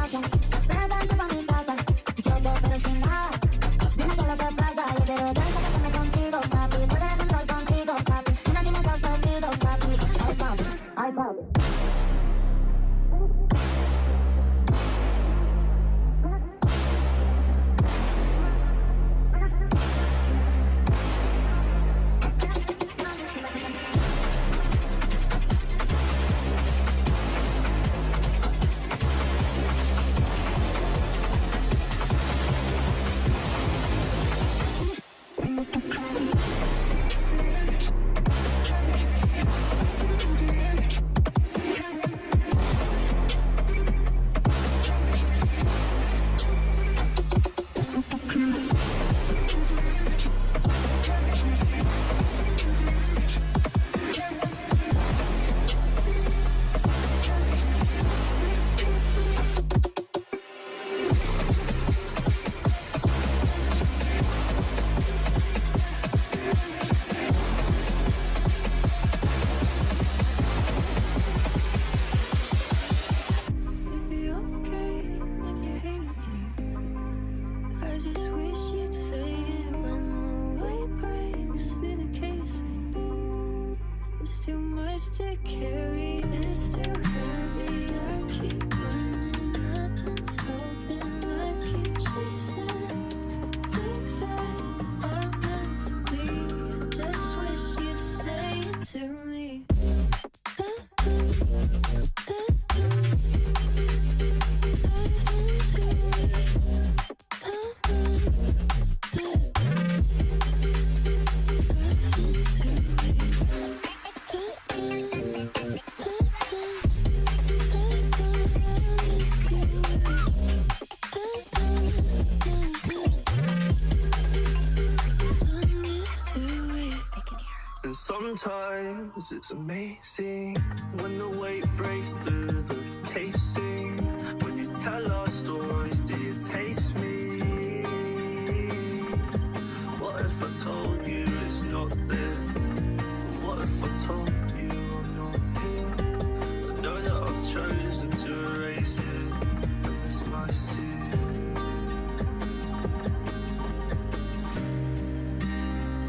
gracia. Ven tú pa' mi casa, choco pero sin nada. Dime qué es lo que pasa, yo quiero desacatarme contigo, papi. Perder el control contigo, papi. Una dime que te pido, papi. Ay, papi, ay, papi. Sometimes it's amazing when the weight breaks through the casing. When you tell our stories, do you taste me? What if I told you it's not there? What if I told you I'm not here? I know that I've chosen to erase it, but it's my sin.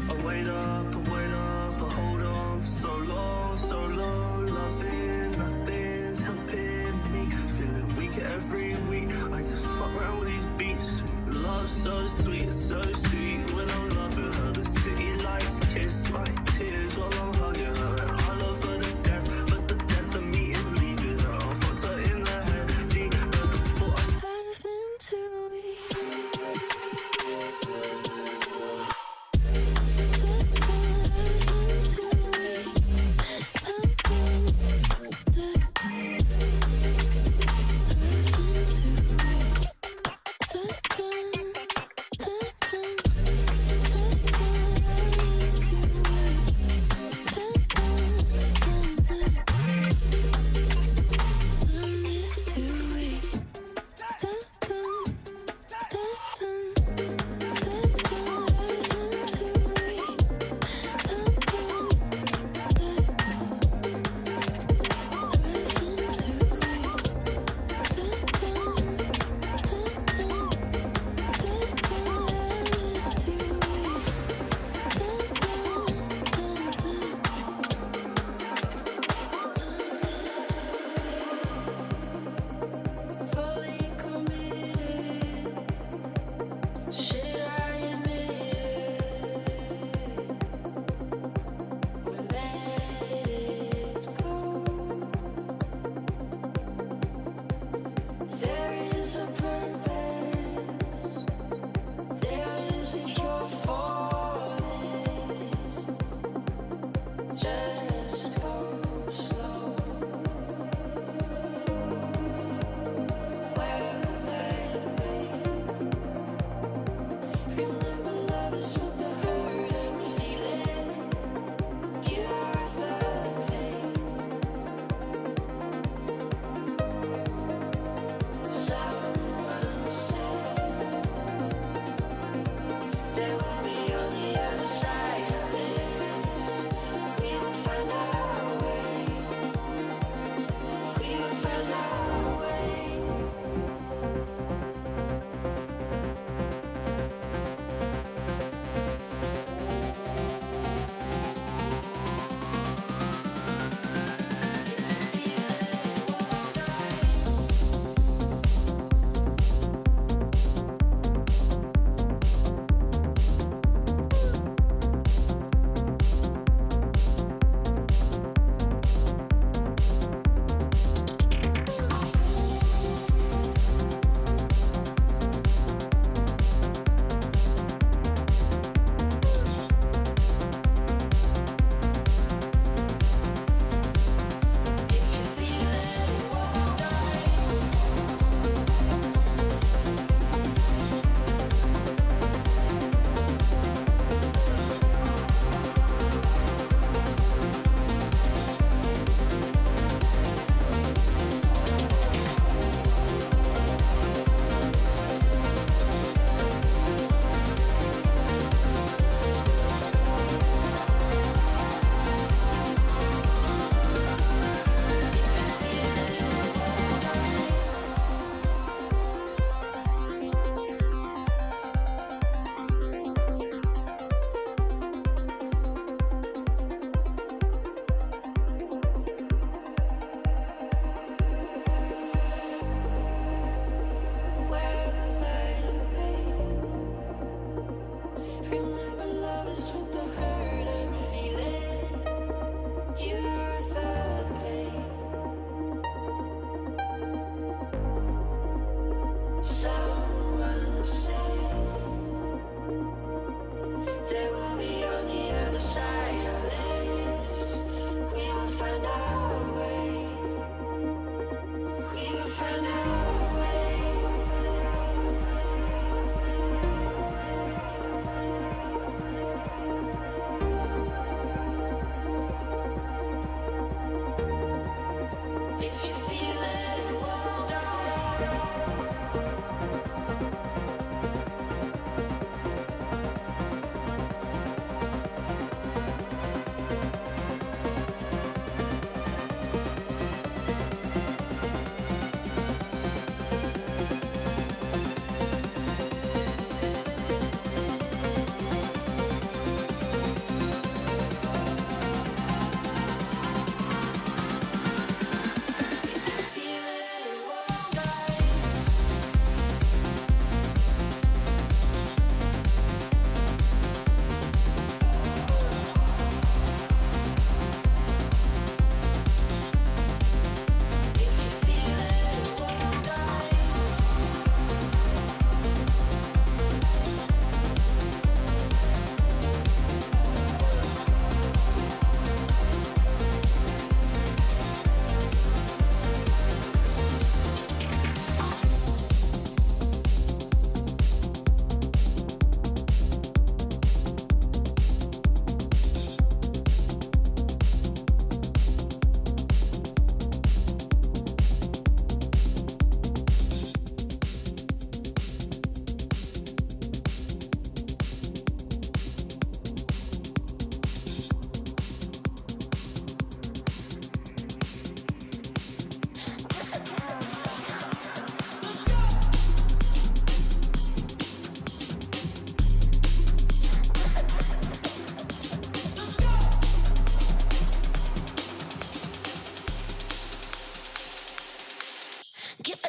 I wait up, I hold on for so long, so low. Loving, nothing's helping me. Feeling weak every week. I just fuck around with these beats. Love's so sweet, it's so sweet. When I'm loving her, the city lights kiss my tears while I'm hugging her. And I love her to death, but the death of me is leaving her. I fucked her in the head, deep before I I've been too weak.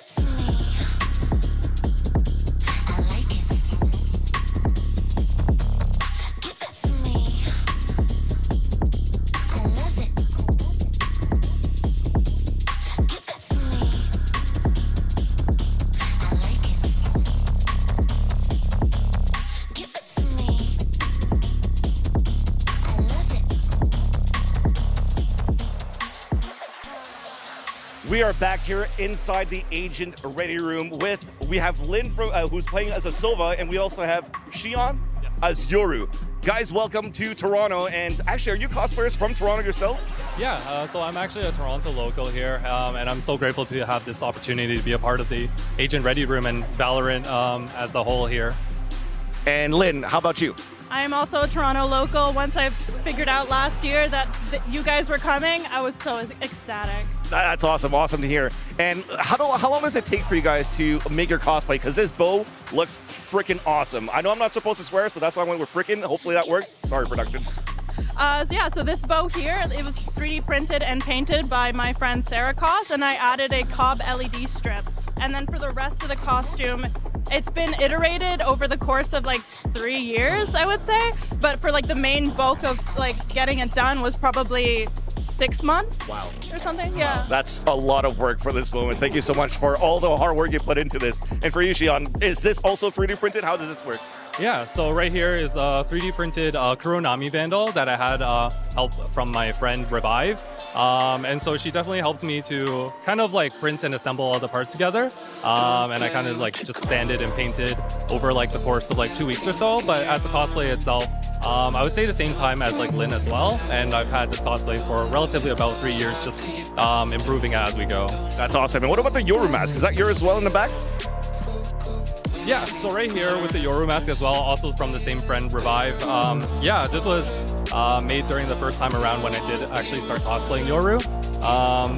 it to me. I like it. Give it to me. I love it. Give it to me. I like it. Give it to me. I love it. We are back here inside the Agent Ready Room we have Lynn from who's playing as a Sova, and we also have Shion as Yoru. Guys, welcome to Toronto. And actually, are you cosplayers from Toronto yourselves? Yeah, so I'm actually a Toronto local here, and I'm so grateful to have this opportunity to be a part of the Agent Ready Room and Valorant as a whole here. And Lynn, how about you? I am also a Toronto local. Once I figured out last year that you guys were coming, I was so ecstatic. That's awesome. Awesome to hear. And how long does it take for you guys to make your cosplay? Because this bow looks freaking awesome. I know I'm not supposed to swear, so that's why I went with freaking. Hopefully that works. Sorry, production. So this bow here, it was 3D printed and painted by my friend Sarah Cos, and I added a cob LED strip. And then for the rest of the costume, it's been iterated over the course of like 3 years, I would say. But for like the main bulk of like getting it done was probably 6 months. Wow. Or something, yeah. That's a lot of work for this moment. Thank you so much for all the hard work you put into this. And for you, Shion, is this also 3D printed? How does this work? Yeah, so right here is a 3D printed Kuronami Vandal that I had help from my friend Revive. And so she definitely helped me to kind of like print and assemble all the parts together. And I kind of like just sanded and painted over like the course of like 2 weeks or so. But as the cosplay itself, I would say the same time as like Lynn as well. And I've had this cosplay for relatively about 3 years, just improving it as we go. That's awesome. And what about the Yoru mask? Is that yours as well in the back? Yeah, so right here with the Yoru mask as well, also from the same friend Revive. Yeah, this was made during the first time around when I did actually start cosplaying Yoru.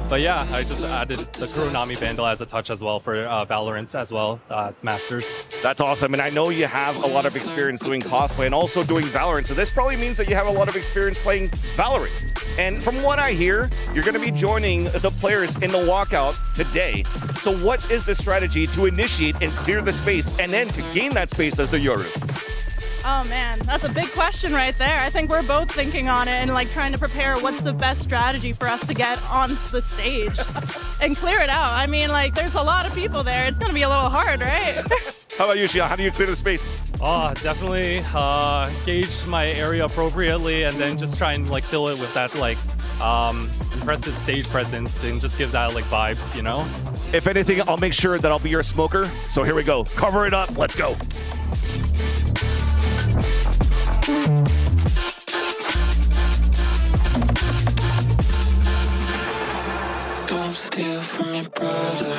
But yeah, I just added the Kuronami Vandal as a touch as well for Valorant as well, Masters. That's awesome. And I know you have a lot of experience doing cosplay and also doing Valorant. So this probably means that you have a lot of experience playing Valorant. And from what I hear, you're going to be joining the players in the walkout today. So what is the strategy to initiate and clear the space and then to gain that space as the Yoru? Oh man, that's a big question right there. I think we're both thinking on it and like trying to prepare what's the best strategy for us to get on the stage and clear it out. I mean, like there's a lot of people there. It's gonna be a little hard, right? How about you, Shion? How do you clear the space? Oh, definitely gauge my area appropriately and then just try and like fill it with that like impressive stage presence and just give that like vibes, you know? If anything, I'll make sure that I'll be your smoker. So here we go. Cover it up. Let's go. Don't steal from your brother.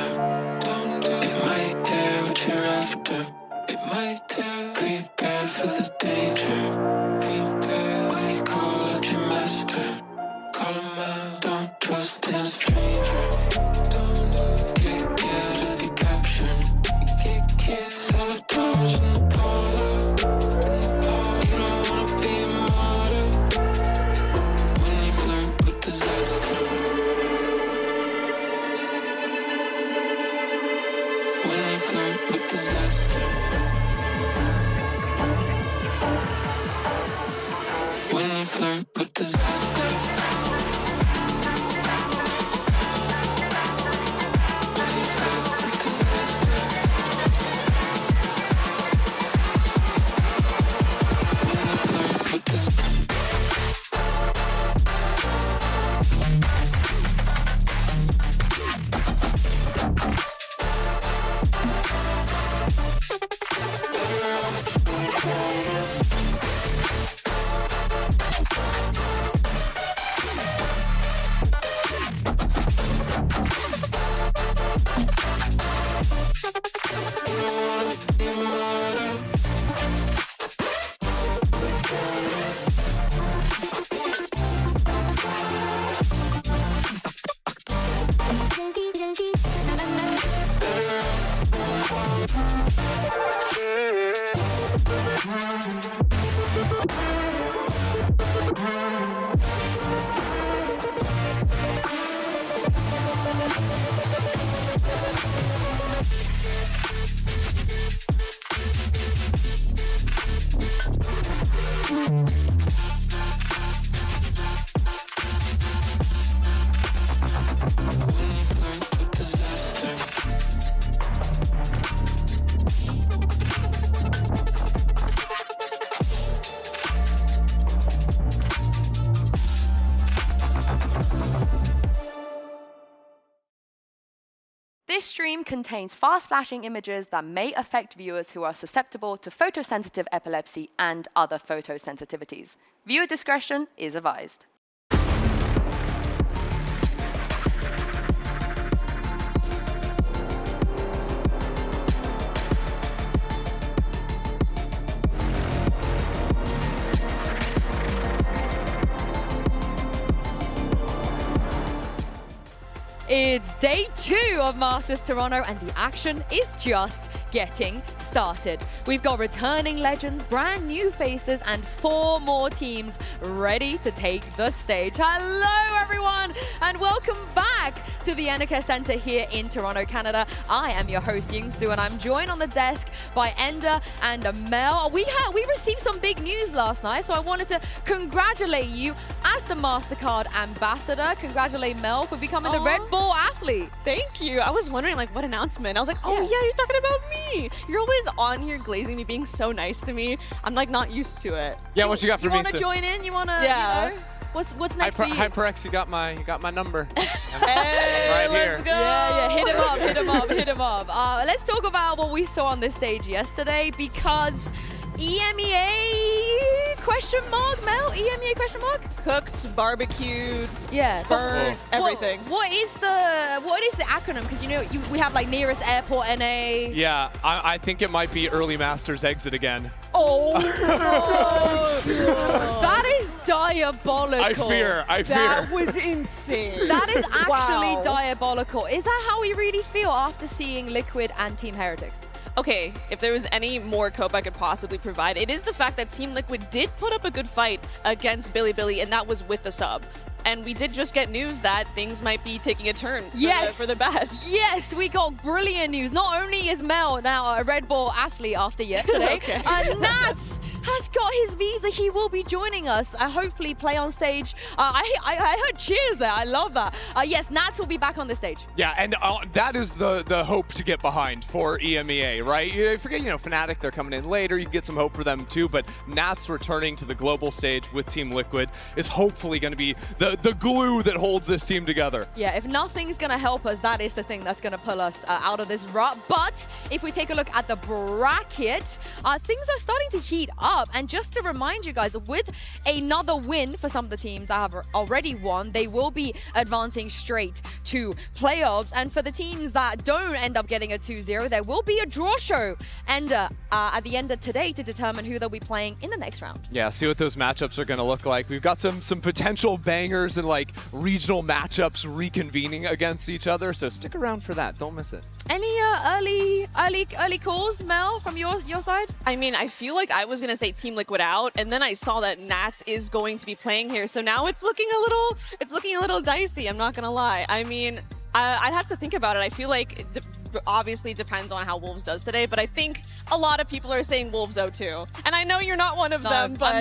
It might tear what you're after. It might tear. Prepare for the danger. Prepare. When you call out your master, call him out. Don't trust in a stranger. Don't get killed or be captured. Get killed. Sabotage in the parlor. You don't wanna be a martyr. When you flirt with disaster. When you flirt with disaster. When you flirt with disaster. When you flirt with disaster. When you flirt with disaster. stream contains fast-flashing images that may affect viewers who are susceptible to photosensitive epilepsy and other photosensitivities. Viewer discretion is advised. It's day 2 of Masters Toronto, and the action is just getting started. We've got returning legends, brand new faces, and 4 more teams ready to take the stage. Hello, everyone, and welcome back to the NK Center here in Toronto, Canada. I am your host, Yingsu, and I'm joined on the desk by Ender and Mel. We received some big news last night, so I wanted to congratulate you as the MasterCard ambassador. Congratulate Mel for becoming the Red Bull athlete. Thank you. I was wondering, like, what announcement? I was like, oh, yeah, you're talking about me. You're always on here glazing me, being so nice to me. I'm, like, not used to it. Yeah, what you got for me? You want to join in? You want to, yeah. you know? What's next for you? HyperX, you got my number. Hey, right here. Let's go. Yeah, hit him up, hit him up, hit him up. Let's talk about what we saw on this stage yesterday, because EMEA question mark, Mel? EMEA question mark? Cooked, barbecued, Yeah. burnt, everything. What is the acronym? Because you know we have like nearest airport NA. Yeah, I think it might be early Masters exit again. Oh, That is diabolical. I fear. that was insane. That is actually Wow. diabolical. Is that how we really feel after seeing Liquid and Team Heretics? Okay, if there was any more cope I could possibly provide, it is the fact that Team Liquid did put up a good fight against Billy, and that was with the sub. And we did just get news that things might be taking a turn for the best. Yes, we got brilliant news. Not only is Mel now a Red Bull athlete after yesterday, Okay. Nats has got his visa. He will be joining us. Hopefully play on stage. I heard cheers there. I love that. Yes, Nats will be back on the stage. Yeah, and that is the hope to get behind for EMEA, right? You forget, Fnatic, they're coming in later. You get some hope for them too, but Nats returning to the global stage with Team Liquid is hopefully going to be the glue that holds this team together. Yeah, if nothing's going to help us, that is the thing that's going to pull us out of this rut. But if we take a look at the bracket, things are starting to heat up. And just to remind you guys, with another win for some of the teams that have already won, they will be advancing straight to playoffs. And for the teams that don't end up getting a 2-0, there will be a draw show and at the end of today to determine who they'll be playing in the next round. Yeah, see what those matchups are going to look like. We've got some potential bangers and like regional matchups reconvening against each other, so stick around for that. Don't miss it. Any early calls, Mel, from your side? I mean, I feel like I was gonna say Team Liquid out, and then I saw that Nats is going to be playing here, so now it's looking a little dicey. I'm not gonna lie. I mean, I'd have to think about it. I feel like it obviously depends on how Wolves does today, but I think a lot of people are saying Wolves 0-2. And I know you're not one of them, but...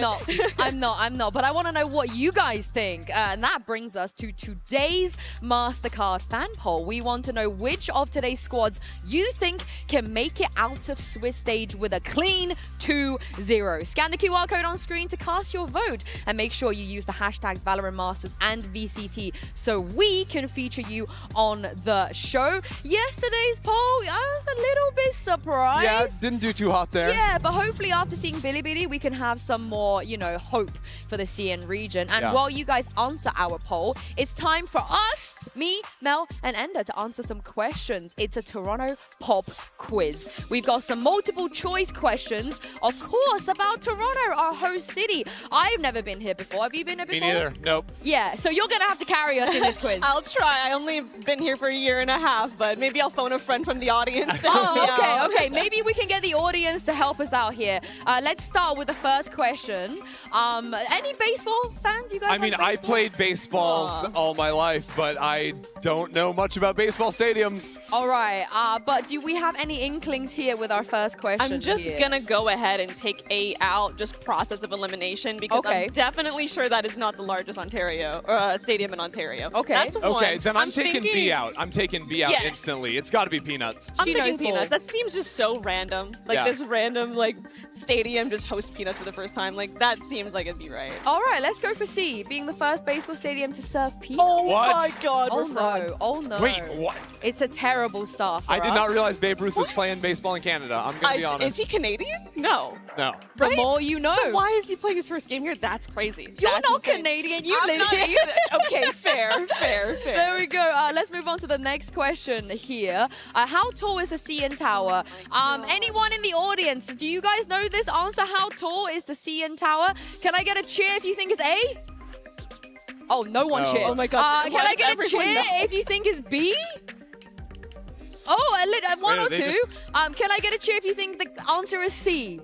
I'm not. But I want to know what you guys think. And that brings us to today's MasterCard fan poll. We want to know which of today's squads you think can make it out of Swiss stage with a clean 2-0. Scan the QR code on screen to cast your vote. And make sure you use the hashtags Valorant Masters and VCT so we can feature you on the show. Yesterday's poll, I was a little bit surprised. Yeah, didn't do too hot there. Yeah, but hopefully after seeing Billy, we can have some more, hope for the CN region. And while you guys answer our poll, it's time for us, me, Mel, and Ender to answer some questions. It's a Toronto pop quiz. We've got some multiple choice questions, of course, about Toronto, our host city. I've never been here before. Have you been here before? Me neither. Nope. Yeah, so you're going to have to carry us in this quiz. I'll try. I only been here for a year and a half, but maybe I'll phone a friend from the audience to help me out. Okay. Maybe we can get the audience to help us out here. Let's start with the first question. Any baseball fans, you guys? I mean, I played baseball all my life, but I don't know much about baseball stadiums. All right, but do we have any inklings here with our first question? I'm just gonna go ahead and take A out, just process of elimination, because I'm definitely sure that is not the largest stadium in Ontario. Okay. That's one. Okay, then I'm taking thinking B out. I'm taking B out instantly. It's got to be be Peanuts. I'm She thinking knows Peanuts. ball. That seems just so random. Like Yeah. this random like stadium just hosts Peanuts for the first time. Like that seems like it'd be right. All right, let's go for C, being the first baseball stadium to serve peanuts. What? my God! Oh we're frauds. no, oh no. Wait, what? It's a terrible start for I did not us. realize Babe Ruth was playing baseball in Canada. I'm gonna be honest. Is he Canadian? No. No. The Right? more you know. So why is he playing his first game here? That's crazy. You're That's not insane. Canadian, you I'm live not here. either. Okay, fair. There we go. Let's move on to the next question here. How tall is the CN Tower? Anyone in the audience, do you guys know this answer? How tall is the CN Tower? Can I get a cheer if you think it's A? Oh, no one No. cheered. Oh my God, Can I what? get a Everyone cheer knows. if you think it's B? Oh, one Wait, or they two. just- Can I get a cheer if you think the answer is C?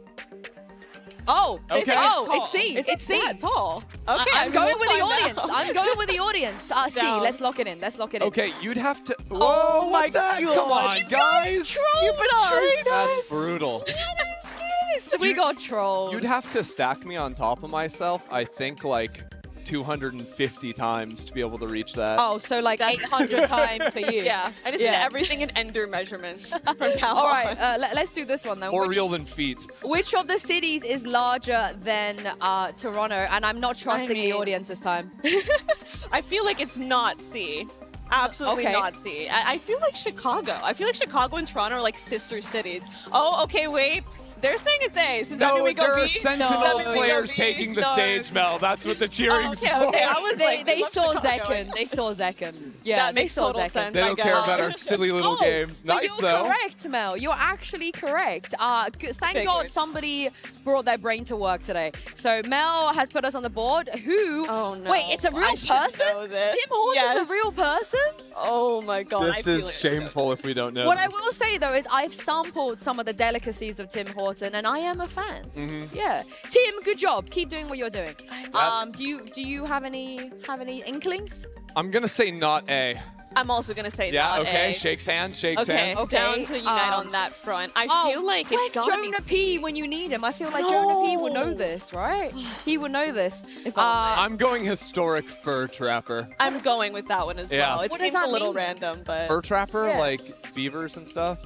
Oh, Okay. oh, tall. it's C. Is It's C. that tall? Okay, I'm going with the we'll find audience. out. I'm going with the audience. C. Down. Let's lock it in. Let's lock it in. Okay, you'd have to. Whoa, Oh my what the heck? Come God. on, You guys. trolled us. That's brutal. What is this? We got trolled. You'd have to stack me on top of myself, I think, like 250 times to be able to reach that. Oh, so like That's- 800 times for you. Yeah, I just Yeah. need everything in Ender measurements from now All right, on. let's do this one then. More Which- real than feet. Which of the cities is larger than Toronto? And I'm not trusting the mean- audience this time. I feel like it's not C. Absolutely Okay. not C. I feel like Chicago. I feel like Chicago and Toronto are like sister cities. Oh, okay, wait. They're saying it's A. So does that mean No, we go there B? are Does Sentinels that mean we go players B? taking the No. stage, Mel. That's what the cheering's okay, for. okay. I was like, they love saw Chicago. Zekken. They saw Zekken. Yeah, That they makes saw total Zekken. sense. They don't I care guess. about our silly little Oh, games. but Nice, you're though. correct, Mel. You're actually correct. Thank God Figured. somebody brought their brain to work today. So Mel has put us on the board. Who? Oh, no. Wait, it's a real I should person? know this. Tim Horton's Yes. a real person? Oh my God. I This feel is like- shameful if we don't know. What I this. will say though is I've sampled some of the delicacies of Tim Horton, and I am a fan. Yeah, Tim, good job. Keep doing what you're doing. Do you have any inklings? I'm gonna say not A. I'm also going to say Yeah, not okay. A. Shakes hand, shakes Okay, hand. Okay, down to unite on that front. I feel like where's it's gotta be Jonah C. P when you need him? I feel like Jonah P would know this, right? He would know this. If only. I'm going historic fur trapper. I'm going with that one as Yeah. well. It What does seems a that little mean? random, but Fur trapper, Yeah. like beavers and stuff.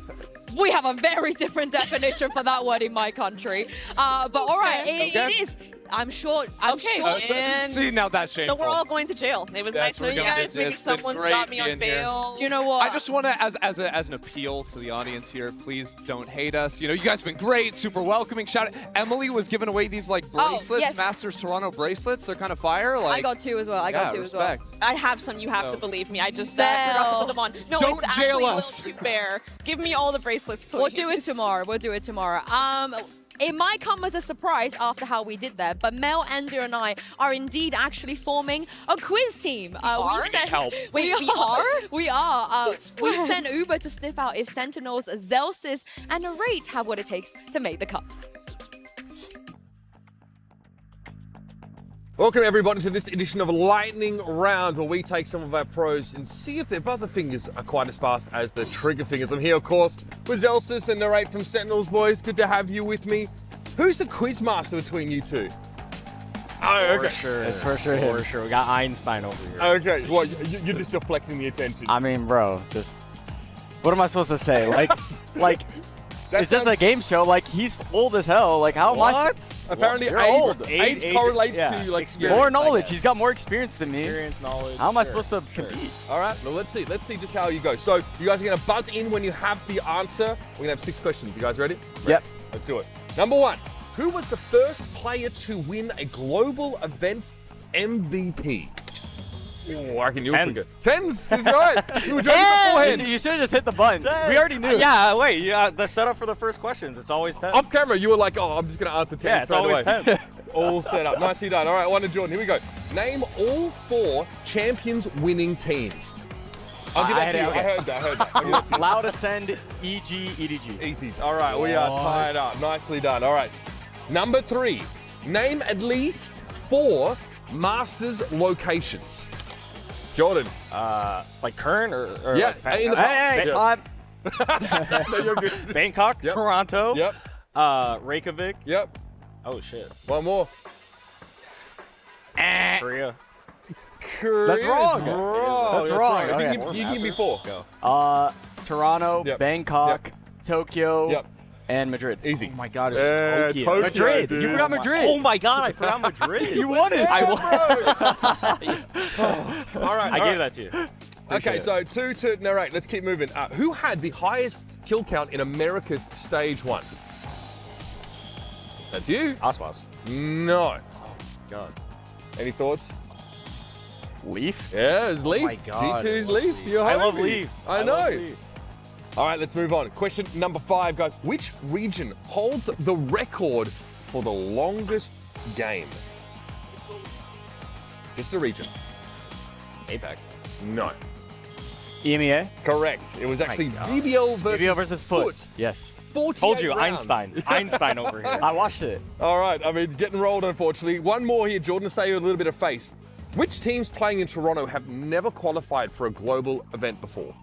We have a very different definition for that word in my country. But all right, Okay. it is. I'm sure. I'm Okay, sure. and See, now that's shameful. so we're all going to jail. It was That's nice knowing you we're going- guys. Maybe it's been someone's great got me on being here. bail. Do you know what? I just want to, as an appeal to the audience here, please don't hate us. You know, you guys have been great, super welcoming. Shout out. Emily was giving away these like bracelets, yes. Masters Toronto bracelets. They're kind of fire. Like, I got two as well. I got two as well. respect. I have some. You have So- to believe me. I just forgot to put them on. No, Don't it's jail actually us. a little too bare. Give me all the bracelets, please. We'll do it tomorrow. We'll do it tomorrow. It might come as a surprise after how we did that, but Mel, Ender, and I are indeed actually forming a quiz team. are? We sent, Help. Wait, we are? We are. We when? sent Uber to sniff out if Sentinels, Zelsis, and Narrate have what it takes to make the cut. Welcome everybody to this edition of Lightning Round, where we take some of our pros and see if their buzzer fingers are quite as fast as the trigger fingers. I'm here, of course, with Zelsis and Narrate from Sentinels, boys. Good to have you with me. Who's the quiz master between you two? Oh, okay. It's for sure him. For sure. We got Einstein over here. Okay, well, you're just deflecting the attention. I mean, bro, just what am I supposed to say? Like, That it's just a sounds- game show. Like, he's old as hell. Like, how am I? What? Apparently, You're old. age correlates yeah. to like More experience, knowledge. I He's got more experience than me. Experience, knowledge. How am I Sure, supposed to compete? All right, well, let's see. Let's see just how you go. So, you guys are going to buzz in when you have the answer. We're going to have 6 questions. You guys ready? Yep. Let's do it. Number 1. Who was the first player to win a global event MVP? Oh, I reckon you Tens. were Tens is right. You were joking beforehand. You should have just hit the button. We already knew. Yeah, wait. The setup for the first questions, it's always 10. Off camera, you were like, oh, I'm just going to answer 10 Yeah, it's straight always away. 10. All set up. Nicely done. All right, one to Jordan. Here we go. Name all 4 champions winning teams. I'll give that to you. okay. I heard that. I'll give that to you. Loud Ascend, EG, EDG. Easy. All right, we are tied up. Nicely done. All right. Number 3. Name at least 4 Masters locations. Jordan. Like current or Yeah, like, in the past. Yeah. No, you're good. Bangkok, Yep. Toronto, Yep. Reykjavik. Yep. Oh shit. One more. Korea. Korea That's wrong. is wrong. That's wrong. You Okay. can give me 4. Go. Toronto, Yep. Bangkok, Tokyo, Yep. and Madrid. Easy. Oh my god, it was Tokyo. Tokyo, Madrid. dude. You forgot Madrid. Oh my god, I forgot Madrid. You won it. Yeah, I won. bro. All right. I gave that to you. Okay, Appreciate so 2 to narrate. Let's keep moving. Who had the highest kill count in America's stage 1? That's you. Oswas. No. God. Any thoughts? Leaf? Yeah, it's Leaf. my God, G2's I love Leaf. Leaf. You're I love homie. Leaf. I I know. love Leaf. All right, let's move on. Question number 5, guys. Which region holds the record for the longest game? Just a region. APAC. No. EMEA. Correct. It was actually God. BBL versus, BBL versus Foot. Yes. 48 Told you, rounds. Einstein. Einstein over here. I watched it. All right, I mean, getting rolled, unfortunately. One more here, Jordan, to say a little bit of face. Which teams playing in Toronto have never qualified for a global event before?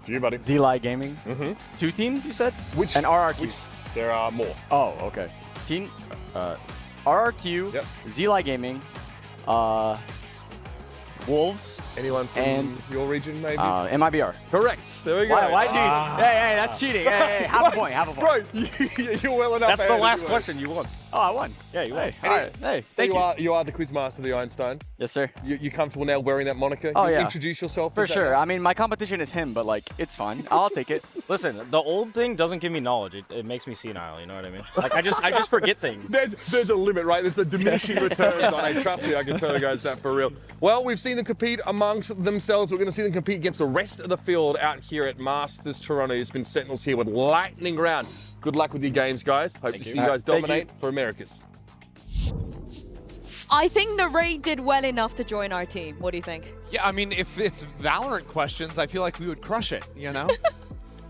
To you, buddy. ZLI Gaming. Mm-hmm. 2 teams, you said? Which? And RRQ. There are more. Oh, okay. Team RRQ, Yep. ZLI Gaming, Wolves, Anyone from And- your region, maybe? MIBR. Correct. There we go. Why do you? Hey, that's cheating. Hey, half a point, half a point. Bro, you're well enough. That's the ahead last anyway. question. You won. Oh, I won. Yeah, you won. Hey, all right. Hey, So thank you. you are the quizmaster, the Einstein. Yes, sir. You comfortable now wearing that moniker? Oh, You yeah. Introduce yourself. For is that sure. right? I mean, my competition is him, but like, it's fine. I'll take it. Listen, the old thing doesn't give me knowledge. It makes me senile. You know what I mean? Like I just forget things. There's a limit, right? There's a diminishing returns on it. Trust me, I can tell you guys that for real. Well, we've seen them compete amongst themselves. We're going to see them compete against the rest of the field out here at Masters Toronto. It's been Sentinels here with lightning round. Good luck with your games, guys. Hope to see you guys Thank you. dominate for Americas. I think the Raid did well enough to join our team. What do you think? Yeah, I mean, if it's Valorant questions, I feel like we would crush it, you know?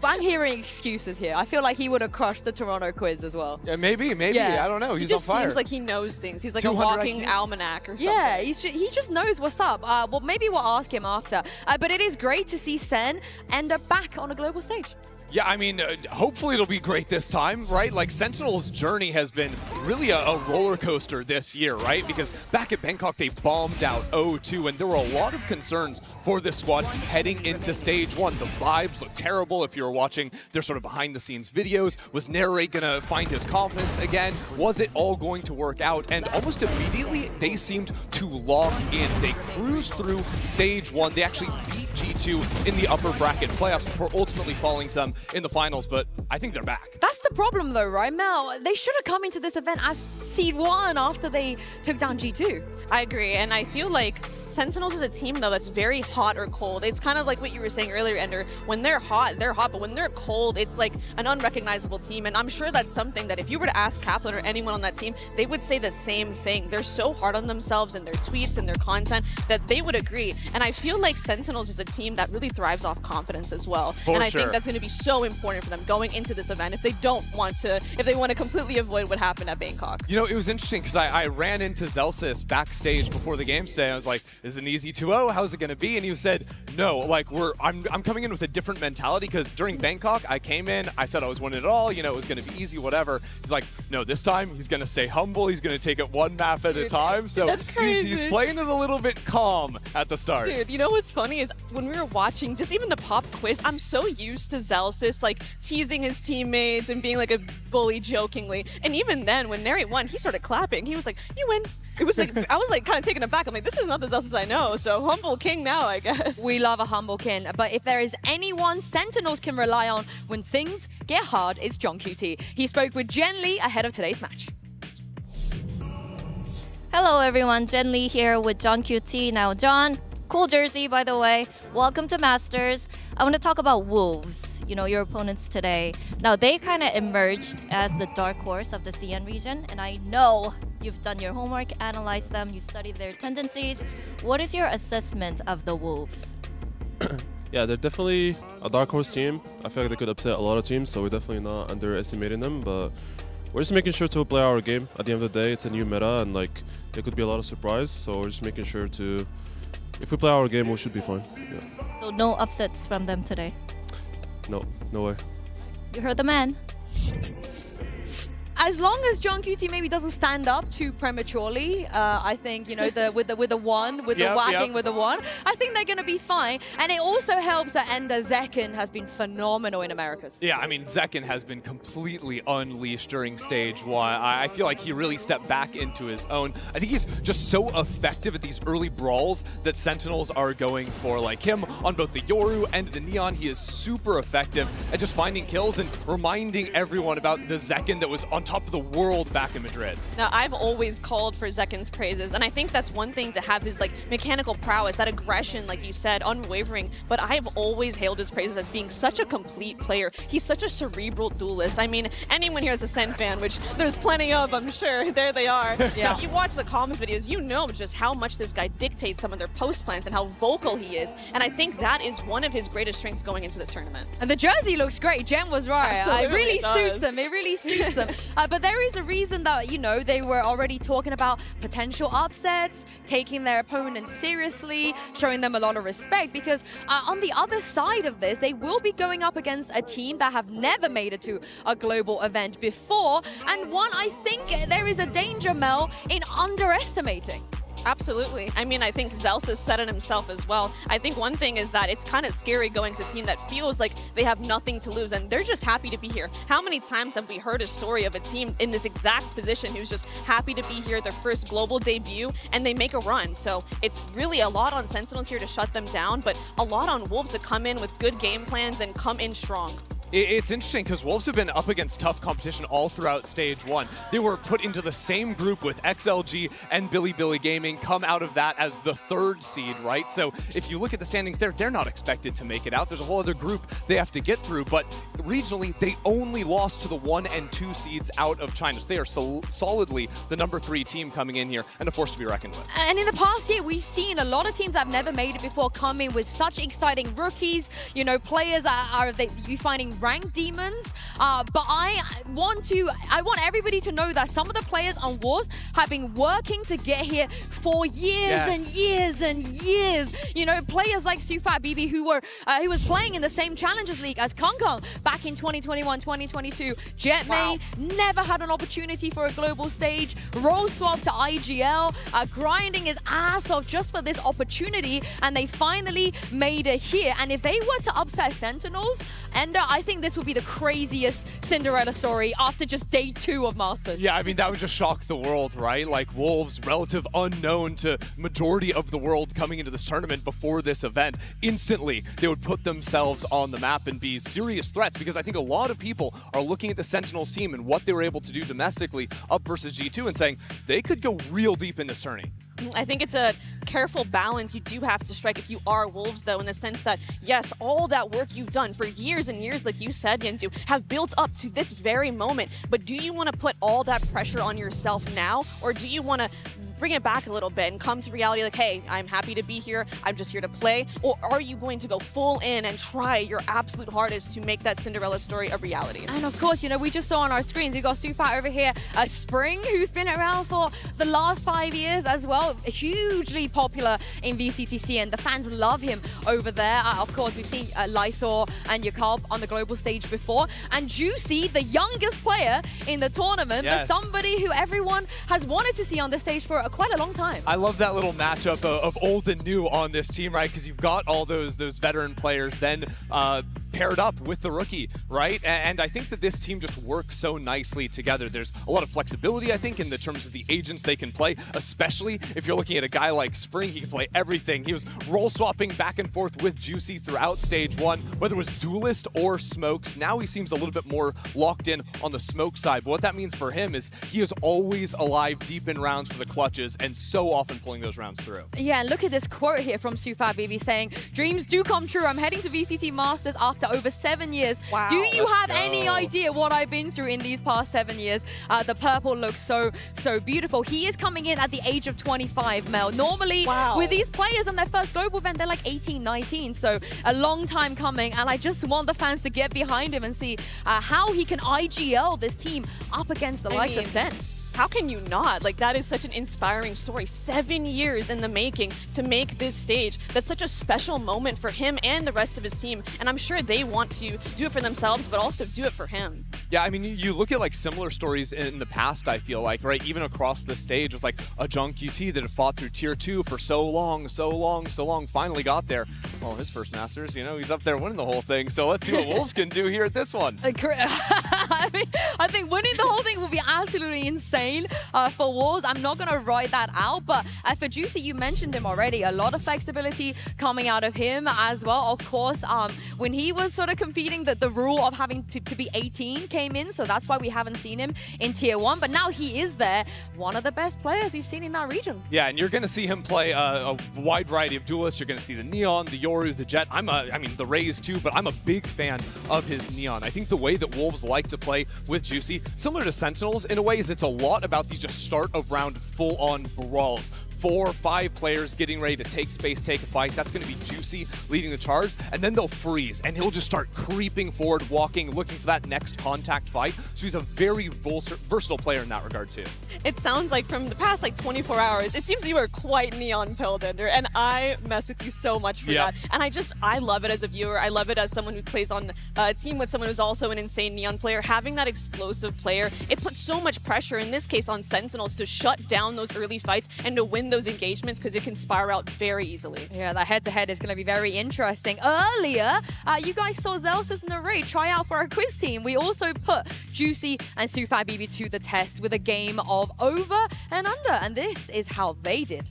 But I'm hearing excuses here. I feel like he would have crushed the Toronto quiz as well. Yeah, maybe. Yeah. I don't know. He's He just on fire. seems like he knows things. He's like a 200 walking IQ? almanac or something. Yeah, he just knows what's up. Well, maybe we'll ask him after. But it is great to see Sen end up back on a global stage. Yeah, I mean, hopefully it'll be great this time, right? Like, Sentinel's journey has been really a roller coaster this year, right? Because back at Bangkok, they bombed out 0-2, and there were a lot of concerns for this squad heading into stage 1. The vibes look terrible if you were watching their sort of behind-the-scenes videos. Was Narrate gonna find his confidence again? Was it all going to work out? And almost immediately, they seemed to lock in. They cruised through stage 1. They actually beat G2 in the upper bracket playoffs before ultimately falling to them in the finals, but I think they're back. That's the problem though, right, Mel? They should have come into this event as seed 1 after they took down G2. I agree, and I feel like Sentinels is a team though that's very hot or cold. It's kind of like what you were saying earlier, Ender. When they're hot, but when they're cold, it's like an unrecognizable team. And I'm sure that's something that if you were to ask Kaplan or anyone on that team, they would say the same thing. They're so hard on themselves and their tweets and their content that they would agree. And I feel like Sentinels is a team that really thrives off confidence as well. And I think that's going to be so important for them going into this event if they want to completely avoid what happened at Bangkok. You know, it was interesting because I ran into Zelsis backstage before the game today. I was like, is it an easy 2-0? How's it going to be? And he said, no, like I'm coming in with a different mentality because during Bangkok, I came in, I said I was winning it all, you know, it was going to be easy, whatever. He's like, no, this time he's going to stay humble. He's going to take it one map at a time. So that's crazy. he's playing it a little bit calm at the start. Dude, you know what's funny is when we were watching just even the pop quiz, I'm so used to Zelsis like teasing his teammates and being like a bully jokingly. And even then, when Narrate won, he started clapping. He was like, you win. It was like, I was like kind of taken aback. I'm like, this is not the Zelsis I know. So humble king now, I guess. We love a humble king, but if there is anyone Sentinels can rely on when things get hard, it's John QT. He spoke with Jen Lee ahead of today's match. Hello everyone, Jen Lee here with John QT. Now John, cool jersey by the way. Welcome to Masters. I want to talk about Wolves, you know, your opponents today. Now they kind of emerged as the dark horse of the CN region, and I know you've done your homework, analyzed them, you studied their tendencies. What is your assessment of the Wolves? Yeah, they're definitely a dark horse team. I feel like they could upset a lot of teams, so we're definitely not underestimating them, but we're just making sure to play our game. At the end of the day, it's a new meta, and like there could be a lot of surprise, so we're just making sure to, if we play our game, we should be fine. Yeah. So no upsets from them today? No way. You heard the man. as long as John QT maybe doesn't stand up too prematurely, I think, you know, with the one, with the wagging with the one, I think they're going to be fine. And it also helps that Ender Zekin has been phenomenal in Americas. Yeah, I mean, Zekin has been completely unleashed during stage 1. I feel like he really stepped back into his own. I think he's just so effective at these early brawls that Sentinels are going for. Like him on both the Yoru and the Neon, he is super effective at just finding kills and reminding everyone about the Zekin that was on top of the world back in Madrid. Now, I've always called for Zekin's praises, and I think that's one thing to have his like mechanical prowess, that aggression, like you said, unwavering, but I've always hailed his praises as being such a complete player. He's such a cerebral duelist. I mean, anyone here is a Sen fan, which there's plenty of, I'm sure. There they are. Yeah. But you watch the comms videos, you know just how much this guy dictates some of their post plans and how vocal he is, and I think that is one of his greatest strengths going into this tournament. And the jersey looks great. Jen was right. Absolutely, It really it does. suits them. It really suits them. But there is a reason that, you know, they were already talking about potential upsets, taking their opponents seriously, showing them a lot of respect, because on the other side of this, they will be going up against a team that have never made it to a global event before, and one I think there is a danger, Mel, in underestimating. Absolutely. I mean, I think Zelsis said it himself as well. I think one thing is that it's kind of scary going to a team that feels like they have nothing to lose and they're just happy to be here. How many times have we heard a story of a team in this exact position who's just happy to be here, their first global debut, and they make a run? So it's really a lot on Sentinels here to shut them down, but a lot on Wolves to come in with good game plans and come in strong. It's interesting because Wolves have been up against tough competition all throughout stage 1. They were put into the same group with XLG and Billy Gaming, come out of that as the 3rd seed, right? So if you look at the standings there, they're not expected to make it out. There's a whole other group they have to get through, but regionally, they only lost to the 1 and 2 seeds out of China. So they are solidly the number 3 team coming in here and a force to be reckoned with. And in the past year, we've seen a lot of teams that have never made it before come in with such exciting rookies, you know, players that you finding ranked demons, but I want everybody to know that some of the players on Wolves have been working to get here for years and years and years. You know, players like Sufat BB who was playing in the same Challengers League as Kong Kong back in 2021, 2022. Jetmain never had an opportunity for a global stage. Role swap to IGL, grinding his ass off just for this opportunity, and they finally made it here. And if they were to upset Sentinels, Ender, I think this would be the craziest Cinderella story after just day 2 of Masters. Yeah, I mean, that would just shock the world, right? Like, Wolves, relative unknown to majority of the world coming into this tournament before this event, instantly they would put themselves on the map and be serious threats, because I think a lot of people are looking at the Sentinels team and what they were able to do domestically up versus G2 and saying they could go real deep in this tourney. I think it's a careful balance you do have to strike if you are Wolves, though, in the sense that, yes, all that work you've done for years and years, like you said, Yenzu, have built up to this very moment. But do you want to put all that pressure on yourself now, or do you want to bring it back a little bit and come to reality like, hey, I'm happy to be here, I'm just here to play? Or are you going to go full in and try your absolute hardest to make that Cinderella story a reality? And of course, you know, we just saw on our screens, we got Sufat over here, Spring, who's been around for the last 5 years as well, hugely popular in VCTC, and the fans love him over there. Of course, we've seen Lysor and Jakob on the global stage before, and Juicy, the youngest player in the tournament, but somebody who everyone has wanted to see on the stage for quite a long time. I love that little matchup of old and new on this team, right? Because you've got all those veteran players then paired up with the rookie, right? And I think that this team just works so nicely together. There's a lot of flexibility, I think, in the terms of the agents they can play, especially if you're looking at a guy like Spring. He can play everything. He was role swapping back and forth with Juicy throughout stage 1, whether it was Duelist or Smokes. Now he seems a little bit more locked in on the Smoke side, but what that means for him is he is always alive deep in rounds for the clutches and so often pulling those rounds through. Yeah, and look at this quote here from Sufat BB saying, "Dreams do come true. I'm heading to VCT Masters after over 7 years. Wow. Do you have any idea what I've been through in these past 7 years?" The purple looks so beautiful. He is coming in at the age of 25, Mel. Normally, with these players on their first global event, they're like 18, 19. So a long time coming, and I just want the fans to get behind him and see how he can IGL this team up against the likes of Sen. how can you not? Like, that is such an inspiring story. 7 years in the making to make this stage. That's such a special moment for him and the rest of his team. And I'm sure they want to do it for themselves, but also do it for him. Yeah, I mean, you look at like similar stories in the past, I feel like, right? Even across the stage with like a Junk QT that had fought through Tier 2 for so long, finally got there. Well, his first Masters, you know, he's up there winning the whole thing. So let's see what Wolves can do here at this one. I think winning the whole thing will be absolutely insane for Wolves. I'm not going to write that out, but for Juicy, you mentioned him already. A lot of flexibility coming out of him as well. Of course, when he was sort of competing, the rule of having to be 18 came in, so that's why we haven't seen him in Tier 1, but now he is there. One of the best players we've seen in that region. Yeah, and you're going to see him play a wide variety of duelists. You're going to see the Neon, the Yoru, the Jet. I mean, the Raze too, but I'm a big fan of his Neon. I think the way that Wolves like to play with Juicy, similar to Sentinels in a way, is it's a lot about these just start of round full-on brawls. 4 or 5 players getting ready to take space, take a fight. That's going to be Juicy leading the charge, and then they'll freeze, and he'll just start creeping forward, walking, looking for that next contact fight. So he's a very versatile player in that regard too. It sounds like from the past like 24 hours, it seems you are quite Neon pilled, Ender, and I mess with you so much for that. And I love it as a viewer. I love it as someone who plays on a team with someone who's also an insane Neon player. Having that explosive player, it puts so much pressure, in this case on Sentinels, to shut down those early fights and to win those engagements, because it can spiral out very easily. Yeah, that head-to-head is going to be very interesting. Earlier, you guys saw Zelsus and the Raid try out for our quiz team. We also put Juicy and Sufat BB to the test with a game of over and under, and this is how they did.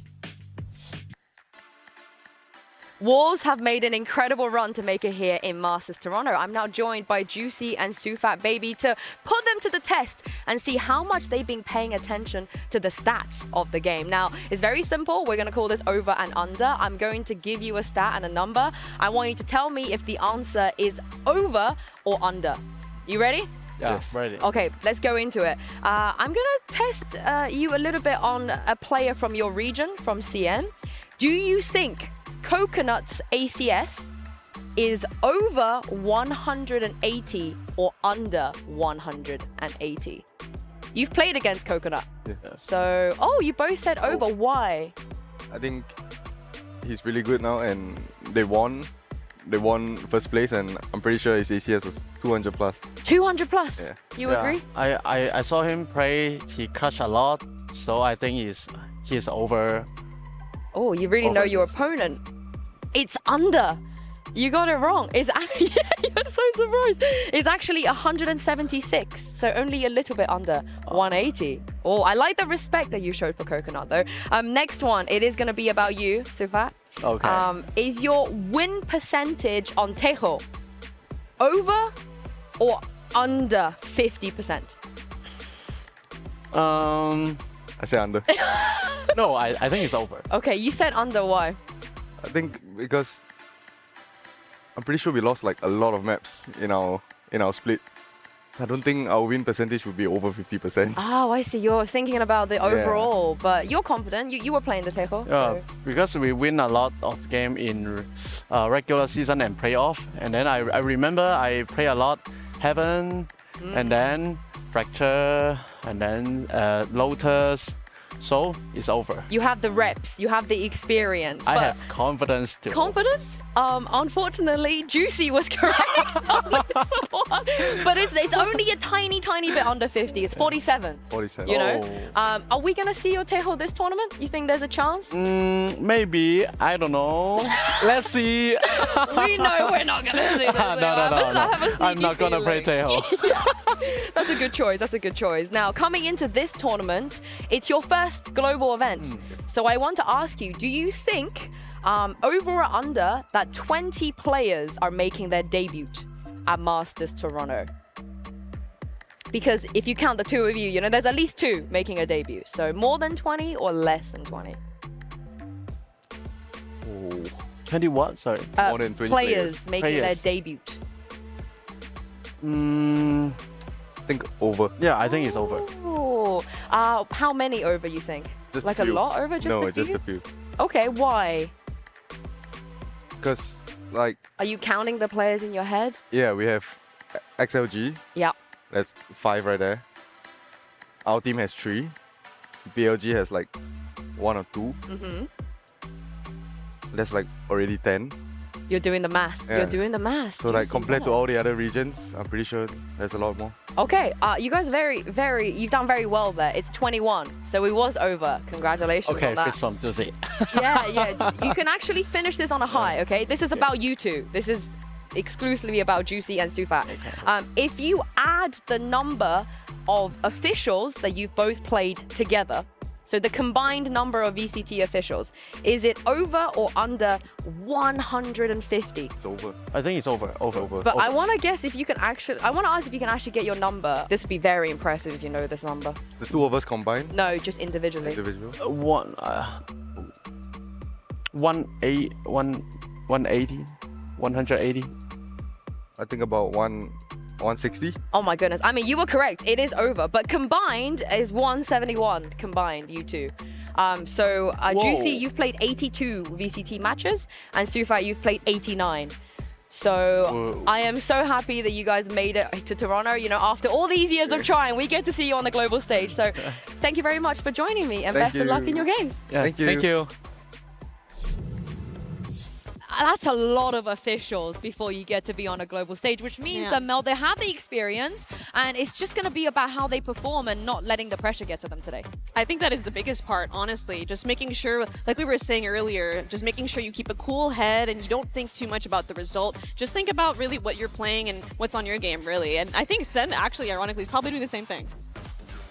Wolves have made an incredible run to make it here in Masters Toronto. I'm now joined by Juicy and Sufat Baby to put them to the test and see how much they've been paying attention to the stats of the game. Now, it's very simple. We're going to call this over and under. I'm going to give you a stat and a number. I want you to tell me if the answer is over or under. You ready? Yes, ready. Okay, let's go into it. I'm going to test you a little bit on a player from your region, from CN. Do you think Coconut's ACS is over 180 or under 180? You've played against Coconut. Yeah. So, you both said over. Why? I think he's really good now, and they won first place, and I'm pretty sure his ACS was 200 plus. 200 plus? Yeah. You agree? I saw him play. He crushed a lot, so I think he's over. Oh, you really know your opponent. It's under. You got it wrong. It's you're so surprised. It's actually 176, so only a little bit under 180. Oh, I like the respect that you showed for Coconut, though. Next one, it is going to be about you, Sufat. Okay. Is your win percentage on Tejo over or under 50%? I say under. No, I think it's over. Okay, you said under. Why? I think because I'm pretty sure we lost like a lot of maps in our split. I don't think our win percentage would be over 50%. Oh, I see. You're thinking about the overall, but you're confident. You were playing the Tejo. Yeah, so. because we win a lot of game in regular season and playoff, and then I remember I play a lot Heaven, and then Fracture, and then Lotus. So it's over. You have the reps, you have the experience. I have confidence too. Confidence? Unfortunately, Juicy was correct on this one. But it's only a tiny bit under 50. It's 47. 47. You know? Are we going to see your Tejo this tournament? You think there's a chance? Maybe. I don't know. Let's see. We know we're not going to see this. No. I'm not going to play Tejo. That's a good choice. That's a good choice. Now, coming into this tournament, it's your first global event. So I want to ask you, do you think over or under that 20 players are making their debut at Masters Toronto? Because if you count the two of you, you know, there's at least 2 making a debut. So more than 20 or less than 20? 20 what? Sorry. More than 20 players making their debut. I think over. Yeah, I think it's over. Oh, how many over you think? Just like a few. lot over? No, just a few. Okay, why? Because, like... Are you counting the players in your head? Yeah, we have XLG. Yeah. That's 5 right there. our team has 3. BLG has like 1 or 2. Mm-hmm. That's like already 10. You're doing the maths. Yeah. You're doing the maths. So like Juicy, compared to yeah. all the other regions, I'm pretty sure there's a lot more. Okay, you guys you've done very well there. It's 21, so it was over. Congratulations Okay, on that. fist bump, Juicy. Yeah. You can actually finish this on a high, okay? This is about you two. This is exclusively about Juicy and Sufat. If you add the number of officials that you've both played together, so the combined number of VCT officials, is it over or under 150? It's over. I think it's over. But I want to guess if you can actually, I want to ask if you can actually get your number. This would be very impressive if you know this number. The 2 of us combined? No, just individually. Individual? 180, 180. I think about 160. Oh my goodness. I mean, you were correct. It is over. But combined is 171 combined, you two. Juicy, you've played 82 VCT matches, and Sufat, you've played 89. So I am so happy that you guys made it to Toronto. You know, after all these years of trying, we get to see you on the global stage. So thank you very much for joining me, and best of luck in your games. Yeah, thank you. That's a lot of officials before you get to be on a global stage, which means that, Mel, they have the experience, and it's just going to be about how they perform and not letting the pressure get to them today. I think that is the biggest part, honestly. Just making sure, like we were saying earlier, just making sure you keep a cool head and you don't think too much about the result. Just think about really what you're playing and what's on your game, really. And I think Sen, actually, ironically, is probably doing the same thing.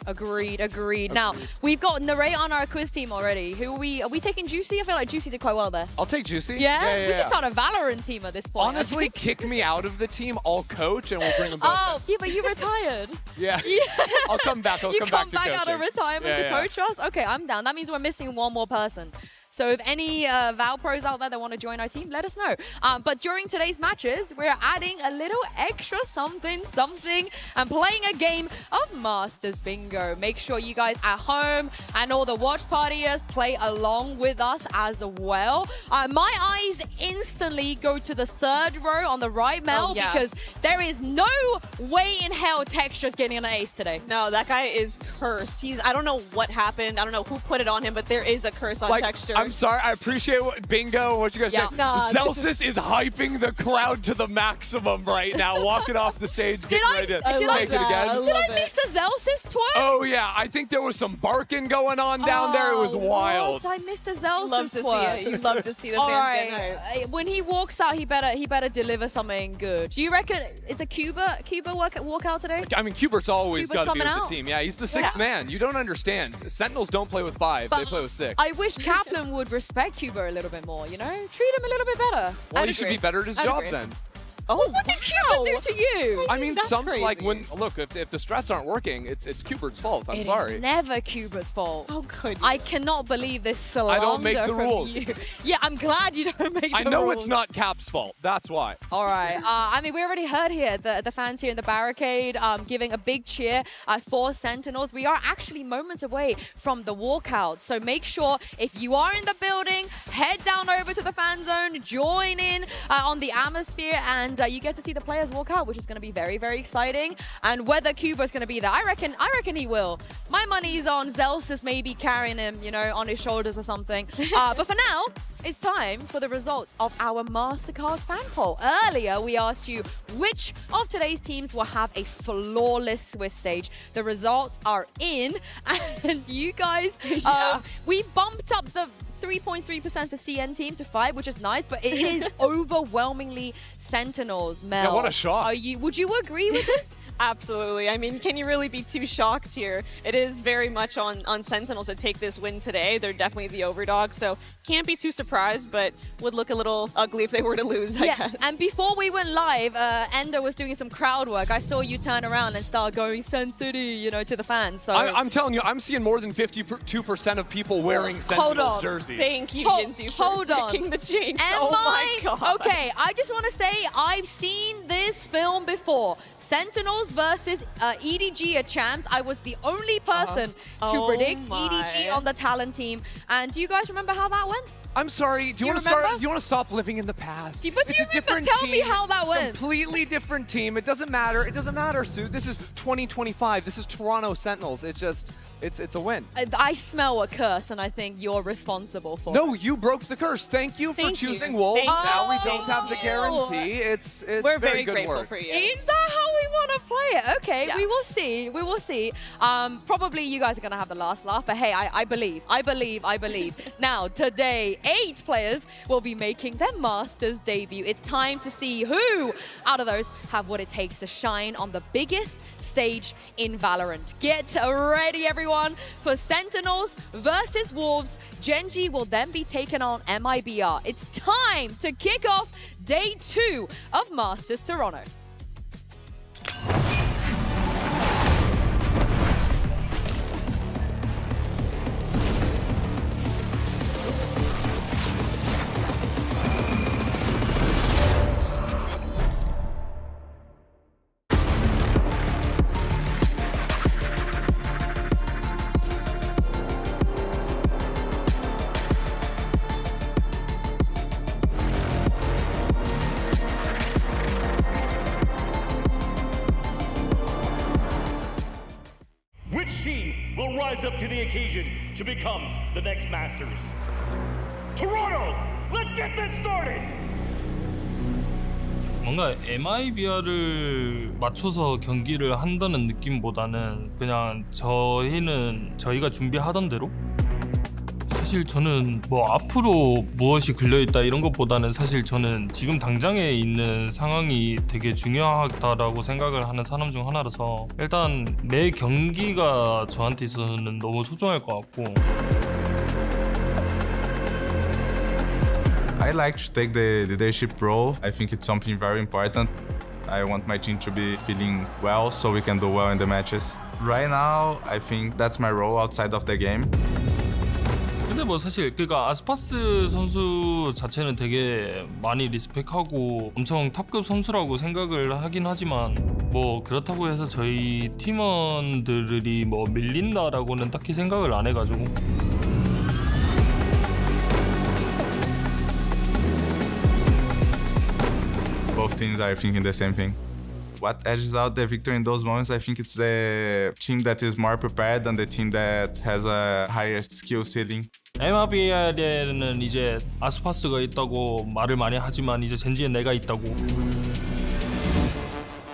Agreed. Now, we've got Narray on our quiz team already. Are we taking Juicy? I feel like Juicy did quite well there. I'll take Juicy. Yeah? We can start a Valorant team at this point. Honestly, kick me out of the team, I'll coach, and we'll bring them both Oh, yeah, but you retired. Yeah. I'll come back. I'll you come come back to out of retirement to coach us? Okay, I'm down. That means we're missing one more person. So if any Val pros out there that want to join our team, let us know. But during today's matches, we're adding a little extra something, and playing a game of Masters Bingo. Make sure you guys at home and all the watch partiers play along with us as well. My eyes instantly go to the 3rd row on the right, Mel, because there is no way in hell Texture's getting an ace today. No, that guy is cursed. I don't know what happened. I don't know who put it on him, but there is a curse on Texture. I'm sorry, I appreciate Bingo, what you guys say. Celsius is hyping the crowd to the maximum right now, walking off the stage, getting ready to take it again. Did I miss a Celsius twerk? Oh yeah, I think there was some barking going on down there. It was wild. I missed a Celsius love to twerk. see it. You love to see the All fans get right, hyped. when he walks out, he better deliver something good. Do you reckon it's a Cuba walkout today? I mean, Cubert's always got to be with out. the team. Yeah, he's the 6th man. You don't understand. Sentinels don't play with 5, they play with 6. I wish Kaplan would respect Cuba a little bit more, you know? Treat him a little bit better. Well, he should be better at his job then. Oh, what did Cuba do to you? I mean, That's look, if the strats aren't working, it's Cubert's fault. I'm sorry. It's never Cuba's fault. How could you? I cannot believe this slander I don't make the from rules. you. Yeah, I'm glad you don't make the rules. I know it's not Cap's fault. That's why. All right. I mean, we already heard here the fans here in the barricade giving a big cheer for Sentinels. We are actually moments away from the walkout. So make sure if you are in the building, head down over to the fan zone, join in on the atmosphere, and you get to see the players walk out, which is going to be very, very exciting. And whether Cuba's going to be there, I reckon he will. My money's on Zelsis maybe carrying him, you know, on his shoulders or something. But for now, it's time for the results of our MasterCard fan poll. Earlier, we asked you which of today's teams will have a flawless Swiss stage. The results are in, and you guys, we bumped up the 3.3% for CN team to 5, which is nice, but it is overwhelmingly Sentinels. Mel, yeah, what a shock. Would you agree with this? Absolutely. I mean, can you really be too shocked here? It is very much on Sentinels to take this win today. They're definitely the overdog, so can't be too surprised, but would look a little ugly if they were to lose, I guess. And before we went live, Endo was doing some crowd work. I saw you turn around and start going Sen City, you know, to the fans. So I'm telling you, I'm seeing more than 52% of people wearing Sentinels jerseys. Thank you, Jinzu, for making the change. Oh my God. Okay, I just want to say I've seen this film before. Sentinels versus EDG at Champs. I was the only person to predict EDG on the talent team. And do you guys remember how that went? I'm sorry. Do you want to remember? start? Do you want to stop living in the past? But do It's you a remember? different Tell me team. how that It's went. a completely different team. It doesn't matter. It doesn't matter, Sue. This is 2025. This is Toronto Sentinels. It's a win. I smell a curse, and I think you're responsible for it. No, you broke the curse. Thank you for Thank you. choosing Wolves. Thank you. Now we don't have the you. guarantee. It's We're very very good grateful work. for you. Is that how we want to play it? Okay, Yeah. we will see. We will see. Probably you guys are going to have the last laugh, but hey, I believe. Now, today, 8 players will be making their Masters debut. It's time to see who out of those have what it takes to shine on the biggest stage in Valorant. Get ready, everyone, for Sentinels versus Wolves. GenG will then be taken on MIBR. It's time to kick off day 2 of Masters Toronto. Which team will rise up to the occasion to become the next Masters? Toronto, let's get this started! 뭔가 MIBR을 맞춰서 경기를 한다는 느낌보다는 그냥 저희가 준비하던 대로 사실 저는 뭐 앞으로 무엇이 걸려있다 이런 것보다는 사실 저는 지금 당장에 있는 상황이 되게 중요하다라고 생각을 하는 사람 중 하나라서 일단 매 경기가 저한테 있어서는 너무 소중할 것 같고 I like to take the leadership role. I think it's something very important. I want my team to be feeling well so we can do well in the matches. Right now, I think that's my role outside of the game. 근데 뭐 사실 그러니까 아스파스 선수 자체는 되게 많이 리스펙하고 엄청 탑급 선수라고 생각을 하긴 하지만 뭐 그렇다고 해서 저희 팀원들이 뭐 밀린다라고는 딱히 생각을 안 해가지고 Both teams are thinking the same thing. What edges out the victory in those moments, I think it's the team that is more prepared than the team that has a higher skill ceiling. MIBR에는 이제 아스파스가 있다고 말을 많이 하지만 이제 젠지엔 내가 있다고.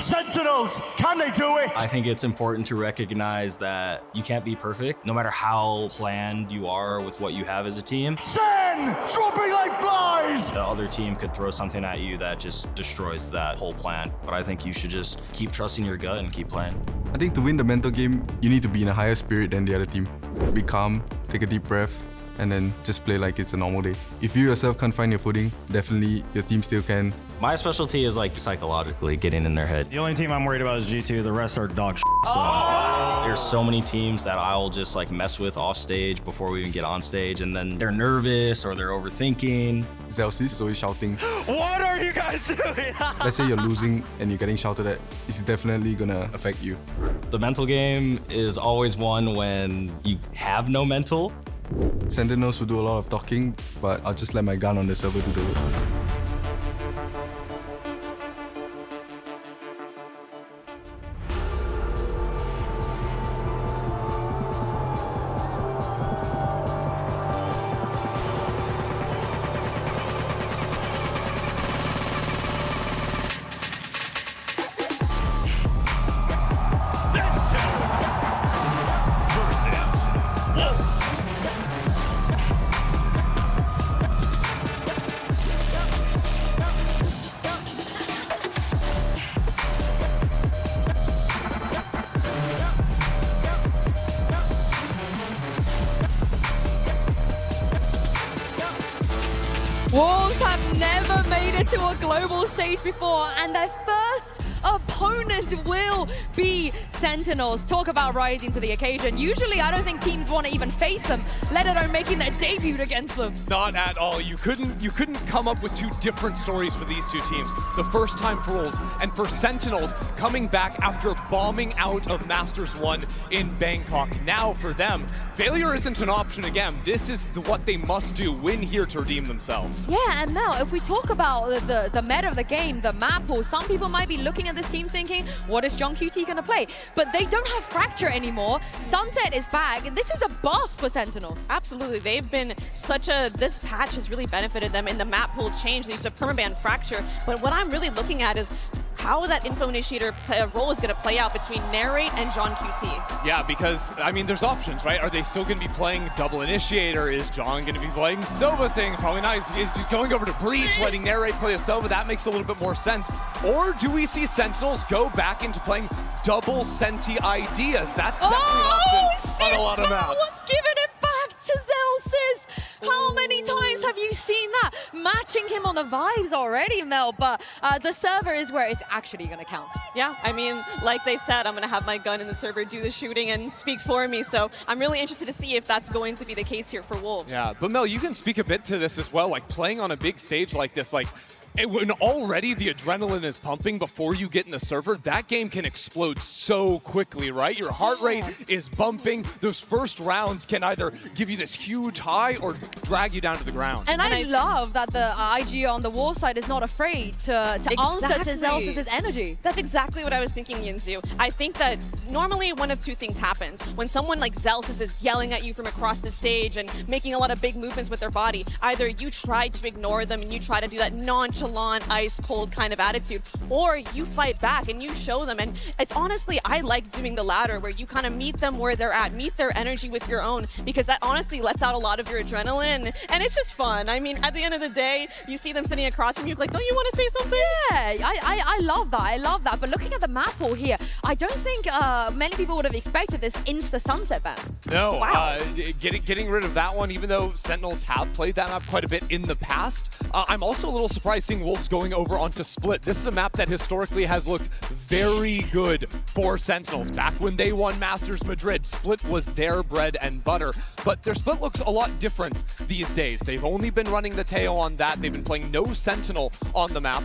Sentinels, can they do it? I think it's important to recognize that you can't be perfect, no matter how planned you are with what you have as a team. Sen, dropping like flies! The other team could throw something at you that just destroys that whole plan. But I think you should just keep trusting your gut and keep playing. I think to win the mental game, you need to be in a higher spirit than the other team. Be calm, take a deep breath, and then just play like it's a normal day. If you yourself can't find your footing, definitely your team still can. My specialty is like psychologically getting in their head. The only team I'm worried about is G2. The rest are dog shit. So. There's so many teams that I'll just like mess with off stage before we even get on stage, and then they're nervous or they're overthinking. Zelsis is always shouting. What are you guys doing? Let's say you're losing and you're getting shouted at, it's definitely gonna affect you. The mental game is always one when you have no mental. Sentinels will do a lot of talking, but I'll just let my gun on the server do the work. Wolves have never made it to a global stage before, and their first opponent opponent will be Sentinels. Talk about rising to the occasion. Usually, I don't think teams want to even face them, let alone making their debut against them. Not at all. You couldn't come up with two different stories for these two teams. The first time for Wolves and for Sentinels coming back after bombing out of Masters 1 in Bangkok. Now for them, failure isn't an option again. This is what they must do, win here to redeem themselves. Yeah, and now if we talk about the meta of the game, the map pool, some people might be looking at this team thinking, what is JongQT going to play? But they don't have Fracture anymore. Sunset is back. This is a buff for Sentinels. Absolutely. They've been this patch has really benefited them in the map pool change. They used to permaban Fracture. But what I'm really looking at is how that Info Initiator role is going to play out between Narrate and JongQT. Yeah, because, I mean, there's options, right? Are they still going to be playing Double Initiator? Is John going to be playing Sova thing? Probably not. Is he going over to Breach, letting Narrate play a Sova? That makes a little bit more sense. Or do we see Sentinels go back into playing double Senti ideas? That's definitely an option on a lot of maps. What's giving it back to Zelsis? How many times have you seen that? Matching him on the vibes already, Mel, but the server is where it's actually going to count. Yeah, I mean, like they said, I'm going to have my gun in the server do the shooting and speak for me, so I'm really interested to see if that's going to be the case here for Wolves. Yeah, but Mel, you can speak a bit to this as well, like playing on a big stage like this, like when already the adrenaline is pumping before you get in the server, that game can explode so quickly, right? Your heart rate is bumping. Those first rounds can either give you this huge high or drag you down to the ground. And I love that the IG on the Wolves side is not afraid to answer to Zelsis' energy. That's exactly what I was thinking, Yinzu. I think that normally one of two things happens. When someone like Zelsis is yelling at you from across the stage and making a lot of big movements with their body, either you try to ignore them and you try to do that nonchalant, ice cold kind of attitude, or you fight back and you show them. And it's honestly, I like doing the latter, where you kind of meet them where they're at, meet their energy with your own, because that honestly lets out a lot of your adrenaline, and it's just fun. I mean, at the end of the day, you see them sitting across from you, like, don't you want to say something? Yeah, I love that. I love that. But looking at the map pool here, I don't think many people would have expected this insta sunset ban. No, wow. Getting rid of that one, even though Sentinels have played that map quite a bit in the past. I'm also a little surprised seeing Wolves going over onto Split. This is a map that historically has looked very good for Sentinels. Back when they won Masters Madrid, Split was their bread and butter. But their Split looks a lot different these days. They've only been running the Teo on that. They've been playing no Sentinel on the map.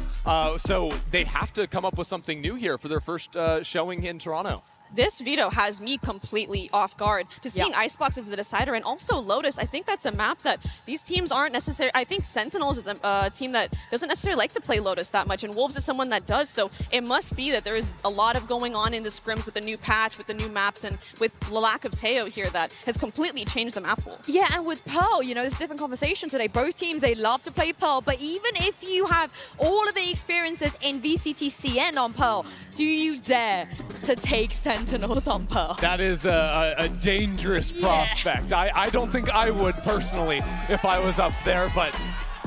So they have to come up with something new here for their first showing in Toronto. This veto has me completely off guard to seeing Icebox as the decider, and also Lotus. I think that's a map that these teams aren't necessarily. I think Sentinels is a team that doesn't necessarily like to play Lotus that much, and Wolves is someone that does. So it must be that there is a lot of going on in the scrims with the new patch, with the new maps, and with the lack of Teo here that has completely changed the map pool. Yeah, and with Pearl, you know, there's a different conversation today. Both teams, they love to play Pearl, but even if you have all of the experiences in VCT-CN on Pearl, do you dare to take Sentinels on Pearl? That is a dangerous prospect. I don't think I would personally if I was up there, but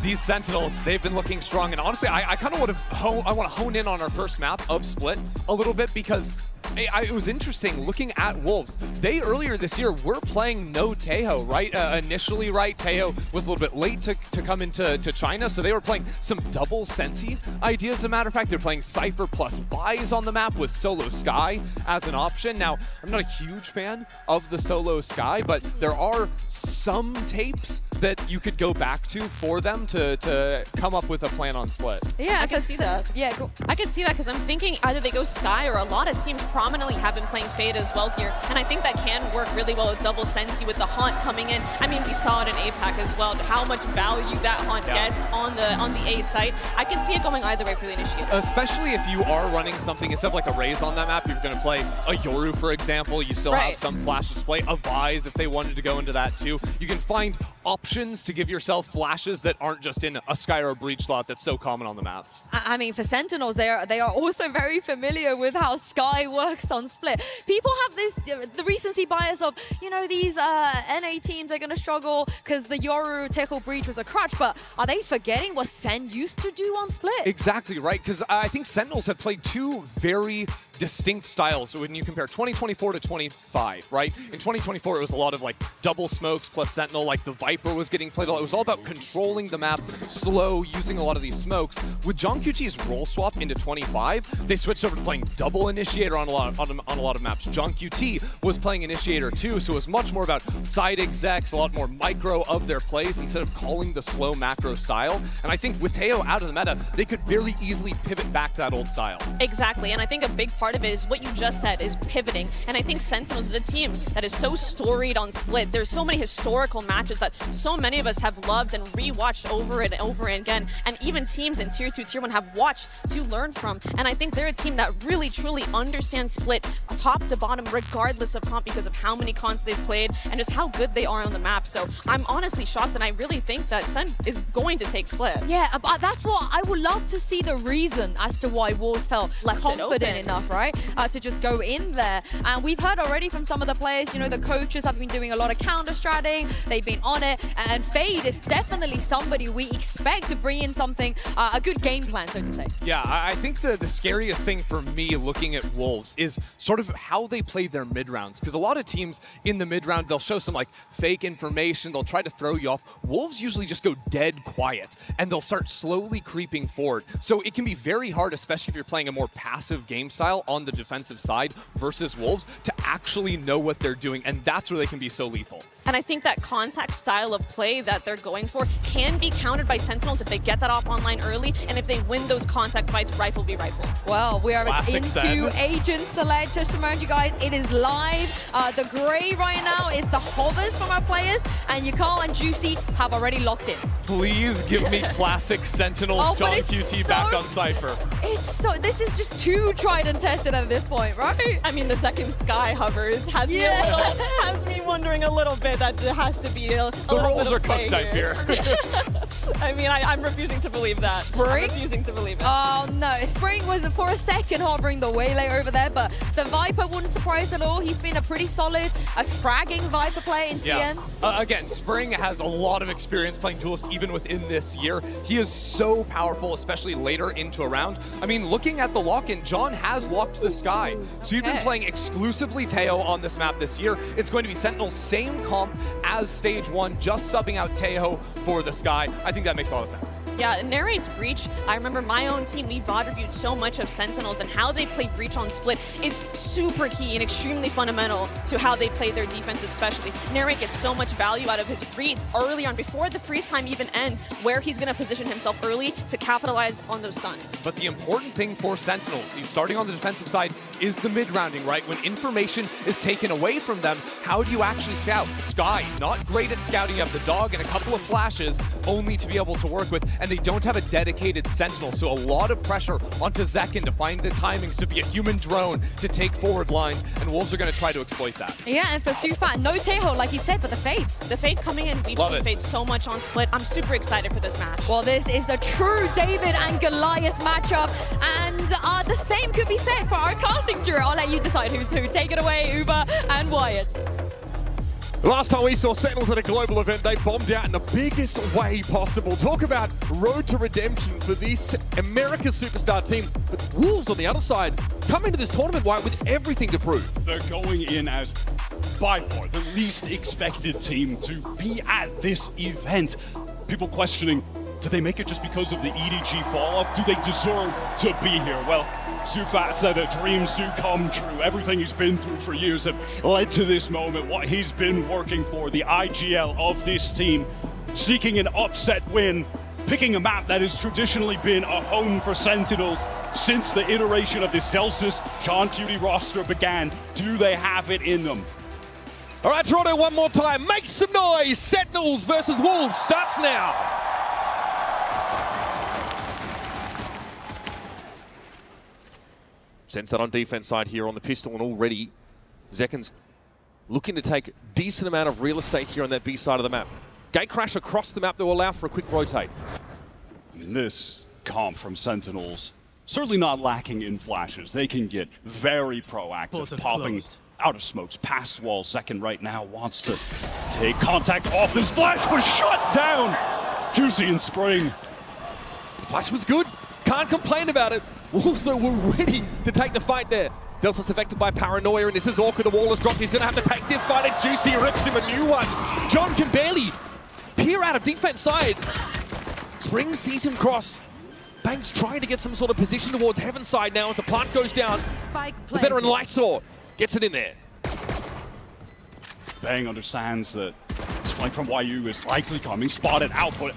these Sentinels, they've been looking strong. And honestly, I kind of want to hone in on our first map of Split a little bit, because it was interesting looking at Wolves. They earlier this year were playing no Teo, right? Initially, right? Teo was a little bit late to come into China, so they were playing some double Senti ideas. As a matter of fact, they're playing Cypher plus Vise on the map with Solo Sky as an option. Now, I'm not a huge fan of the Solo Sky, but there are some tapes that you could go back to for them to come up with a plan on Split. Yeah, I can see that. Yeah, cool. I can see that because I'm thinking either they go Sky, or a lot of teams prominently have been playing Fade as well here, and I think that can work really well with double Sensi with the Haunt coming in. I mean, we saw it in APAC as well, how much value that Haunt gets on the A site. I can see it going either way for the Initiator. Especially if you are running something, instead of like a Raze on that map, you're going to play a Yoru, for example. You still have some flashes to play, a Vise if they wanted to go into that too. You can find options to give yourself flashes that aren't just in a Sky or a Breach slot that's so common on the map. I mean, for Sentinels, they are also very familiar with how Sky works on Split. People have this the recency bias of, you know, these NA teams are going to struggle because the Yoru Tejo Breach was a crutch, but are they forgetting what Sen used to do on Split? Exactly right, because I think Sentinels have played two very distinct styles when you compare 2024 to 25, right? In 2024, it was a lot of like double smokes plus Sentinel, like the Viper was getting played a lot. It was all about controlling the map, slow, using a lot of these smokes. With John QT's role swap into 25, they switched over to playing double Initiator on a lot of maps. John QT was playing Initiator too, so it was much more about side execs, a lot more micro of their plays instead of calling the slow macro style. And I think with Teo out of the meta, they could very easily pivot back to that old style. Exactly, and I think a big part of it is what you just said, is pivoting. And I think Sentinels is a team that is so storied on Split. There's so many historical matches that so many of us have loved and rewatched over and over again. And even teams in Tier 2, Tier 1 have watched to learn from. And I think they're a team that really, truly understands Split top to bottom, regardless of comp, because of how many cons they've played and just how good they are on the map. So I'm honestly shocked, and I really think that Sen is going to take Split. Yeah, but that's what I would love to see, the reason as to why Wolves felt confident enough, right, to just go in there. And we've heard already from some of the players, you know, the coaches have been doing a lot of counter-stratting, they've been on it, and Fade is definitely somebody we expect to bring in something, a good game plan, so to say. Yeah, I think the scariest thing for me looking at Wolves is sort of how they play their mid-rounds, because a lot of teams in the mid-round, they'll show some like fake information, they'll try to throw you off. Wolves usually just go dead quiet, and they'll start slowly creeping forward. So it can be very hard, especially if you're playing a more passive game style on the defensive side versus Wolves, to actually know what they're doing, and that's where they can be so lethal. And I think that contact style of play that they're going for can be countered by Sentinels if they get that off online early, and if they win those contact fights, rifle v rifle. Well, we are Classic into Sen. Agent Select. Just to remind you guys, it is live. The gray right now is the hovers from our players, and Yukal and Juicy have already locked in. Please give me classic Sentinel John QT back on Cypher. It's so, this is just too tried and tested at this point, right? I mean, the second Sky hovers has me wondering a little bit that there has to be a The rolls are cooked, I fear. I mean, I'm refusing to believe that. Spring? I'm refusing to believe it. Oh no, Spring was for a second hovering the Waylay over there, but the Viper wouldn't surprise at all. He's been a pretty solid, fragging Viper player in CN. Again, Spring has a lot of experience playing Duelist even within this year. He is so powerful, especially later into a round. I mean, looking at the lock-in, John has locked the Sky. So you've been playing exclusively Teo on this map this year. It's going to be Sentinel's same comp as Stage 1, just subbing out Teo for the Sky. I think that makes a lot of sense. Yeah, Narrate's Breach, I remember my own team, we VOD reviewed so much of Sentinels, and how they play Breach on Split is super key and extremely fundamental to how they play their defense especially. Narrate gets so much value out of his reads early on, before the freeze time even ends, where he's going to position himself early to capitalize on those stuns. But the important thing for Sentinels, he's starting on the defensive side, is the mid-rounding, right? When information is taken away from them, how do you actually scout? Sky, not great at scouting. You have the dog and a couple of flashes only to be able to work with, and they don't have a dedicated Sentinel, so a lot of pressure onto Zekin to find the timings to be a human drone to take forward lines, and Wolves are going to try to exploit that. Yeah, and for Sufat, no Teho, like you said, but the Fade. The Fade coming in, we've seen Fade so much on Split. I'm super excited for this match. Well, this is the true David and Goliath matchup, and the same could be said for our casting duo. I'll let you decide who's who. Take it away, Uber and Wyatt. Last time we saw Sentinels at a global event, they bombed out in the biggest way possible. Talk about road to redemption for this America superstar team. But Wolves on the other side come into this tournament, White, with everything to prove. They're going in as by far the least expected team to be at this event. People questioning, did they make it just because of the EDG fall-off? Do they deserve to be here? Well, Sufat said that dreams do come true. Everything he's been through for years have led to this moment, what he's been working for, the IGL of this team, seeking an upset win, picking a map that has traditionally been a home for Sentinels since the iteration of the Celsius John QT roster began. Do they have it in them? All right, Toronto, one more time. Make some noise. Sentinels versus Wolves starts now. Sense that on defense side here on the pistol, and already Zekin's looking to take a decent amount of real estate here on that B side of the map. Gate crash across the map to allow for a quick rotate. I mean, this comp from Sentinels, certainly not lacking in flashes. They can get very proactive, popping out of smokes, past walls. Zekin right now wants to take contact off. This flash was shut down. Juicy and Spring. Flash was good. Can't complain about it. Wolves though were ready to take the fight there. Zelsa's affected by paranoia, and this is awkward. The wall is dropped. He's going to have to take this fight, and Juicy rips him a new one. John can barely peer out of defense side. Spring sees him cross. Banks trying to get some sort of position towards Heaven side now as the plant goes down. The veteran Lysor gets it in there. Bang understands that this flank from YU is likely coming, spotted output.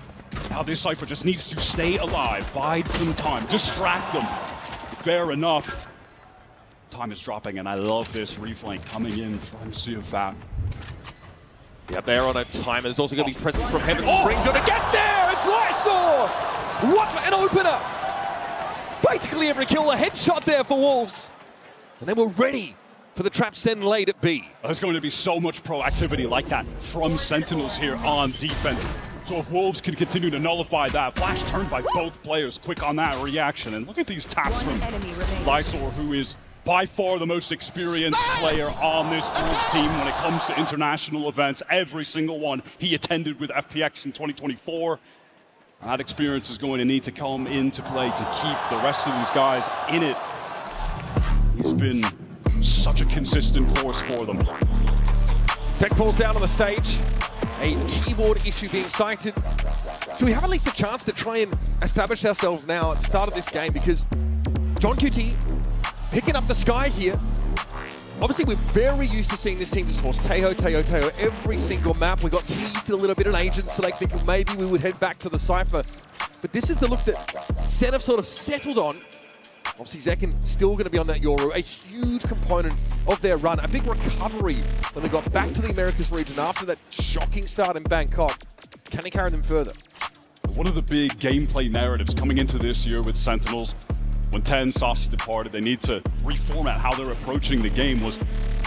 Now this Cypher just needs to stay alive, bide some time, distract them. Fair enough. Time is dropping, and I love this reflank coming in from CFAT. Yeah, they're on a timer. There's also going to be presence from Heaven. Spring's going to get there! It's Lysor! What an opener! Basically every kill, a headshot there for Wolves. And they were ready for the trap Sen laid at B. There's going to be so much proactivity like that from Sentinels here on defense. So if Wolves can continue to nullify that, flash turned by both players, quick on that reaction. And look at these taps from Lysor, who is by far the most experienced player on this Wolves team when it comes to international events. Every single one he attended with FPX in 2024. That experience is going to need to come into play to keep the rest of these guys in it. He's been such a consistent force for them. Tech pulls down on the stage. A keyboard issue being cited. So we have at least a chance to try and establish ourselves now at the start of this game, because John QT picking up the sky here. Obviously, we're very used to seeing this team just force Teho every single map. We got teased a little bit in Agents, so like thinking maybe we would head back to the Cypher. But this is the look that Sen have sort of settled on. Obviously, Zekken still going to be on that Yoru, a huge component of their run. A big recovery when they got back to the Americas region after that shocking start in Bangkok. Can he carry them further? One of the big gameplay narratives coming into this year with Sentinels, when 10 Saucy departed, they need to reformat how they're approaching the game, was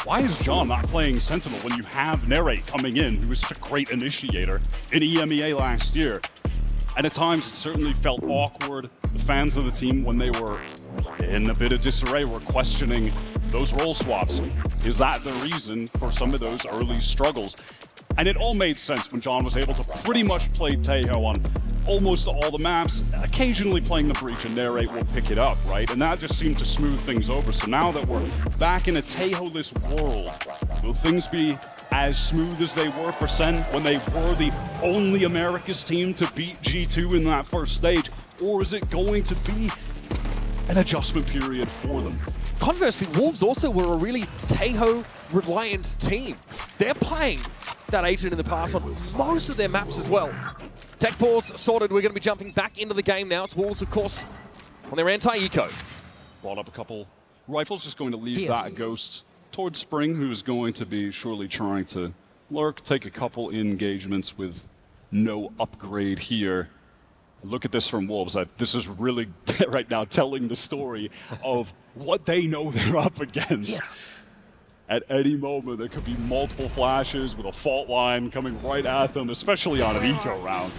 why is John not playing Sentinel when you have Narrate coming in, who was such a great initiator in EMEA last year? And at times it certainly felt awkward. The fans of the team, when they were in a bit of disarray, were questioning those role swaps. Is that the reason for some of those early struggles? And it all made sense when John was able to pretty much play Teho on almost all the maps, occasionally playing the Breach, and Narrate will pick it up, right? And that just seemed to smooth things over. So now that we're back in a Teho-less world, will things be as smooth as they were for Sen when they were the only America's team to beat G2 in that first stage? Or is it going to be an adjustment period for them? Conversely, Wolves also were a really Teho-reliant team. They're playing that Agent in the past on most of their maps as well. Tech pause sorted. We're going to be jumping back into the game now. It's Wolves, of course, on their anti-eco. Brought up a couple rifles, just going to leave that Ghost towards Spring, who is going to be surely trying to lurk, take a couple engagements with no upgrade here. Look at this from Wolves. This is really right now telling the story of what they know they're up against. At any moment, there could be multiple flashes with a fault line coming right at them, especially on an eco round.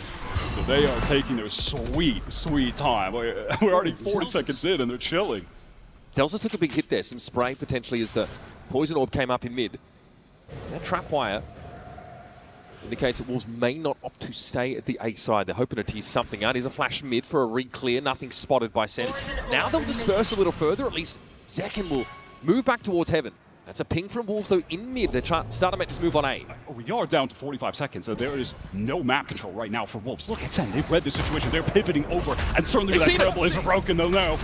So they are taking their sweet, sweet time. We're already 40 seconds in and they're chilling. Zelsa took a big hit there. Some spray potentially as the Poison Orb came up in mid. That trap wire indicates that Wolves may not opt to stay at the A side. They're hoping to tease something out. Here's a flash mid for a re-clear. Nothing spotted by Sen. Now they'll disperse a little further. At least Zekken will move back towards Heaven. That's a ping from Wolves, though, in mid. They're starting to make this move on A. We are down to 45 seconds, so there is no map control right now for Wolves. Look at Sen. They've read the situation. They're pivoting over, and certainly that trailblazer is broken, they'll know.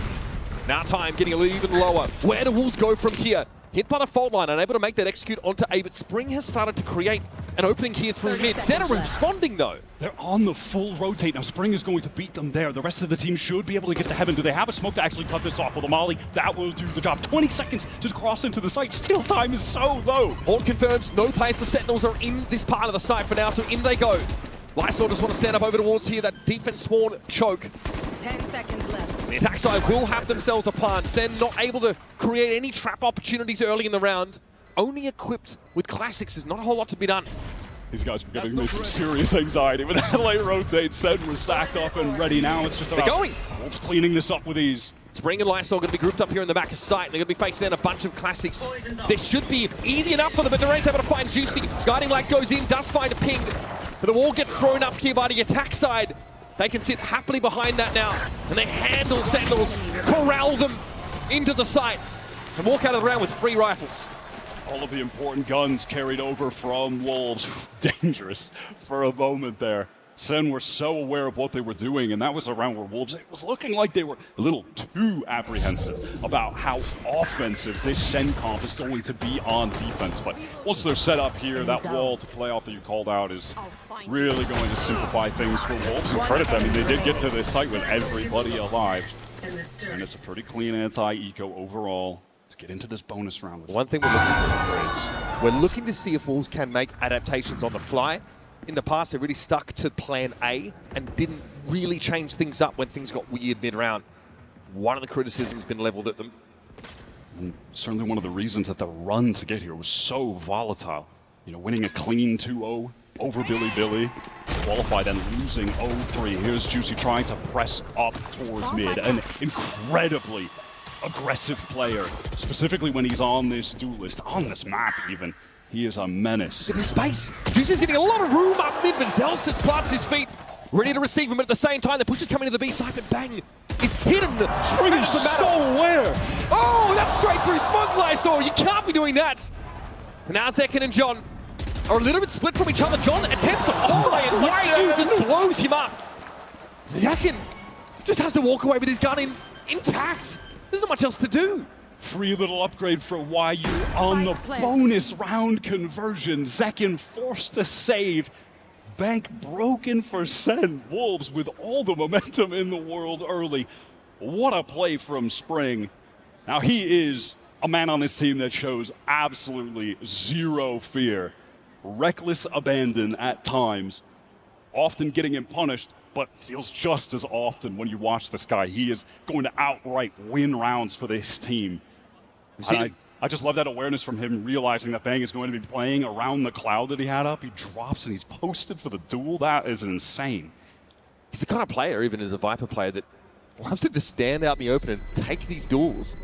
Now time getting a little even lower. Where do Wolves go from here? Hit by the fault line, unable to make that execute onto A, but Spring has started to create an opening here through mid. Sen are responding, though. They're on the full rotate. Now Spring is going to beat them there. The rest of the team should be able to get to Heaven. Do they have a smoke to actually cut this off with a molly? That will do the job. 20 seconds to cross into the site. Steal time is so low. Horn confirms no players for Sentinels are in this part of the site for now, so in they go. Lysor just want to stand up over towards here. That defense spawn choke. 10 seconds left. The attack side will have themselves a plant. Sen not able to create any trap opportunities early in the round. Only equipped with classics. There's not a whole lot to be done. These guys are giving me some serious anxiety with that late rotate. Sen we're stacked up and ready now. It's just about Wolves cleaning this up with ease. Spring and Lysor are going to be grouped up here in the back of sight. They're going to be facing down a bunch of classics. This should be easy enough for them, but Dorain's able to find Juicy. Guiding Light goes in, does find a ping. But the wall gets thrown up here by the attack side. They can sit happily behind that now, and they handle Sentinels, corral them into the site. and walk out of the round with 3 rifles. All of the important guns carried over from Wolves. Dangerous for a moment there. Sen were so aware of what they were doing, and that was a round where Wolves, it was looking like they were a little too apprehensive about how offensive this Sen comp is going to be on defense. But once they're set up here, that wall to play off that you called out is really going to simplify things for Wolves. And credit them, I mean, they did get to this site with everybody alive. And it's a pretty clean anti-eco overall. Let's get into this bonus round. One thing we're looking for is we're looking to see if Wolves can make adaptations on the fly. In the past, they really stuck to plan A and didn't really change things up when things got weird mid-round. One of the criticisms been leveled at them. And certainly one of the reasons that the run to get here was so volatile. You know, winning a clean 2-0 over Billy, qualify, then losing 0-3. Here's Juicy trying to press up towards mid. An incredibly aggressive player, specifically when he's on this duelist, on this map even. He is a menace. Look at this space. Juicy's getting a lot of room up mid, but Zelsis plants his feet, ready to receive him, but at the same time, the push is coming to the B side, but Bang is hidden. Spring is so aware. Oh, that's straight through smoke, Lysor. You can't be doing that. Now Zekin and John are a little bit split from each other. John attempts a foray, and YU just blows him up. Zekin just has to walk away with his gun intact. There's not much else to do. Free little upgrade for YU on the bonus round conversion. Zekin forced to save. Bank broken for Sen. Wolves with all the momentum in the world early. What a play from Spring. Now he is a man on this team that shows absolutely zero fear. Reckless abandon at times. Often getting him punished, but feels just as often when you watch this guy. He is going to outright win rounds for this team. And I just love that awareness from him, realizing that Bang is going to be playing around the cloud that he had up. He drops and he's posted for the duel. That is insane. He's the kind of player, even as a Viper player, that loves to just stand out in the open and take these duels.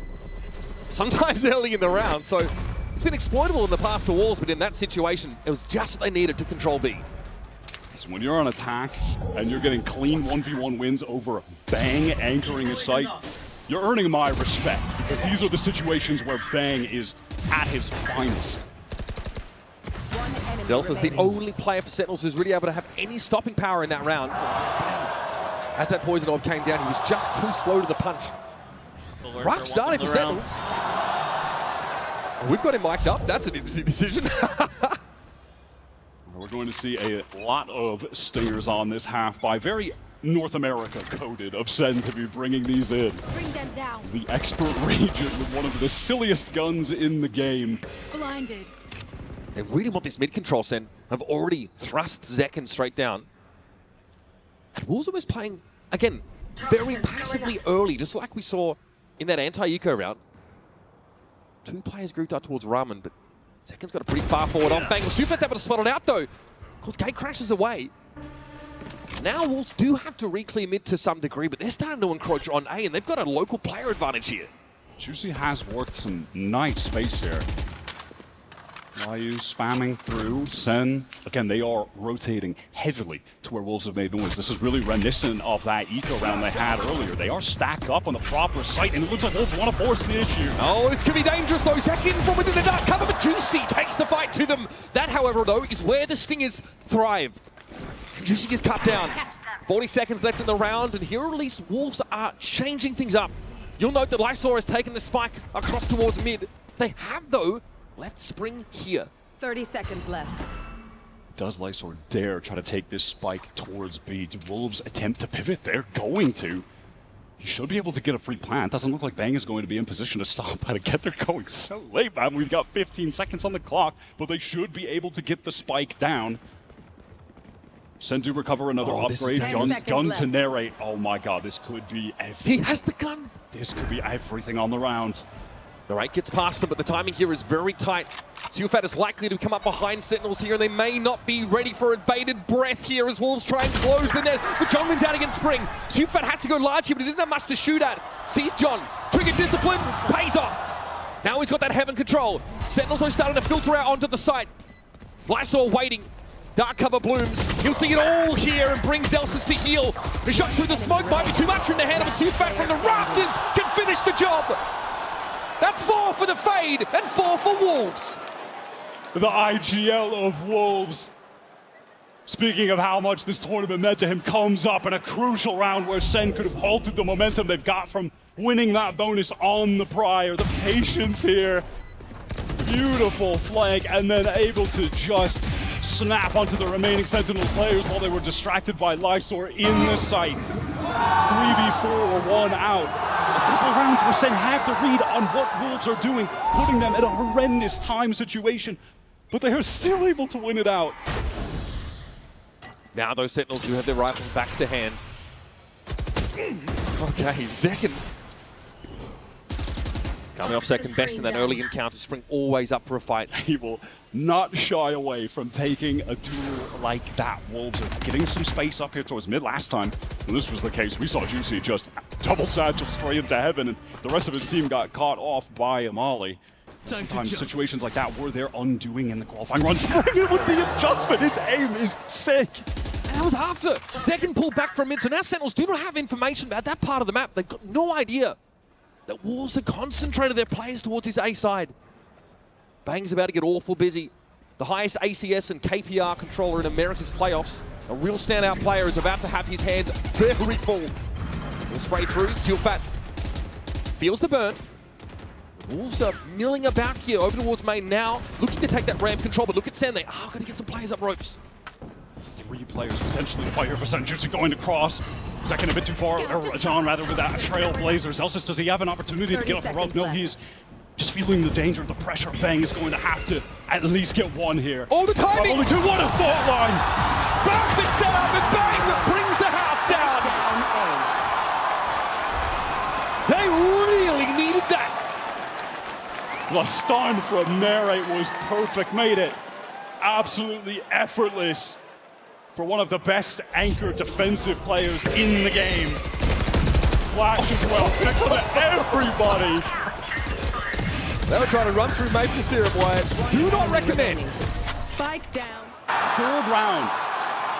Sometimes early in the round, so it's been exploitable in the past for Wolves, but in that situation, it was just what they needed to control B. So when you're on attack and you're getting clean 1v1 wins over Bang anchoring a site, you're earning my respect, because these are the situations where Bang is at his finest. Zelsa is the only player for Sentinels who's really able to have any stopping power in that round. As that poison orb came down, he was just too slow to the punch. Rough starting for Sentinels. We've got him mic'd up. That's an interesting decision. We're going to see a lot of stingers on this half by very North America coded of Sen to be bringing these in. Bring them down. The expert region with one of the silliest guns in the game. Blinded. They really want this mid control, Sen. Have already thrust Zekin straight down. And Wolves was playing, again, very passively early, just like we saw in that anti-eco round. 2 players grouped up towards Ramen, but Zekin's got a pretty far forward off. Bang, Sufat's able to spot it out though. Of course, Gate crashes away. Now Wolves do have to re-clear mid to some degree, but they're starting to encroach on A, and they've got a local player advantage here. Juicy has worked some nice space here. YU spamming through. Sen, again, they are rotating heavily to where Wolves have made noise. This is really reminiscent of that eco round they had earlier. They are stacked up on the proper site, and it looks like Wolves want to force the issue. Oh, this could be dangerous though. Zekin from within the dark cover, but Juicy takes the fight to them. That, however, though, is where the Stingers thrive. Juicy gets cut down. 40 seconds left in the round, and here at least Wolves are changing things up. You'll note that Lysor has taken the spike across towards mid. They have, though, left Spring here. 30 seconds left. Does Lysor dare try to take this spike towards B? Do Wolves attempt to pivot? They're going to. You should be able to get a free plant. Doesn't look like Bang is going to be in position to stop that again. They're going so late, man. We've got 15 seconds on the clock, but they should be able to get the spike down. Sen do recover another upgrade. Gun to narrate. Oh my god, this could be everything. He has the gun. This could be everything on the round. The rate gets past them, but the timing here is very tight. Sufat is likely to come up behind Sentinels here, and they may not be ready for a bated breath here as Wolves try and close the net. But John wins out against Spring. Sufat has to go large here, but he doesn't have much to shoot at. Sees John. Trigger discipline. Pays off. Now he's got that heaven control. Sentinels are starting to filter out onto the site. Lysor waiting. Dark cover blooms. He'll see it all here and brings Zelsis to heal. The shot through the smoke might be too much in the hand of Sufat from the rafters. Can finish the job. That's 4 for the Fade and 4 for Wolves. The IGL of Wolves. Speaking of how much this tournament meant to him, comes up in a crucial round where Sen could have halted the momentum they've got from winning that bonus on the prior. The patience here. Beautiful flank, and then able to just snap onto the remaining Sentinel players while they were distracted by Lysor in the site. 3v4, 1 out. A couple rounds where Sen had to read on what Wolves are doing, putting them in a horrendous time situation, but they are still able to win it out. Now those Sentinels do have their rifles back to hand. Okay, Zekken coming off second best in that early encounter. Spring always up for a fight. He will not shy away from taking a duel like that. Wolves are getting some space up here towards mid. Last time when this was the case, we saw Juicy just double satchel straight into heaven, and the rest of his team got caught off by Amali. Sometimes situations like that were their undoing in the qualifying runs. Spring with the adjustment, his aim is sick. And that was after Zekken pulled back from mid, so now Sentinels do not have information about that part of the map. They've got no idea that Wolves have concentrated their players towards his A side. Bang's about to get awful busy. The highest ACS and KPR controller in America's playoffs. A real standout player is about to have his hands very full. He'll spray through, Sealfat feels the burn. Wolves are milling about here, over towards main now, looking to take that ramp control, but look at Sen, they are going to get some players up ropes. 3 players potentially fire for Sen. Juicy going to cross. Second a bit too far, or John rather, with that Trailblazer. Zelsis, does he have an opportunity to get up the rope? No, he's just feeling the danger, the pressure. Bang is going to have to at least get 1 here. Oh, the timing! Only 2, what a thought line! Perfect setup, and Bang brings the house down! They really needed that! The stun from Nere was perfect, made it absolutely effortless for one of the best anchor defensive players in the game. Flash as well, picks on everybody. They were trying to run through maple syrup, Wyatt. Do not recommend. Spike down. 3rd round,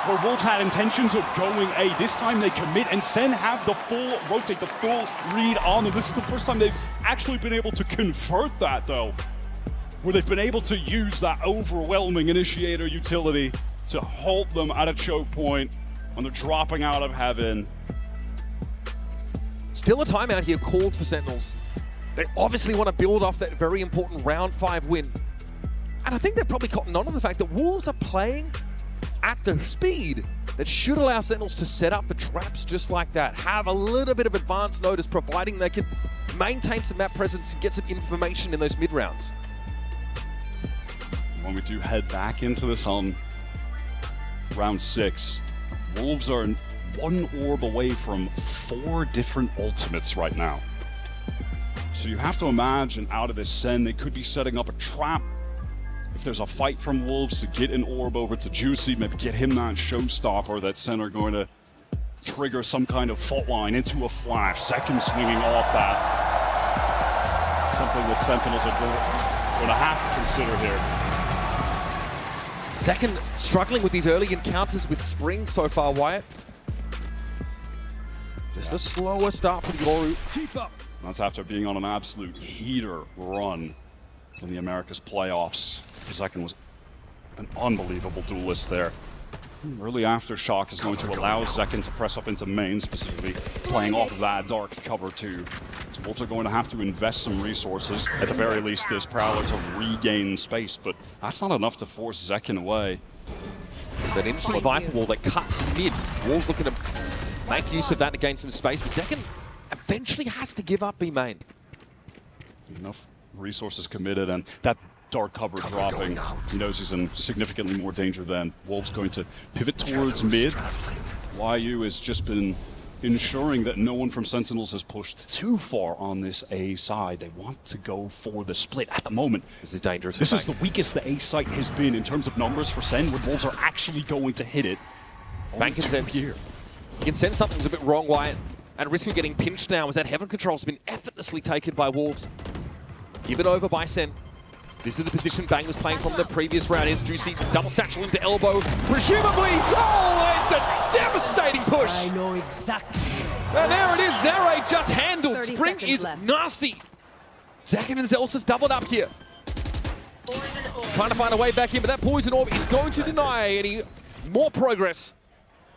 where Wolves had intentions of going A. This time they commit, and Sen have the full rotate, the full read on them. This is the first time they've actually been able to convert that, though, where they've been able to use that overwhelming initiator utility to halt them at a choke point when they're dropping out of heaven. Still a timeout here called for Sentinels. They obviously want to build off that very important round 5 win. And I think they're probably cottoned on to the fact that Wolves are playing at the speed that should allow Sentinels to set up the traps just like that. Have a little bit of advance notice, providing they can maintain some map presence and get some information in those mid rounds. When we do head back into this on round 6, Wolves are 1 orb away from 4 different ultimates right now. So you have to imagine out of this Sen, they could be setting up a trap. If there's a fight from Wolves to get an orb over to Juicy, maybe get him that showstopper that Sen are going to trigger some kind of fault line into a flash. Second swinging off that. Something that Sentinels are going to have to consider here. Second struggling with these early encounters with Spring so far, Wyatt. Just a slower start for Yoru. Keep up. That's after being on an absolute heater run in the Americas playoffs. Second was an unbelievable duelist there. Early aftershock is going to allow Zekken to press up into main, specifically playing off of that dark cover too. So Wolves are going to have to invest some resources, at the very least this Prowler, to regain space, but that's not enough to force Zekken away. That interesting Viper wall that cuts mid. Wolves looking to make use of that to gain some space, but Zekken eventually has to give up B main. Enough resources committed, and that dark cover dropping. He knows he's in significantly more danger than Wolves going to pivot towards mid. YU has just been ensuring that no one from Sentinels has pushed too far on this A side. They want to go for the split at the moment. This is dangerous. This is the weakest the A site has been in terms of numbers for Sen, where Wolves are actually going to hit it. Bang can sense here. You can sense something's a bit wrong, Wyatt. At risk of getting pinched now as that heaven control's been effortlessly taken by Wolves. Given over by Sen. This is the position Bang was playing from the previous round. Is Juicy double satchel into elbow. Presumably, oh, it's a devastating push. I know exactly. And there it is, Nare just handled. Spring is nasty. Zakin and Zelsus doubled up here. Trying to find a way back in, but that poison orb is going to deny any more progress.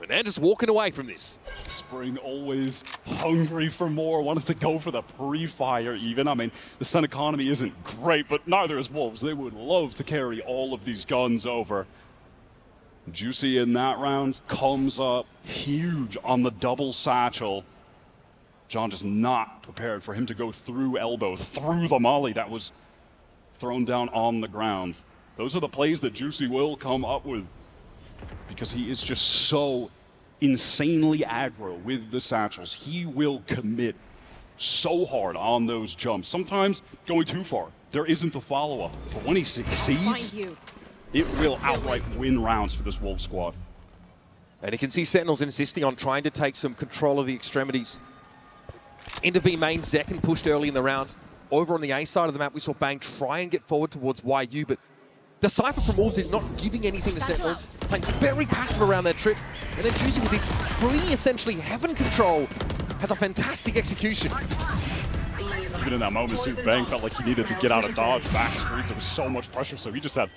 And they're just walking away from this. Spring always hungry for more, wants to go for the pre-fire even. I mean, the Sun economy isn't great, but neither is Wolves. They would love to carry all of these guns over. Juicy in that round comes up huge on the double satchel. John just not prepared for him to go through elbow, through the molly that was thrown down on the ground. Those are the plays that Juicy will come up with, because he is just so insanely aggro with the satchels. He will commit so hard on those jumps, sometimes going too far. There isn't the follow-up, but when he succeeds, it will outright win rounds for this Wolves squad. And you can see Sentinels insisting on trying to take some control of the extremities. Into B main, Zekin pushed early in the round. Over on the A side of the map, we saw Bang try and get forward towards YU, but the Cypher from Wolves is not giving anything to Sentinels, playing very passive around their trip, and then Juicy with this free, essentially, heaven control, has a fantastic execution. Even in that moment too, Bang felt like he needed to get out of dodge, back screens. There was so much pressure, so he just had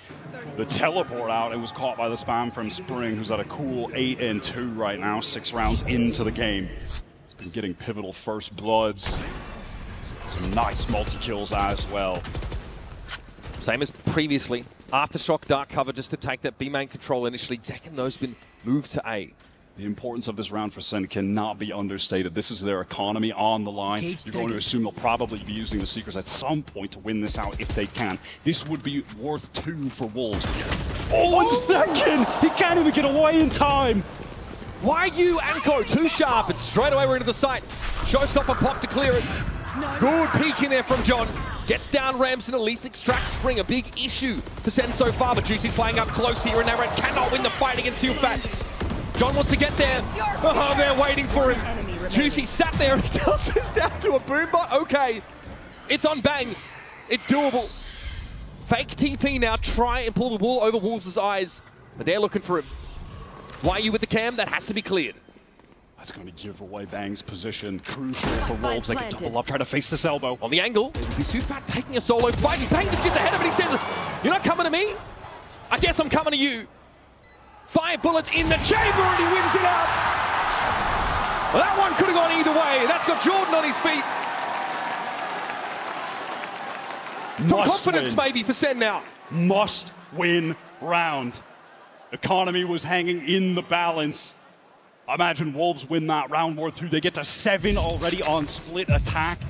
the teleport out and was caught by the spam from Spring, who's at a cool 8-2 right now, 6 rounds into the game. He's been getting pivotal first bloods, some nice multi-kills as well. Same as previously. Aftershock dark cover just to take that B main control initially. Zekin, though, has been moved to A. The importance of this round for Sen cannot be understated. This is their economy on the line. You're going to assume they'll probably be using the Seekers at some point to win this out if they can. This would be worth 2 for Wolves. Oh, 1 second! He can't even get away in time! YU Anko, too sharp, and straight away we're into the site. Showstopper pop to clear it. Good peek in there from John. Gets down Rams and at least extracts Spring. A big issue for Sen so far, but Juicy's playing up close here, and Narrate cannot win the fight against Ufat. John wants to get there. Oh, they're waiting for him. Juicy sat there and tells us down to a boombot. Okay, it's on Bang. It's doable. Fake TP now, try and pull the wool over Wolves' eyes, but they're looking for him. YU with the cam, that has to be cleared. That's going to give away Bang's position. Crucial for Wolves. They can double up, try to face this elbow. On the angle, it'll be Sufat taking a solo fight. Bang just gets ahead of it. He says, "You're not coming to me? I guess I'm coming to you." 5 bullets in the chamber and he wins it out. Well, that one could have gone either way. That's got Jordan on his feet. Some confidence maybe for Sen now. Must win round. Economy was hanging in the balance. Imagine Wolves win that round war through. They get to 7 already on split attack.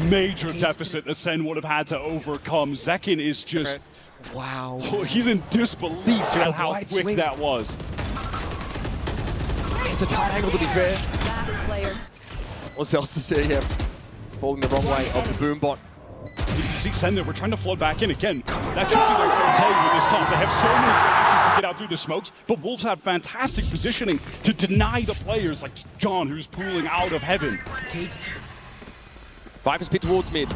Major deficit that Sen would have had to overcome. Zekin is just, wow. He's in disbelief at how quick that was. It's a tight angle to be fair. What's else to say here? Falling the wrong way of the boom bot. You can see Sen there, we're trying to flood back in again. That should be their forte with this comp. They have so many flashes to get out through the smokes, but Wolves have fantastic positioning to deny the players like John, who's pooling out of heaven. Vipers pit towards mid.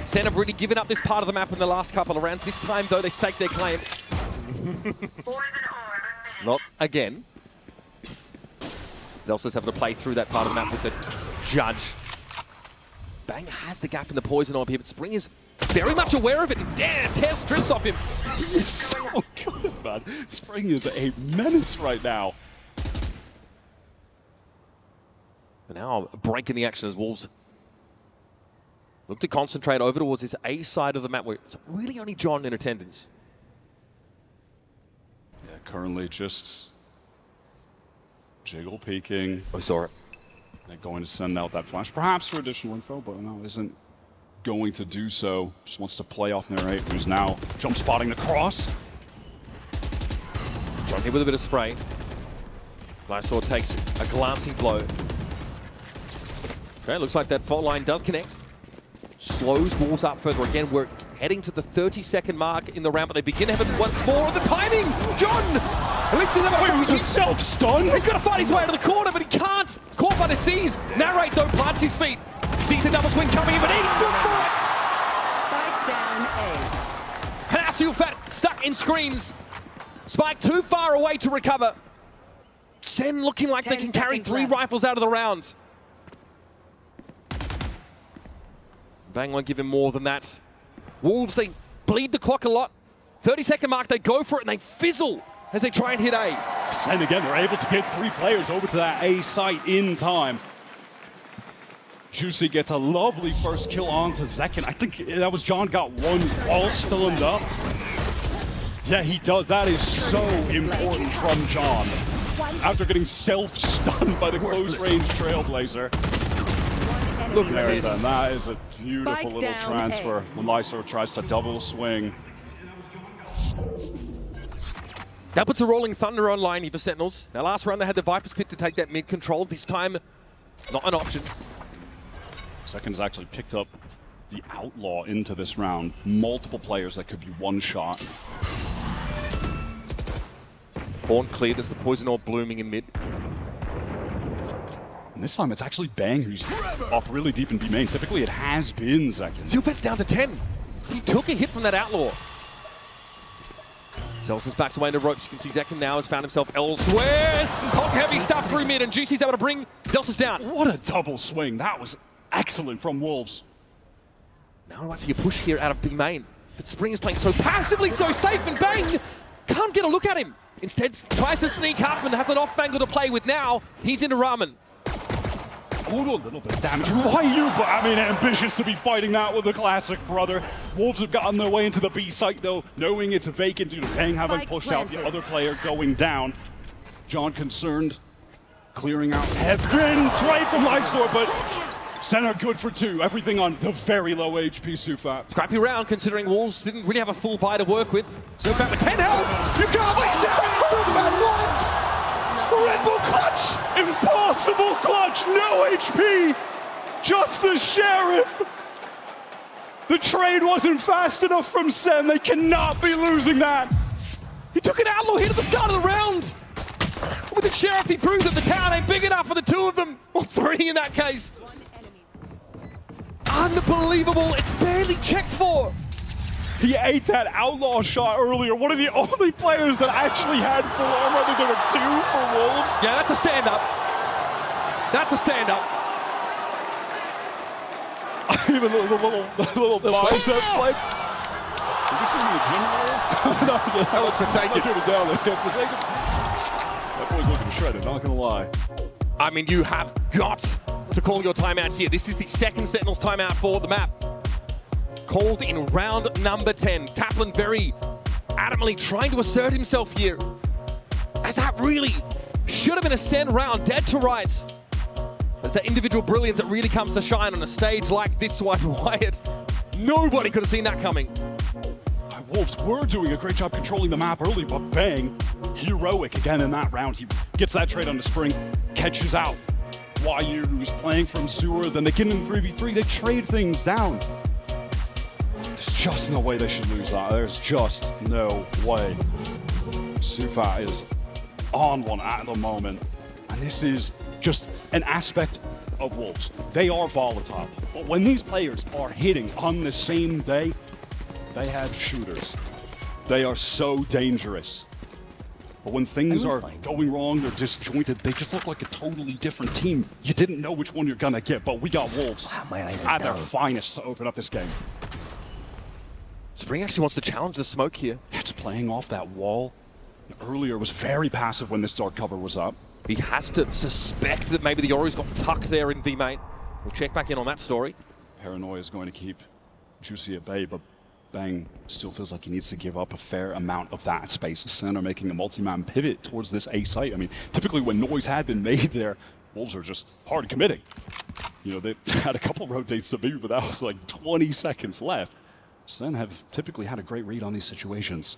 Sen have really given up this part of the map in the last couple of rounds. This time, though, they stake their claim. Not again. Zelsus having to play through that part of the map with the Judge. Bang has the gap in the poison orb here, but Spring is very much aware of it. Damn, tears strips off him. He's so good, man. Spring is a menace right now. And now a break in the action as Wolves look to concentrate over towards this A side of the map where it's really only John in attendance. Yeah, currently just Jiggle peeking. I saw it. They're going to send out that flash, perhaps for additional info, but no, isn't going to do so. Just wants to play off Narrate, who's now jump spotting the cross. John here with a bit of spray. Lysor takes a glancing blow. Okay, looks like that fault line does connect. Slows Wolves up further. Again, we're heading to the 30-second mark in the round, but they begin to have it once more. The timing! John! At least he's never was a self-stun! He's got to fight his way out of the corner, but he can't. Caught by the C's. Narrate, though, plants his feet. Sees the double swing coming in, but he's good for it! Spike down A. Hanasu Fat stuck in screens. Spike too far away to recover. Sen looking like they can carry 3 rifles out of the round. Bang won't give him more than that. Wolves, they bleed the clock a lot. 30-second mark, they go for it and they fizzle as they try and hit A. And again, they're able to get 3 players over to that A site in time. Juicy gets a lovely first kill onto Zekin. I think that was John got one wall stunned up. Yeah, he does. That is so important from John. After getting self-stunned by the close-range Trailblazer. Look at this. That is a beautiful little transfer when Lysor tries to double swing. That puts a Rolling Thunder online here for Sentinels. Now, last round they had the Viper's Pit to take that mid control. This time, not an option. Seconds actually picked up the Outlaw into this round. Multiple players that could be one shot. Born cleared, there's the Poison Orb blooming in mid. And this time it's actually Bang who's up really deep in B main. Typically it has been Zekin. Zilfet's down to 10. He took a hit from that Outlaw. Zelsa's backed away into ropes. You can see Zekin now has found himself elsewhere. This is hot and heavy stuff through mid, and Juicy's able to bring Zelsa's down. What a double swing. That was excellent from Wolves. Now I might see a push here out of B main. But Spring is playing so passively, so safe, and Bang can't get a look at him. Instead, tries to sneak up and has an off-bangle to play with now. He's into Ramen. Oh, a little bit of damage. Why you? But I mean, ambitious to be fighting that with the classic brother. Wolves have gotten their way into the B site though, knowing it's vacant due to Bang having pushed out the other player going down. John concerned, clearing out heaven. Try from Lysor, but center good for 2. Everything on the very low HP Sufat. Scrappy round considering Wolves didn't really have a full buy to work with. Sufat with 10 health. You can't wait. Sufat what? Red Bull clutch! Impossible clutch! No HP! Just the Sheriff! The trade wasn't fast enough from Sen. They cannot be losing that. He took an Outlaw hit at the start of the round. With the Sheriff, he proved that the town ain't big enough for the 2 of them. Or 3 in that case. Unbelievable. It's barely checked for. He ate that Outlaw shot earlier. One of the only players that actually had full armor. I think there were 2 for Wolves. Yeah, that's a stand-up. That's a stand-up. Even the little bicep flex. Did you see him in the gym earlier? No, that was Forsaken. Down there. Forsaken. That boy's looking shredded, not gonna lie. I mean, you have got to call your timeout here. This is the second Sentinels timeout for the map. Called in round number 10. Kaplan very adamantly trying to assert himself here. As that really should have been a Sen round, dead to rights. It's that individual brilliance that really comes to shine on a stage like this one, Wyatt. Nobody could have seen that coming. Wolves were doing a great job controlling the map early, but Bang, heroic again in that round. He gets that trade on the Spring, catches out YU, who's playing from Sewer, then they get in 3v3, they trade things down. There's just no way they should lose that. There's just no way. Sufat is on one at the moment, and this is just an aspect of Wolves. They are volatile, but when these players are hitting on the same day, they have shooters. They are so dangerous. But when things are going wrong, they're disjointed, they just look like a totally different team. You didn't know which one you're gonna get, but we got Wolves at their finest to open up this game. Spring actually wants to challenge the smoke here. It's playing off that wall. Earlier was very passive when this dark cover was up. He has to suspect that maybe the Ori's got tucked there in B main. We'll check back in on that story. Paranoia is going to keep Juicy at bay, but Bang still feels like he needs to give up a fair amount of that space. Center making a multi-man pivot towards this A site. I mean, typically when noise had been made there, Wolves are just hard committing. You know, they had a couple rotates to move, but that was like 20 seconds left. Sen have typically had a great read on these situations.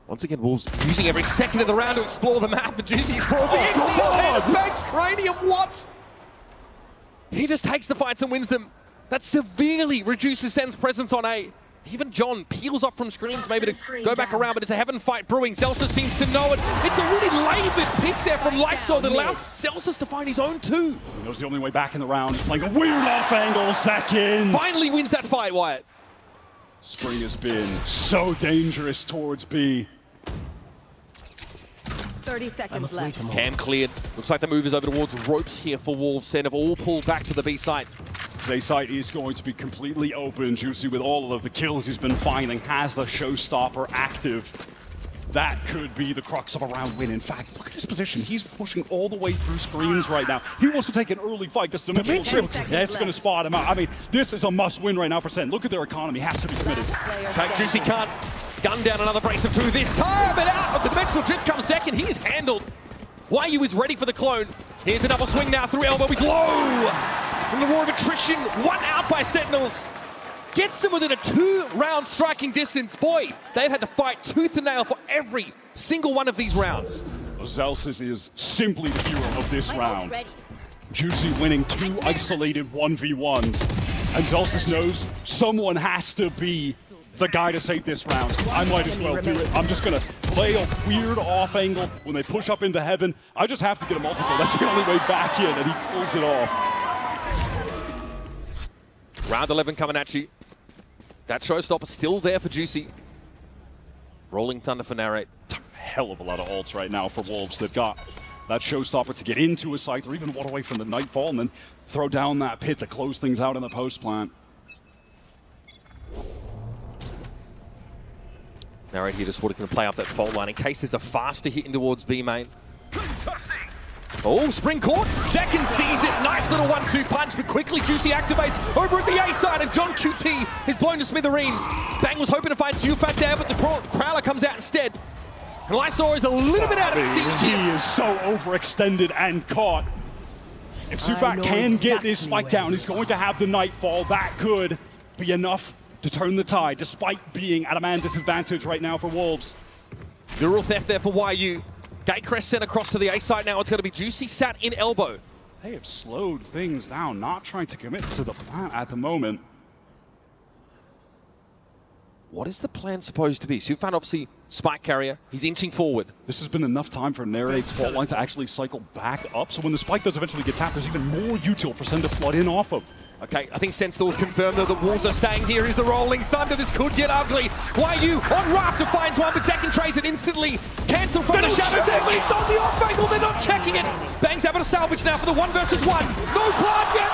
Once again, Wolves using every second of the round to explore the map, and Juicy is pausing in. Bang's cranium, what? He just takes the fights and wins them. That severely reduces Sen's presence on A. Even John peels off from screens maybe to go back around, but it's a heaven fight brewing. Celsius seems to know it. It's a really laboured pick there from Lysor that allows Celsius to find his own 2. He knows the only way back in the round. He's playing a weird off angle second. Finally wins that fight, Wyatt. Spring has been so dangerous towards B. 30 seconds left. Cam cleared. Looks like the move is over towards ropes here for Wolves. Sen have all pulled back to the B site. This site is going to be completely open. Juicy, with all of the kills he's been finding, has the showstopper active. That could be the crux of a round win. In fact, look at his position. He's pushing all the way through screens right now. He wants to take an early fight. This dimensional shift. Yeah, it's going to spot him out. I mean, this is a must-win right now for Sen. Look at their economy. Has to be committed. Okay, Juicy can't gun down another brace of two this time, but out. But the dimensional drift comes second. He is handled. YU is ready for the clone. Here's the double swing now through elbow. He's low. And the roar of attrition, one out by Sentinels. Gets him within a 2-round striking distance. Boy, they've had to fight tooth and nail for every single one of these rounds. Zelsis is simply the hero of this round. Juicy winning 2 isolated 1v1s. And Zelsis knows someone has to be the guy to save this round. I might as well do it. I'm just going to play a weird off angle when they push up into heaven. I just have to get a multiple. That's the only way back in, and he pulls it off. Round 11 coming at you. That showstopper still there for Juicy. Rolling Thunder for Narrate. Hell of a lot of ults right now for Wolves. They've got that showstopper to get into a site or even one away from the Nightfall and then throw down that pit to close things out in the post plant. Narrate here just going to play up that fault line in case there's a faster hit in towards B main. Oh, spring court. Second sees it. Nice little 1-2 punch, but quickly Juicy activates over at the A side, and John QT is blown to smithereens. Bang was hoping to find Sufat there, but the Crowler comes out instead. And Lysor is a little bit out of steam. He is so overextended and caught. If Sufat can get this spike down, he's going to have the Nightfall. That could be enough to turn the tide, despite being at a man disadvantage right now for Wolves. Dural theft there for YU. Gatecrest sent across to the A side now. It's going to be Juicy sat in elbow. They have slowed things down, not trying to commit to the plant at the moment. What is the plan supposed to be? Sufan obviously spike carrier. He's inching forward. This has been enough time for Narrate's fault line to actually cycle back up. So when the spike does eventually get tapped, there's even more util for Sen to flood in off of. Okay, I think Sen still confirmed that the Wolves are staying here. Here's the Rolling Thunder. This could get ugly. YU on Rafter finds one, but second trades it instantly. Cancel from the shadow. Deadly. It's not the off angle. They're not checking it. Bang's having a salvage now for the 1 versus 1. No plant yet.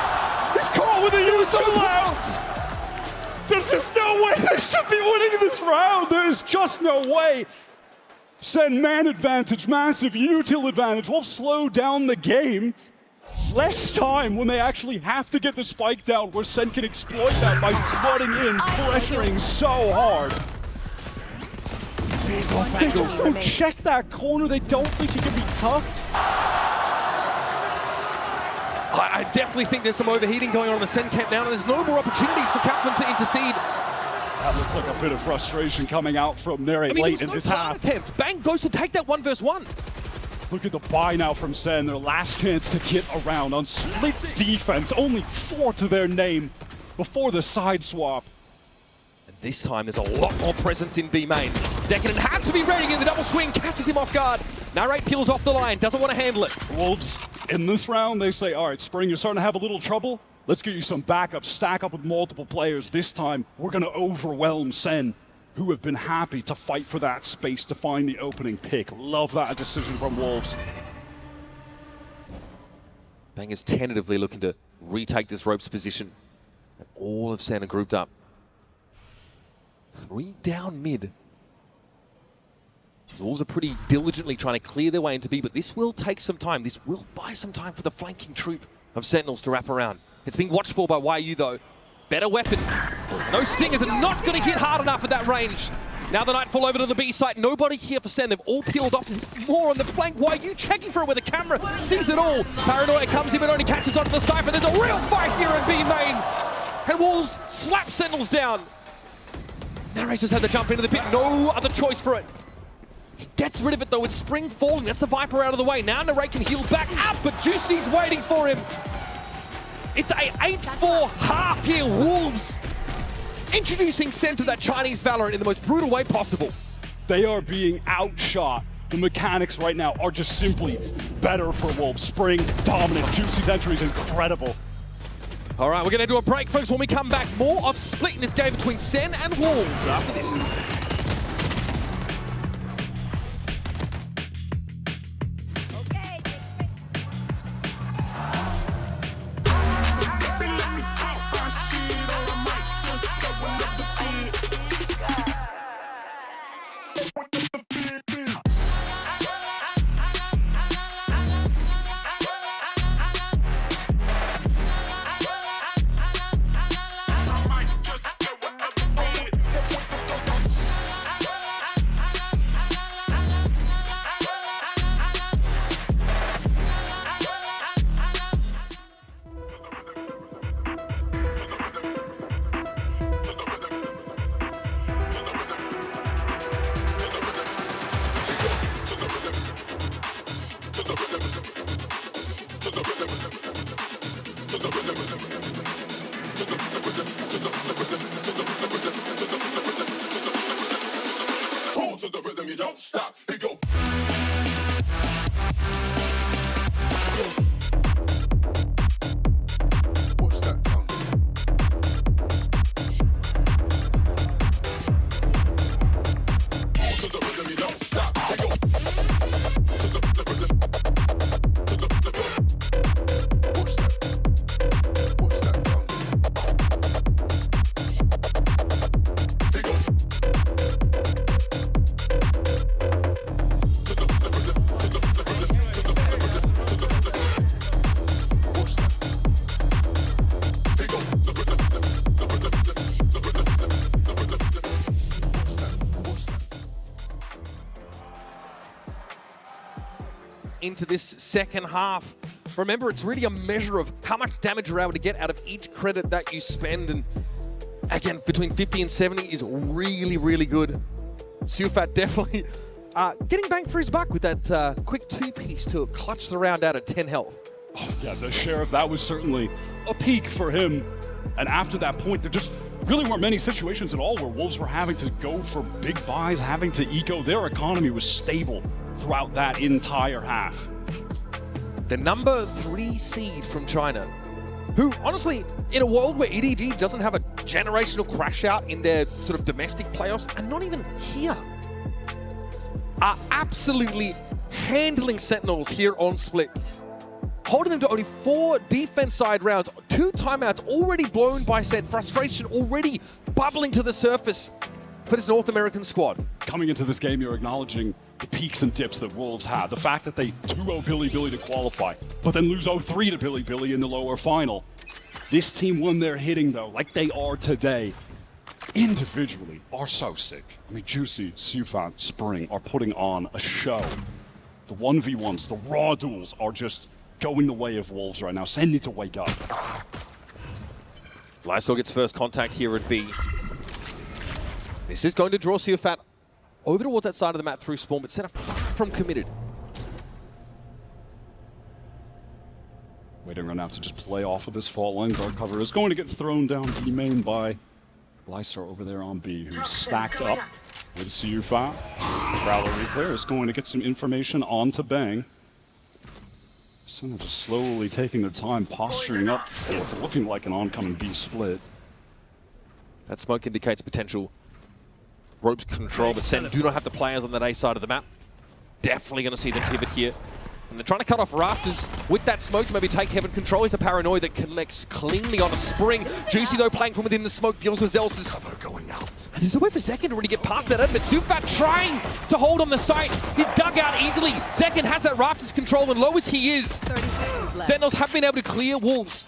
He's caught with a U2 out. There's just no way they should be winning this round. There is just no way. Sen man advantage, massive util advantage. Wolves slow down the game. Less time when they actually have to get the spike down, where Sen can exploit that by flooding in, pressuring so hard. They just don't check that corner. They don't think he can be tucked. I definitely think there's some overheating going on in the Sen camp now, and there's no more opportunities for Kaplan to intercede. That looks like a bit of frustration coming out from Narrate late in this half. Attempt. Bang goes to take that 1 versus 1. Look at the buy now from Sen, their last chance to get around on split defense. Only 4 to their name before the side swap. And this time there's a lot more presence in B main. Zekinen had to be ready in the double swing, catches him off guard. Narrate peels off the line, doesn't want to handle it. Wolves, in this round, they say, all right, Spring, you're starting to have a little trouble. Let's get you some backup, stack up with multiple players. This time, we're going to overwhelm Sen, who have been happy to fight for that space to find the opening pick. Love that decision from Wolves. Bang is tentatively looking to retake this ropes position. And all of Sen are grouped up. 3 down mid. The Wolves are pretty diligently trying to clear their way into B, but this will take some time. This will buy some time for the flanking troop of Sentinels to wrap around. It's being watched for by YU though. Better weapon. No stingers are not going to hit hard enough at that range. Now the Nightfall over to the B site. Nobody here for Sen. They've all peeled off. There's more on the flank. YU checking for it where the camera sees it all. Paranoia comes in but only catches onto the Cypher. There's a real fight here in B main. And Wolves slap Sentinels down. Narrator's had to jump into the pit. No other choice for it. He gets rid of it though with Spring falling. That's the Viper out of the way. Now Narrate can heal back up, but Juicy's waiting for him. It's a 8-4 half here. Wolves introducing Sen to that Chinese Valorant in the most brutal way possible. They are being outshot. The mechanics right now are just simply better for Wolves. Spring, dominant. Juicy's entry is incredible. All right, we're going to do a break, folks. When we come back, more of splitting this game between Sen and Wolves after this. rhythm, you don't stop. It go. Watch that. To the rhythm, you don't stop. It go. To the rhythm. To the watch that. Watch that. It go. Into this second half. Remember, it's really a measure of how much damage you're able to get out of each credit that you spend. And again, between 50 and 70 is really, really good. Sufat definitely getting bang for his buck with that quick two-piece to clutch the round out at 10 health. Oh, yeah, the Sheriff, that was certainly a peak for him. And after that point, there just really weren't many situations at all where Wolves were having to go for big buys, having to eco. Their economy was stable throughout that entire half. The number 3 seed from China, who honestly, in a world where EDG doesn't have a generational crash out in their sort of domestic playoffs, and not even here, are absolutely handling Sentinels here on Split. Holding them to only 4 defense side rounds, 2 timeouts already blown by Sen, frustration already bubbling to the surface for this North American squad. Coming into this game, you're acknowledging the peaks and dips that Wolves had. The fact that they 2-0 Billy to qualify, but then lose 0-3 to Billy in the lower final. This team, when they're hitting, though, like they are today, individually are so sick. I mean, Juicy, Sufat, Spring are putting on a show. The 1v1s, the raw duels are just going the way of Wolves right now. Sen need to wake up. Lysol gets first contact here at B. This is going to draw Sufat over towards that side of the map through spawn, but Sen far from committed. Waiting right now to just play off of this fault line. Dark cover is going to get thrown down B main by Lysar over there on B, who's stacked up with Sufat. Prowler Replayer is going to get some information onto Bang. Sen just slowly taking their time, posturing up. It's looking like an oncoming B split. That smoke indicates potential ropes control, but Sen do not have the players on that A side of the map. Definitely going to see them pivot here. And they're trying to cut off Rafters with that smoke to maybe take Heaven control. He's a Paranoid that collects cleanly on a Spring. Juicy, though, playing from within the smoke, deals with Zelsis. And there's a way for Zekin to really get past that, but Sufat trying to hold on the site. He's dug out easily. Zekin has that Rafters control, and low as he is, Sentinels have been able to clear Wolves.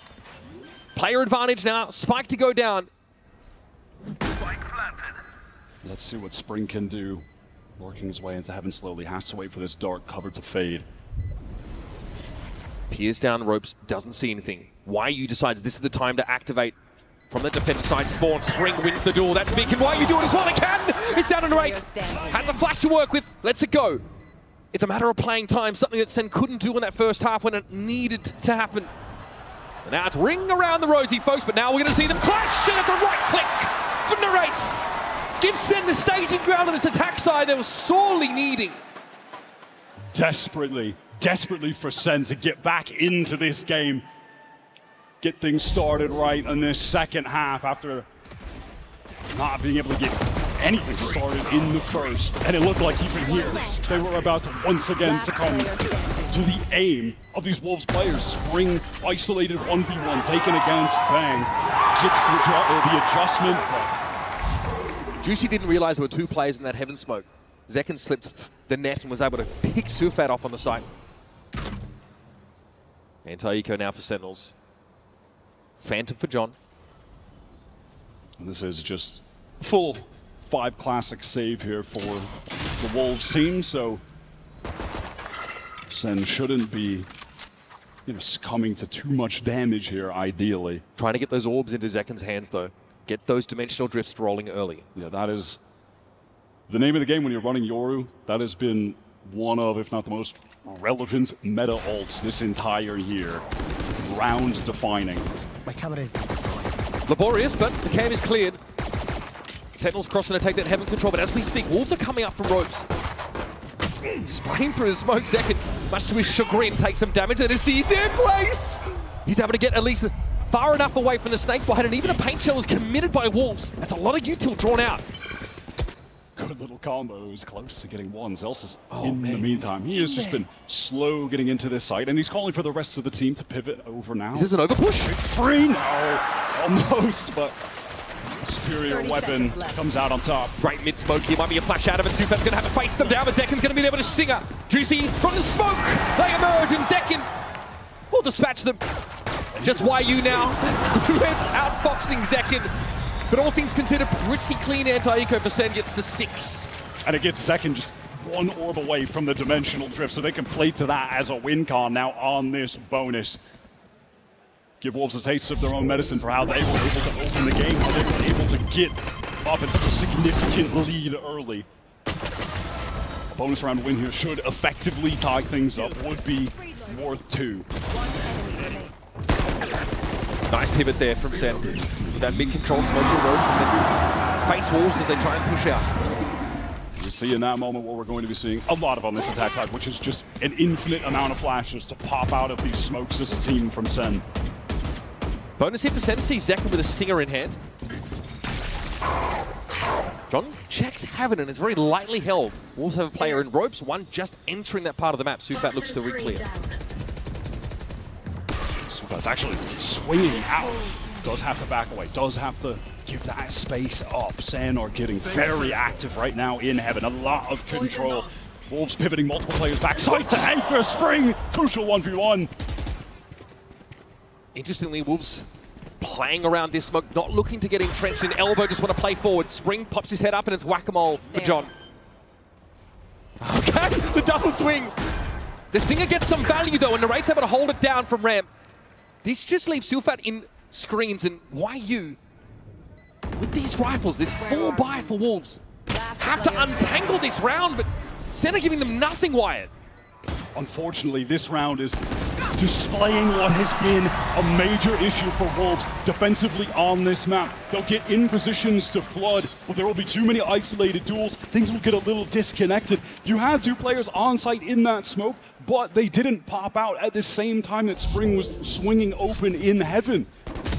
Player advantage now, Spike to go down. Let's see what Spring can do. Working his way into Heaven slowly, has to wait for this dark cover to fade. Peers down ropes, doesn't see anything. YU decides this is the time to activate from the defender side. Spawn, Spring wins the duel. That's Beacon. YU do it as well. They can. It's down on 8. Has a flash to work with. Lets it go. It's a matter of playing time, something that Sen couldn't do in that first half when it needed to happen. And now it's ring around the rosy, folks, but now we're going to see them clash. And it's a right click for Narrates. Gives Sen the staging ground on this attack side they were sorely needing. Desperately for Sen to get back into this game. Get things started right in this second half after not being able to get anything started in the first. And it looked like even here, they were about to once again succumb to the aim of these Wolves players. Spring isolated 1v1 taken against Bang. Gets the adjustment. Juicy didn't realize there were 2 players in that Heaven smoke. Zekin slipped the net and was able to pick Sufat off on the site. Anti-eco now for Sentinels. Phantom for John. And this is just full 5 classic save here for the Wolves team, so Sen shouldn't be succumbing to too much damage here, ideally. Trying to get those orbs into Zekin's hands, though. Get those dimensional drifts rolling early. Yeah, that is the name of the game when you're running Yoru. That has been one of, if not the most relevant meta ults this entire year. Round defining. My camera is laborious, but the cam is cleared. Sentinels crossing to take that heaven control, but as we speak, Wolves are coming up from ropes. Spraying through the smoke, Zekin, much to his chagrin, takes some damage that is seized in place. He's able to get at least far enough away from the snake bite, and even a paint shell is committed by Wolves. That's a lot of util drawn out. Good little combo. He was close to getting one. Zelsis, in the meantime, he has just been slow getting into this site, and he's calling for the rest of the team to pivot over now. Is this an overpush? Free? No, almost, but superior weapon comes out on top. Great mid-smoke here, might be a flash out of it. Sufat's going to have to face them down, but Zekin's going to be there with a stinger. Juicy from the smoke, they emerge, and Zekin will dispatch them. Just YU now, Red's outfoxing Zekin. But all things considered, pretty clean anti-eco for Sen, gets to 6. And it gets Zekin just one orb away from the dimensional drift, so they can play to that as a win con now on this bonus. Give Wolves a taste of their own medicine for how they were able to open the game, how they were able to get up in such a significant lead early. A bonus round win here should effectively tie things up, would be worth 2. Nice pivot there from Sen. With that mid-control smoke to ropes and then face Wolves as they try and push out. You see in that moment what we're going to be seeing a lot of on this attack side, which is just an infinite amount of flashes to pop out of these smokes as a team from Sen. Bonus hit for Sen, see Zekin with a stinger in hand. John checks Heaven and is very lightly held. Wolves have a player in ropes, one just entering that part of the map. Sufat looks to re-clear. Sufat's actually swinging out. Does have to back away, does have to give that space up. Sen are getting very active right now in Heaven. A lot of control. Wolves pivoting multiple players back. Side to anchor, spring, crucial 1v1. Interestingly, Wolves playing around this smoke, not looking to get entrenched in elbow, just want to play forward. Spring pops his head up and it's whack-a-mole for John. Okay, the double swing. The stinger gets some value though, and Narrate's able to hold it down from ramp. This just leaves Sufat in screens, and YU, with these rifles, this 4x for Wolves, have to untangle this round, but Sen are giving them nothing, Wyatt. Unfortunately, this round is displaying what has been a major issue for Wolves defensively on this map. They'll get in positions to flood, but there will be too many isolated duels. Things will get a little disconnected. You had 2 players on site in that smoke, but they didn't pop out at the same time that Spring was swinging open in Heaven.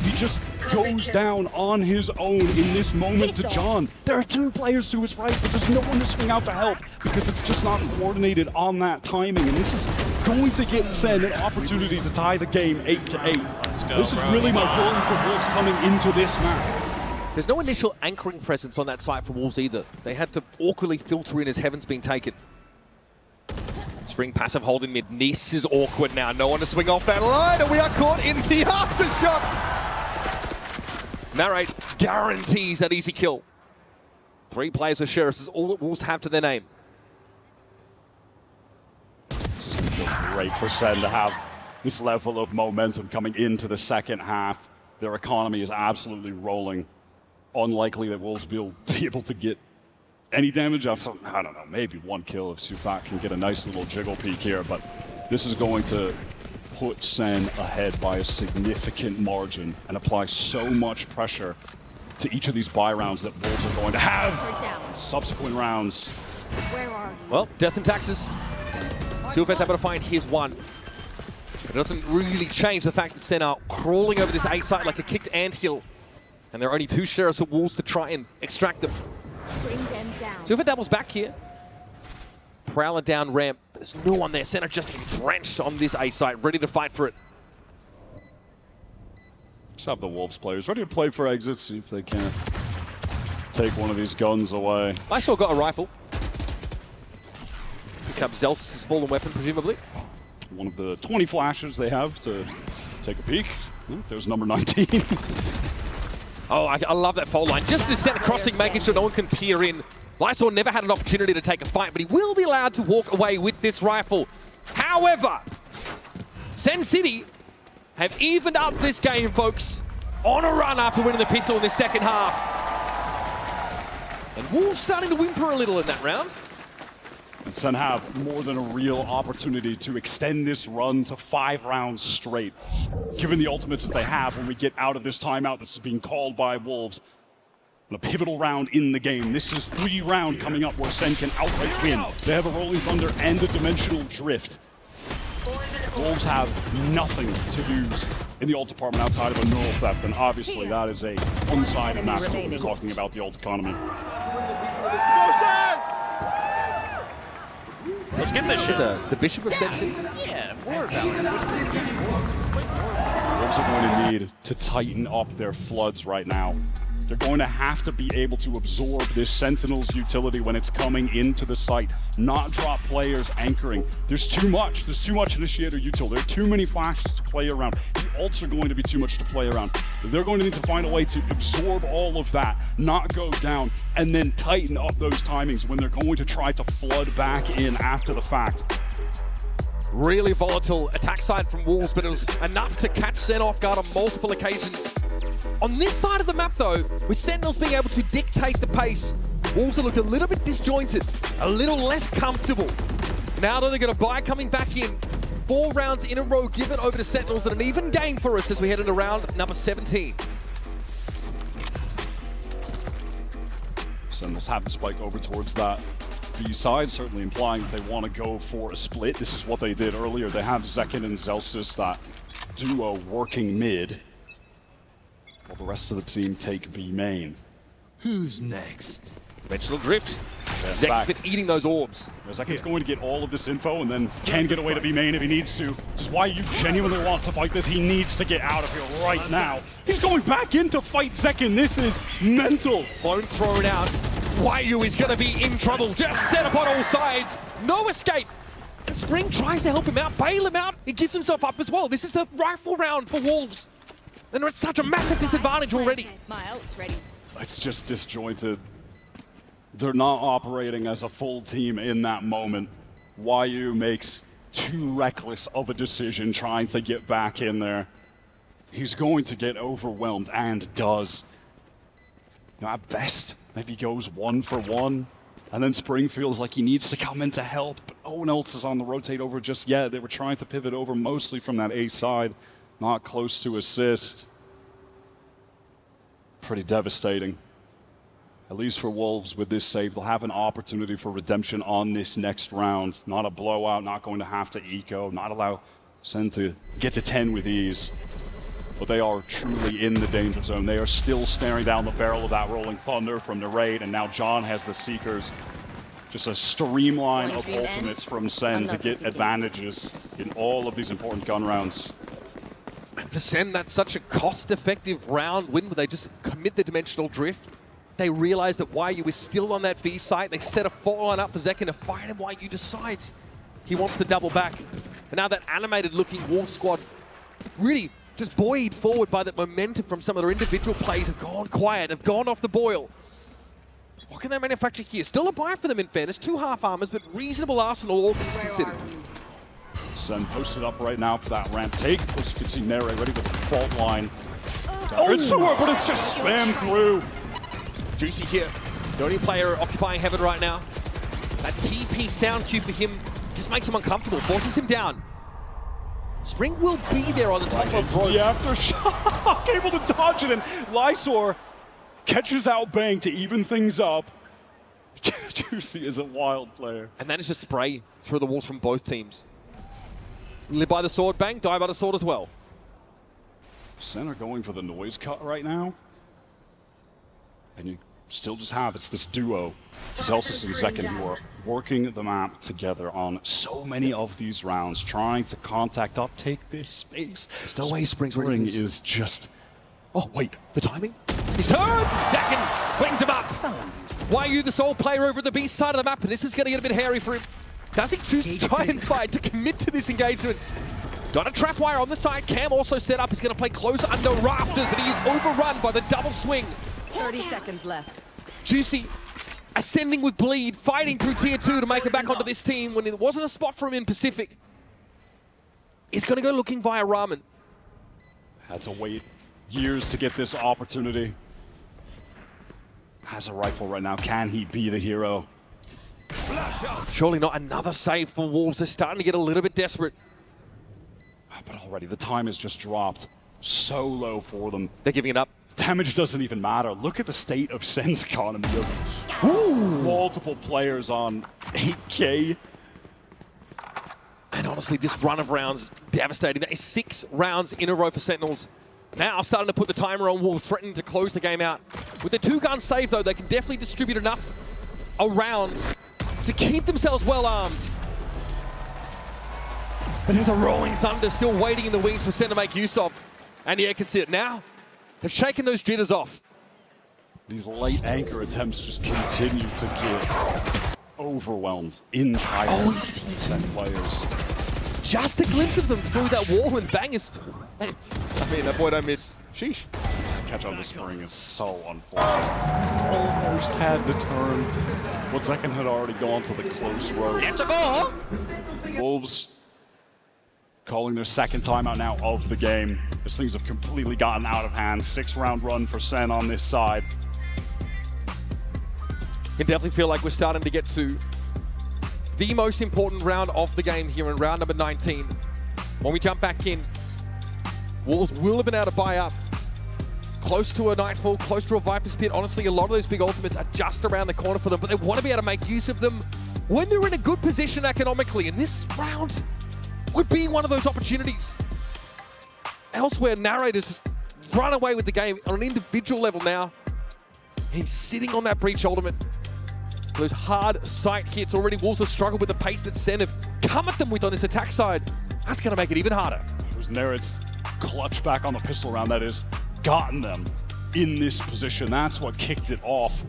He just goes down on his own in this moment to John. There are 2 players to his right, but there's no one to swing out to help because it's just not coordinated on that timing. And this is going to get Sen an opportunity to tie the game 8-8. This is really my worry for Wolves coming into this map. There's no initial anchoring presence on that site for Wolves either. They had to awkwardly filter in as Heaven's being taken. Spring passive hold in mid. Nice is awkward now. No one to swing off that line, and we are caught in the aftershock. Narrate guarantees that easy kill. 3 players with Sheriffs is all that Wolves have to their name. This is going to feel great for Sen to have this level of momentum coming into the second half. Their economy is absolutely rolling. Unlikely that Wolves will be able to get any damage out. So, I don't know, maybe 1 kill if Sufat can get a nice little jiggle peek here, but this is going to put Sen ahead by a significant margin and apply so much pressure to each of these buy rounds that Wolves are going to have in subsequent rounds. Well, death and taxes. Sufat's able to find his 1. But it doesn't really change the fact that Sen are crawling over this A site like a kicked anthill. And there are only 2 Sheriffs for Wolves to try and extract them. Sufat doubles back here. Prowler down ramp. There's no one there. Sen are just entrenched on this A site, ready to fight for it. Just have the Wolves players ready to play for exits, see if they can take one of these guns away. I still got a rifle. Pick up Zelsis' fallen weapon, presumably. One of the 20 flashes they have to take a peek. There's number 19. Oh, I love that foul line. Just as Sen crossing, making sure no one can peer in. Lysor never had an opportunity to take a fight, but he will be allowed to walk away with this rifle. However, Sen City have evened up this game, folks, on a run after winning the pistol in the second half. And Wolves starting to whimper a little in that round. And Sen have more than a real opportunity to extend this run to 5 rounds straight. Given the ultimates that they have when we get out of this timeout that's being called by Wolves, A pivotal round in the game. This is 3 round coming up where Sen can outright win. They have a Rolling Thunder and a Dimensional Drift. Wolves have nothing to use in the ult department outside of a neural theft, and obviously that is a one side, and that's what we're talking about the ult economy. Let's get this shit. The Bishop of Sentinels. Yeah, more Wolves are going to need to tighten up their floods right now. They're going to have to be able to absorb this Sentinel's utility when it's coming into the site, not drop players anchoring. There's too much initiator util. There are too many flashes to play around. The ults are going to be too much to play around. They're going to need to find a way to absorb all of that, not go down, and then tighten up those timings when they're going to try to flood back in after the fact. Really volatile attack side from Wolves, but it was enough to catch Sen off guard on multiple occasions. On this side of the map, though, with Sentinels being able to dictate the pace, Wolves have looked a little bit disjointed, a little less comfortable. Now, though, they're going to buy coming back in. 4 rounds in a row given over to Sentinels, and an even game for us as we head into round number 17. Sentinels have the spike over towards that B side, certainly implying that they want to go for a split. This is what they did earlier. They have Zekin and Zelsis, that duo, working mid, while the rest of the team take B main. Who's next? Dimensional Drift. Zekin's eating those orbs. Zekin's going to get all of this info and then can get away to B main if he needs to. This is why you genuinely want to fight this. He needs to get out of here right now. He's going back in to fight Zekin. This is mental. Won't throw it out. Waiyu is going to be in trouble. Just set up on all sides. No escape. Spring tries to help him out, bail him out. He gives himself up as well. This is the rifle round for Wolves. And they're at such a massive disadvantage already. My ult's ready. It's just disjointed. They're not operating as a full team in that moment. Waiyu makes too reckless of a decision trying to get back in there. He's going to get overwhelmed, and does. Now, at best, maybe goes 1 for 1. And then Spring feels like he needs to come in to help, but no one else is on the rotate over just yet. They were trying to pivot over mostly from that A side, not close to assist. Pretty devastating. At least for Wolves, with this save, they'll have an opportunity for redemption on this next round. Not a blowout, not going to have to eco, not allow Sen to get to 10 with ease. But they are truly in the danger zone. They are still staring down the barrel of that Rolling Thunder from the raid, and now John has the Seekers. Just a streamline of ultimates from Sen to get advantages in all of these important gun rounds. And for Sen, that's such a cost-effective round win where they just commit the Dimensional Drift. They realize that Waiyu is still on that B site. They set a follow-on up for Zekin to fight, and Waiyu decides he wants to double back. And now that animated-looking Wolf squad, really just buoyed forward by that momentum from some of their individual plays, have gone quiet, have gone off the boil. What can they manufacture here? Still a buy for them, in fairness. 2 half armors, but reasonable arsenal, all things considered. Sen posted up right now for that ramp take. As you can see, Nere ready with the fault line. It's sewer, but it's just spammed through. Juicy here, the only player occupying heaven right now. That TP sound cue for him just makes him uncomfortable, forces him down. Spring will be there on the top of rope. The aftershock, able to dodge it, and Lysor catches out Bang to even things up. Juicy is a wild player. And that is just spray through the walls from both teams. Live by the sword, Bang, die by the sword as well. Sen are going for the noise cut right now. And you still just have, it's this duo, Zelsis and Zekin, who are working the map together on so many of these rounds, trying to contact up, take this space. There's no way Spring is just... Oh, wait, the timing? He's turned! Zekin brings him up! Waiyu, the sole player over at the B side of the map, and this is going to get a bit hairy for him. Does he choose to try and fight, to commit to this engagement? Got a trap wire on the side. Cam also set up. He's going to play close under rafters, but he is overrun by the double swing. 30 seconds left. Juicy ascending with bleed, fighting through tier 2 to make it back onto this team when it wasn't a spot for him in Pacific. He's going to go looking via Ramen. Had to wait years to get this opportunity. Has a rifle right now. Can he be the hero? Surely not another save for Wolves. They're starting to get a little bit desperate. But already the time has just dropped so low for them. They're giving it up. Damage doesn't even matter. Look at the state of Sen's economy of multiple players on 8K. And honestly, this run of rounds, devastating. That is 6 rounds in a row for Sentinels. Now starting to put the timer on, Wolves threatening to close the game out. With the 2-gun save, though, they can definitely distribute enough around to keep themselves well armed. But there's a rolling thunder still waiting in the wings for Sen to make use of. And yeah, can see it now. They've shaken those jitters off. These late anchor attempts just continue to get overwhelmed entirely. He seems Sen players. Just a glimpse of them through that wall and bang is... I mean, that boy don't miss. Sheesh. Catch on the spring is so unfortunate. Almost had the turn. But Zekken had already gone to the close road. It's a goal! Wolves calling their second timeout now of the game. As things have completely gotten out of hand. 6-round run for Sen on this side. Can definitely feel like we're starting to get to the most important round of the game here in round number 19. When we jump back in, Wolves will have been able to buy up. Close to a Nightfall, close to a Viper's Pit. Honestly, a lot of those big ultimates are just around the corner for them, but they want to be able to make use of them when they're in a good position economically. And this round would be one of those opportunities. Elsewhere, Narrator's just run away with the game on an individual level now. He's sitting on that breach ultimate. Those hard sight hits already. Wolves have struggled with the pace that Sen have come at them with on this attack side. That's going to make it even harder. It was Nereid's clutch back on the pistol round that has gotten them in this position. That's what kicked it off.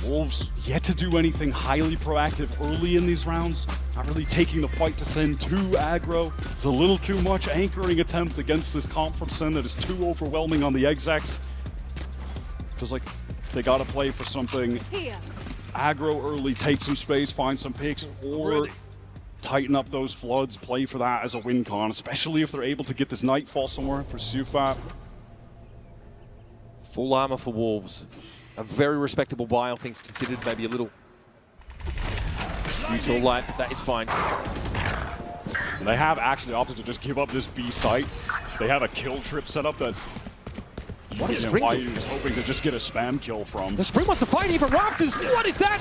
Wolves yet to do anything highly proactive early in these rounds. Not really taking the fight to Sen too aggro. It's a little too much anchoring attempt against this comp from Sen that is too overwhelming on the execs. Feels like they gotta play for something aggro early, take some space, find some picks, or tighten up those floods, play for that as a win con, especially if they're able to get this Nightfall somewhere for Sufat. Full armor for Wolves. A very respectable buy, all things considered. Maybe a little neutral light, but that is fine. They have actually opted to just give up this B site. They have a kill trip set up that What is Spring? Why was hoping to just get a spam kill from. The Spring wants to fight even Rafters. What is that?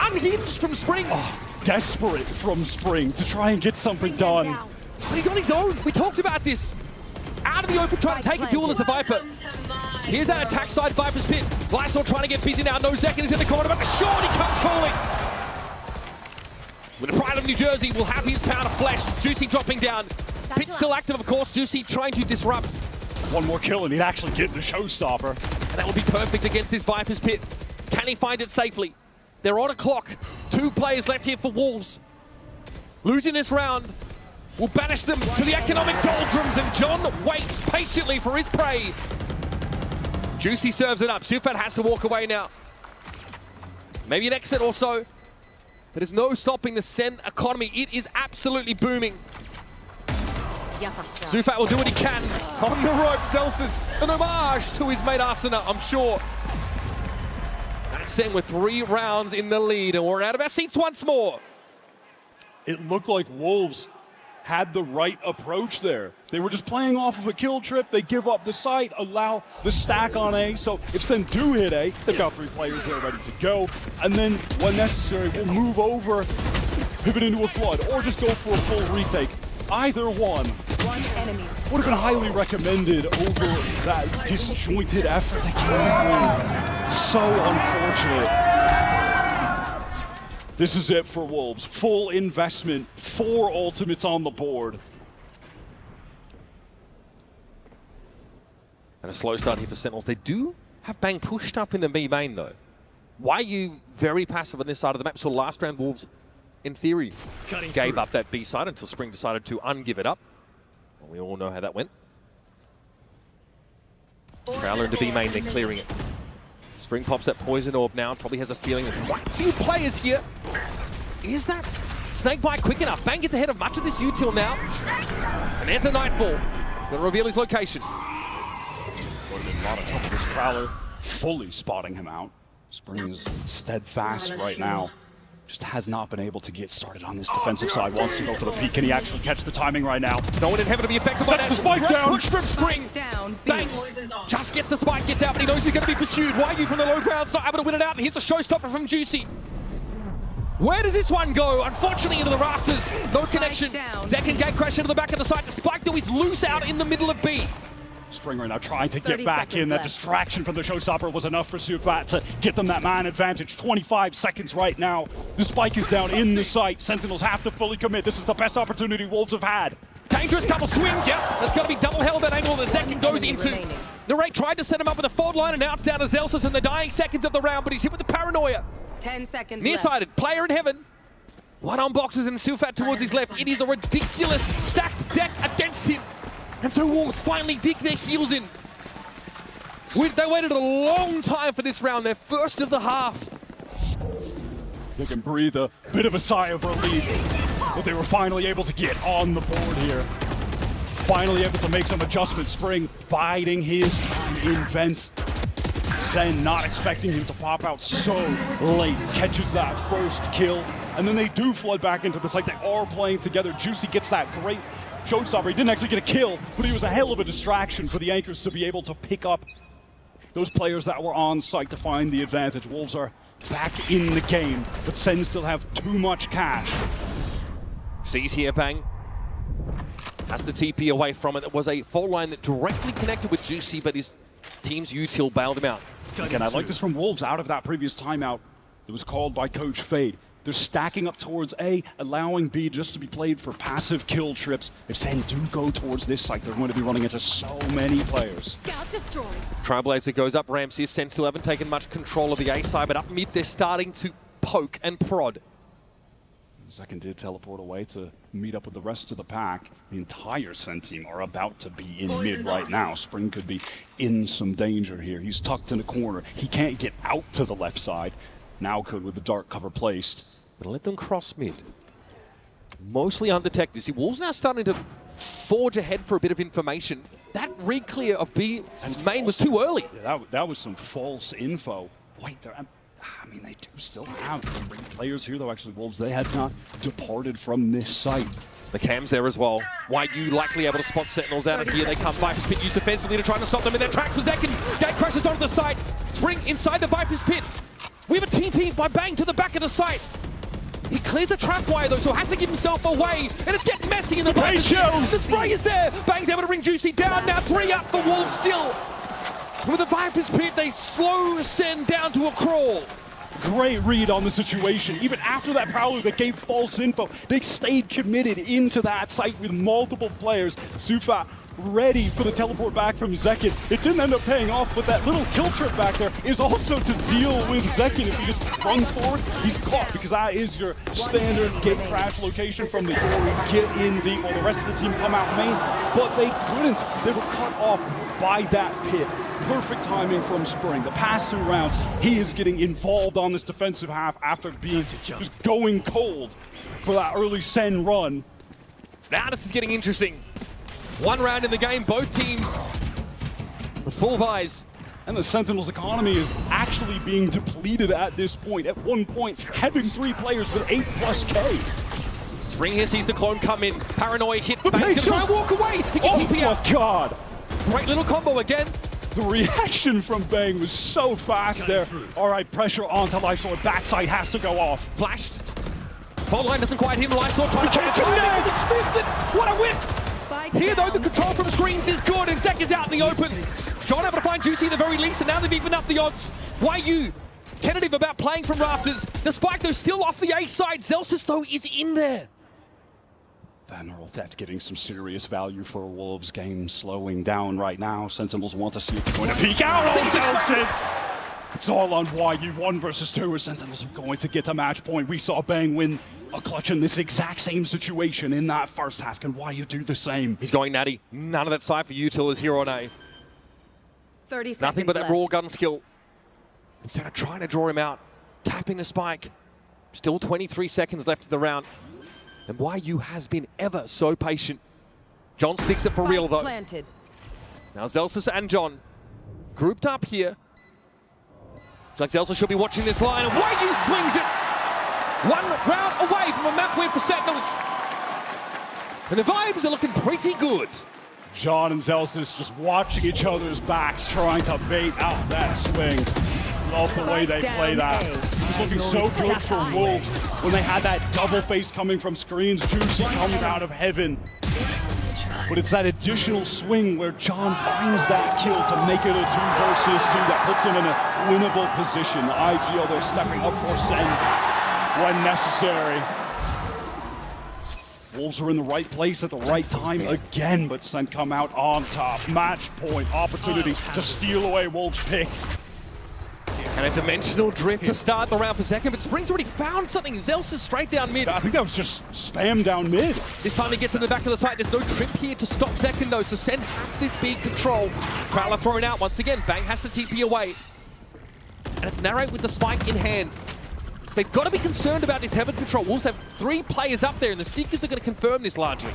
Unhinged from Spring. Oh, desperate from Spring to try and get something done. But he's on his own. We talked about this. Out of the open, trying to take a duel as a Viper. Here's that attack side, Viper's Pit. Lysol trying to get busy now. No Zekken is in the corner, but the short he comes calling. With the pride of New Jersey, will have his pound of flesh. Juicy dropping down. Pit still active, of course. Juicy trying to disrupt. One more kill and he'd actually get the showstopper. And that will be perfect against this Viper's Pit. Can he find it safely? They're on a clock. 2 players left here for Wolves. Losing this round will banish them to the economic doldrums, and John waits patiently for his prey. Juicy serves it up. Sufat has to walk away now. Maybe an exit or so. But there's no stopping the Sen economy. It is absolutely booming. Sufat will do what he can. On the rope, Celsius, an homage to his mate Arsena, I'm sure. That's Sen with 3 rounds in the lead, and we're out of our seats once more. It looked like Wolves had the right approach there. They were just playing off of a kill trip. They give up the site, allow the stack on A. So if Sen do hit A, they've got 3 players there ready to go. And then when necessary, we'll move over, pivot into a flood, or just go for a full retake. Either one would have been highly recommended over that disjointed effort they came in. So unfortunate. This is it for Wolves. Full investment, 4 ultimates on the board. And a slow start here for Sentinels. They do have Bang pushed up into B main though. Why are you very passive on this side of the map? So last round Wolves, in theory, gave up that B side until Spring decided to ungive it up. Well, we all know how that went. Prowler into B main, they're clearing it. Spring pops that poison orb now, probably has a feeling there's quite a few players here. Is that Snakebite quick enough? Bang gets ahead of much of this util now. And there's the Nightfall. Gonna reveal his location. Would have been a lot of trouble. This Prowler fully spotting him out. Spring is steadfast right now. just has not been able to get started on this defensive side. Wants to go for the peak. Can he actually catch the timing right now? No one in heaven to be affected by that. That's the spike down. Push from Spring. Bang. Just gets the spike, gets out, but he knows he's going to be pursued. YU from the low ground's not able to win it out, and here's a showstopper from Juicy. Where does this one go? Unfortunately, into the rafters. No connection. Zek and Gate crash into the back of the site. The spike, though, is loose out in the middle of B. Spring right now trying to get back in. That distraction from the showstopper was enough for Sufat to get them that man advantage. 25 seconds right now. The spike is down in the site. Sentinels have to fully commit. This is the best opportunity Wolves have had. Dangerous double swing. Yep, that's got to be double held that angle that Zek goes into. Narrate tried to set him up with a fold line, and now it's down to Zelsus in the dying seconds of the round, but he's hit with the paranoia. 10 seconds Nearsighted, player in heaven. One on boxes and Sufat towards his left. It is a ridiculous stacked deck against him. And so Wolves finally dig their heels in. They waited a long time for this round, their first of the half. They can breathe a bit of a sigh of relief, but they were finally able to get on the board here. Finally able to make some adjustments. Spring biding his time in vents. Sen not expecting him to pop out so late. Catches that first kill, and then they do flood back into the site. They are playing together. Juicy gets that great showstopper. He didn't actually get a kill, but he was a hell of a distraction for the Anchors to be able to pick up those players that were on site to find the advantage. Wolves are back in the game, but Sen still have too much cash. Sees here, Bang. Has the TP away from it. It was a fault line that directly connected with Juicy, but his team's util bailed him out. Again, I like this from Wolves out of that previous timeout. It was called by Coach Fade. They're stacking up towards A, allowing B just to be played for passive kill trips. If Sen do go towards this site, they're going to be running into so many players. Scout destroyed. Trailblazer goes up ramps here. Sen still haven't taken much control of the A side, but up mid they're starting to poke and prod. Second did teleport away to meet up with the rest of the pack. The entire Sen team are about to be in mid right now. Spring could be in some danger here. He's tucked in a corner. He can't get out to the left side. Now could with the dark cover placed. Gonna let them cross mid. Mostly undetected. See, Wolves now starting to forge ahead for a bit of information. That re-clear of B as main was too early. Yeah, that was some false info. Wait, I mean, they do still have 3 players here, though. Actually, Wolves, they had not departed from this site. The cam's there as well. YU likely able to spot Sentinels out of here. They come. Viper's Pit used defensively to try to stop them in their tracks with Zek, and Gate crashes onto the site. Spring inside the Viper's Pit. We have a TP by Bang to the back of the site. He clears a trap wire though, so has to give himself away, and it's getting messy in the Viper's Pit. The spray is there. Bang's able to bring Juicy down. Now 3 up for Wolves still. With the Viper's Pit, they slow Sen down to a crawl. Great read on the situation. Even after that Prowler that gave false info, they stayed committed into that site with multiple players. Sufa ready for the teleport back from Zekin. It didn't end up paying off, but that little kill trip back there is also to deal with Zekin. If he just runs forward, he's caught, because that is your standard gate crash location from the Ori. Get in deep while the rest of the team come out main, but they couldn't. They were cut off by that pit. Perfect timing from Spring. The past 2 rounds, he is getting involved on this defensive half after being just going cold for that early Sen run. Now this is getting interesting. 1 round in the game, both teams with full buys. And the Sentinels' economy is actually being depleted at this point. At one point, having 3 players with 8+ K. Spring here sees the clone come in. Paranoia hit. Bang's gonna try and walk away. He gets TP out. Oh my god. Great little combo again. The reaction from Bang was so fast there. All right, pressure onto Lifesword. Backside has to go off. Flashed. Fault line doesn't quite hit him. Lifesword trying to connect. It's missed it. What a whiff. Here though, the control from screens is good, and Zek is out in the open. John able to find Juicy at the very least, and now they've evened up the odds. YU tentative about playing from rafters. The spike though still off the A side. Zelsus though is in there. Vulnerable Theft getting some serious value for Wolves. Game slowing down right now. Sentinels want to see if they're going to peek out on Zelsus. It's all on YU. 1 versus 2 as Sentinels are going to get to match point. We saw Bang win a clutch in this exact same situation in that first half. Can YU do the same? He's going natty. None of that side for Util is here on A. 30 seconds Nothing but that left. raw gun skill. Instead of trying to draw him out, tapping the spike. Still 23 seconds left in the round. And YU has been ever so patient. John sticks it for real though. Planted. Now Zelsus and John grouped up here. Looks like Zelsus should be watching this line, and YU swings it! One round away from a map win for Sentinels. And the vibes are looking pretty good. John and Zelsis just watching each other's backs, trying to bait out that swing. Love the way they play that. It was looking so good for Wolves when they had that double face coming from screens. Juicy comes out of heaven. But it's that additional swing where John finds that kill to make it a 2 versus 2 that puts him in a winnable position. The IGL, they're stepping up for Sen when necessary. Wolves are in the right place at the right time again, but Sen come out on top. Match point, opportunity to steal away Wolves' pick. And a dimensional drift to start the round per second, but Spring's already found something. Zelsis straight down mid. I think that was just spam down mid. This finally gets in the back of the site. There's no trip here to stop Zekin though, so Sen have this big control. Prowler thrown out once again. Bang has to TP away. And it's Narrate with the spike in hand. They've got to be concerned about this heaven control. Wolves have 3 players up there, and the Seekers are going to confirm this largely.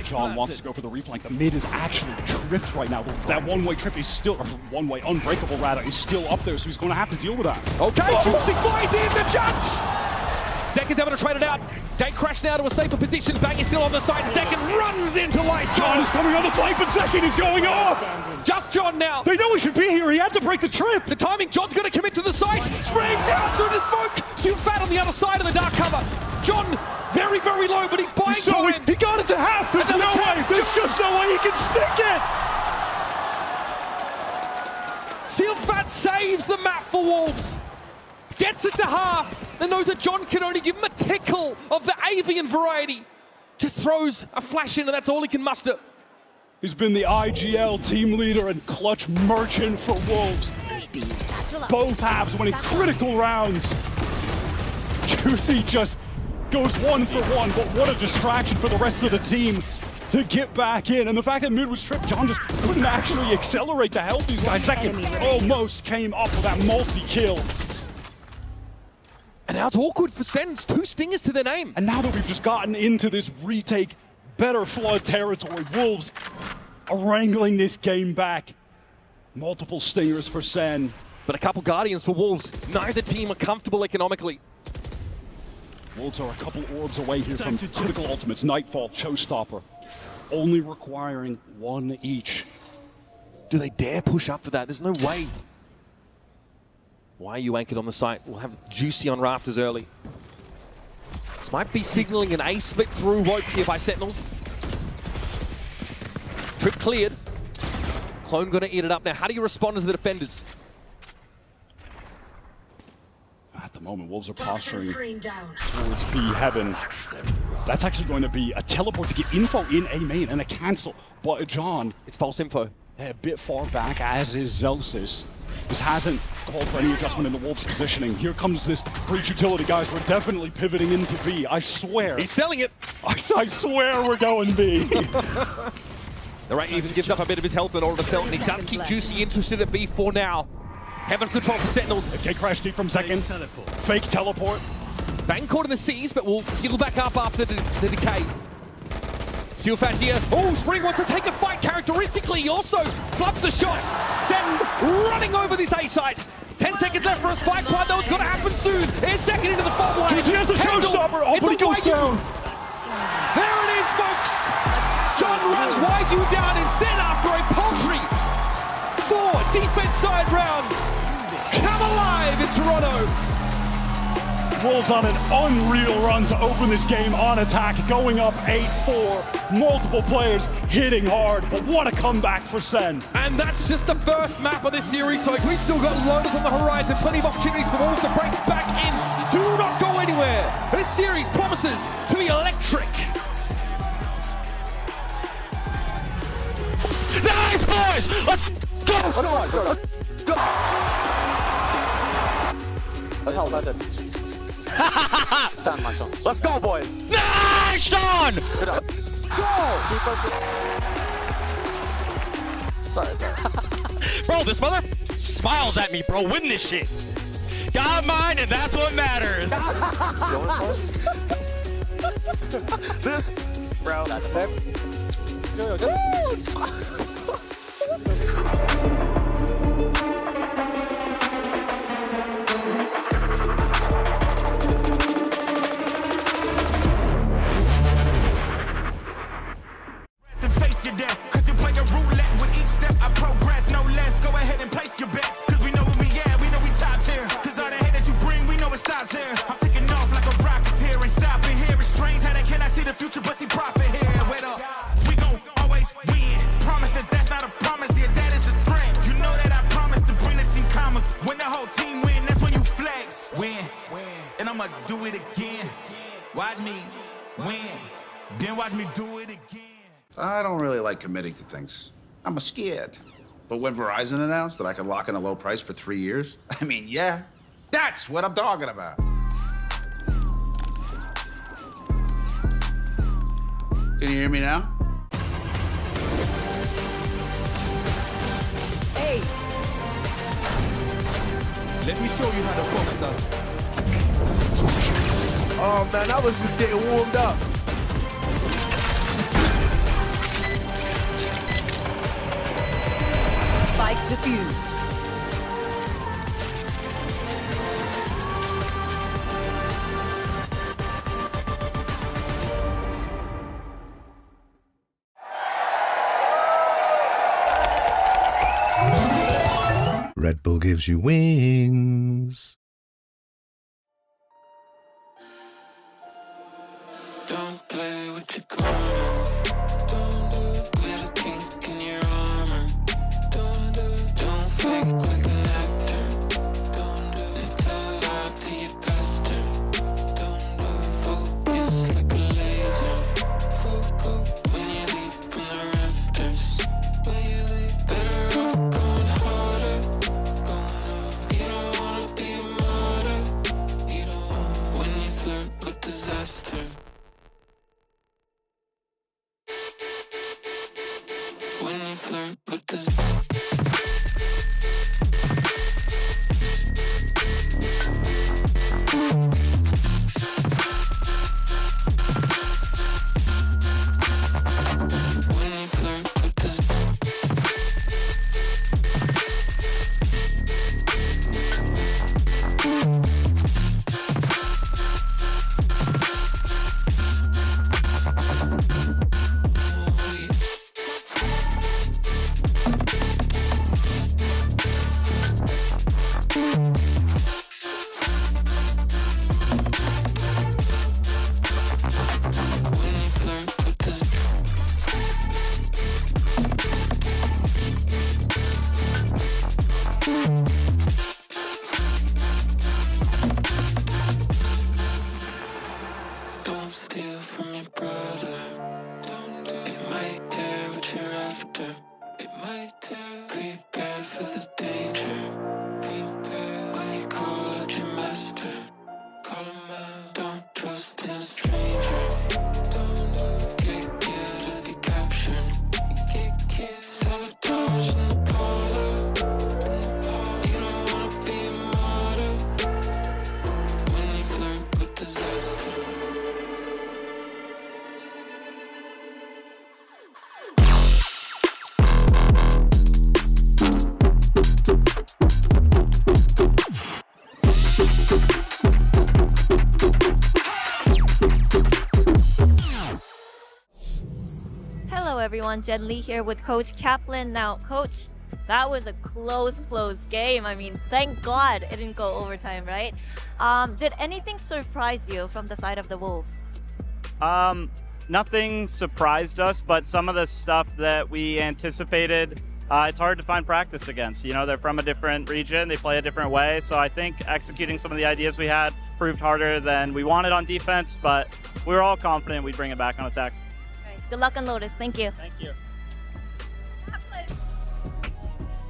John wants to go for the reflank. The mid is actually tripped right now. That one-way trip is still, or one-way unbreakable rather, is still up there, so he's going to have to deal with that. Okay, Juicy flies in, the judge! Zekin's able to trade it out. Gate crash now to a safer position. Bang is still on the side. Zekin runs into Light. John is coming on the flank, but Zekin is going off! Just John now. They know he should be here. He had to break the trip. The timing, John's going to commit to the site. Spring down through the smoke. Sufat on the other side of the dark cover. John, very, very low, but he's buying time. He got it to half. There's no way. There's just no way he can stick it. Sufat saves the map for Wolves. Gets it to half. Then knows that John can only give him a tickle of the avian variety. Just throws a flash in, and that's all he can muster. He's been the IGL team leader and clutch merchant for Wolves. Both halves winning critical rounds. Juicy just goes 1 for 1, but what a distraction for the rest of the team to get back in. And the fact that mid was stripped, John just couldn't actually accelerate to help these guys. Second almost came up with that multi-kill. And now it's awkward for Sen. 2 stingers to their name. And now that we've just gotten into this retake, better flood territory, Wolves are wrangling this game back. Multiple stingers for Sen. But a couple Guardians for Wolves. Neither team are comfortable economically. Wolves are a couple orbs away here from critical ultimates. Nightfall, Showstopper. Only requiring 1 each. Do they dare push up for that? There's no way. Why are you anchored on the site? We'll have Juicy on rafters early. This might be signaling an A split through rope here by Sentinels. Trip cleared. Clone gonna eat it up now. How do you respond as the defenders? At the moment, Wolves are posturing towards B heaven. That's actually going to be a teleport to get info in A main and a cancel. But John, it's false info. A bit far back, as is Zelsis. This hasn't called for any adjustment in the Wolves' positioning. Here comes this breach utility, guys. We're definitely pivoting into B. I swear. He's selling it. I swear we're going B. The right even gives up a bit of his health in order to sell, and he does keep Juicy interested at B for now. Heaven control for Sentinels. Okay, crash deep from second. Fake teleport. Bang caught in the seas, but will heal back up after the decay. Sufat here. Oh, Spring wants to take a fight characteristically. He also flubs the shot. Sen running over this A site. 10 seconds left for a spike point, though. It's going to happen soon. Here's second into the fault line. He has the showstopper. Oh, but he goes down. There it is, folks. John runs Wagyu down in Sen after a paltry 4 defense side rounds. Come alive in Toronto. Wolves on an unreal run to open this game on attack, going up 8-4. Multiple players hitting hard, but what a comeback for Sen. And that's just the first map of this series, folks. We've still got loads on the horizon, plenty of opportunities for Wolves to break back in. Do not go anywhere. This series promises to be electric. Nice, boys! Let's go! Let's go! Let's go, boys! Nice, John! Go! Bro, this mother smiles at me, bro. Win this shit. Got mine, and that's what matters. This, bro. and I'ma do it again. Watch me win, then watch me do it again. I don't really like committing to things. I'm scared. But when Verizon announced that I could lock in a low price for 3 years, I mean, yeah, that's what I'm talking about. Can you hear me now? Hey. Let me show you how the folks does it. Oh man, I was just getting warmed up. Spike defused. Red Bull gives you wings. Don't play with your karma. Don't do it with a kink in your armor. Don't do it. Don't fake like an actor. Don't do it. Tell a lie to your pastor. Don't do it. Focus like a laser. Focus when you leap from the rafters. When you leap, better off going harder. Going harder. You don't wanna be a martyr. You don't want when you flirt with disaster. When you flirt with this. When you flirt with this. Don't steal from your brother. Don't do it. It might tear what you're after. It might tear. Prepare for the danger. Prepare when you call out your master. Call him out. Don't trust in a stranger. Don't do it. Get killed or be captured. Get killed. Sabotage in the parlor. You don't wanna be a martyr. When you flirt with disaster. Hello everyone, Jen Lee here with Coach Kaplan. Now, Coach, that was a close game. I mean, thank God it didn't go overtime, right? Did anything surprise you from the side of the Wolves? Nothing surprised us, but some of the stuff that we anticipated, it's hard to find practice against. You know, they're from a different region, they play a different way, so I think executing some of the ideas we had proved harder than we wanted on defense, but we were all confident we'd bring it back on attack. Good luck on Lotus. Thank you. Thank you.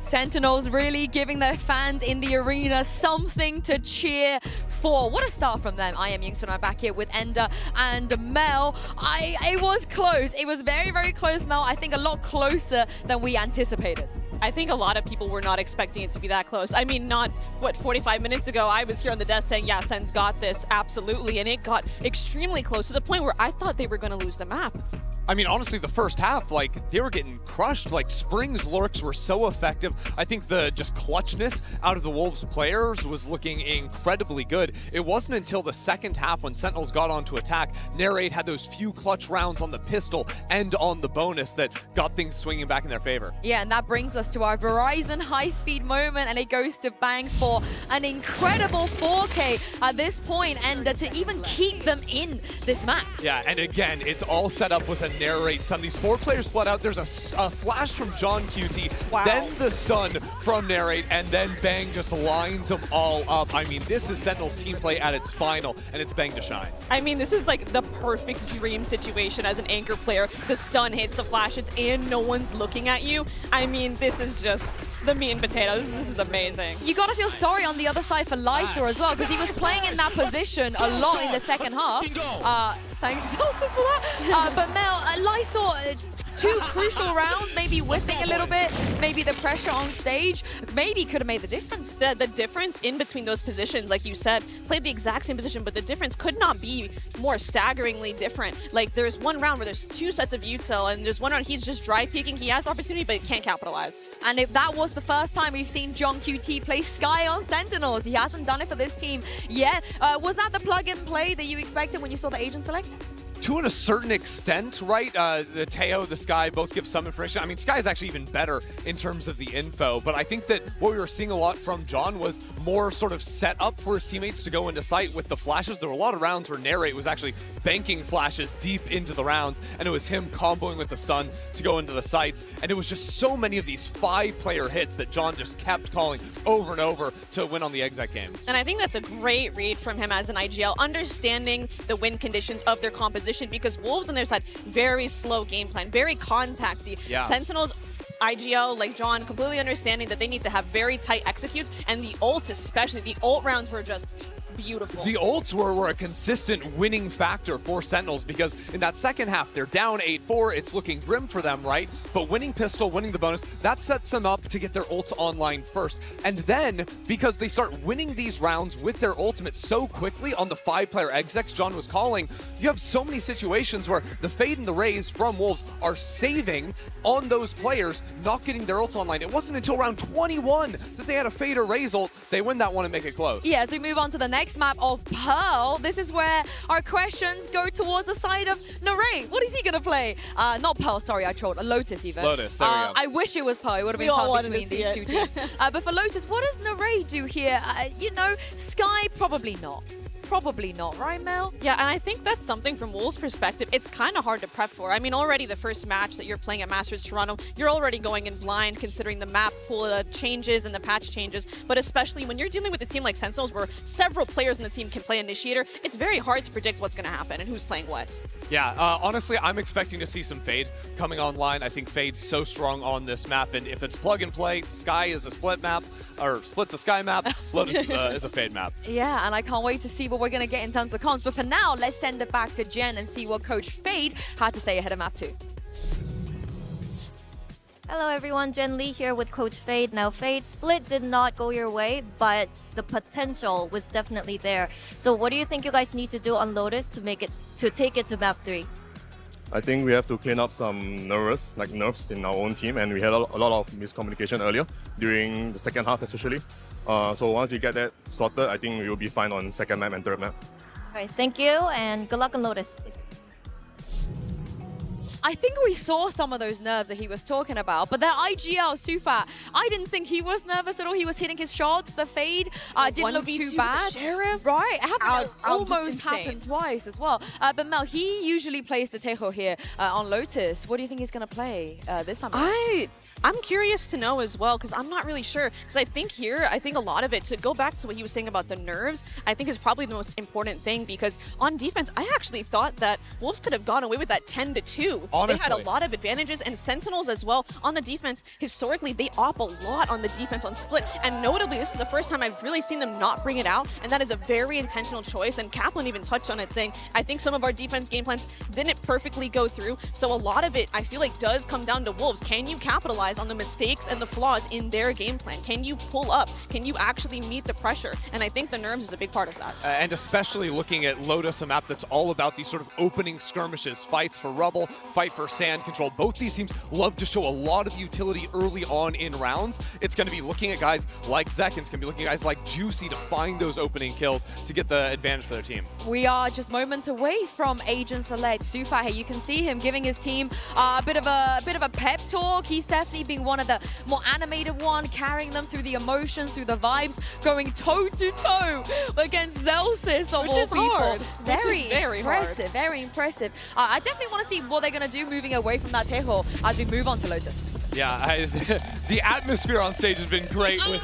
Sentinels really giving their fans in the arena something to cheer for. What a start from them. I am Youngsun. I'm back here with Ender and Mel. It was close. It was very, very close, Mel. I think a lot closer than we anticipated. I think a lot of people were not expecting it to be that close. I mean, not, 45 minutes ago, I was here on the desk saying, yeah, Sen's got this, absolutely. And it got extremely close to the point where I thought they were going to lose the map. I mean, honestly, the first half, like, they were getting crushed. Like, Spring's lurks were so effective. I think the just clutchness out of the Wolves players was looking incredibly good. It wasn't until the second half when Sentinels got on to attack, Narrate had those few clutch rounds on the pistol and on the bonus that got things swinging back in their favor. Yeah, and that brings us to our Verizon high-speed moment, and it goes to Bang for an incredible 4K at this point, and to even keep them in this match. Yeah, and again, it's all set up with a Narrate stun. These 4 players flood out. There's a flash from John QT, then the stun from Narrate, and then Bang just lines them all up. I mean, this is Sentinels team play at its final, and it's Bang to shine. I mean, this is like the perfect dream situation as an anchor player. The stun hits, the flash hits, and no one's looking at you. I mean, this is just the meat and potatoes. This is amazing. You gotta feel sorry on the other side for Lysor as well, because he was playing in that position a lot in the second half. Thanks, Celsius, for that. But Mel, Lysor, 2 crucial rounds, maybe whipping a little bit, maybe the pressure on stage, maybe could have made the difference. The difference in between those positions, like you said, played the exact same position, but the difference could not be more staggeringly different. Like, there's one round where there's 2 sets of util, and there's one round he's just dry peeking. He has opportunity, but he can't capitalize. And if that was the first time we've seen John QT play Sky on Sentinels, he hasn't done it for this team yet. Was that the plug-and-play that you expected when you saw the agent select? To a certain extent, right? The Teo, the Sky both give some information. I mean, Sky is actually even better in terms of the info, but I think that what we were seeing a lot from John was more sort of set up for his teammates to go into sight with the flashes. There were a lot of rounds where Narrate was actually banking flashes deep into the rounds, and it was him comboing with the stun to go into the sights, and it was just so many of these 5-player hits that John just kept calling over and over to win on the exec game. And I think that's a great read from him as an IGL, understanding the win conditions of their composition, because Wolves on their side, very slow game plan, very contacty. Yeah. Sentinels, IGL, like John, completely understanding that they need to have very tight executes, and the ults especially, the ult rounds were just beautiful. The ults were a consistent winning factor for Sentinels, because in that second half, they're down 8-4. It's looking grim for them, right? But winning pistol, winning the bonus, that sets them up to get their ults online first. And then, because they start winning these rounds with their ultimate so quickly on the 5-player execs John was calling, you have so many situations where the Fade and the Rays from Wolves are saving on those players, not getting their ults online. It wasn't until round 21 that they had a Fade or Rays ult. They win that one and make it close. Yeah, as we move on to the next map of Pearl, this is where our questions go towards the side of Narrate. What is he gonna play? Not Pearl, sorry, I trolled. Lotus even. Lotus, there we go. I wish it was Pearl. It would have been fun between these 2 teams. But for Lotus, what does Narrate do here? You know, Sky, probably not. Probably not, right, Mel? Yeah, and I think that's something from Wolves' perspective, it's kind of hard to prep for. I mean, already the first match that you're playing at Masters Toronto, you're already going in blind considering the map pool changes and the patch changes, but especially when you're dealing with a team like Sentinels where several players in the team can play Initiator, it's very hard to predict what's going to happen and who's playing what. Yeah, honestly, I'm expecting to see some Fade coming online. I think Fade's so strong on this map, and if it's plug and play, Sky is a split map, or Split's a Sky map, Lotus is a Fade map. Yeah, and I can't wait to see what we're going to get in terms of comps. But for now, let's send it back to Jen and see what Coach Fade had to say ahead of map 2. Hello everyone, Jen Lee here with Coach Fade. Now Fade, split did not go your way, but the potential was definitely there. So what do you think you guys need to do on Lotus to take it to map 3? I think we have to clean up some nerves in our own team, and we had a lot of miscommunication earlier during the second half especially. So once we get that sorted, I think we will be fine on second map and third map. All right, thank you, and good luck on Lotus. I think we saw some of those nerves that he was talking about, but that IGL, Sufat, I didn't think he was nervous at all. He was hitting his shots. The Fade didn't look too bad. Right, it happened, almost happened twice as well. But Mel, he usually plays the Tejo here on Lotus. What do you think he's going to play this time? I'm curious to know as well, because I'm not really sure. Because I think a lot of it, to go back to what he was saying about the nerves, I think is probably the most important thing, because on defense, I actually thought that Wolves could have gone away with that 10-2. Honestly. They had a lot of advantages, and Sentinels as well on the defense. Historically, they op a lot on the defense on split, and notably, this is the first time I've really seen them not bring it out, and that is a very intentional choice, and Kaplan even touched on it, saying, I think some of our defense game plans didn't perfectly go through, so a lot of it, I feel like, does come down to Wolves. Can you capitalize on the mistakes and the flaws in their game plan? Can you pull up? Can you actually meet the pressure? And I think the nerves is a big part of that. And especially looking at Lotus, a map that's all about these sort of opening skirmishes, fights for rubble, fight for sand control. Both these teams love to show a lot of utility early on in rounds. It's going to be looking at guys like Zek, and it's going to be looking at guys like Juicy to find those opening kills to get the advantage for their team. We are just moments away from Agent Select. Sufat here, you can see him giving his team a bit of a pep talk. He's definitely being one of the more animated one, carrying them through the emotions, through the vibes, going toe-to-toe against Zelsis of all people. Hard. Very Very impressive, hard. very impressive. I definitely want to see what they're going to do moving away from that Tejo as we move on to Lotus. Yeah, the atmosphere on stage has been great with...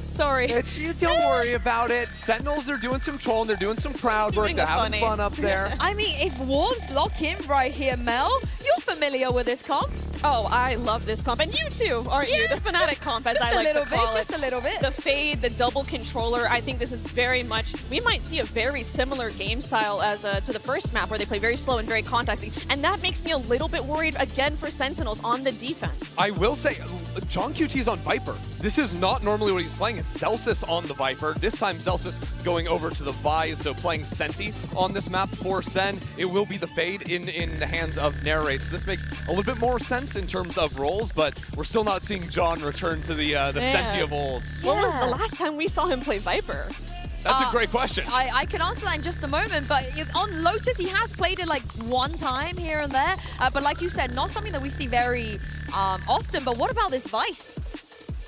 Sorry. You don't worry about it. Sentinels are doing some trolling, they're doing some crowd work, they're having fun up there. I mean, if Wolves lock in right here, Mel, you're familiar with this comp. Oh, I love this comp. And you too, aren't you? The Fnatic comp, as I like to call it. Just a little bit. The fade, the double controller. I think this is very much, we might see a very similar game style as to the first map where they play very slow and very contacting. And that makes me a little bit worried again for Sentinels on the defense. I will say, John QT is on Viper. This is not normally what he's playing. It's Celsius on the Viper. This time Celsius going over to the Vise, so playing Senti on this map for Sen. It will be the fade in the hands of Narrates. This makes a little bit more sense in terms of roles, but we're still not seeing John return to the Senti of old. When was the last time we saw him play Viper? That's a great question. I can answer that in just a moment, but on Lotus, he has played it like one time here and there. But like you said, not something that we see very often. But what about this Vice?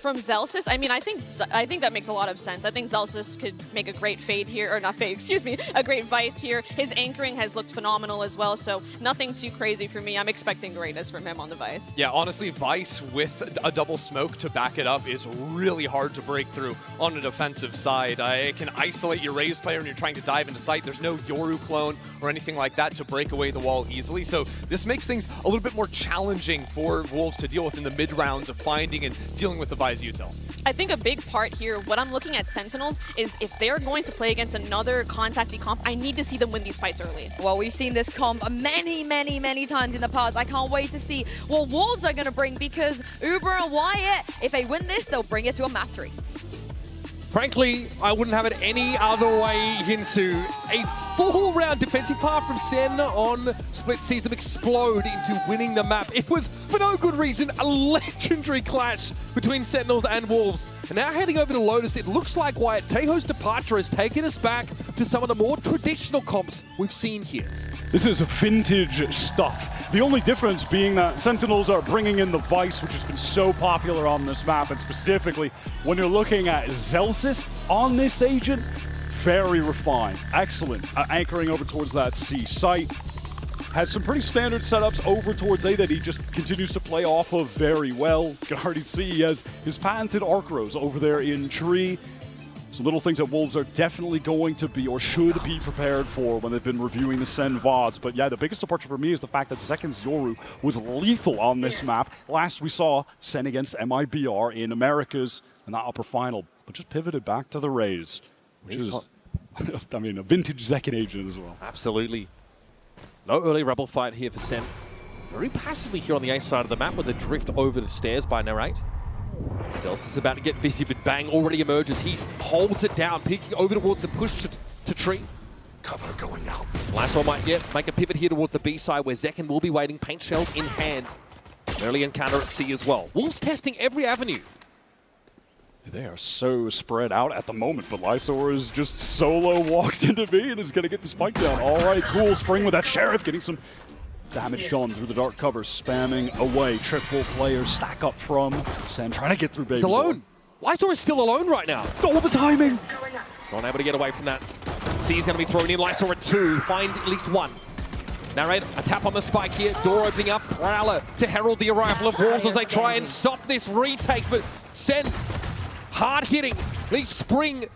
From Zelsis, I mean, I think that makes a lot of sense. I think Zelsis could make a great fade here, or not fade, excuse me, a great Vice here. His anchoring has looked phenomenal as well, so nothing too crazy for me. I'm expecting greatness from him on the Vice. Yeah, honestly, Vice with a double smoke to back it up is really hard to break through on a defensive side. It can isolate your Raze player when you're trying to dive into sight. There's no Yoru clone or anything like that to break away the wall easily, so this makes things a little bit more challenging for Wolves to deal with in the mid rounds of finding and dealing with the Vice util. I think a big part here, what I'm looking at Sentinels, is if they're going to play against another contacty comp, I need to see them win these fights early. Well, we've seen this comp many times in the past. I can't wait to see what Wolves are going to bring, because Uber and Wyatt, if they win this, they'll bring it to a map 3. Frankly, I wouldn't have it any other way, Hinsu. A full round defensive path from Sen on Split sees them explode into winning the map. It was, for no good reason, a legendary clash between Sentinels and Wolves. And now heading over to Lotus, it looks like Wyatt Tejo's departure has taken us back to some of the more traditional comps we've seen here. This is vintage stuff. The only difference being that Sentinels are bringing in the Vice, which has been so popular on this map, and specifically when you're looking at Zelsis on this agent, very refined, excellent, anchoring over towards that C site. Has some pretty standard setups over towards A that he just continues to play off of very well. You can already see he has his patented arc rows over there in tree. Some little things that Wolves are definitely going to be, or should be, prepared for when they've been reviewing the Sen VODs. But yeah, the biggest departure for me is the fact that Zeken's Yoru was lethal on this map. Last we saw Sen against MIBR in Americas in that upper final, but just pivoted back to the Raze, which is, I mean, a vintage Zeken agent as well. Absolutely. No early rebel fight here for Sen. Very passively here on the A side of the map with a drift over the stairs by Narrate. Zelsis is about to get busy, but Bang already emerges. He holds it down, peeking over towards the push to tree. Cover going out. Lysol might yet make a pivot here towards the B side where Zeken will be waiting, paint shells in hand. Early encounter at C as well. Wolves testing every avenue. They are so spread out at the moment, but Lysor is just solo walked into B and is going to get the spike down. All right, cool. Spring with that Sheriff, getting some damage done through the dark cover, spamming away. Triple players stack up from Sen, trying to get through Baby. He's alone. Lysor is still alone right now. All the timing. Not able to get away from that. C is going to be thrown in. Lysor at 2, finds at least 1. Narrate, a tap on the spike here. Door opening up. Prowler to herald the arrival of Wolves as they try and stop this retake, but Sen hard hitting. They spring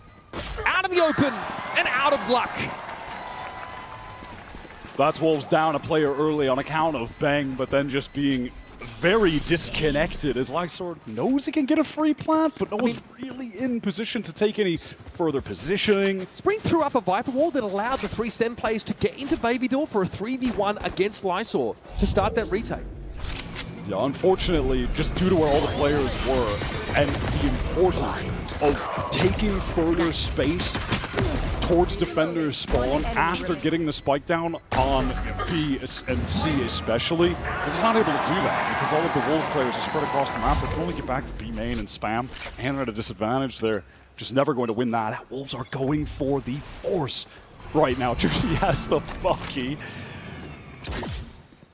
out of the open and out of luck. That's Wolves down a player early on account of Bang, but then just being very disconnected as Lysor knows he can get a free plant, but no one's really in position to take any further positioning. Spring threw up a Viper wall that allowed the 3 Sen players to get into Baby Door for a 3v1 against Lysor to start that retake. Yeah, unfortunately, just due to where all the players were and the importance of taking further space towards defenders spawn after getting the spike down on B and C especially, they're just not able to do that because all of the Wolves players are spread across the map. They can only get back to B main and spam, and they're at a disadvantage. They're just never going to win that. Wolves are going for the force right now. Jersey has the Bucky.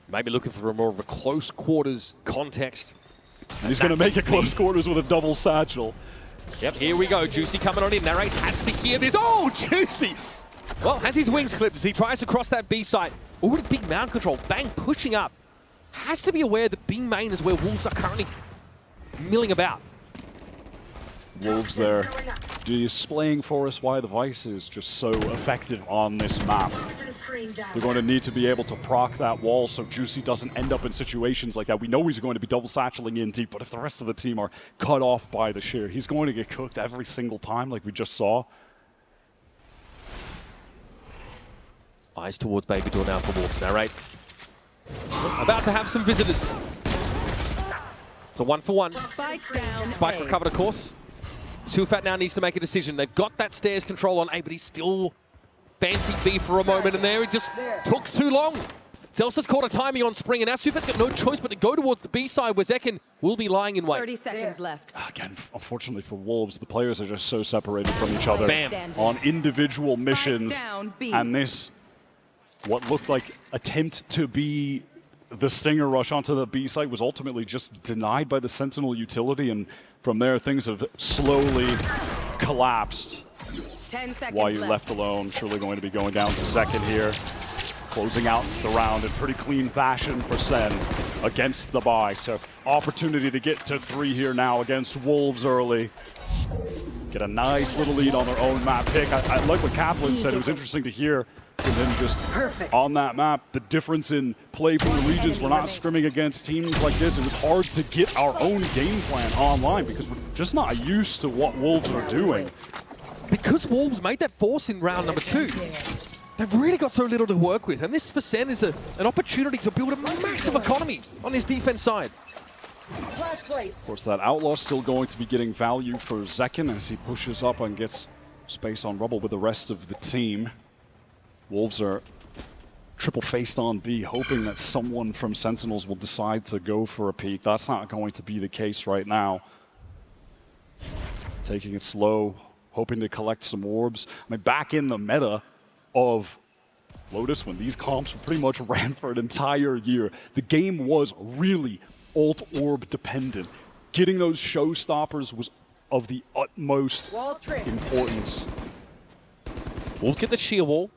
Maybe looking for more of a close quarters context. And he's going to make it close quarters with a double satchel. Yep, here we go. Juicy coming on in. Narrate has to hear this. Oh, Juicy! Well, has his wings clipped as he tries to cross that B site. Already big mound control. Bang pushing up. Has to be aware that B main is where Wolves are currently milling about. Wolves there displaying for us why the Vice is just so effective on this map. They're going to need to be able to proc that wall so Juicy doesn't end up in situations like that. We know he's going to be double satcheling in deep, but if the rest of the team are cut off by the shear, he's going to get cooked every single time like we just saw. Eyes towards Baby Door now for Wolves. Narrate. About to have some visitors. It's a 1-for-1. Spike recovered, of course. Tufat now needs to make a decision. They've got that stairs control on A, but he's still fancy B for a moment, and there it just took too long. Zelsa's caught a timing on Spring, and now Tufat's got no choice but to go towards the B side, where Zekken will be lying in wait. 30 seconds left. Again, unfortunately for Wolves, the players are just so separated from each other Bam. on individual missions, and this, what looked like attempt to be the Stinger rush onto the B site was ultimately just denied by the Sentinel utility, and from there things have slowly collapsed. 10 seconds While you're left alone, surely going to be going down to Zekken here, closing out the round in pretty clean fashion for Sen against the buy. So opportunity to get to 3 here now against Wolves early. Get a nice little lead on their own map pick. I like what Kaplan said. It was interesting to hear from him just on that map, the difference in play from the regions. We're not scrimming against teams like this. It was hard to get our own game plan online because we're just not used to what Wolves are doing. Because Wolves made that force in round number 2, they've really got so little to work with. And this for Sen is an opportunity to build a massive economy on his defense side. Of course, that Outlaw's still going to be getting value for Zekken as he pushes up and gets space on Rubble with the rest of the team. Wolves are triple-faced on B, hoping that someone from Sentinels will decide to go for a peek. That's not going to be the case right now. Taking it slow, hoping to collect some orbs. I mean, back in the meta of Lotus, when these comps pretty much ran for an entire year, the game was really ult-orb dependent. Getting those showstoppers was of the utmost importance. Wolves get the sheer wall.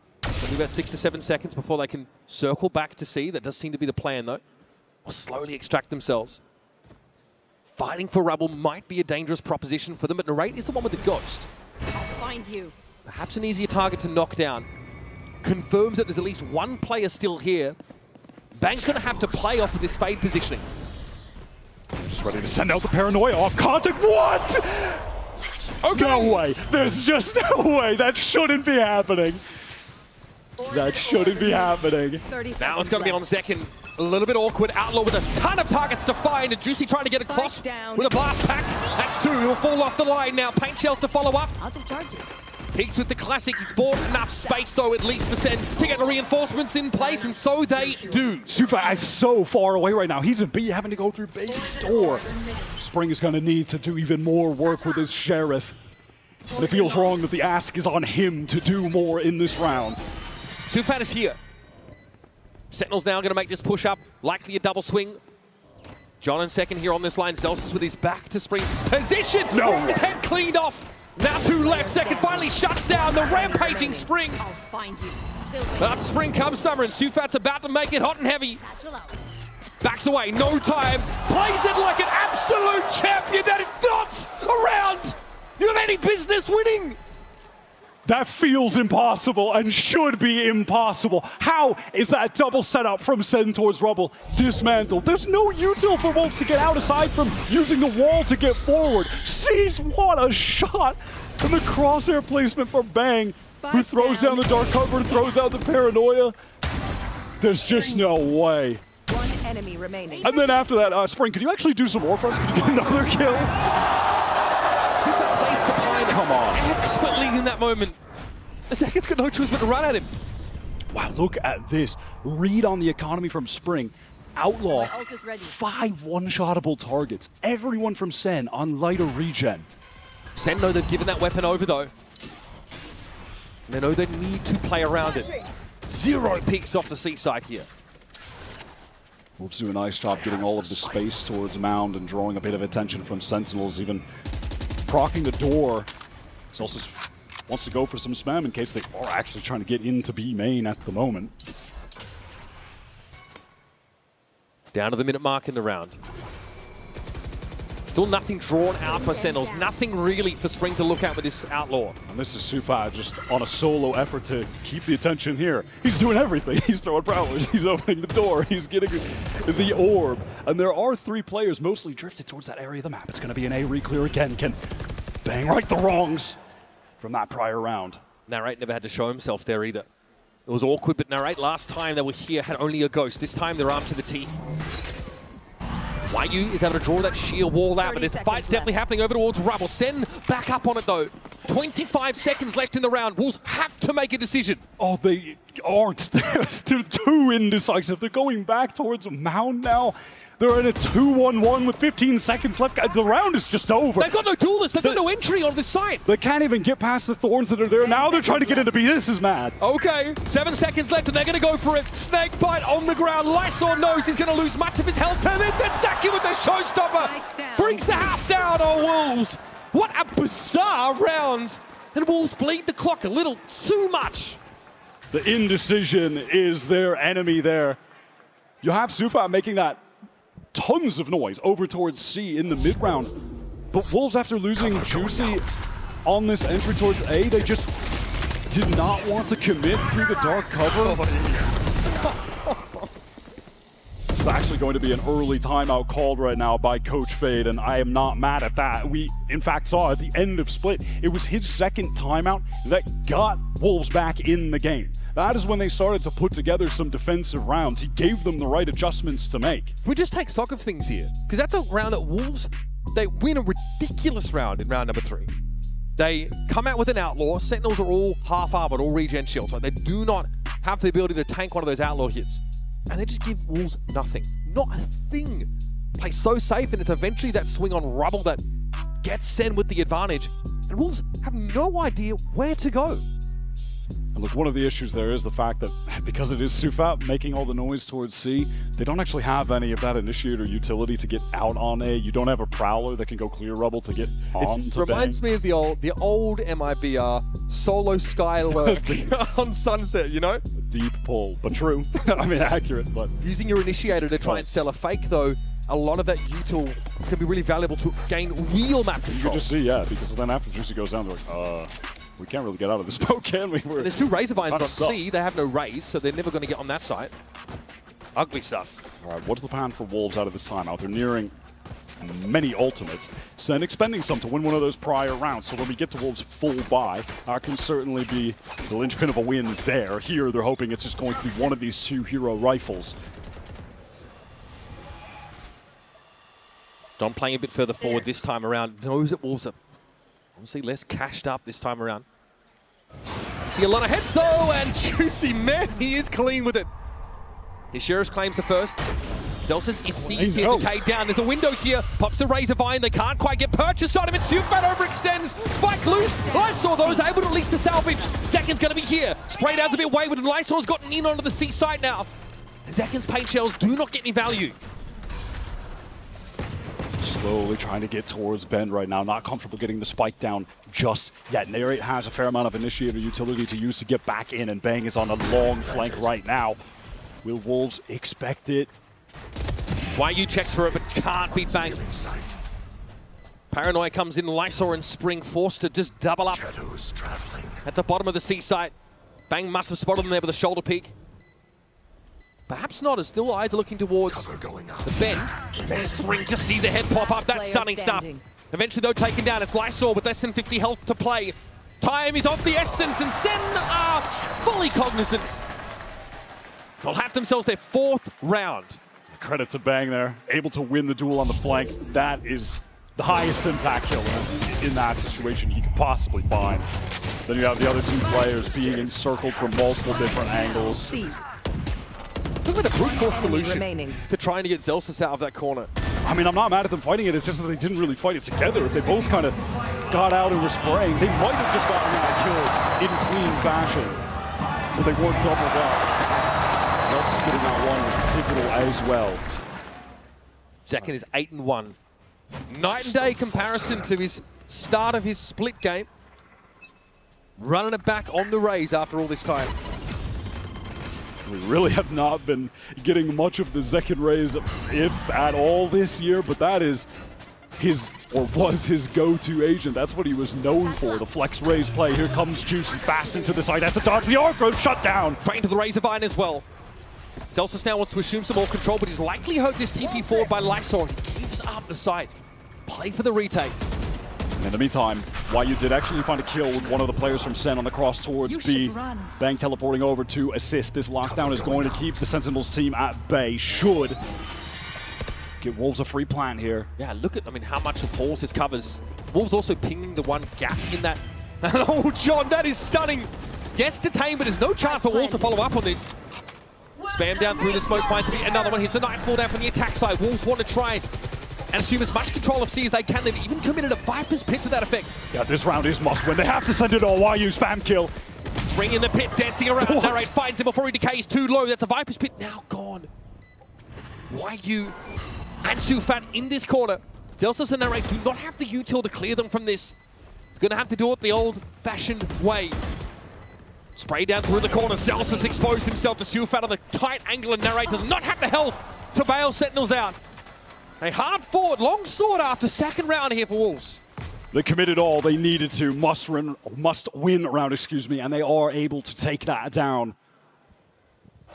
Only about 6 to 7 seconds before they can circle back to C. That does seem to be the plan, though. Or slowly extract themselves. Fighting for Rubble might be a dangerous proposition for them, but Narrate is the one with the ghost. I'll find you. Perhaps an easier target to knock down. Confirms that there's at least one player still here. Bang's going to have to play off of this fade positioning. Just ready to send out the paranoia off contact. What? Okay. No way. There's just no way. That shouldn't be happening. That shouldn't be happening. Now it's going to be on Zekken. A little bit awkward. Outlaw with a ton of targets to find. And Juicy trying to get across with a blast pack. That's 2. He'll fall off the line now. Paint shells to follow up. Out of charges. Peaks with the classic. He's bought enough space, though, at least for Sen to get the reinforcements in place, and so they do. Sufa is so far away right now. He's in B, having to go through Baby Door. Spring is going to need to do even more work with his Sheriff. And it feels wrong that the ask is on him to do more in this round. Tufat is here. Sentinels now going to make this push up. Likely a double swing. John in second here on this line. Celsius with his back to Spring's position. No! His head cleaned off. Now 2 left. Second finally shuts down the rampaging Spring. I'll find you. But up Spring comes Summer, and Sufat's about to make it hot and heavy. Backs away, no time. Plays it like an absolute champion. That is not around. You have any business winning. That feels impossible and should be impossible. How is that double setup from Sen towards Rubble dismantled? There's no util for Wolves to get out aside from using the wall to get forward. Sees what a shot! And the crosshair placement from Bang, who throws down the dark cover, throws out the paranoia. There's just no way. One enemy remaining. And then after that, Spring, could you actually do some more for us? Could you get another kill? Come on. Expertly in that moment. The second's got no choice but to run at him. Wow, look at this. Read on the economy from Spring. Outlaw, 5 one-shottable targets. Everyone from Sen on lighter regen. Sen know they've given that weapon over, though. And they know they need to play around it. 0 peaks off the seaside here. Wolves do a nice job getting all of the space towards Mound and drawing a bit of attention from Sentinels, even procking the door. Celsius wants to go for some spam in case they are actually trying to get into B main at the moment. Down to the minute mark in the round. Still nothing drawn out by Sentinels. Nothing really for Spring to look at with this Outlaw. And this is Sufa just on a solo effort to keep the attention here. He's doing everything. He's throwing prowlers. He's opening the door. He's getting the orb. And there are 3 players mostly drifted towards that area of the map. It's going to be an A re-clear again. Can bang right the wrongs from that prior round. Narrate never had to show himself there either. It was awkward, but Narrate last time they were here had only a ghost. This time they're armed to the teeth. YU is able to draw that sheer wall out, but this fight's definitely happening over towards Rubble. Sen back up on it though. 25 seconds left in the round. Wolves have to make a decision. Oh, they aren't. They're still too indecisive. They're going back towards Mound now. They're in a 2-1-1 with 15 seconds left. The round is just over. They've got no duelists. They've got no entry on this site. They can't even get past the thorns that are there. Now they're trying to get into B. This is mad. Okay, 7 seconds left and they're going to go for it. Snake bite on the ground. Lysor knows he's going to lose much of his health. And it's Zaki with the showstopper. Brings the house down on Wolves. What a bizarre round. And Wolves bleed the clock a little too much. The indecision is their enemy there. You have Sufa making that tons of noise over towards C in the mid-round. But Wolves, after losing Juicy on this entry towards A, they just did not want to commit through the dark cover. It's actually going to be an early timeout called right now by Coach Fade, and I am not mad at that. We, in fact, saw at the end of Split, it was his second timeout that got Wolves back in the game. That is when they started to put together some defensive rounds. He gave them the right adjustments to make. We just take stock of things here, because that's a round that Wolves, they win a ridiculous round in round number 3. They come out with an Outlaw. Sentinels are all half-armored, all regen shields. Right? They do not have the ability to tank one of those Outlaw hits. And they just give Wolves nothing. Not a thing. Play so safe, and it's eventually that swing on Rubble that gets Sen with the advantage. And Wolves have no idea where to go. And look, one of the issues there is the fact that because it is Sufa making all the noise towards C, they don't actually have any of that initiator utility to get out on A. You don't have a Prowler that can go clear Rubble to get on to reminds me of the old MIBR solo Skylark on Sunset, you know? A deep pull, but true. I mean, accurate, but... Using your initiator to try and sell a fake, though, a lot of that util can be really valuable to gain real map control. You can just see, yeah, because then after Juicy goes down, they're like, we can't really get out of this boat, can we? There's 2 Razorvines on C. They have no raise, so they're never going to get on that side. Ugly stuff. All right, what's the plan for Wolves out of this timeout? They're nearing many ultimates. Sen expending some to win one of those prior rounds. So when we get to Wolves' full buy, that can certainly be the linchpin of a win there. Here, they're hoping it's just going to be one of these 2 hero rifles. Don playing a bit further forward this time around. Knows that Wolves are obviously less cashed up this time around. See a lot of heads though, and Juicy, man, he is clean with it. His Sheriff claims the first. Zelsis is seized here, decayed down. There's a window here. Pops the Razorvine. They can't quite get purchased on him. And Sufat overextends. Spike loose. Lysor, though, is able to at least to salvage. Zekin's going to be here. Spray down's a bit wayward, and Lysor's gotten in onto the C site now. Zekin's paint shells do not get any value. Slowly trying to get towards Bend right now. Not comfortable getting the spike down just yet. Narrate has a fair amount of initiator utility to use to get back in, and Bang is on a long flank right now. Will Wolves expect it? YU checks for it, but can't beat Bang. Paranoia comes in. Lysor and Spring forced to just double up at the bottom of the C site. Bang must have spotted them there with a shoulder peek. Perhaps not, as still eyes are looking towards the Bend. There's Spring, just sees a head pop up. That's stunning stuff. Eventually, though, taken down. It's Lysor with less than 50 health to play. Time is of the essence, and Sen are fully cognizant. They'll have themselves their 4th round. Credit to Bang there, able to win the duel on the flank. That is the highest impact kill in that situation he could possibly find. Then you have the other 2 players being encircled from multiple different angles. Look at a brute force solution to trying to get Zelsis out of that corner. I mean, I'm not mad at them fighting it. It's just that they didn't really fight it together. If they both kind of got out and were spraying, they might have just gotten that kill in clean fashion. But they weren't doubled up. Zelsis getting that one was pivotal as well. Zekin is 8-1. Night and day comparison to his start of his split game. Running it back on the raise after all this time. We really have not been getting much of the Zekin Rays, if at all, this year, but that is his, or was his go-to agent. That's what he was known for, the flex Rays play. Here comes Juicy fast into the side. That's a dodge. The Arc shut down. Straight into the Razor Vine as well. Zelsus now wants to assume some more control, but he's likely hurt this TP forward by Lysor. He gives up the site. Play for the retake. And in the meantime, YU did actually find a kill with one of the players from Sen on the cross towards B. Bang teleporting over to assist. This lockdown is going to keep the Sentinels team at bay. Should give Wolves a free plan here. Yeah, look at, I mean, how much of Halls this covers. Wolves also pinging the one gap in that. Oh, John, that is stunning. Yes, detained, but there's no chance for Wolves to follow up on this. Spam down through the smoke, finds to be another one. Here's the Nightfall down from the attack side. Wolves want to try and assume as much control of C as they can. They've even committed a Viper's Pit to that effect. Yeah, this round is must win. They have to send it all. YU spam kill. Spring in the pit, dancing around. Narrate finds him before he decays too low. That's a Viper's Pit now gone. YU and Sufat in this corner. Zelsus and Narrate do not have the util to clear them from this. They're going to have to do it the old-fashioned way. Spray down through the corner. Zelsus exposed himself to Sufat on the tight angle, and Narrate does not have the health to bail Sentinels out. A hard forward, long sword after second round here for Wolves. They committed all they needed to, must win round, excuse me, and they are able to take that down.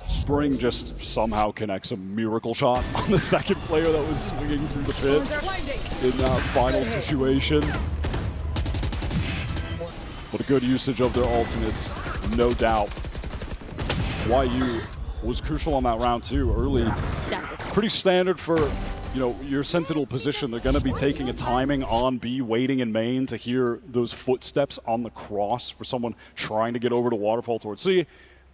Spring just somehow connects a miracle shot on the second player that was swinging through the pit in that final situation. But a good usage of their ultimates, no doubt. YU was crucial on that round too, early. Pretty standard for, you know, your Sentinel position. They're going to be taking a timing on B, waiting in main to hear those footsteps on the cross for someone trying to get over to Waterfall towards C.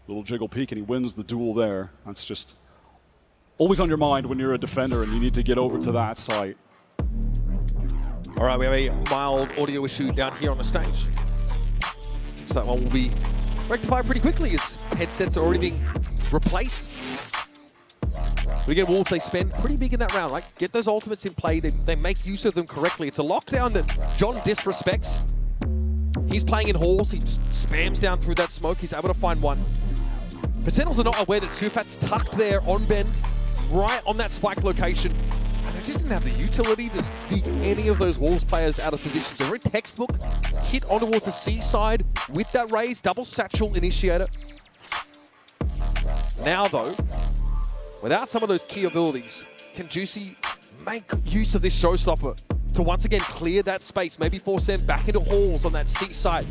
Little jiggle peek and he wins the duel there. That's just always on your mind when you're a defender and you need to get over to that site. All right, we have a mild audio issue down here on the stage. So that one will be rectified pretty quickly as headsets are already being replaced. We get Wolves, they spend pretty big in that round, right? Get those ultimates in play, they make use of them correctly. It's a lockdown that John disrespects. He's playing in halls, he just spams down through that smoke, he's able to find one. But Sentinels are not aware that Sufat's tucked there on bend, right on that spike location. And they just didn't have the utility to dig any of those Wolves players out of position. So very textbook, hit on towards the C side with that raise, double satchel initiator. Now though, without some of those key abilities, can Juicy make use of this showstopper to once again clear that space, maybe force them back into halls on that C side?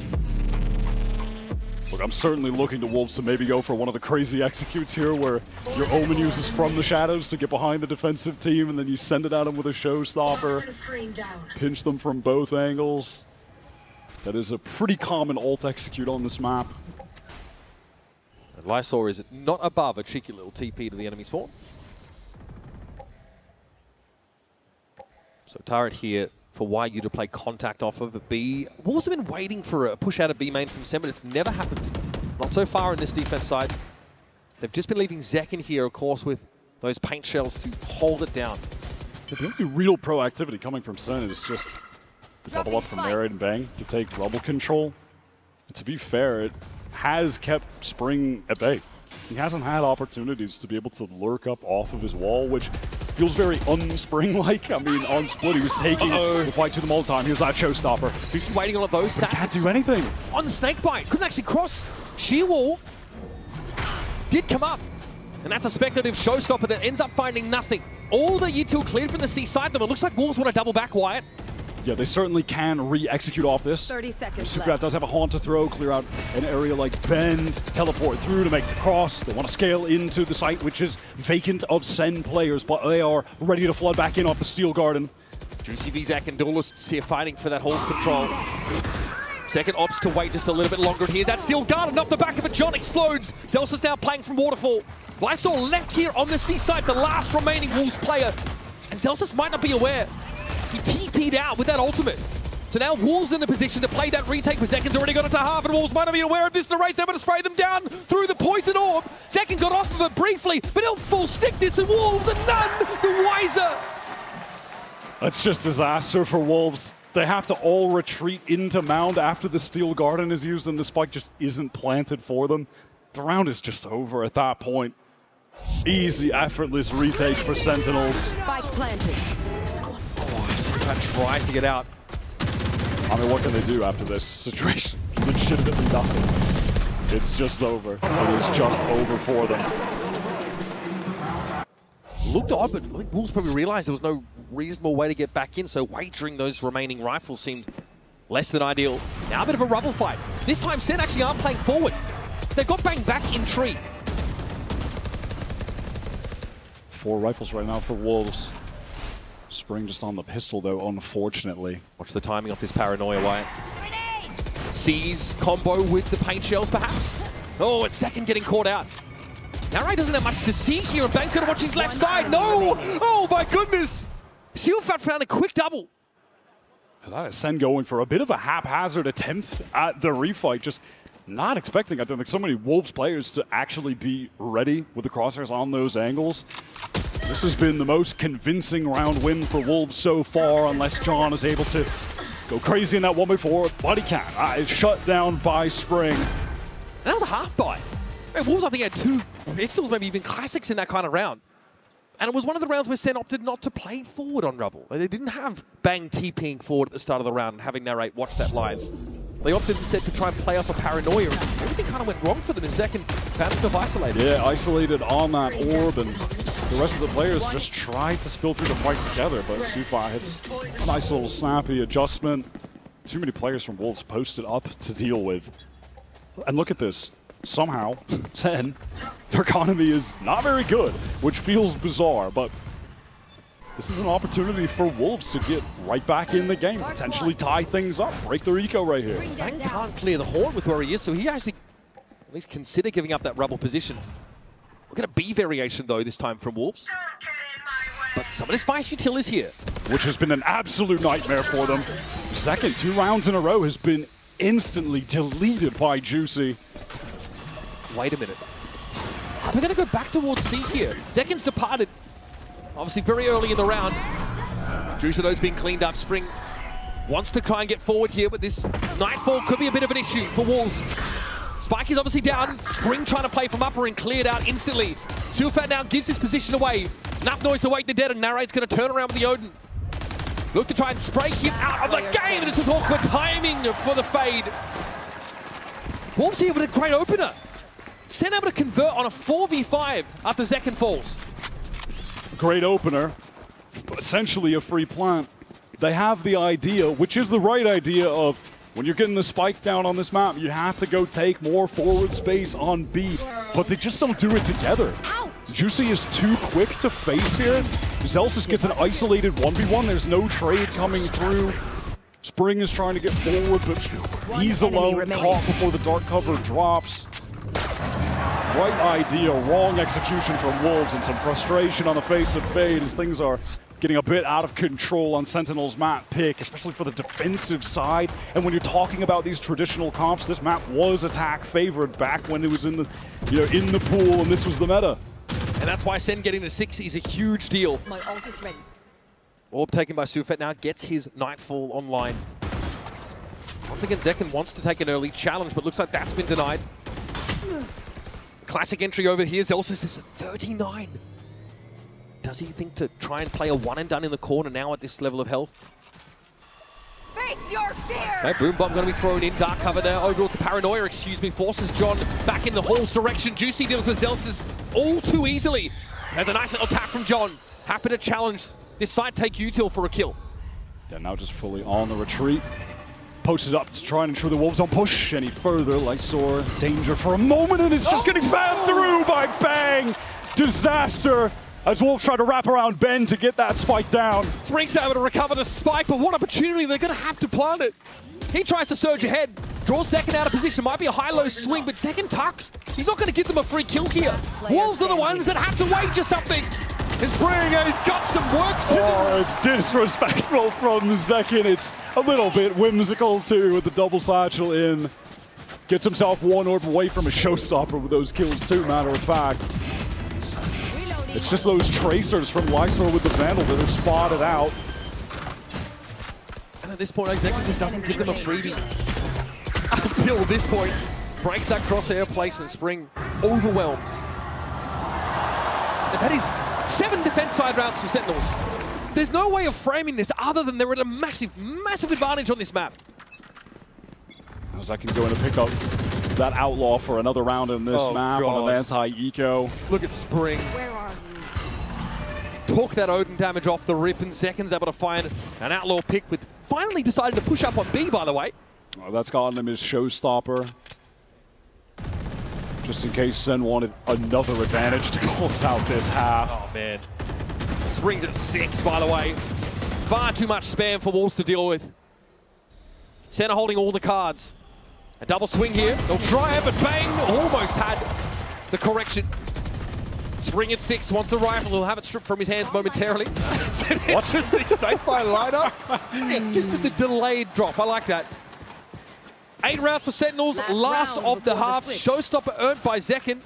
Look, I'm certainly looking to Wolves to maybe go for one of the crazy executes here where your Omen uses from the shadows to get behind the defensive team and then you send it at them with a showstopper. Pinch them from both angles. That is a pretty common ult execute on this map. And Lysor is not above a cheeky little TP to the enemy spawn. So turret here for YU to play contact off of B. Wolves have been waiting for a push out of B main from Sen, but it's never happened. Not so far in this defense side. They've just been leaving Zek in here, of course, with those paint shells to hold it down. The only real proactivity coming from Sen is just the double up from Narrate and Bang to take rubble control. And to be fair, it has kept Spring at bay. He hasn't had opportunities to be able to lurk up off of his wall, which feels very unspring-like. I mean, on split, he was taking the fight to them all the time. Here's that showstopper. He's waiting on those sacks. Can't do anything. On the snake bite. Couldn't actually cross. Sheer wall did come up. And that's a speculative showstopper that ends up finding nothing. All the util cleared from the C side, though. It looks like Wolves want to double back, Wyatt. Yeah, they certainly can re-execute off this. 30 seconds Sufat does have a haunt to throw, clear out an area like Bend, teleport through to make the cross. They want to scale into the site, which is vacant of Sen players, but they are ready to flood back in off the Steel Garden. Juicy Vizak and Duelists here fighting for that Halls control. Second ops to wait just a little bit longer here. That Steel Garden off the back of it. John explodes. Zelsus now playing from Waterfall. Lysor left here on the C side, the last remaining Wolves player. And Zelsus might not be aware. He TP'd out with that ultimate. So now Wolves in a position to play that retake, but Zekin's already got it to half, and Wolves might not be aware of this. Narrate's able to spray them down through the poison orb. Zekin got off of it briefly, but he'll full stick this, and Wolves are none the wiser. That's just disaster for Wolves. They have to all retreat into Mound after the Steel Garden is used, and the spike just isn't planted for them. the round is just over at that point. Easy, effortless retake for Sentinels. Spike planted. That tries to get out. I mean, what can they do after this situation? Legitimately nothing. It's just over. It is just over for them. Looked odd, but I think Wolves probably realized there was no reasonable way to get back in, so wagering those remaining rifles seemed less than ideal. Now a bit of a rubble fight. This time Sen actually aren't playing forward. They've got bang back in tree. 4 rifles right now for Wolves. Spring just on the pistol though, unfortunately. Watch the timing of this paranoia, Wyatt. Sees combo with the paint shells, perhaps. Oh, it's second getting caught out. Naray doesn't have much to see here, and Bang's going to watch his left side. No! Oh my goodness! Sealfat found a quick double. That is Sen going for a bit of a haphazard attempt at the refight. Just not expecting, I don't think, so many Wolves players to actually be ready with the crosshairs on those angles. This has been the most convincing round win for Wolves so far, unless John is able to go crazy in that 1v4, but he can't. It's shut down by Spring. And that was a half buy. Wolves, I think, had 2 pistols, maybe even classics in that kind of round. And it was one of the rounds where Sen opted not to play forward on Rubble. They didn't have Bang TPing forward at the start of the round and having Narrate watch that live. They opted instead to try and play off a paranoia, and everything kind of went wrong for them in second. Found himself isolated. Yeah, isolated on that orb, and the rest of the players just tried to spill through the fight together, but Sufa hits a nice little snappy adjustment. Too many players from Wolves posted up to deal with. And look at this. Somehow, Sen, their economy is not very good, which feels bizarre, but this is an opportunity for Wolves to get right back in the game, potentially tie things up, break their eco right here. Bang can't clear the horn with where he is, so he actually at least consider giving up that Rubble position. Look at a B variation, though, this time from Wolves. But some of this Vice Util is here. Which has been an absolute nightmare for them. Second 2 rounds in a row has been instantly deleted by Juicy. Wait a minute. Are they going to go back towards C here? Zekin's departed. Obviously very early in the round. Juicedo's been cleaned up. Spring wants to try and get forward here, but this Nightfall could be a bit of an issue for Wolves. Spike is obviously down. Spring trying to play from upper and cleared out instantly. Suifat now gives his position away. Enough noise to wake the dead, and Narrate's going to turn around with the Odin. Look to try and spray him out of the game, and this is awkward timing for the fade. Wolves here with a great opener. Sen able to convert on a 4v5 after Zekin falls. Great opener, essentially a free plant. They have the idea, which is the right idea, of when you're getting the spike down on this map, you have to go take more forward space on B, but they just don't do it together. Juicy is too quick to face here. Zelsis gets an isolated 1v1. There's no trade coming through. Spring is trying to get forward, but he's alone, caught before the dark cover drops. Right idea, wrong execution from Wolves, and some frustration on the face of Fade as things are getting a bit out of control on Sentinel's map pick, especially for the defensive side. And when you're talking about these traditional comps, this map was attack favored back when it was in the, in the pool, and this was the meta. And that's why Sen getting to 6 is a huge deal. My ult is ready. Orb taken by Sufet now gets his Nightfall online. Once again, Zekin wants to take an early challenge, but looks like that's been denied. Classic entry over here. Zelsis is 39. Does he think to try and play a one and done in the corner now at this level of health? Face your fear! Okay, Boom Bomb going to be thrown in. Dark cover now over with the Paranoia, forces John back in the Hall's direction. Juicy deals with Zelsis all too easily. There's a nice little tap from John. Happy to challenge this side take Util for a kill. Yeah, now just fully on the retreat. Posted up to try and ensure the Wolves don't push any further. Lysor, danger for a moment, and it's just getting spammed through by Bang. Disaster as Wolves try to wrap around Ben to get that spike down. Spring's able to recover the spike, but what opportunity, they're going to have to plant it. He tries to surge ahead, draws Zekin out of position. Might be a high-low swing, but Zekin tucks. He's not going to give them a free kill here. Wolves are the ones that have to wager something. And Spring has got some work to do. Oh, it's disrespectful from Zekin. It's a little bit whimsical too with the double satchel in. Gets himself one orb away from a showstopper with those kills too, matter of fact. It's just those tracers from Lysor with the Vandal that are spotted out. And at this point, Zekin just doesn't give them a freebie. Until this point, breaks that crosshair placement. Spring overwhelmed. And that is 7 defense side rounds for Sentinels. There's no way of framing this other than they're at a massive, massive advantage on this map. As I can go in and pick up that Outlaw for another round in this map on an anti-eco. Look at Spring. Where are you? Talk that Odin damage off the rip, and Zekin's able to find an Outlaw pick with finally decided to push up on B, by the way. Oh, that's gotten him his showstopper. Just in case Sen wanted another advantage to close out this half. Oh, man. Spring's at 6, by the way. Far too much spam for Wolves to deal with. Sen holding all the cards. A double swing here. They'll try it, but bang! Almost had the correction. Spring at 6, wants a rifle. He'll have it stripped from his hands momentarily. What's this snake by lineup? Yeah, just the delayed drop. I like that. 8 rounds for Sentinels. Last of the half. Showstopper earned by Zekin.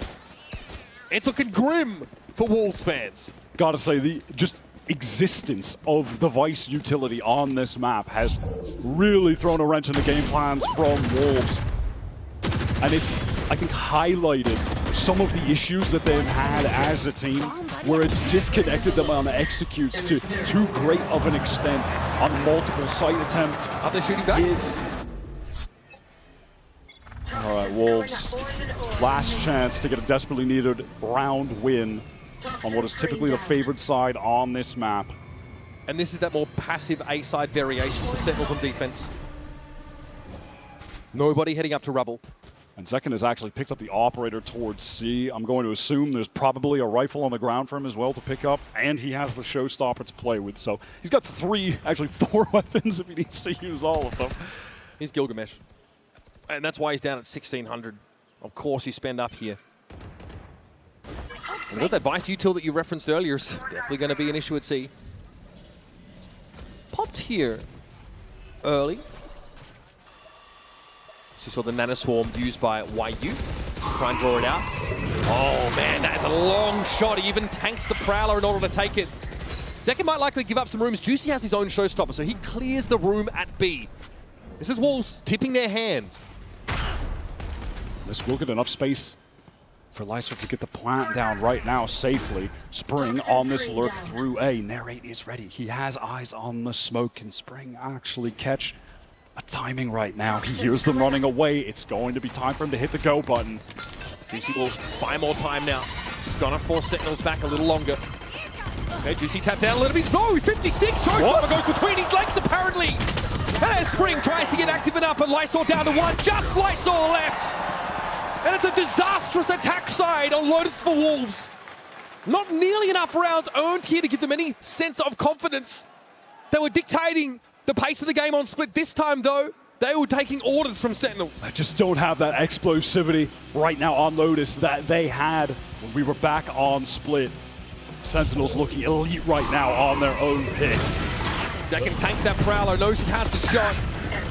It's looking grim for Wolves fans. Gotta say, the just existence of the Vice utility on this map has really thrown a wrench in the game plans from Wolves. And it's, I think, highlighted some of the issues that they've had as a team, where it's disconnected them on executes to too great of an extent on multiple site attempts. Are they shooting back? All right, Wolves, last chance to get a desperately needed round win on what is typically the favored side on this map. And this is that more passive A-side variation for Sentinels on defense. Nobody heading up to rubble. And Zekin has actually picked up the operator towards C. I'm going to assume there's probably a rifle on the ground for him as well to pick up, and he has the showstopper to play with. So he's got 3, actually 4 weapons if he needs to use all of them. Here's Gilgamesh. And that's why he's down at 1,600. Of course you spend up here. And that Vice util that you referenced earlier is definitely going to be an issue at C. Popped here early. So you saw the Nanoswarm used by YU. Try and draw it out. Oh man, that is a long shot. He even tanks the Prowler in order to take it. Zekin might likely give up some rooms. Juicy has his own showstopper, so he clears the room at B. This is Wolves tipping their hand. This will get enough space for Lysor to get the plant down right now safely. Spring on this lurk through A. Narrate is ready. He has eyes on the smoke. Can Spring actually catch a timing right now? He hears them running away. It's going to be time for him to hit the go button. Juicy will buy more time now. He's gonna force Sentinels back a little longer. Okay, Juicy tapped down a little bit. No, 56! Showstopper goes between his legs apparently. And as Spring tries to get active and up, and Lysor down to 1. Just Lysor left! And it's a disastrous attack side on Lotus for Wolves. Not nearly enough rounds earned here to give them any sense of confidence. They were dictating the pace of the game on Split. This time, though, they were taking orders from Sentinels. I just don't have that explosivity right now on Lotus that they had when we were back on Split. Sentinels looking elite right now on their own pick. Zekin tanks that Prowler, knows he has the shot.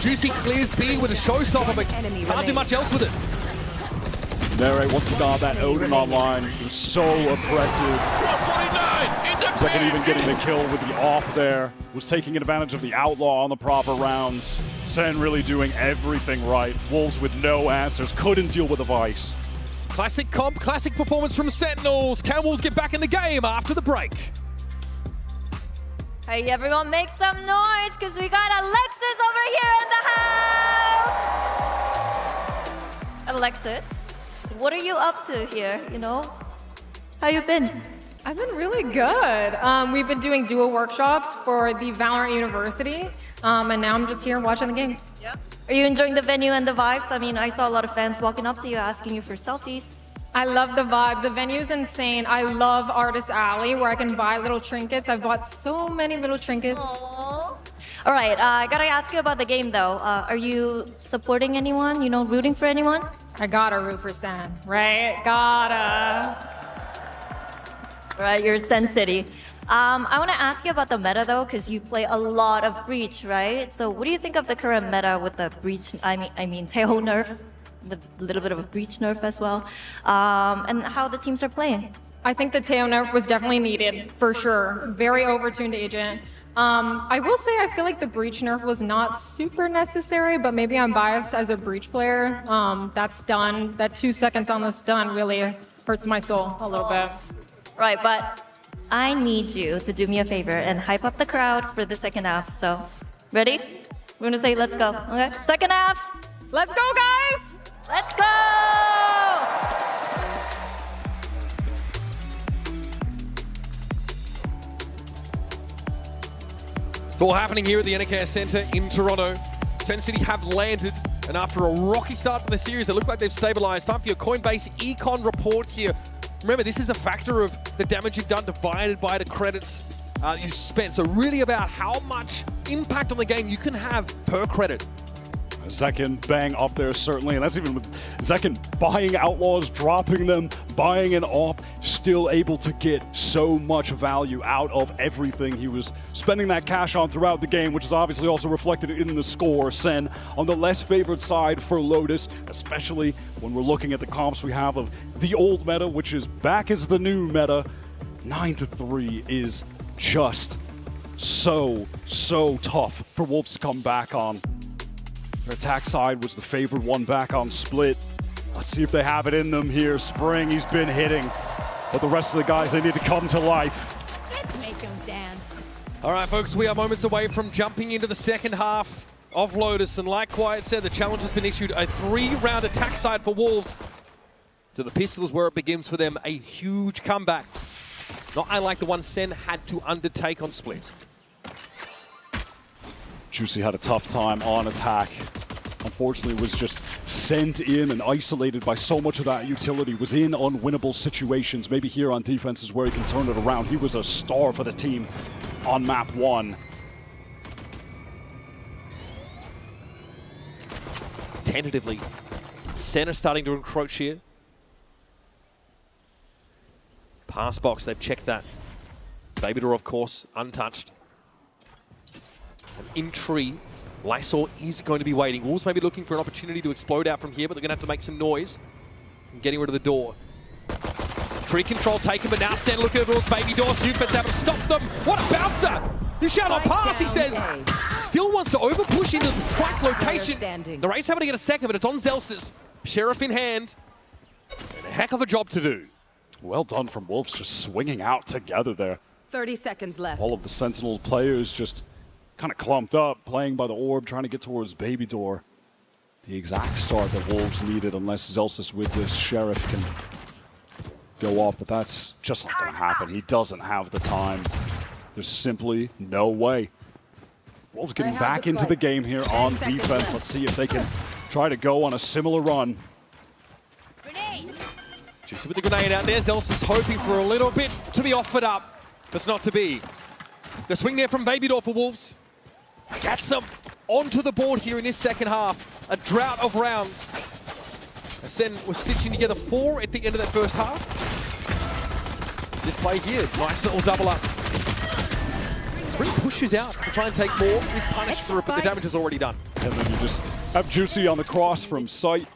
Juicy clears B with a showstopper, but can't do much else with it. Narrate, once he got that Odin online, he was so oppressive. 149! Zekin even getting the kill with the AWP there. Was taking advantage of the Outlaw on the proper rounds. Sen really doing everything right. Wolves with no answers, couldn't deal with the Vice. Classic comp, classic performance from Sentinels. Can Wolves get back in the game after the break? Hey, everyone, make some noise, because we got Alexis over here in the house! Alexis, what are you up to here, you know? How you been? I've been really good. We've been doing duo workshops for the VALORANT University, and now I'm just here watching the games. Yep. Are you enjoying the venue and the vibes? I mean, I saw a lot of fans walking up to you asking you for selfies. I love the vibes. The venue's insane. I love Artist Alley, where I can buy little trinkets. I've bought so many little trinkets. Aww. All right, I gotta ask you about the game, though. Are you supporting anyone, you know, rooting for anyone? I gotta root for Sen, right? Gotta. All right, you're Sen City. I want to ask you about the meta, though, because you play a lot of Breach, right? So what do you think of the current meta with the Breach, I mean Tail nerf, the little bit of a Breach nerf as well, and how the teams are playing? I think the Tail nerf was definitely needed, for sure. Very overtuned agent. I will say I feel like the Breach nerf was not super necessary, but maybe I'm biased as a Breach player. That stun, that 2 seconds on the stun really hurts my soul a little bit. Right, but I need you to do me a favor and hype up the crowd for the second half. So, ready? We're gonna say let's go. Okay, second half. Let's go, guys! Let's go! It's all happening here at the NKS Center in Toronto. Sen City have landed, and after a rocky start to the series, it look like they've stabilized. Time for your Coinbase Econ report here. Remember, this is a factor of the damage you've done divided by the credits you spent. So really about how much impact on the game you can have per credit. Zekin bang up there, certainly, and that's even with Zekin buying Outlaws, dropping them, buying an AWP, still able to get so much value out of everything he was spending that cash on throughout the game, which is obviously also reflected in the score. Sen on the less favored side for Lotus, especially when we're looking at the comps we have of the old meta, which is back as the new meta. 9-3 is just so tough for Wolves to come back on. Their attack side was the favored one back on split. Let's see if they have it in them here. Spring, he's been hitting. But the rest of the guys, they need to come to life. Let's make them dance. All right, folks, we are moments away from jumping into the second half of Lotus. And like Quiet said, the challenge has been issued, a 3-round attack side for Wolves. So the pistol is where it begins for them, a huge comeback. Not unlike the one Sen had to undertake on split. Juicy had a tough time on attack. Unfortunately, was just sent in and isolated by so much of that utility, was in unwinnable situations. Maybe here on defense is where he can turn it around. He was a star for the team on map 1. Tentatively, Sen are starting to encroach here. Pass box, they've checked that. Baby Door, of course, untouched. And in tree, Lysor is going to be waiting. Wolves may be looking for an opportunity to explode out from here, but they're going to have to make some noise and getting rid of the door. Tree control taken, but now Sen looking at it, Baby Door. Supet's able to stop them. What a bouncer! You shall not pass, he says. Still wants to over push into the spike location. The race having to get a second, but it's on Zelsis. Sheriff in hand. And a heck of a job to do. Well done from Wolves, just swinging out together there. 30 seconds left. All of the Sentinel players just kind of clumped up, playing by the orb, trying to get towards Baby Door. The exact start that Wolves needed, unless Zelsis with this Sheriff can go off, but that's just not going to happen. He doesn't have the time. There's simply no way. Wolves getting back into the game here on defense. Let's see if they can try to go on a similar run. Juicy with the grenade out there. Zelsis hoping for a little bit to be offered up. That's not to be. The swing there from Baby Door for Wolves. Gets them onto the board here in this second half. A drought of rounds. Sen was stitching together 4 at the end of that first half. This play here, nice little double up. Spring pushes out to try and take more. Is punished for it, but the damage is already done. And then you just have Juicy on the cross from sight.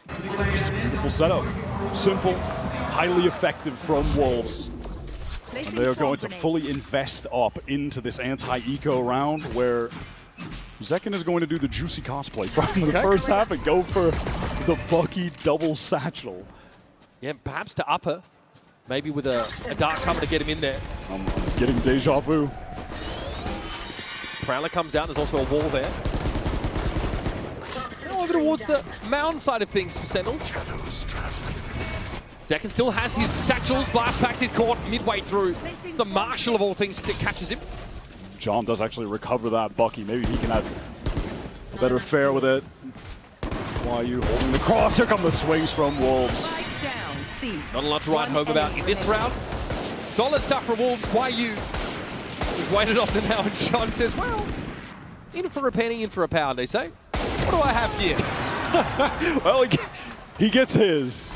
Just a beautiful setup. Simple, highly effective from Wolves. And they are going to fully invest up into this anti-eco round where Zekin is going to do the Juicy cosplay from the first half and go for the Bucky double satchel. Yeah, perhaps to upper. Maybe with a dark cover to get him in there. I'm getting deja vu. Prowler comes out, there's also a wall there. Now over towards the mound side of things for Sentinels. Zekin still has his satchels, blast packs, he's caught midway through. It's the Marshal of all things that catches him. John does actually recover that Bucky. Maybe he can have a better fare with it. Why are you holding the cross? Here come the swings from Wolves. Not a lot to write home about in this round. Solid stuff for Wolves. Why you just waited off the now, and John says, well, in for a penny, in for a pound, they say. What do I have here? Well, he gets his.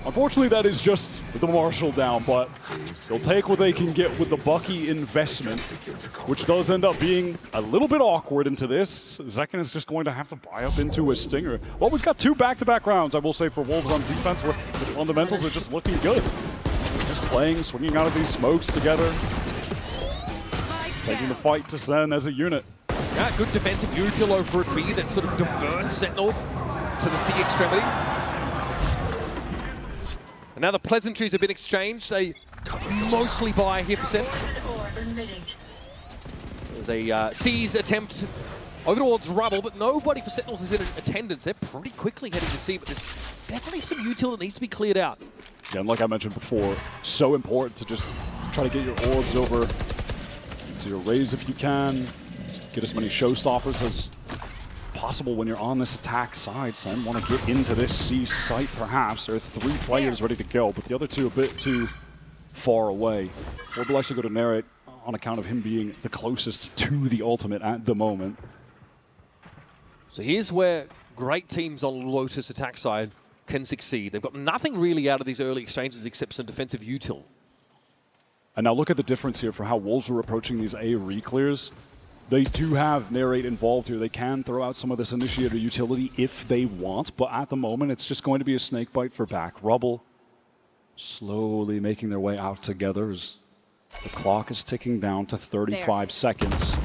Unfortunately, that is just the Marshal down, but they'll take what they can get with the Bucky investment, which does end up being a little bit awkward into this. Zekin is just going to have to buy up into a Stinger. Well, we've got 2 back-to-back rounds, I will say, for Wolves on defense, where the fundamentals are just looking good. Just playing, swinging out of these smokes together. taking the fight to Sen as a unit. Yeah, good defensive util over at B that sort of diverts Sentinels to the C extremity. And now the pleasantries have been exchanged. They mostly buy here for Sen. There's a C's attempt over towards Rubble, but nobody for Sentinels is in attendance. They're pretty quickly heading to C, but there's definitely some util that needs to be cleared out. Yeah, and like I mentioned before, so important to just try to get your orbs over to your Rays if you can. Get as many showstoppers as possible when you're on this attack side. Sen want to get into this C site perhaps. There are 3 players ready to go, but the other 2 a bit too far away. Orb will actually go to narrate on account of him being the closest to the ultimate at the moment. So here's where great teams on Lotus attack side can succeed. They've got nothing really out of these early exchanges except some defensive util. And now look at the difference here for how Wolves are approaching these A re-clears. They do have narrate involved here. They can throw out some of this initiator utility if they want, but at the moment it's just going to be a snakebite for back. Rubble slowly making their way out together as the clock is ticking down to 35 seconds.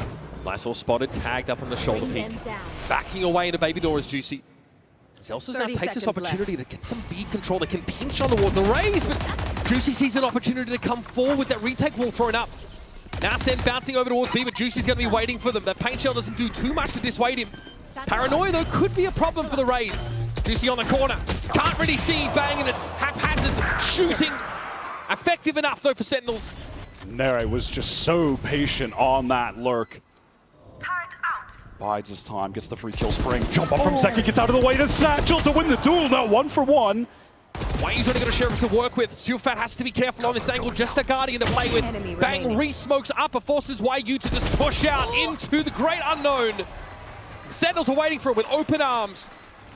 Lysol spotted, tagged up on the shoulder peak. Backing away into Baby Door is Juicy. Zelsus now takes this opportunity to get some B control. They can pinch on towards the Rays, but Juicy sees an opportunity to come forward with that retake wall thrown up. Now Sen bouncing over towards B, but Juicy's going to be waiting for them. That paint shell doesn't do too much to dissuade him. Paranoia, though, could be a problem for the Rays. Juicy on the corner. Can't really see. Bang, and it's haphazard shooting. Effective enough, though, for Sentinels. Nere was just so patient on that lurk. Bides his time, gets the free kill spring. Jump up from Zeki, gets out of the way to Satchel to win the duel. Now 1 for 1. Wayne's only got a sheriff to work with. Silfat has to be careful on this angle. Just a Guardian to play with. Bang re-smokes up, it forces YU to just push out into the great unknown. Sentinels are waiting for it with open arms,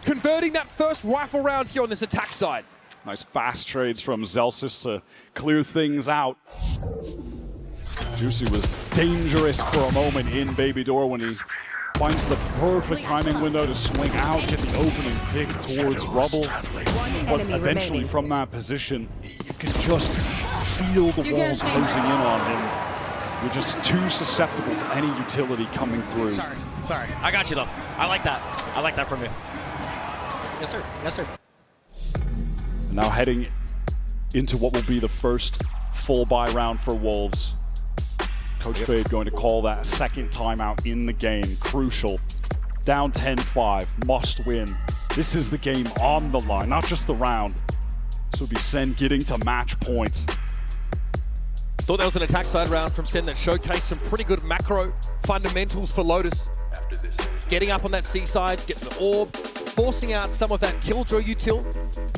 converting that first rifle round here on this attack side. Nice fast trades from Zelsus to clear things out. Juicy was dangerous for a moment in Baby Door when he finds the perfect timing window to swing out, get the opening pick towards Rubble. But eventually from that position, you can just feel the walls closing in on him. You're just too susceptible to any utility coming through. Sorry. I got you though. I like that. I like that from you. Yes, sir. Yes, sir. Now heading into what will be the first full buy round for Wolves. Coach Fade going to call that second timeout in the game. Crucial. Down 10-5. Must win. This is the game on the line, not just the round. This would be Sen getting to match point. Thought that was an attack side round from Sen that showcased some pretty good macro fundamentals for Lotus. After this, getting up on that C side, getting the orb, forcing out some of that killjoy util,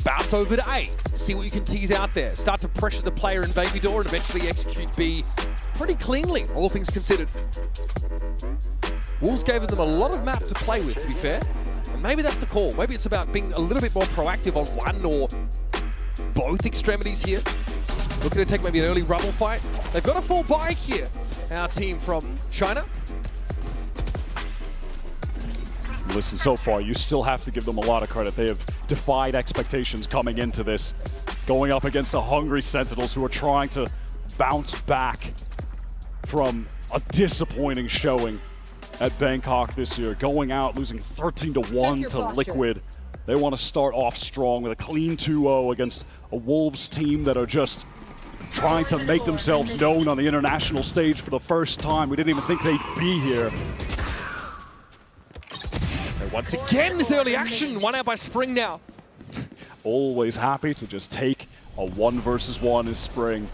bounce over to A, see what you can tease out there. Start to pressure the player in Baby Door and eventually execute B pretty cleanly, all things considered. Wolves gave them a lot of map to play with, to be fair. And maybe that's the call. Maybe it's about being a little bit more proactive on one or both extremities here. Looking to take maybe an early Rubble fight. They've got a full buy here, our team from China. Listen, so far, you still have to give them a lot of credit. They have defied expectations coming into this, going up against the hungry Sentinels who are trying to bounce back from a disappointing showing at Bangkok this year, going out, losing 13-1 to Liquid. They want to start off strong with a clean 2-0 against a Wolves team that are just trying to make themselves known on the international stage for the first time. We didn't even think they'd be here. And once again, this early action, one out by Spring now. Always happy to just take a 1 versus 1 in Spring.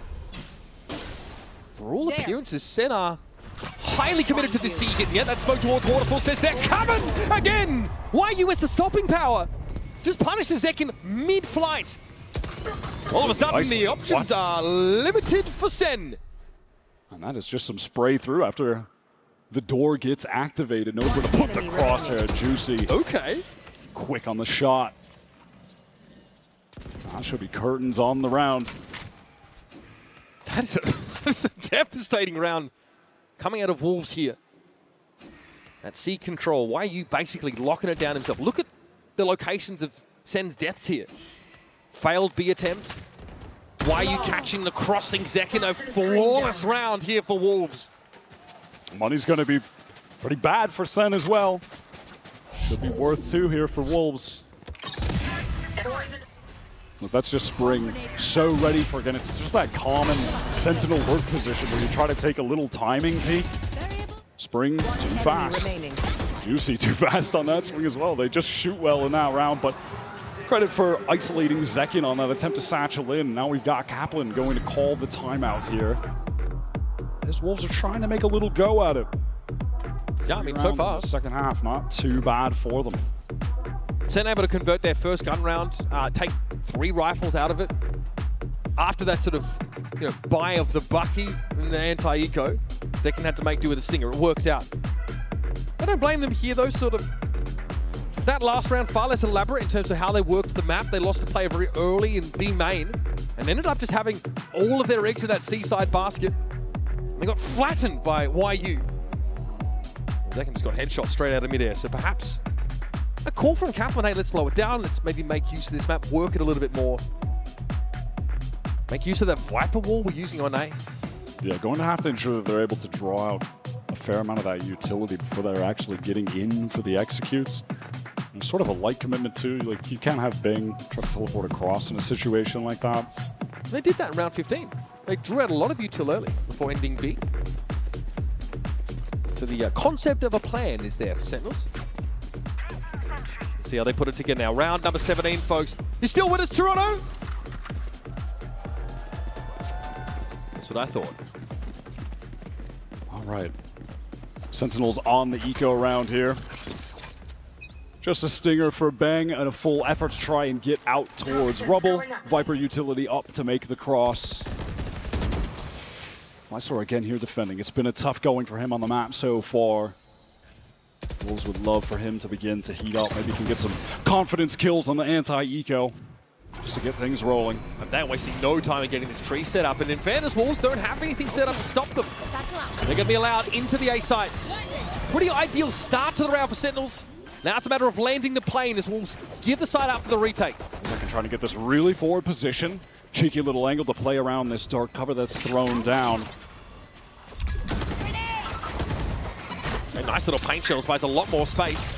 For all appearances, Sen are highly committed to this seed, and yet that smoke towards Waterfall says they're coming again! YU has the stopping power. Just punishes Zek in mid-flight. All of a sudden, the options are limited for Sen. And that is just some spray through after the door gets activated. Knows where to put the crosshair. Juicy. Okay. Quick on the shot. That should be curtains on the round. That's a devastating round coming out of Wolves here. At C control, YU basically locking it down himself. Look at the locations of Sen's deaths here. Failed B attempt. YU catching the crossing Zek in a flawless round here for Wolves. Money's going to be pretty bad for Sen as well. Should be worth 2 here for Wolves. Look, that's just Spring so ready for, again, it's just that common Sentinel work position where you try to take a little timing peek. Spring too fast. Juicy too fast on that swing as well. They just shoot well in that round, but credit for isolating Zekin on that attempt to satchel in. Now we've got Kaplan going to call the timeout here. As Wolves are trying to make a little go at it. Yeah, I mean, so far. Second half, not too bad for them. Sen able to convert their first gun round, take 3 rifles out of it. After that sort of, buy of the Bucky and the anti-eco, Zekin had to make do with a Stinger. It worked out. I don't blame them here, though, sort of. That last round, far less elaborate in terms of how they worked the map. They lost a player very early in B main and ended up just having all of their eggs in that seaside basket. They got flattened by YU. Zekin just got headshot straight out of midair, so perhaps a call from Kaplan, hey, let's slow it down. Let's maybe make use of this map, work it a little bit more. Make use of that Viper wall we're using on A. Yeah, going to have to ensure that they're able to draw out a fair amount of that utility before they're actually getting in for the executes. There's sort of a light commitment too. Like, you can't have Bing try to teleport across in a situation like that. They did that in round 15. They drew out a lot of util early before ending B. So the concept of a plan is there for Sentinels. Let's see how they put it together now. Round number 17, folks. You still with us, Toronto? That's what I thought. All right. Sentinels on the eco round here. Just a Stinger for Bang and a full effort to try and get out towards Rubble. Viper utility up to make the cross. Mysore again here defending. It's been a tough going for him on the map so far. Wolves would love for him to begin to heat up. Maybe he can get some confidence kills on the anti-eco just to get things rolling. And they're wasting no time in getting this tree set up. And in fairness, Wolves don't have anything set up to stop them. They're going to be allowed into the A site. Pretty ideal start to the round for Sentinels. Now it's a matter of landing the plane as Wolves give the side up for the retake. Zekin trying to get this really forward position. Cheeky little angle to play around this dark cover that's thrown down. A nice little paint shells buys a lot more space.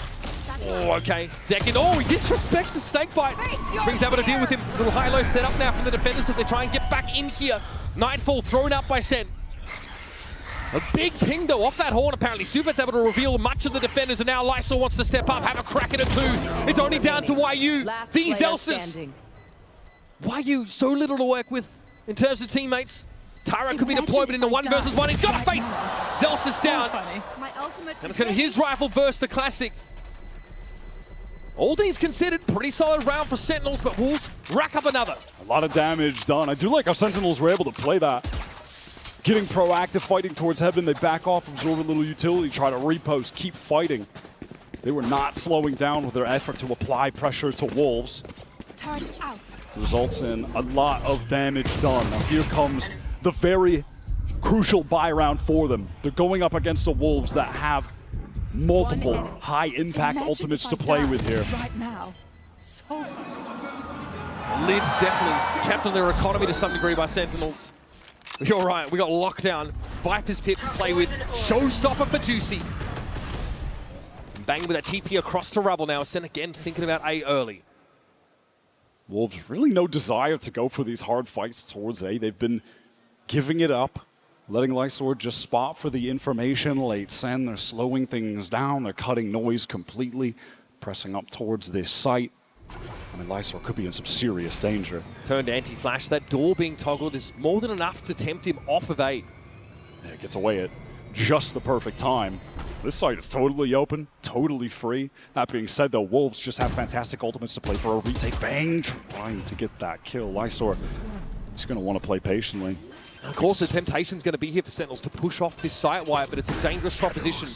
Oh, okay. Zekin, oh, he disrespects the snake bite. Brings able to deal with him. Little high-low set up now from the defenders as they try and get back in here. Nightfall thrown up by Sen. A big ping though off that horn apparently. Suvet's able to reveal much of the defenders and now Lysol wants to step up, have a crack at it too. It's only down to YU. These Elsis. YU, so little to work with in terms of teammates. Tara could be deployed, but in a 1 versus 1, he's got a face! Zelsis down. And it's going to be his rifle burst, the classic. All things considered, pretty solid round for Sentinels, but Wolves rack up another. A lot of damage done. I do like how Sentinels were able to play that. Getting proactive, fighting towards heaven. They back off, absorb a little utility, try to repost, keep fighting. They were not slowing down with their effort to apply pressure to Wolves. Results in a lot of damage done. Now here comes the very crucial buy round for them. They're going up against the Wolves that have multiple high-impact ultimates to play with here. Right now. Lid's definitely kept on their economy to some degree by Sentinels. You're right, we got lockdown. Viper's Pit to play with. Showstopper for Juicy. Bang with that TP across to Rubble now. Sen again thinking about A early. Wolves really no desire to go for these hard fights towards A. They've been giving it up, letting Lysor just spot for the information late. Sen, they're slowing things down. They're cutting noise completely, pressing up towards this site. I mean, Lysor could be in some serious danger. Turned anti-flash. That door being toggled is more than enough to tempt him off of A. Yeah, gets away at just the perfect time. This site is totally open, totally free. That being said, though, Wolves just have fantastic ultimates to play for a retake. Bang, trying to get that kill. Lysor is going to want to play patiently. Of course, the temptation's going to be here for Sentinels to push off this site wire, but it's a dangerous proposition.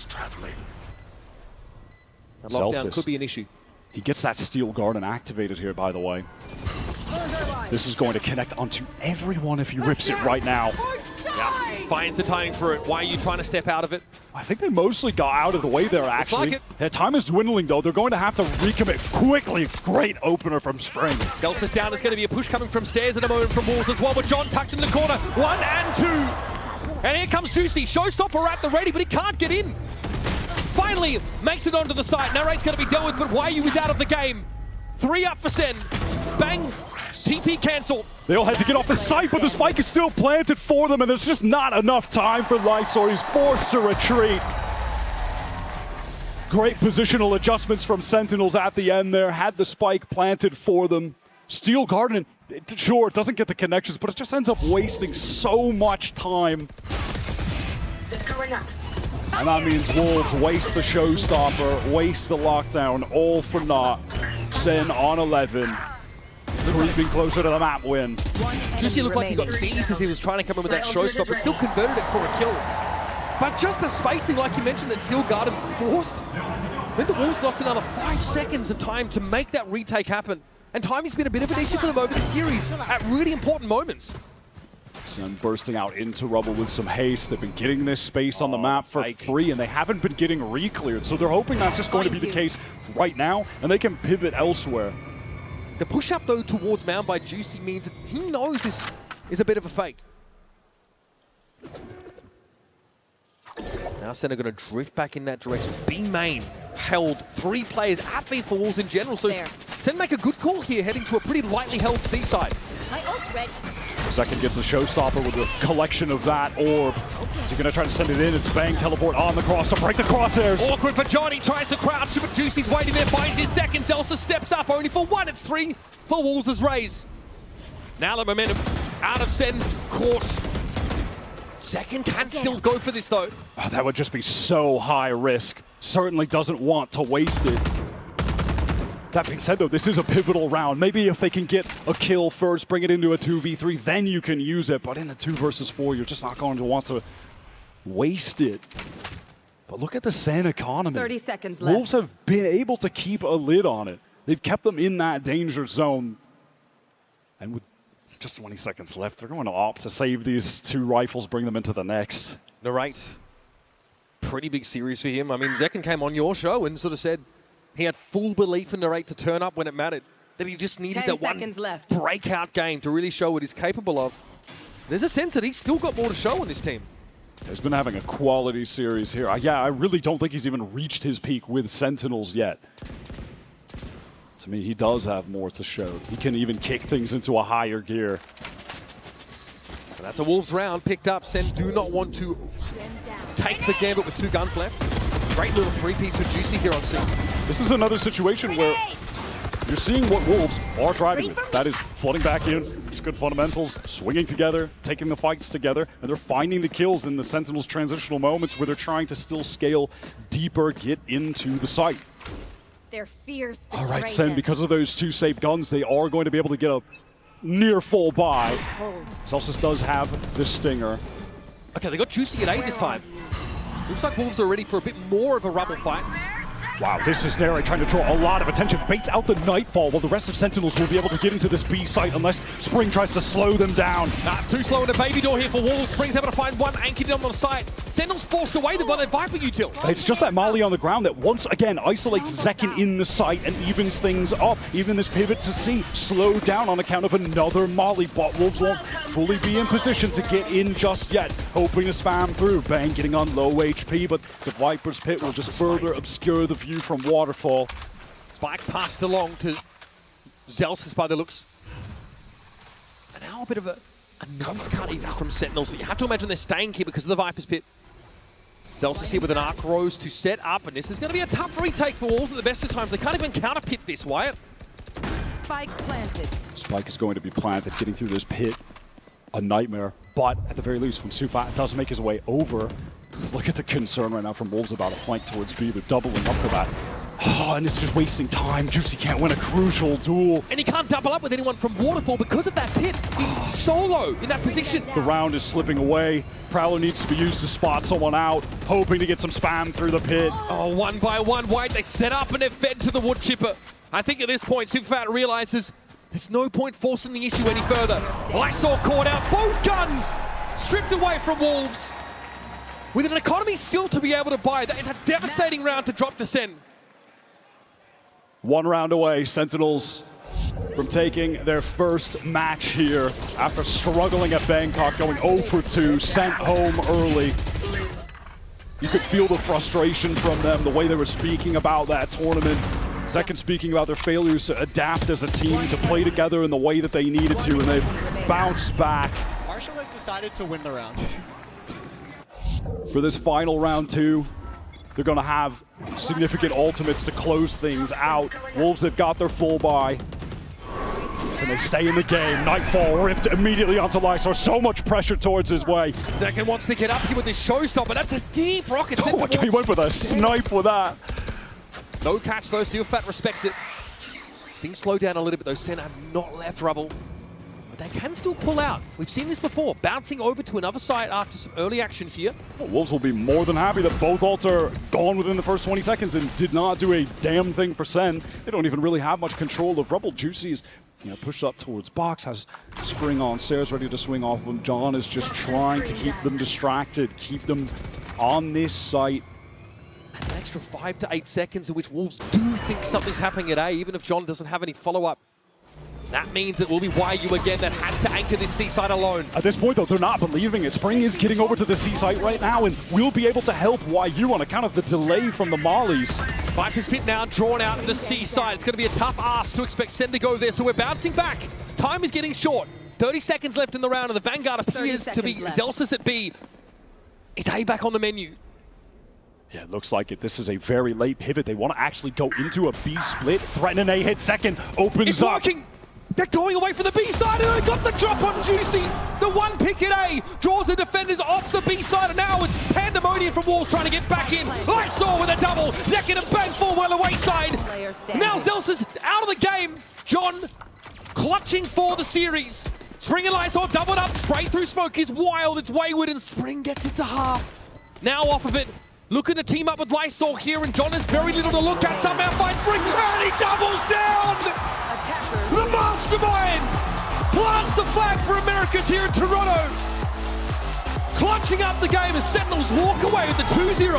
That lockdown could be an issue. He gets that Steel Garden activated here, by the way. This is going to connect onto everyone if he rips it right now. Yeah, finds the timing for it. Why are you trying to step out of it? I think they mostly got out of the way there, actually. Like yeah, time is dwindling, though. They're going to have to recommit quickly. Great opener from Spring. Delta's down. There's going to be a push coming from stairs at a moment from Wolves as well, but John tucked in the corner. 1 and 2. And here comes Juicy. Showstopper at the ready, but he can't get in. Finally makes it onto the site. Narrate's going to be dealt with, but Wyu is out of the game. 3 up for Sen. Bang. TP cancelled. They all had to get off the site, but the spike is still planted for them, and there's just not enough time for Lysor. He's forced to retreat. Great positional adjustments from Sentinels at the end there. Had the spike planted for them. Steel Garden, sure, it doesn't get the connections, but it just ends up wasting so much time. And that means Wolves waste the showstopper, waste the lockdown, all for naught. Sen on 11, creeping closer to the map win. Juicy looked like he got seized as he was trying to come in with that showstopper, but still converted it for a kill. But just the spacing, like you mentioned, that Steel Garden forced. Then the Wolves lost another 5 seconds of time to make that retake happen. And timing's been a bit of an issue for them over the series at really important moments. Sen bursting out into rubble with some haste. They've been getting this space on the map for free, and they haven't been getting re-cleared. So they're hoping that's just going to be the case right now, and they can pivot elsewhere. The push-up, though, towards Mound by Juicy means that he knows this is a bit of a fake. Now Sen are going to drift back in that direction. B main held 3 players at B for Wolves in general, so Sen make a good call here, heading to a pretty lightly held C-side. My ult's ready. Second gets the showstopper with a collection of that orb. Is he going to try to send it in? It's Bang teleport on the cross to break the crosshairs. Awkward for Johnny, tries to crouch, but Juicy's waiting there, finds his second. Zelsa steps up, only for 1, it's 3 for Wolves' raise. Now the momentum out of Sen's court. Second can still go for this, though. Oh, that would just be so high risk. Certainly doesn't want to waste it. That being said, though, this is a pivotal round. Maybe if they can get a kill first, bring it into a 2v3, then you can use it. But in the 2 versus 4, you're just not going to want to waste it. But look at the Sen economy. 30 seconds left. Wolves have been able to keep a lid on it. They've kept them in that danger zone. And with just 20 seconds left, they're going to opt to save these 2 rifles, bring them into the next. Narrate, pretty big series for him. I mean, Zekken came on your show and sort of said he had full belief in Narrate to turn up when it mattered. That he just needed that one breakout game to really show what he's capable of. There's a sense that he's still got more to show on this team. He's been having a quality series here. Yeah, I really don't think he's even reached his peak with Sentinels yet. To me, he does have more to show. He can even kick things into a higher gear. And that's a Wolves round picked up. Sen do not want to take the gambit with 2 guns left. Great little 3-piece for Juicy here on C. This is another situation where you're seeing what Wolves are thriving with. That is flooding back in, just good fundamentals, swinging together, taking the fights together, and they're finding the kills in the Sentinels' transitional moments where they're trying to still scale deeper, get into the site. Their fears. All right, Sen, because of those 2 safe guns, they are going to be able to get a near full buy. Celsius does have the Stinger. Okay, they got Juicy at 8 this time. Looks like Wolves are ready for a bit more of a rubble fight. Wow, this is Narrate trying to draw a lot of attention. Baits out the Nightfall while the rest of Sentinels will be able to get into this B site unless Spring tries to slow them down. Too slow in a baby door here for Wolves. Spring's able to find 1 anchored on the site. Sentinels forced away by their Viper util. It's just that Molly on the ground that once again isolates Zekken in the site and evens things up. Even this pivot to C slowed down on account of another Molly, but Wolves won't fully be in position to get in just yet. Hoping to spam through. Bang getting on low HP, but the Viper's Pit will just further obscure the view from Waterfall. Spike passed along to Zelsis by the looks. And now a bit of a nice cut even from Sentinels, but you have to imagine they're staying here because of the Viper's Pit. Zelsis here with an Arc Rose to set up, and this is going to be a tough retake for Wolves at the best of times. They can't even counter pit this, Wyatt. Spike planted. Spike is going to be planted, getting through this pit. A nightmare, but at the very least, when Sufat does make his way over, look at the concern right now from Wolves about a flank towards B. They're doubling up for that. Oh, and it's just wasting time. Juicy can't win a crucial duel. And he can't double up with anyone from Waterfall because of that pit. He's solo in that position. The round is slipping away. Prowler needs to be used to spot someone out, hoping to get some spam through the pit. Oh, 1 by 1, White, they set up and they're fed to the wood chipper. I think at this point, Sufat realizes there's no point forcing the issue any further. Lysor caught out, both guns stripped away from Wolves. With an economy still to be able to buy, that is a devastating round to drop to Sen. 1 round away, Sentinels from taking their first match here after struggling at Bangkok, going 0 for 2, sent home early. You could feel the frustration from them, the way they were speaking about that tournament. Second, speaking about their failures to adapt as a team, to play together in the way that they needed to, and they've bounced back. Marshall has decided to win the round. For this final round 2, they're going to have significant ultimates to close things out. Wolves have got their full buy. Can they stay in the game? Nightfall ripped immediately onto Lysor. So much pressure towards his way. Zekin wants to get up here with this showstopper. That's a deep rocket. Oh, okay, he went for the snipe with that. No catch though, Sealfat respects it. Things slow down a little bit though. Sen have not left rubble. But they can still pull out. We've seen this before. Bouncing over to another side after some early action here. Well, Wolves will be more than happy that both ults are gone within the first 20 seconds and did not do a damn thing for Sen. They don't even really have much control of rubble. Juicy is pushed up towards box, has Spring on stairs ready to swing off when John is just trying to keep them distracted, keep them on this site. That's an extra 5 to 8 seconds in which Wolves do think something's happening at A, even if John doesn't have any follow-up. That means it will be YU again that has to anchor this C site alone. At this point, though, they're not believing it. Spring is getting over to the C site right now, and we'll be able to help YU on account of the delay from the mollies. Viper's Pit now drawn out in the C side. It's going to be a tough ask to expect Sen to go there, so we're bouncing back. Time is getting short. 30 seconds left in the round, and the Vanguard appears to be Zelsis at B. Is A back on the menu? Yeah, it looks like it. This is a very late pivot. They want to actually go into a B split. Threaten an A hit second. Opens it's up. Working. They're going away from the B side, and they got the drop on Juicy. The one pick at A draws the defenders off the B side, and now it's pandemonium from Wolves trying to get back in. Lysor with a double. Zekin and Bangful well away side. Now Zelsis out of the game. John clutching for the series. Spring and Lysor doubled up. Spray through smoke is wild. It's wayward, and Spring gets it to half. Now off of it. Looking to team up with Lysor here, and John has very little to look at. Somehow finds Spring, and he doubles down! The mastermind plants the flag for Americas here in Toronto. Clutching up the game as Sentinels walk away with the 2-0.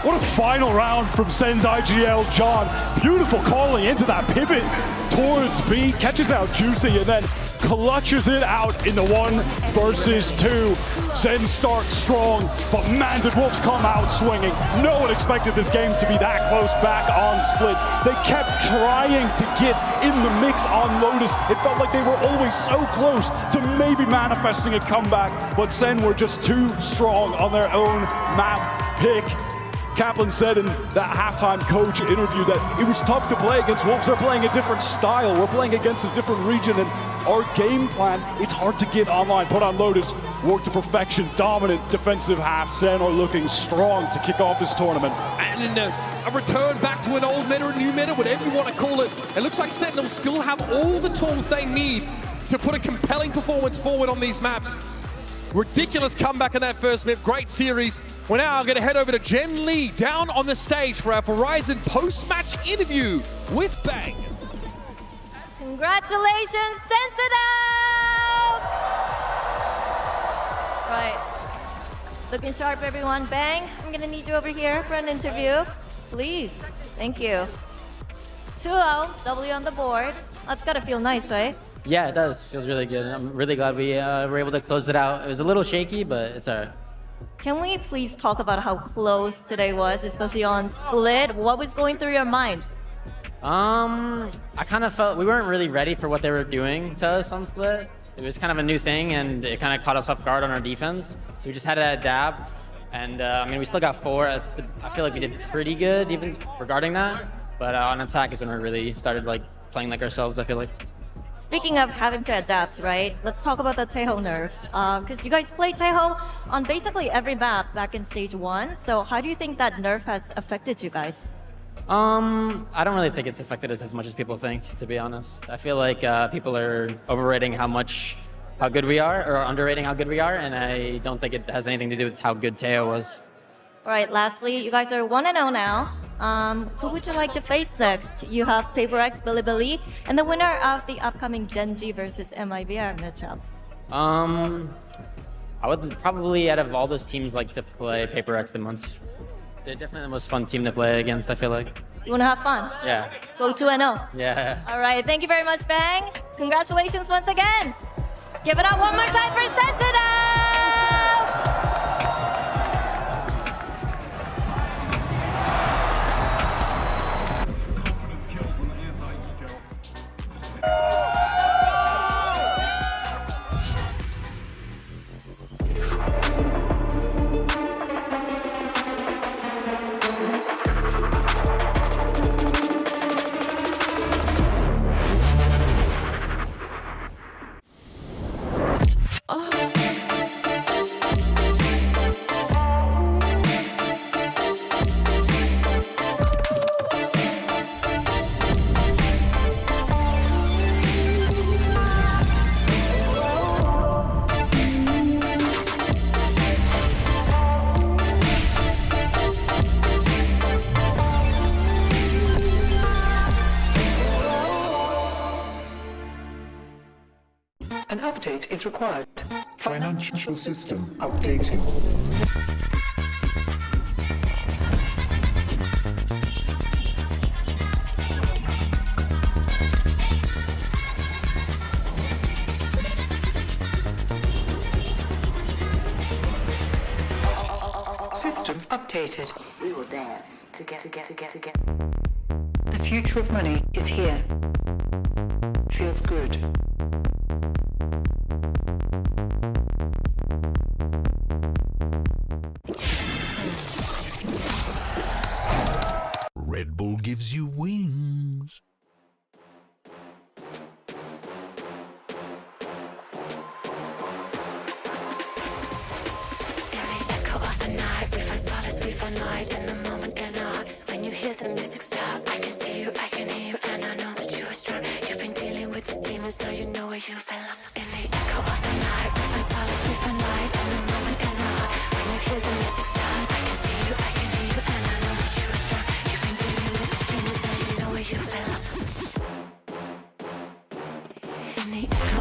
What a final round from Sen's IGL, John. Beautiful calling into that pivot towards B, catches out Juicy, and then clutches it out in the 1 versus 2. Sen starts strong, but man, did Wolves come out swinging. No one expected this game to be that close back on split. They kept trying to get in the mix on Lotus. It felt like they were always so close to maybe manifesting a comeback, but Sen were just too strong on their own map pick. Kaplan said in that halftime coach interview that it was tough to play against Wolves. They're playing a different style. We're playing against a different region, and our game plan, it's hard to get online. Put on Lotus, work to perfection, dominant defensive half. Sen are looking strong to kick off this tournament. And in a return back to an old meta, a new meta, whatever you want to call it, it looks like Sentinels still have all the tools they need to put a compelling performance forward on these maps. Ridiculous comeback in that first map, great series. We're now going to head over to GenG down on the stage for our Verizon post-match interview with Bang. Congratulations, Sentinels! Right. Looking sharp, everyone. Bang, I'm gonna need you over here for an interview. Please. Thank you. 2-0, W on the board. That's gotta feel nice, right? Yeah, it does. Feels really good. I'm really glad we were able to close it out. It was a little shaky, but it's all right. Can we please talk about how close today was, especially on split? What was going through your mind? I kind of felt we weren't really ready for what they were doing to us on split. It was kind of a new thing, and it kind of caught us off guard on our defense. So we just had to adapt. And I mean, we still got 4. I feel like we did pretty good, even regarding that. But on attack is when we really started playing like ourselves, I feel like. Speaking of having to adapt, right? Let's talk about the Taeho nerf. Because you guys played Taeho on basically every map back in stage 1. So how do you think that nerf has affected you guys? I don't really think it's affected us as much as people think, to be honest. I feel like people are overrating how good we are, or underrating how good we are, and I don't think it has anything to do with how good Taeho was. All right, lastly, you guys are 1-0 now. Who would you like to face next? You have PaperX, Bilibili, and the winner of the upcoming GenG versus MIBR matchup. I would probably, out of all those teams, like to play PaperX the most. They're definitely the most fun team to play against, I feel like. You want to have fun? Yeah. Go 2-0. Yeah. All right, thank you very much, Bang. Congratulations once again. Give it up one more time for Sentinels! An update is required. Financial system updating. System updated. We will dance together. The future of money is here. Feels good. Red Bull gives you wings. Echo of the night, we find solace, we find light in the moment and out. When you hear the music stop, I can see you, I can hear you, and I know that you are strong. You've been dealing with the demons, now you know where you belong. In the echo of the night, we find solace, we find light in the moment and out. When you hear the music stop, I can see you, I can hear you, and I know that you are strong. You've been dealing with the demons, now you know where you belong. In the echo.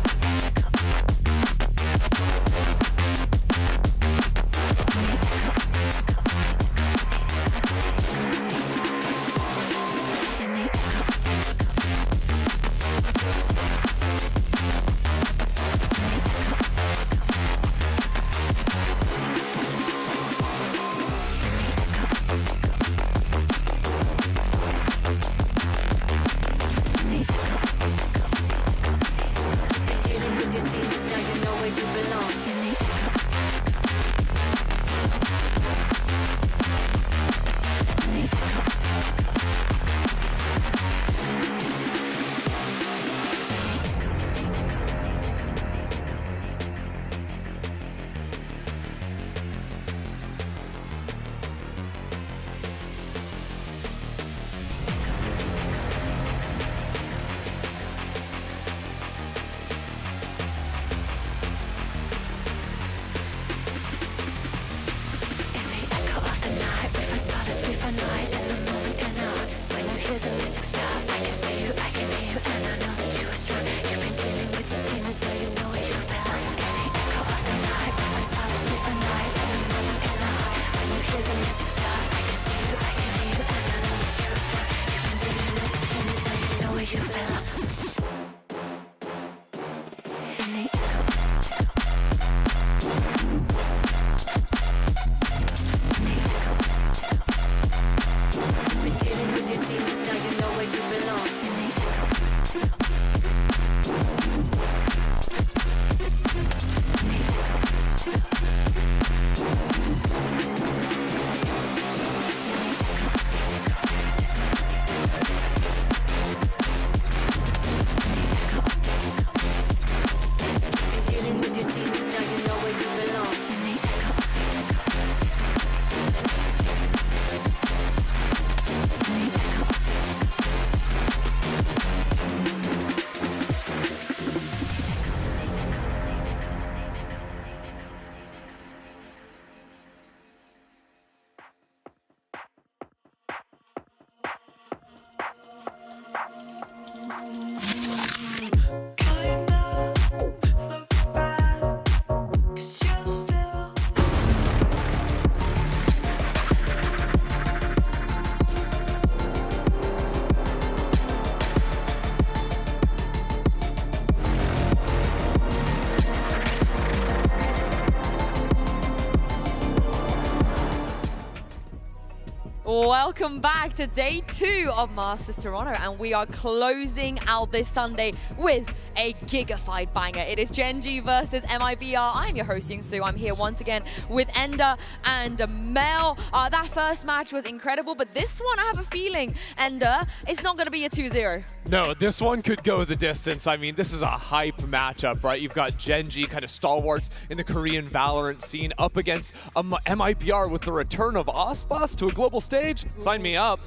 Welcome back to day 2 of Masters Toronto, and we are closing out this Sunday with a gigafied banger. It is GenG versus MIBR. I'm your host, Sue. I'm here once again with Ender and Mel. That first match was incredible, but this one I have a feeling, Ender, it's not going to be a 2-0. No, this one could go the distance. I mean, this is a hype matchup, right? You've got GenG, kind of stalwarts in the Korean Valorant scene, up against MIBR with the return of Aspas to a global stage. Sign me up.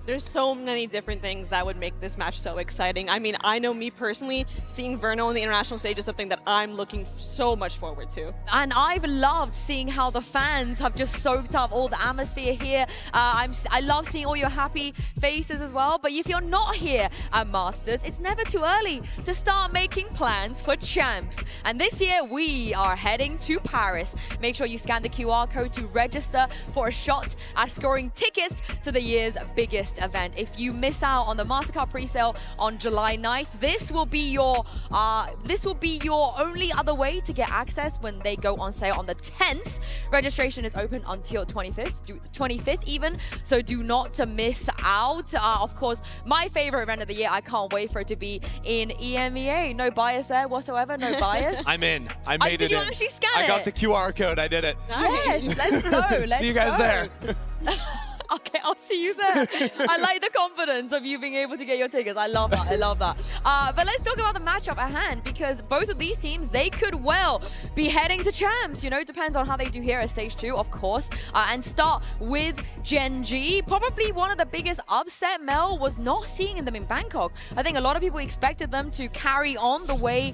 There's so many different things that would make this match so exciting. I mean, I know me personally, seeing Verno on the international stage is something that I'm looking so much forward to. And I've loved seeing how the fans have just soaked up all the atmosphere here. I love seeing all your happy faces as well. But if you're not here at Masters, it's never too early to start making plans for champs. And this year, we are heading to Paris. Make sure you scan the QR code to register for a shot at scoring tickets to the year's biggest event. If you miss out on the Mastercard pre-sale on July 9th, this will be your only other way to get access when they go on sale on the 10th. Registration is open until 25th even, so do not to miss out. Of course, my favorite event of the year. I can't wait for it to be in EMEA. No bias there whatsoever. No bias. I'm in. I made it in. Did you actually scan it? I got the QR code. I did it. Yes, let's go. Let's See you guys there. Okay, I'll see you there. I like the confidence of you being able to get your tickets. I love that. I love that. But let's talk about the matchup at hand, because both of these teams, they could well be heading to champs. You know, it depends on how they do here at stage 2, of course. And start with GenG. Probably one of the biggest upset Mel was not seeing them in Bangkok. I think a lot of people expected them to carry on the way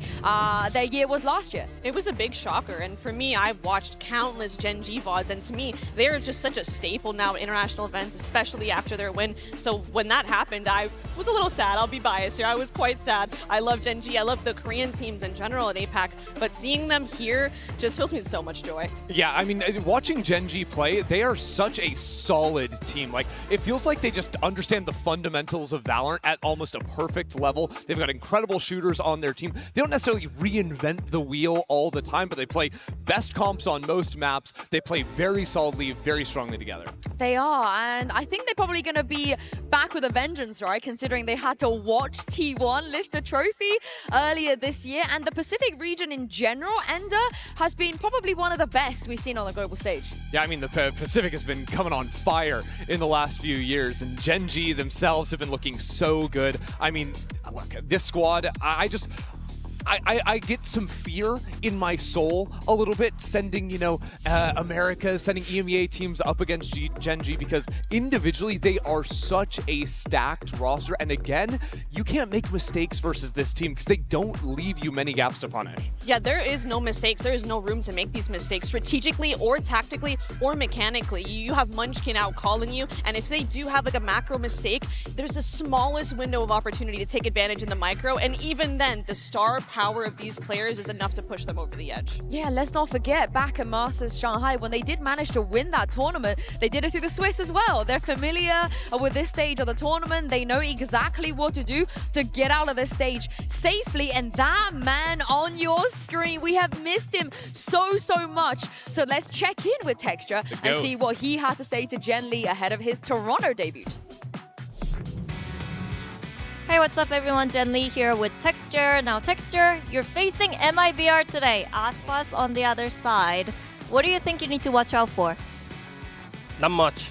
their year was last year. It was a big shocker, and for me, I've watched countless GenG VODs, and to me, they're just such a staple now at international events, especially after their win. So when that happened, I was a little sad. I'll be biased here. I was quite sad. I love GenG. I love the Korean teams in general at APAC, but seeing them here just fills me with so much joy. Yeah, I mean, watching GenG play, they are such a solid team. Like, it feels like they just understand the fundamentals of Valorant at almost a perfect level. They've got incredible shooters on their team. They don't necessarily reinvent the wheel all the time, but they play best comps on most maps. They play very solidly, very strongly together. They are, and I think they're probably going to be back with a vengeance, right? Considering they had to watch T1 lift a trophy earlier this year, and the Pacific region in general, Ender, has been probably one of the best we've seen on the global stage. Yeah, I mean, the Pacific has been coming on fire in the last few years, and GenG themselves have been looking so good. I mean, look, this squad, I get some fear in my soul a little bit, sending, America, sending EMEA teams up against GenG, because individually they are such a stacked roster. And again, you can't make mistakes versus this team because they don't leave you many gaps to punish. Yeah, there is no mistakes. There is no room to make these mistakes strategically or tactically or mechanically. You have Munchkin out calling you, and if they do have like a macro mistake, there's the smallest window of opportunity to take advantage in the micro, and even then, the star power of these players is enough to push them over the edge. Yeah, let's not forget back at Masters Shanghai, when they did manage to win that tournament, they did it through the Swiss as well. They're familiar with this stage of the tournament. They know exactly what to do to get out of this stage safely. And that man on your screen, we have missed him so much. So let's check in with Texture and see what he had to say to GenLee ahead of his Toronto debut. Hey, what's up everyone? GenLee here with Texture. Now Texture, you're facing MIBR today. Aspas on the other side. What do you think you need to watch out for? Not much.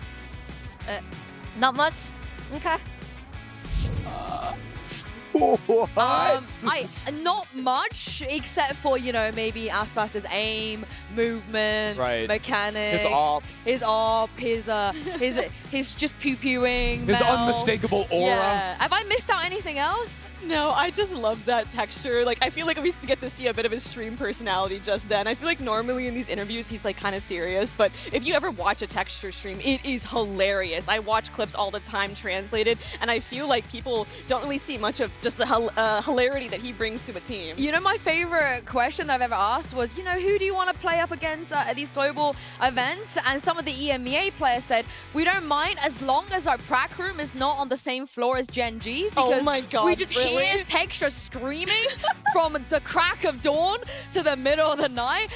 Not much? Okay. Not much, except for, maybe Aspas's aim, movement, mechanics, his just pew-pewing, his unmistakable aura. Yeah. Have I missed out anything else? No, I just love that Texture. Like, I feel like we get to see a bit of his stream personality just then. I feel like normally in these interviews, he's like kind of serious, but if you ever watch a Texture stream, it is hilarious. I watch clips all the time translated, and I feel like people don't really see much of just the hilarity that he brings to a team. You know, my favorite question that I've ever asked was, you know, who do you want to play up against at these global events? And some of the EMEA players said, we don't mind as long as our prac room is not on the same floor as GenG's, because oh my God, we just really? hear Texture screaming from the crack of dawn to the middle of the night.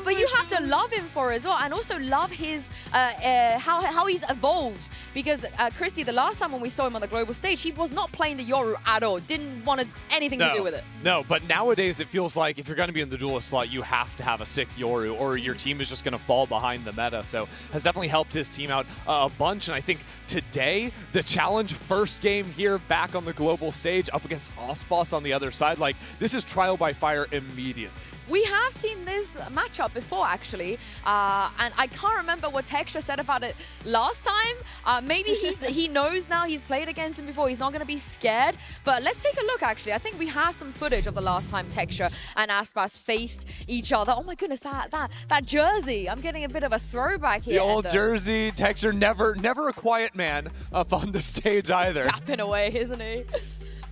But you have to love him for it as well, and also love his how he's evolved. Because Christy, the last time when we saw him on the global stage, he was not playing the Yoru at all. Didn't want anything to do with it. No, but nowadays it feels like if you're going to be in the duelist slot, you have to have a sick Yoru, or your team is just going to fall behind the meta. So has definitely helped his team out a bunch. And I think today, the challenge first game here back on the global stage up against Osboss on the other side, like this is trial by fire immediately. We have seen this matchup before, actually, and I can't remember what Texture said about it last time. Maybe he knows now, he's played against him before, he's not going to be scared. But let's take a look, actually. I think we have some footage of the last time Texture and Aspas faced each other. Oh my goodness, that jersey. I'm getting a bit of a throwback here. The old jersey. Texture never a quiet man up on the stage either. Snapping away, isn't he?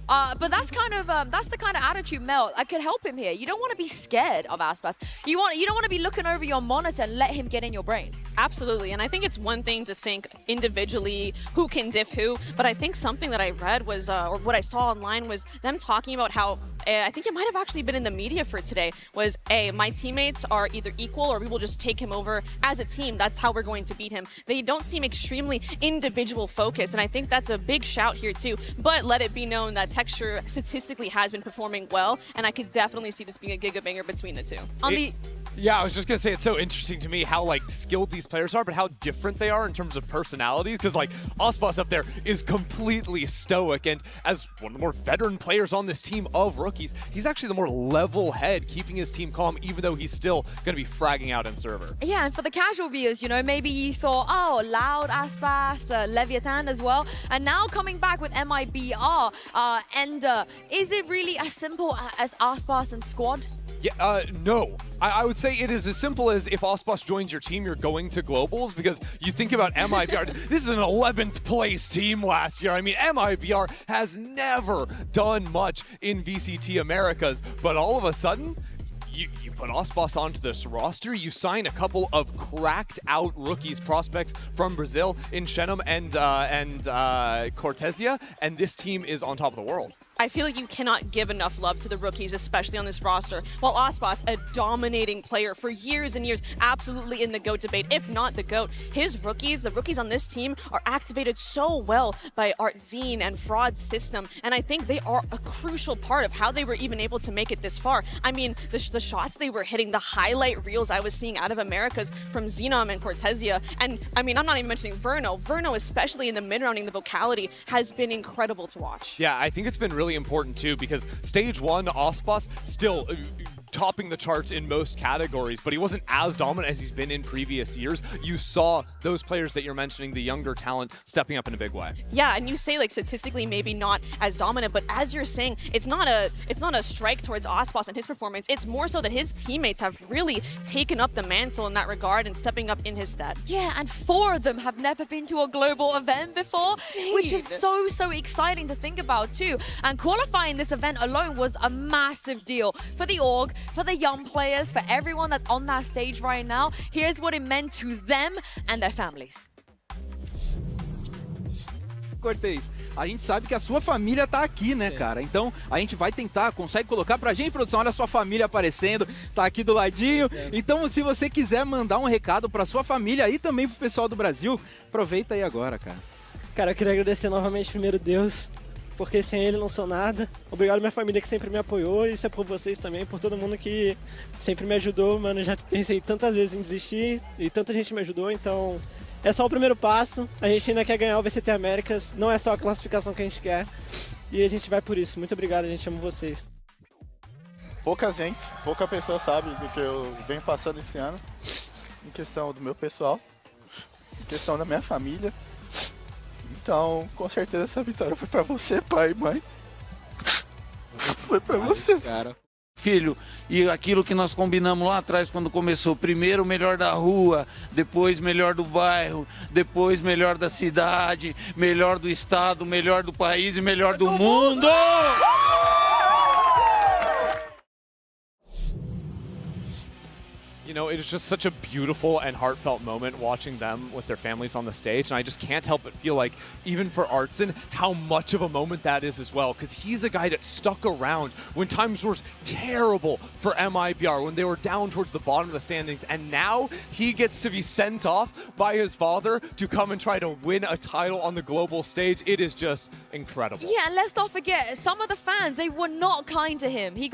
But that's the kind of attitude, Mel, I could help him here. You don't want to be scared of Aspas. You don't want to be looking over your monitor and let him get in your brain. Absolutely, and I think it's one thing to think individually who can diff who, but I think something that I read was, or what I saw online was them talking about how, I think it might have actually been in the media for today, was, my teammates are either equal or we will just take him over as a team. That's how we're going to beat him. They don't seem extremely individual focused, and I think that's a big shout here too, but let it be known that Texture statistically has been performing well, and I could definitely see this being a gigabanger between the two. Yeah, I was just going to say, it's so interesting to me how, like, skilled these players are, but how different they are in terms of personalities. Because, like, Osboss up there is completely stoic, and as one of the more veteran players on this team of rookies, he's actually the more level head, keeping his team calm, even though he's still going to be fragging out in server. Yeah, and for the casual viewers, you know, maybe you thought, oh, Loud, Aspas, Leviathan as well, and now coming back with MIBR, Ender, is it really as simple as Aspas and Squad? Yeah, no. I would say it is as simple as if Osboss joins your team, you're going to globals, because you think about MIBR, this is an 11th place team last year. I mean, MIBR has never done much in VCT Americas, but all of a sudden, you put Osboss onto this roster, you sign a couple of cracked out rookies, prospects from Brazil in Shenum and Cortesia, and this team is on top of the world. I feel like you cannot give enough love to the rookies, especially on this roster. While Osboss, a dominating player for years and years, absolutely in the GOAT debate, if not the GOAT, his rookies, the rookies on this team, are activated so well by Artzine and Fraud's system, and I think they are a crucial part of how they were even able to make it this far. I mean, the shots they were hitting, the highlight reels I was seeing out of Americas from Xenom and Cortesia, and I mean, I'm not even mentioning Verno. Verno, especially in the mid-rounding, the vocality has been incredible to watch. Yeah, I think it's been really important too, because stage one, Osboss still topping the charts in most categories, but he wasn't as dominant as he's been in previous years. You saw those players that you're mentioning, the younger talent, stepping up in a big way. Yeah, and you say like statistically maybe not as dominant, but as you're saying, it's not a strike towards Osboss and his performance. It's more so that his teammates have really taken up the mantle in that regard and stepping up in his stead. Yeah, and 4 of them have never been to a global event before, which is so exciting to think about too. And qualifying this event alone was a massive deal for the org, for the young players, for everyone that's on that stage right now. Here's what it meant to them and their families. Cortez, a gente sabe que a sua família tá aqui, né, cara? Então, a gente vai tentar, consegue colocar pra gente, produção, olha a sua família aparecendo, tá aqui do ladinho. Então, se você quiser mandar um recado pra sua família e também pro pessoal do Brasil, aproveita aí agora, cara. Cara, eu queria agradecer novamente primeiro Deus, porque sem ele não sou nada. Obrigado minha família que sempre me apoiou, e isso é por vocês também, por todo mundo que sempre me ajudou, mano. Já pensei tantas vezes em desistir e tanta gente me ajudou, então é só o primeiro passo. A gente ainda quer ganhar o VCT Américas, não é só a classificação que a gente quer, e a gente vai por isso. Muito obrigado, a gente ama vocês. Pouca pessoa sabe do que eu venho passando esse ano, em questão do meu pessoal, em questão da minha família. Então, com certeza essa vitória foi pra você, pai e mãe. Foi pra você. Cara. filho, e aquilo que nós combinamos lá atrás quando começou, primeiro o melhor da rua, depois melhor do bairro, depois melhor da cidade, melhor do estado, melhor do país e melhor do mundo! You know, it is just such a beautiful and heartfelt moment watching them with their families on the stage, and I just can't help but feel like, even for Artson, how much of a moment that is as well, because he's a guy that stuck around when times were terrible for MIBR, when they were down towards the bottom of the standings, and now he gets to be sent off by his father to come and try to win a title on the global stage. It is just incredible. Yeah, and let's not forget, some of the fans, they were not kind to him. He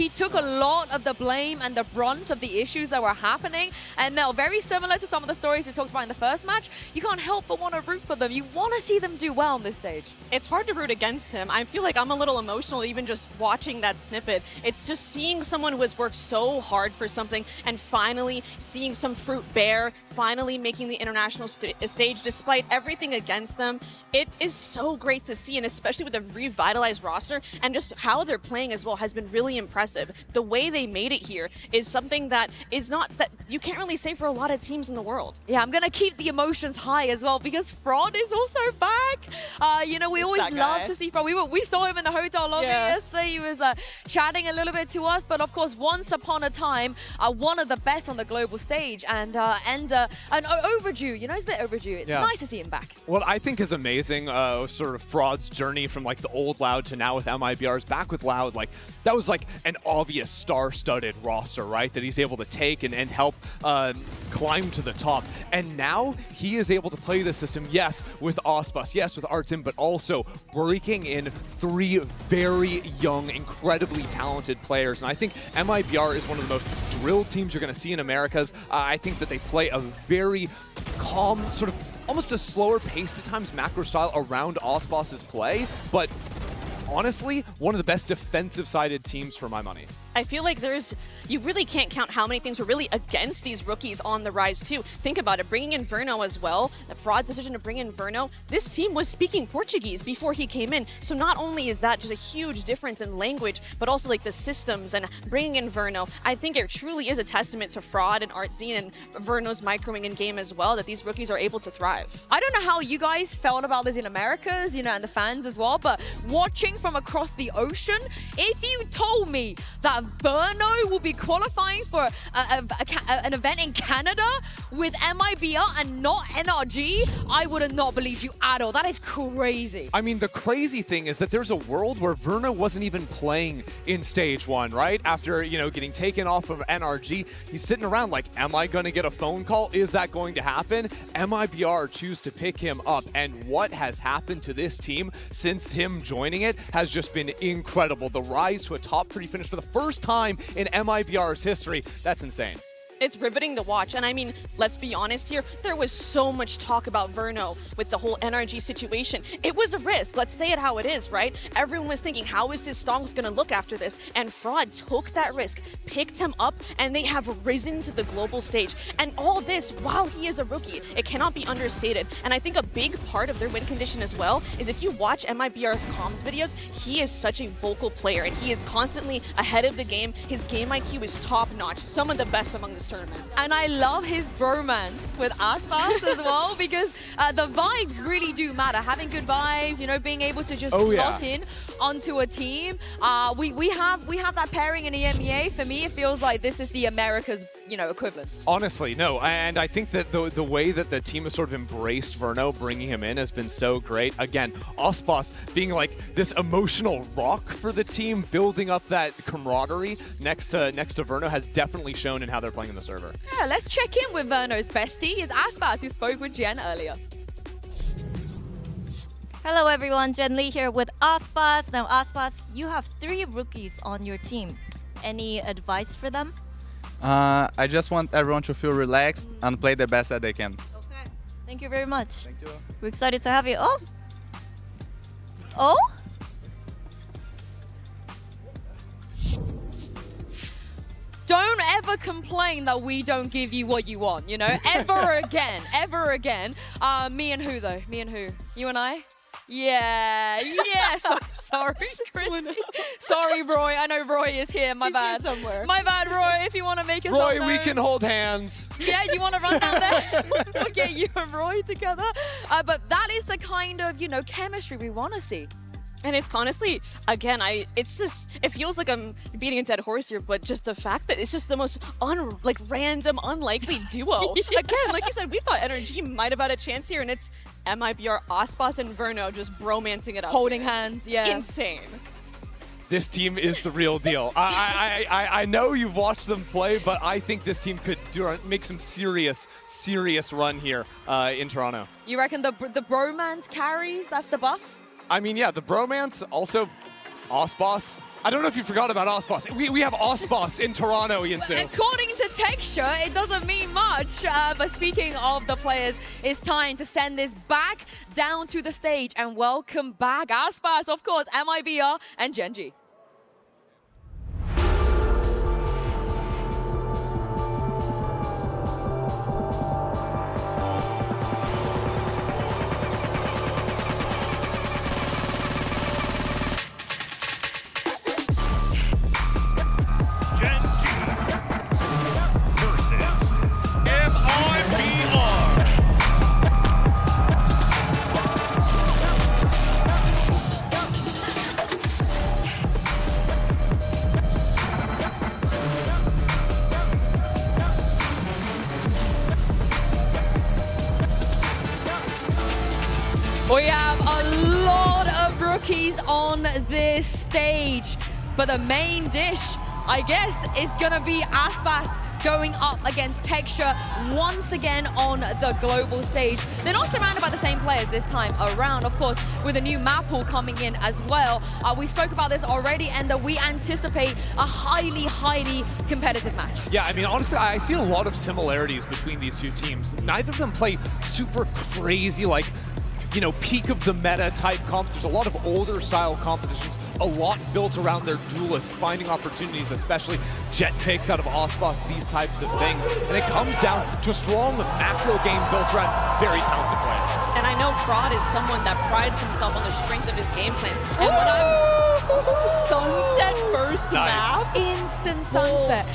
took a lot of the blame and the brunt of the issues that were happening, and Mel, very similar to some of the stories we talked about in the first match, you can't help but want to root for them. You want to see them do well on this stage. It's hard to root against him. I feel like I'm a little emotional even just watching that snippet. It's just seeing someone who has worked so hard for something and finally seeing some fruit bear, finally making the international stage despite everything against them. It is so great to see, and especially with a revitalized roster, and just how they're playing as well has been really impressive. The way they made it here is something that is not that you can't really say for a lot of teams in the world. Yeah, I'm gonna keep the emotions high as well because Fraud is also back. You know, we always love to see Fraud. We saw him in the hotel lobby yesterday. He was chatting a little bit to us, but of course, once upon a time, one of the best on the global stage, and overdue. You know, he's a bit overdue. It's nice to see him back. What I think is amazing, sort of Fraud's journey from like the old Loud to now with MIBR's back with Loud, like that was like an obvious star-studded roster, right? That he's able to take and help climb to the top. And now he is able to play the system, yes, with Ospas, yes, with Artson, but also breaking in 3 very young, incredibly talented players. And I think MIBR is one of the most drilled teams you're going to see in Americas. I think that they play a very calm, sort of almost a slower pace at times macro style around Ospas's play, but honestly, one of the best defensive-sided teams for my money. I feel like you really can't count how many things were really against these rookies on the rise too. Think about it, bringing in Verno as well, the Fraud's decision to bring in Verno, this team was speaking Portuguese before he came in. So not only is that just a huge difference in language, but also like the systems and bringing in Verno. I think it truly is a testament to Fraud and Artzine and Verno's microing in game as well, that these rookies are able to thrive. I don't know how you guys felt about this in Americas, you know, and the fans as well, but watching from across the ocean, if you told me that Verno will be qualifying for an event in Canada with MIBR and not NRG, I would have not believed you at all. That is crazy. I mean, the crazy thing is that there's a world where Verno wasn't even playing in stage 1, right? After, you know, getting taken off of NRG, he's sitting around like, am I going to get a phone call? Is that going to happen? MIBR choose to pick him up, and what has happened to this team since him joining it has just been incredible. The rise to a top 3 finish for the first time in MIBR's history. That's insane. It's riveting to watch, and I mean, let's be honest here, there was so much talk about Verno with the whole NRG situation. It was a risk, let's say it how it is, right? Everyone was thinking, how is his stonks gonna look after this? And Fraud took that risk, picked him up, and they have risen to the global stage. And all this while he is a rookie. It cannot be understated. And I think a big part of their win condition as well is if you watch MIBR's comms videos, he is such a vocal player, and he is constantly ahead of the game. His game IQ is top-notch, some of the best among the tournament. And I love his bromance with Aspas as well, because the vibes really do matter. Having good vibes, you know, being able to just slot in onto a team. We have that pairing in EMEA. For me, it feels like this is the America's, you know, equivalent. Honestly, no. And I think that the way that the team has sort of embraced Verno, bringing him in, has been so great. Again, Ospas being like this emotional rock for the team, building up that camaraderie next to Verno has definitely shown in how they're playing in the server. Yeah, let's check in with Verno's bestie. It's Aspas, who spoke with Jen earlier. Hello everyone, Jen Lee here with Aspas. Now Aspas, you have 3 rookies on your team. Any advice for them? I just want everyone to feel relaxed and play the best that they can. Okay, thank you very much. Thank you. We're excited to have you. Oh? Don't ever complain that we don't give you what you want, you know? Ever again, ever again. Me and who though? Me and who? You and I? Yeah, sorry, Christy. Sorry, Roy. I know Roy is here. My bad. He's here somewhere. My bad, Roy. If you want to make us Roy, up we there. can hold hands. Yeah, you want to run down there? We'll get you and Roy together. But that is the kind of, chemistry we want to see. And it's honestly, again, it feels like I'm beating a dead horse here, but just the fact that it's just the most random, unlikely duo. Again, like you said, we thought NRG might have had a chance here, and it's MIBR, Ospas, and Verno just bromancing it up. Holding hands, yeah. Insane. This team is the real deal. I know you've watched them play, but I think this team could make some serious run here in Toronto. You reckon the bromance carries? That's the buff? I mean, yeah, the bromance, also Ospas. I don't know if you forgot about Ospas. We have Ospas in Toronto, Yinsu. According to Texture, it doesn't mean much. But speaking of the players, it's time to send this back down to the stage and welcome back Aspas, of course, MIBR and GenG. We have a lot of rookies on this stage, but the main dish, I guess, is gonna be Aspas going up against Texture once again on the global stage. They're not surrounded by the same players this time around, of course, with a new map pool coming in as well. We spoke about this already, and we anticipate a highly competitive match. Yeah, I mean, honestly, I see a lot of similarities between these two teams. Neither of them play super crazy, peak of the meta type comps. There's a lot of older style compositions, a lot built around their duelist, finding opportunities, especially jet picks out of Ospas, these types of things. And it comes down to a strong macro game built around very talented players. And I know Fraud is someone that prides himself on the strength of his game plans. And when I'm sunset first map, instant sunset.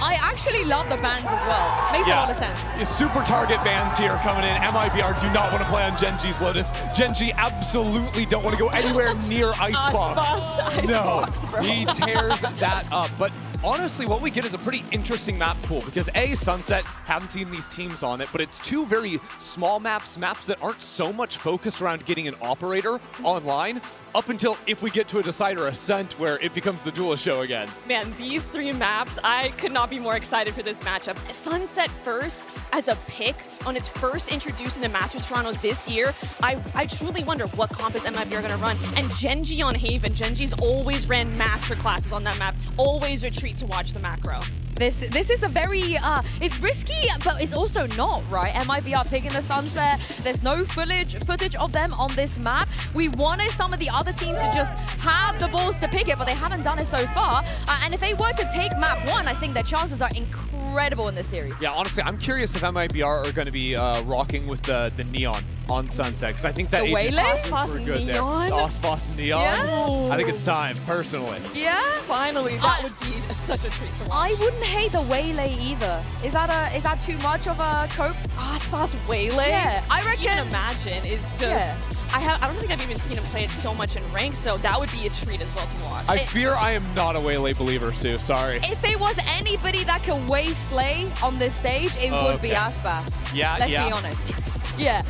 I actually love the bans as well. Makes a lot of sense. Super target bans here coming in. MIBR do not want to play on GenG's Lotus. GenG absolutely don't want to go anywhere near Icebox. No, he tears that up. But honestly, what we get is a pretty interesting map pool because Sunset, haven't seen these teams on it, but it's two very small maps that aren't so much focused around getting an operator online up until if we get to a Decider Ascent where it becomes the duelist show again. Man, these three maps, I could not be more excited for this matchup. Sunset first as a pick on its first introduced into Masters Toronto this year. I truly wonder what comp is MIBR going to run. And GenG on Haven. GenG's always ran master classes on that map. Always a treat to watch the macro. This is a very, it's risky, but it's also not, right? MIBR picking the Sunset. There's no footage of them on this map. We wanted some of the other teams to just have the balls to pick it, but they haven't done it so far. And if they were to take map 1, I think their chances are incredible in this series. Yeah, honestly, I'm curious if MIBR are going to be rocking with the Neon on Sunset, because I think that Ospas and Neon? Ospas and Neon? Yeah. I think it's time, personally. Yeah? Finally, that would be such a treat to watch. I wouldn't hate the Waylay either. Is that too much of a cope? Ospas Waylay? Yeah, I reckon. Even imagine, it's just... I don't think I've even seen him play it so much in rank, so that would be a treat as well to watch. I fear I am not a Waylay believer, Sue. Sorry. If it was anybody that can way slay on this stage, it would be Aspas. Yeah, Let's be honest. Yeah.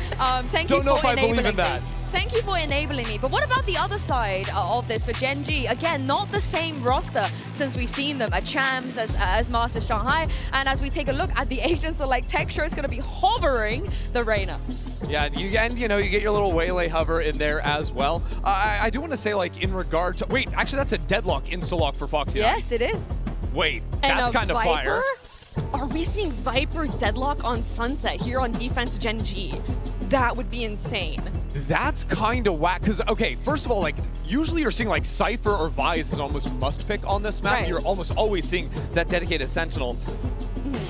Thank you for enabling me. Thank you for enabling me. But what about the other side of this for GenG? Again, not the same roster since we've seen them at Champs, as Masters Shanghai. And as we take a look at the agents, so Texture is going to be hovering the Reyna. Yeah, you get your little Waylay hover in there as well. I do want to say, in regard to... Wait, actually, that's a deadlock insta-lock for Foxy. Yes, it is. Wait, that's kind of fire. Are we seeing Viper deadlock on Sunset here on defense GenG? That would be insane. That's kind of whack, because, okay, first of all, usually you're seeing, Cypher or Vyze is almost must-pick on this map. Right. You're almost always seeing that dedicated Sentinel.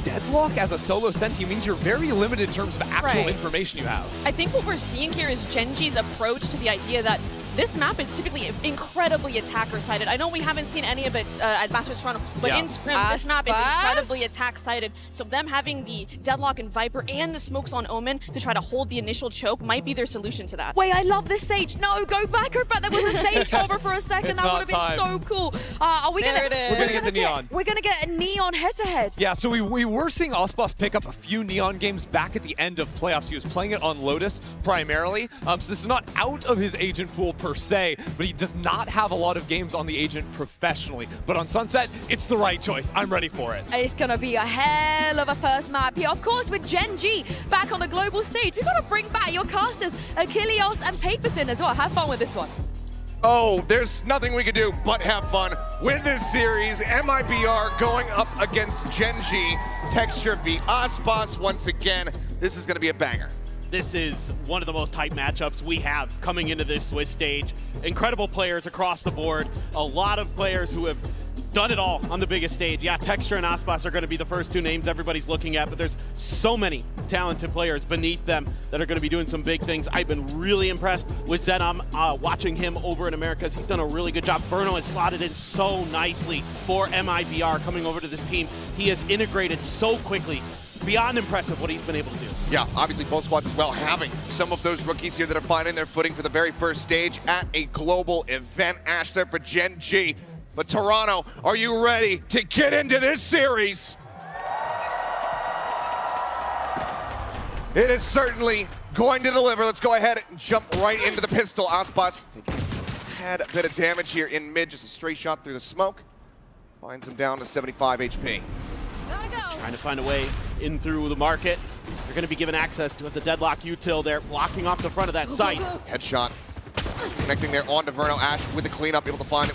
deadlock as a solo Senti means you're very limited in terms of actual Right. information you have. I think what we're seeing here is GenG's approach to the idea that this map is typically incredibly attacker-sided. I know we haven't seen any of it at Masters Toronto, but in scrims, this map is incredibly attack-sided. So them having the Deadlock and Viper and the smokes on Omen to try to hold the initial choke might be their solution to that. Wait, I love this Sage. No, go back, but there was a Sage over for a second. It's That would have been not so cool. Are we There gonna? it is. We're gonna get the Neon. We're gonna get a Neon head-to-head. Yeah, so we were seeing Osbos pick up a few Neon games back at the end of playoffs. He was playing it on Lotus primarily. So this is not out of his agent pool per se, but he does not have a lot of games on the agent professionally. But on Sunset, it's the right choice. I'm ready for it. It's gonna be a hell of a first map here. Of course, with GenG back on the global stage, we gotta bring back your casters, Achilles and Paperthin as well. Have fun with this one. Oh, there's nothing we can do but have fun with this series. MIBR going up against GenG. Texture v Osbos once again. This is going to be a banger. This is one of the most hype matchups we have coming into this Swiss stage. Incredible players across the board. A lot of players who have done it all on the biggest stage. Yeah, Texture and Osbos are going to be the first two names everybody's looking at, but there's so many talented players beneath them that are going to be doing some big things. I've been really impressed with Zenom, watching him over in Americas. He's done a really good job. Verno has slotted in so nicely for MIBR coming over to this team. He has integrated so quickly. Beyond impressive what he's been able to do. Yeah, obviously both squads as well having some of those rookies here that are finding their footing for the very first stage at a global event. Ash there for GenG. But Toronto, are you ready to get into this series? It is certainly going to deliver. Let's go ahead and jump right into the pistol. Osbos taking a tad bit of damage here in mid, just a straight shot through the smoke. Finds him down to 75 HP. Trying to find a way in through the market. They're going to be given access to the Deadlock util there, blocking off the front of that site. Headshot. Connecting there onto Verno. Ash with the cleanup, able to find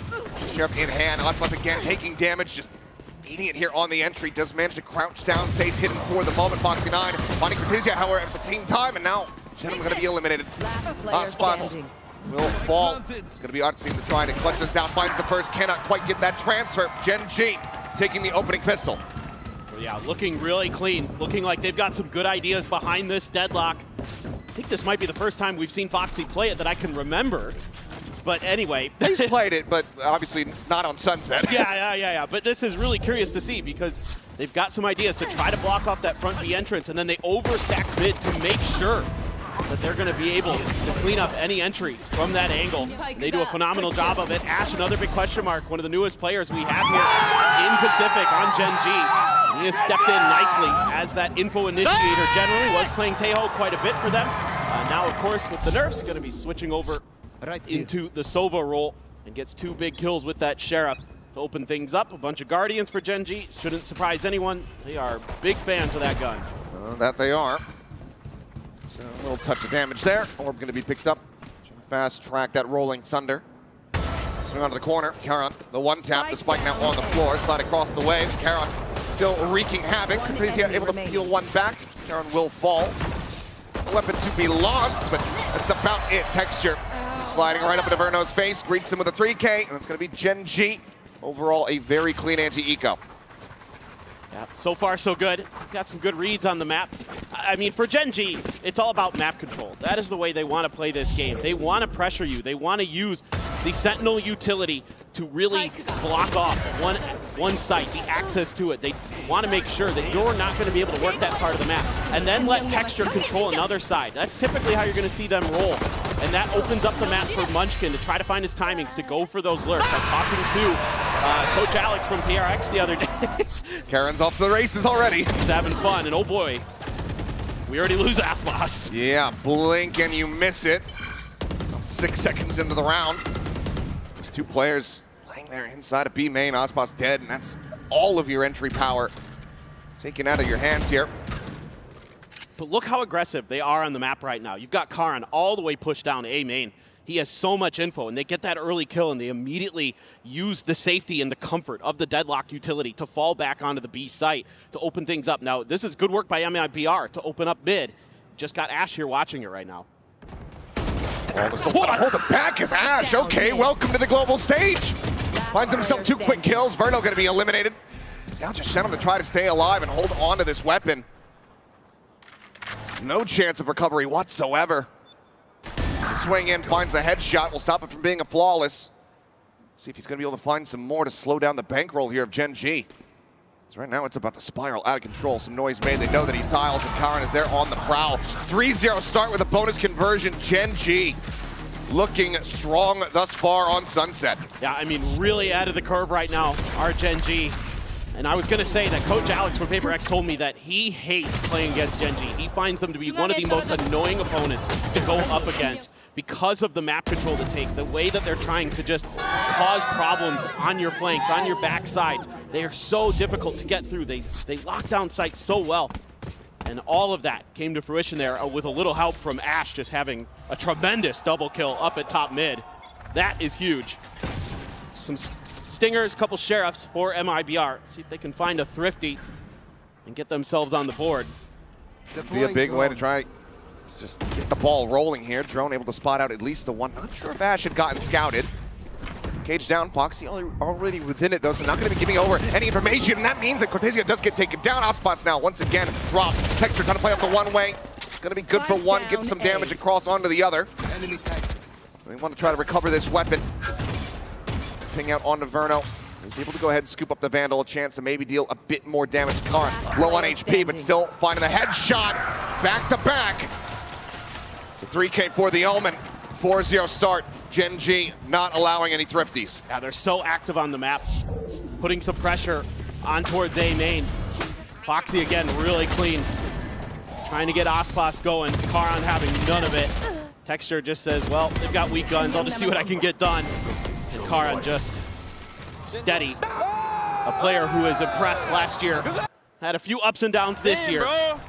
Sheriff in hand. Osbos again taking damage, just eating it here on the entry. Does manage to crouch down, stays hidden for the moment. Foxy9 finding Cortezia, however, at the same time, and now Gentleman's going to be eliminated. Osbos will fall. It's going to be Artsy to try to clutch this out. Finds the first, cannot quite get that transfer. GenG taking the opening pistol. Yeah, looking really clean. Looking like they've got some good ideas behind this Deadlock. I think this might be the first time we've seen Foxy play it that I can remember. But anyway. He's played it, but obviously not on Sunset. Yeah. But this is really curious to see because they've got some ideas to try to block off that front B entrance, and then they overstack mid to make sure that they're going to be able to clean up any entry from that angle. They do a phenomenal job of it. Ash, another big question mark, one of the newest players we have here in Pacific on GenG. He has stepped in nicely as that info initiator generally, was playing Tejo quite a bit for them. Now, of course, with the nerfs, going to be switching over into the Sova role and gets 2 big kills with that Sheriff to open things up. A bunch of Guardians for GenG. Shouldn't surprise anyone. They are big fans of that gun. That they are. So a little touch of damage there. Orb going to be picked up. Trying to fast track that rolling thunder. Swing onto the corner. Karon, the one tap, the spike now on the floor. Slide across the way. Karon still wreaking havoc. Cortezia able to peel one back. Karon will fall. A weapon to be lost, but that's about it. Texture sliding right up into Verno's face. Greets him with a 3K, and it's going to be GenG. Overall, a very clean anti-eco. Yeah, so far so good. Got some good reads on the map. I mean, for GenG, it's all about map control. That is the way they want to play this game. They want to pressure you. They want to use the Sentinel utility to really block off one site, the access to it. They want to make sure that you're not going to be able to work that part of the map. And then let Texture control another side. That's typically how you're going to see them roll. And that opens up the map for Munchkin to try to find his timings, to go for those lurks. I was talking to Coach Alex from PRX the other day. Karen's off to the races already. He's having fun, and oh boy, we already lose Osbos. Yeah, blink and you miss it. 6 seconds into the round. There's 2 players playing there inside of B main. Osbos dead, and that's all of your entry power taken out of your hands here. But look how aggressive they are on the map right now. You've got Karan all the way pushed down to A main. He has so much info, and they get that early kill, and they immediately use the safety and the comfort of the Deadlock utility to fall back onto the B site to open things up. Now, this is good work by MIBR to open up mid. Just got Ash here watching it right now. Hold it back is Ash. Okay, welcome to the global stage. Finds himself 2 quick kills. Verno going to be eliminated. It's now just Shenum to try to stay alive and hold on to this weapon. No chance of recovery whatsoever. To swing in, finds a headshot, will stop it from being a flawless. See if he's going to be able to find some more to slow down the bankroll here of GenG. Because right now it's about to spiral out of control. Some noise made. They know that he's tiles, and Karan is there on the prowl. 3-0 start with a bonus conversion. GenG looking strong thus far on Sunset. Yeah, I mean, really out of the curve right now, our GenG. And I was going to say that Coach Alex from Paper X told me that he hates playing against GenG. He finds them to be one of the most annoying opponents to go up against because of the map control they take, the way that they're trying to just cause problems on your flanks, on your backsides. They are so difficult to get through. They lock down sites so well. And all of that came to fruition there with a little help from Ash just having a tremendous double kill up at top mid. That is huge. Some stingers, couple sheriffs for MIBR. See if they can find a thrifty and get themselves on the board. Could be a big way to try to just get the ball rolling here. Drone able to spot out at least the one. Not sure if Ash had gotten scouted. Cage down, Foxy already within it though, so not going to be giving over any information, and that means that Cortezia does get taken down. Outspots now, once again, dropped. Texture trying to play off the one way. It's going to be good for one, get some damage across onto the other. They want to try to recover this weapon. Ping out onto Verno. He's able to go ahead and scoop up the Vandal, a chance to maybe deal a bit more damage to Karan. Low on HP, but still finding the headshot. Back to back. It's a 3K for the Omen. 4-0 start. GenG not allowing any thrifties. Yeah, they're so active on the map, putting some pressure on towards A main. Foxy again, really clean. Trying to get Aspas going. Karan having none of it. Texture just says, well, they've got weak guns. I'll just see what I can get done. And Karan just steady. A player who is impressed last year. Had a few ups and downs this year,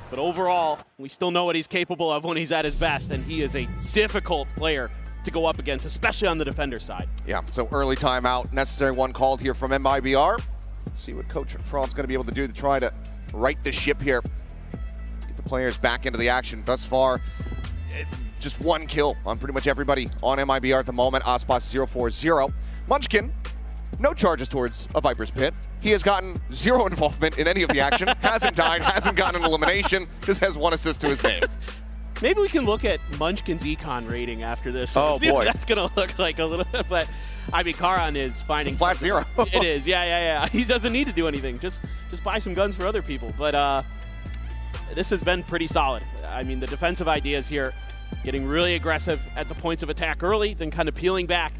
but overall, we still know what he's capable of when he's at his best, and he is a difficult player to go up against, especially on the defender side. Yeah, so early timeout, necessary one called here from MIBR. See what Coach Fraud's going to be able to do to try to right the ship here. Get the players back into the action. Thus far, just one kill on pretty much everybody on MIBR at the moment. Aspas 0-4-0. Munchkin, no charges towards a Viper's Pit. He has gotten zero involvement in any of the action, hasn't died, hasn't gotten an elimination, just has one assist to his name. Maybe we can look at Munchkin's econ rating after this. Oh, see boy. What that's going to look like a little bit, but I mean, Karan is finding... It's a flat zero. It is, yeah. He doesn't need to do anything. Just buy some guns for other people. But this has been pretty solid. I mean, the defensive ideas here, getting really aggressive at the points of attack early, then kind of peeling back,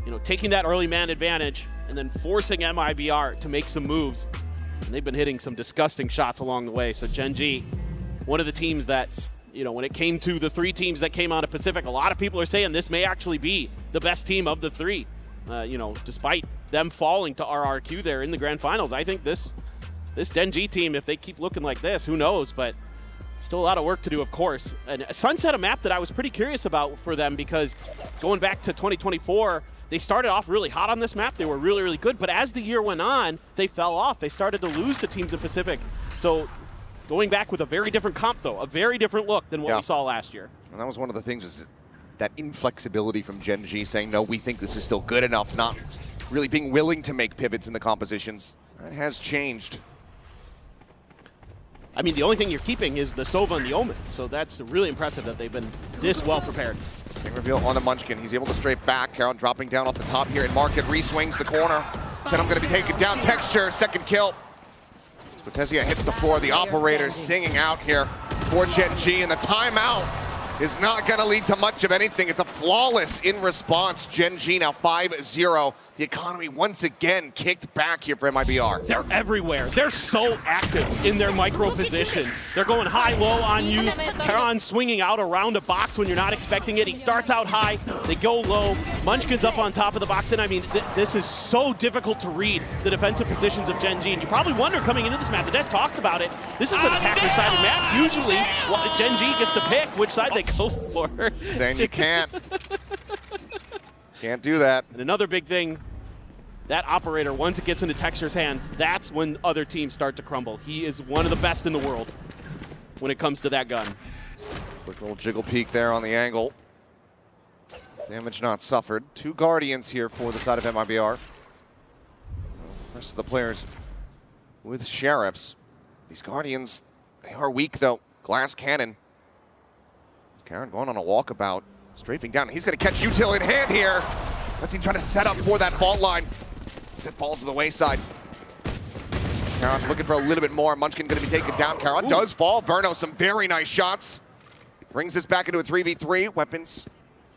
you know, taking that early man advantage, and then forcing MIBR to make some moves. And they've been hitting some disgusting shots along the way. So GenG, one of the teams that, you know, when it came to the three teams that came out of Pacific, a lot of people are saying this may actually be the best team of the three. You know, despite them falling to RRQ there in the grand finals, I think this GenG team, if they keep looking like this, who knows, but still a lot of work to do, of course. And Sunset, a map that I was pretty curious about for them, because going back to 2024, they started off really hot on this map. They were really, really good, but as the year went on, they fell off. They started to lose to teams in Pacific. So going back with a very different comp, though, a very different look than what we saw last year. And that was one of the things, was that inflexibility from GenG, saying, no, we think this is still good enough, not really being willing to make pivots in the compositions. That has changed. I mean, the only thing you're keeping is the Sova and the Omen, so that's really impressive that they've been this well prepared. Big reveal on the Munchkin. He's able to strafe back. Karan dropping down off the top here, and Market re-swings the corner. Shenum going to be taken down. Texture, second kill. Cortezia hits the floor. The operator singing out here for GenG, and the timeout is not going to lead to much of anything. It's a flawless in response. GenG now 5-0. The economy once again kicked back here for MIBR. They're everywhere. They're so active in their micro position. They're going high-low on you. Karan swinging out around a box when you're not expecting it. He starts out high. They go low. Munchkin's up on top of the box. And I mean, this is so difficult to read, the defensive positions of GenG. And you probably wonder coming into this map, the Des talked about it, this is an attacker-sided map. Usually, GenG gets to pick which side they go for. Then you can't. Can't do that. And another big thing, that operator, once it gets into Texture's hands, that's when other teams start to crumble. He is one of the best in the world when it comes to that gun. Quick little jiggle peek there on the angle. Damage not suffered. 2 Guardians here for the side of MIBR. The rest of the players with Sheriffs. These Guardians, they are weak though. Glass cannon. Karen going on a walkabout, strafing down. He's going to catch Util in hand here. Let's see, trying to set up for that fault line. Instead falls to the wayside. Karen looking for a little bit more. Munchkin going to be taken down. Karen does fall. Verno, some very nice shots. Brings this back into a 3v3. Weapons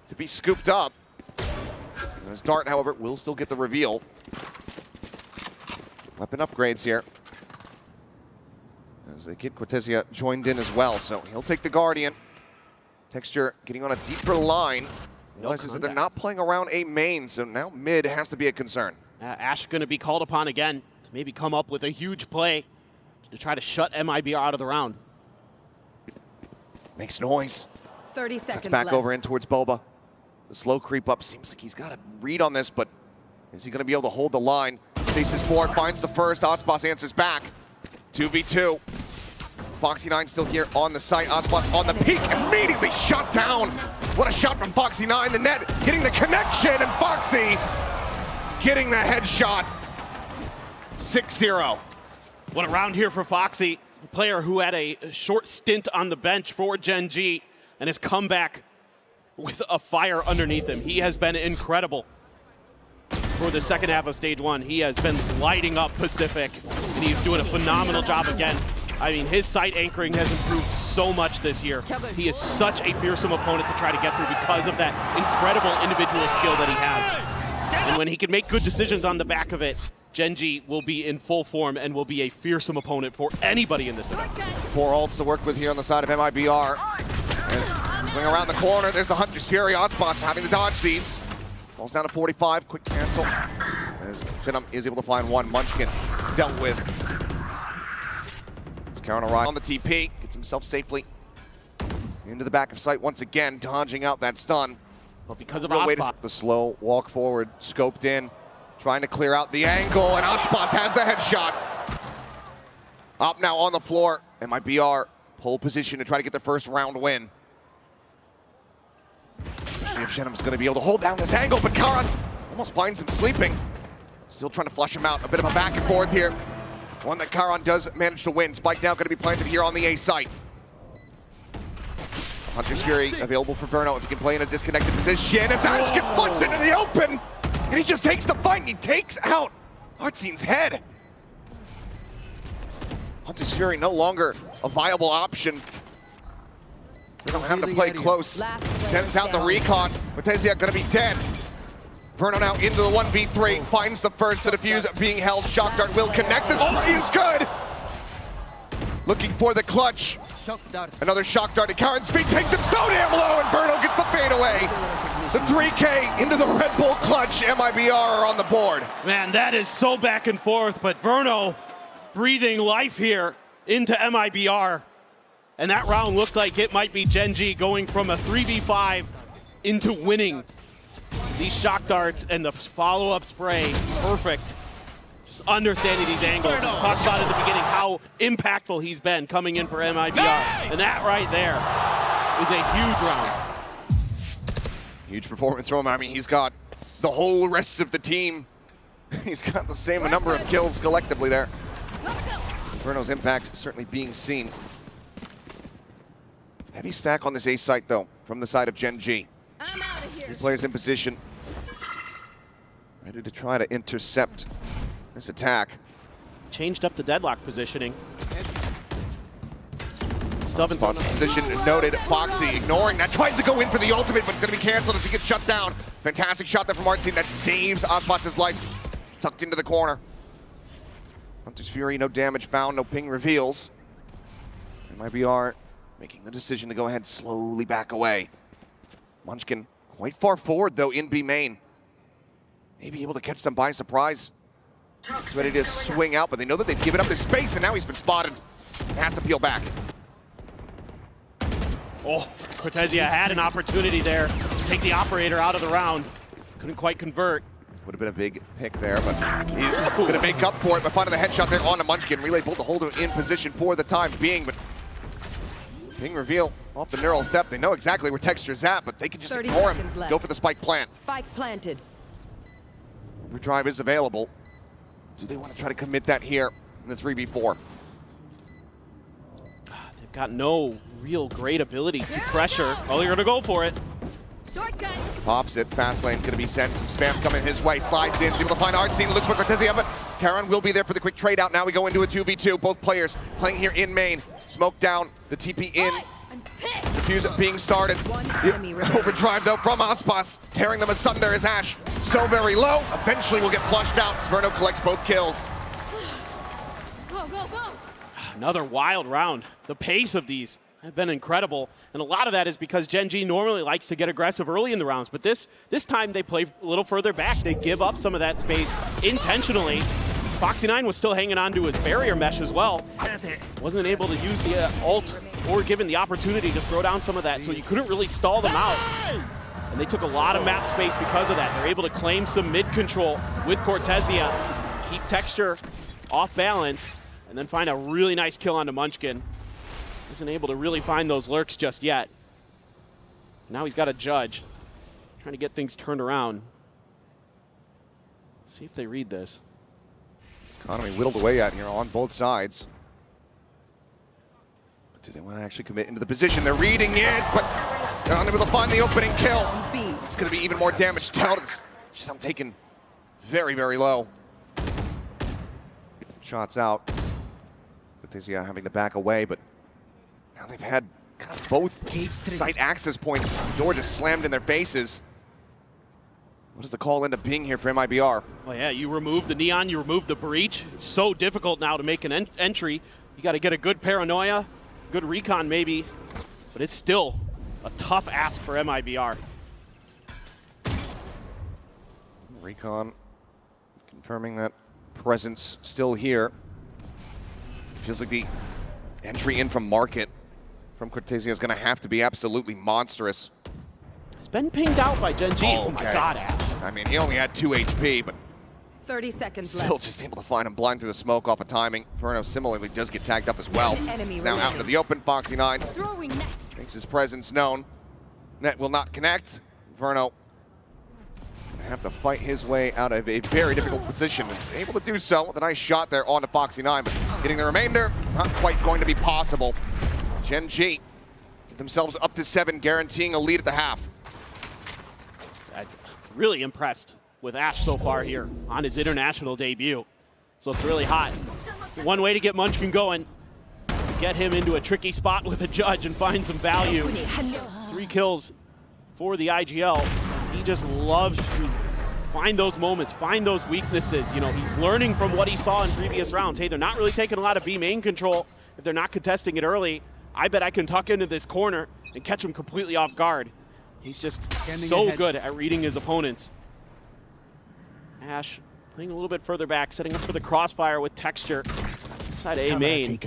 to be scooped up. And as Dart, however, will still get the reveal. Weapon upgrades here. As they get Cortesia joined in as well, so he'll take the Guardian. Texture getting on a deeper line. Realizes that they're not playing around a main, so now mid has to be a concern. Ash going to be called upon again to maybe come up with a huge play to try to shut MIBR out of the round. Makes noise. 30 seconds Cuts back left. over in towards Boba. The slow creep up seems like he's got a read on this, but is he going to be able to hold the line? Faces forward, finds the first. Ospas answers back. 2v2. Foxy9 still here on the site. Ospas on the peak, immediately shut down. What a shot from Foxy9. The net getting the connection, and Foxy getting the headshot. 6-0. What a round here for Foxy, a player who had a short stint on the bench for GenG and has come back with a fire underneath him. He has been incredible for the second half of stage one. He has been lighting up Pacific, and he's doing a phenomenal job again. I mean, his site anchoring has improved so much this year. He is such a fearsome opponent to try to get through because of that incredible individual skill that he has. And when he can make good decisions on the back of it, GenG will be in full form and will be a fearsome opponent for anybody in this event. 4 ults to work with here on the side of MIBR. As swing around the corner, there's the Hunter's Fury. Ospas having to dodge these. Falls down to 45, quick cancel. As Venom is able to find one. Munchkin dealt with. As Karen arrives on the TP, gets himself safely into the back of sight once again, dodging out that stun. But because of Ospas, the slow walk forward, scoped in, trying to clear out the angle, and Ospas has the headshot. Up now on the floor, MIBR pole position to try to get the first round win. See if Shenham's going to be able to hold down this angle, but Karan almost finds him sleeping. Still trying to flush him out. A bit of a back and forth here. One that Karan does manage to win. Spike now going to be planted here on the A site. Hunter's Fury available for Verno if he can play in a disconnected position. As Ash gets punched into the open, and he just takes the fight, and he takes out Artzine's head. Hunter's Fury no longer a viable option. They don't have to play close. Sends out the recon. Cortesia gonna be dead. Verno now into the 1v3. Finds the first to defuse, being held. Shock Dart will connect. The spray is good. Looking for the clutch. Another Shock Dart at Karen's feet. Takes him so damn low, and Verno gets the fade away. The 3K into the Red Bull clutch. MIBR are on the board. Man, that is so back and forth, but Verno breathing life here into MIBR. And that round looked like it might be GenG going from a 3v5 into winning. These shock darts and the follow-up spray, perfect. Just understanding these angles. Talked about at the beginning how impactful he's been coming in for MIBR. Nice! And that right there is a huge round. Huge performance from him. I mean, he's got the whole rest of the team. He's got the same number of kills collectively there. Verno's impact certainly being seen. Heavy stack on this A site, though, from the side of GenG. Three players in position. Ready to try to intercept this attack. Changed up the deadlock positioning. Spots position noted. Foxy ignoring that. Tries to go in for the ultimate, but it's going to be canceled as he gets shut down. Fantastic shot there from Artsy that saves Ospas' life. Tucked into the corner. Hunter's Fury, no damage found, no ping reveals. MIBR making the decision to go ahead, slowly back away. Munchkin quite far forward, though, in B main. Maybe able to catch them by surprise. He's ready to swing out, but they know that they've given up their space, and now he's been spotted. Has to peel back. Oh, Cortesia had an opportunity there to take the operator out of the round. Couldn't quite convert. Would have been a big pick there, but he's going to make up for it by finding the headshot there on the Munchkin. Relay pulled to hold him in position for the time being, but ping reveal off the neural step. They know exactly where Texture's at, but they can just ignore him. Left. Go for the spike plant. Spike planted. Overdrive is available. Do they want to try to commit that here? in the 3v4. They've got no real great ability to pressure. Oh, they're going to go for it. Pops it, fast lane gonna be sent, some spam coming his way, slides in, is able to find Artsine, looks for Cortezia, but Karen will be there for the quick trade out. Now we go into a 2v2, both players playing here in main. Smoke down, the TP in, defuse being started. The overdrive though from Aspas, tearing them asunder as Ash so very low, eventually will get flushed out as Verno collects both kills. Another wild round. The pace of these have been incredible, and a lot of that is because GenG normally likes to get aggressive early in the rounds, but this time they play a little further back. They give up some of that space intentionally. Foxy9 was still hanging on to his barrier mesh as well. Wasn't able to use the ult or given the opportunity to throw down some of that, so you couldn't really stall them out. And they took a lot of map space because of that. They're able to claim some mid control with Cortezia, keep Texture off balance, and then find a really nice kill onto Munchkin. Isn't able to really find those lurks just yet. Now he's got a judge, trying to get things turned around. Let's see if they read this. Economy whittled away at here on both sides. But do they want to actually commit into the position? They're reading it, but they're unable to find the opening kill. It's going to be even more damage dealt. I'm taking very, very low. Shots out. Cortezia having to back away, but now they've had kind of both site access points. Door just slammed in their faces. What does the call end up being here for MIBR? Well, yeah, you remove the Neon, you remove the Breach. It's so difficult now to make an entry. You got to get a good Paranoia, good Recon maybe, but it's still a tough ask for MIBR. Recon confirming that presence still here. Feels like the entry in from Market from Cortezia is going to have to be absolutely monstrous. It's been pinged out by GenG. Oh my God, Ash. I mean, he only had 2 HP, but 30 seconds still left. just able to find him blind through the smoke off of timing. Verno similarly does get tagged up as well. He's now out into the open. Foxy9 makes his presence known. Net will not connect. Verno gonna have to fight his way out of a very difficult position. He's able to do so with a nice shot there onto Foxy9, but getting the remainder, not quite going to be possible. GenG get themselves up to 7, guaranteeing a lead at the half. I'm really impressed with Ash so far here on his international debut. So it's really hot. One way to get Munchkin going, get him into a tricky spot with a judge and find some value. 3 kills for the IGL. He just loves to find those moments, find those weaknesses. You know, he's learning from what he saw in previous rounds. Hey, they're not really taking a lot of B main control if they're not contesting it early. I bet I can tuck into this corner and catch him completely off guard. He's just so good at reading his opponents. Ash playing a little bit further back, setting up for the crossfire with Texture. Inside A main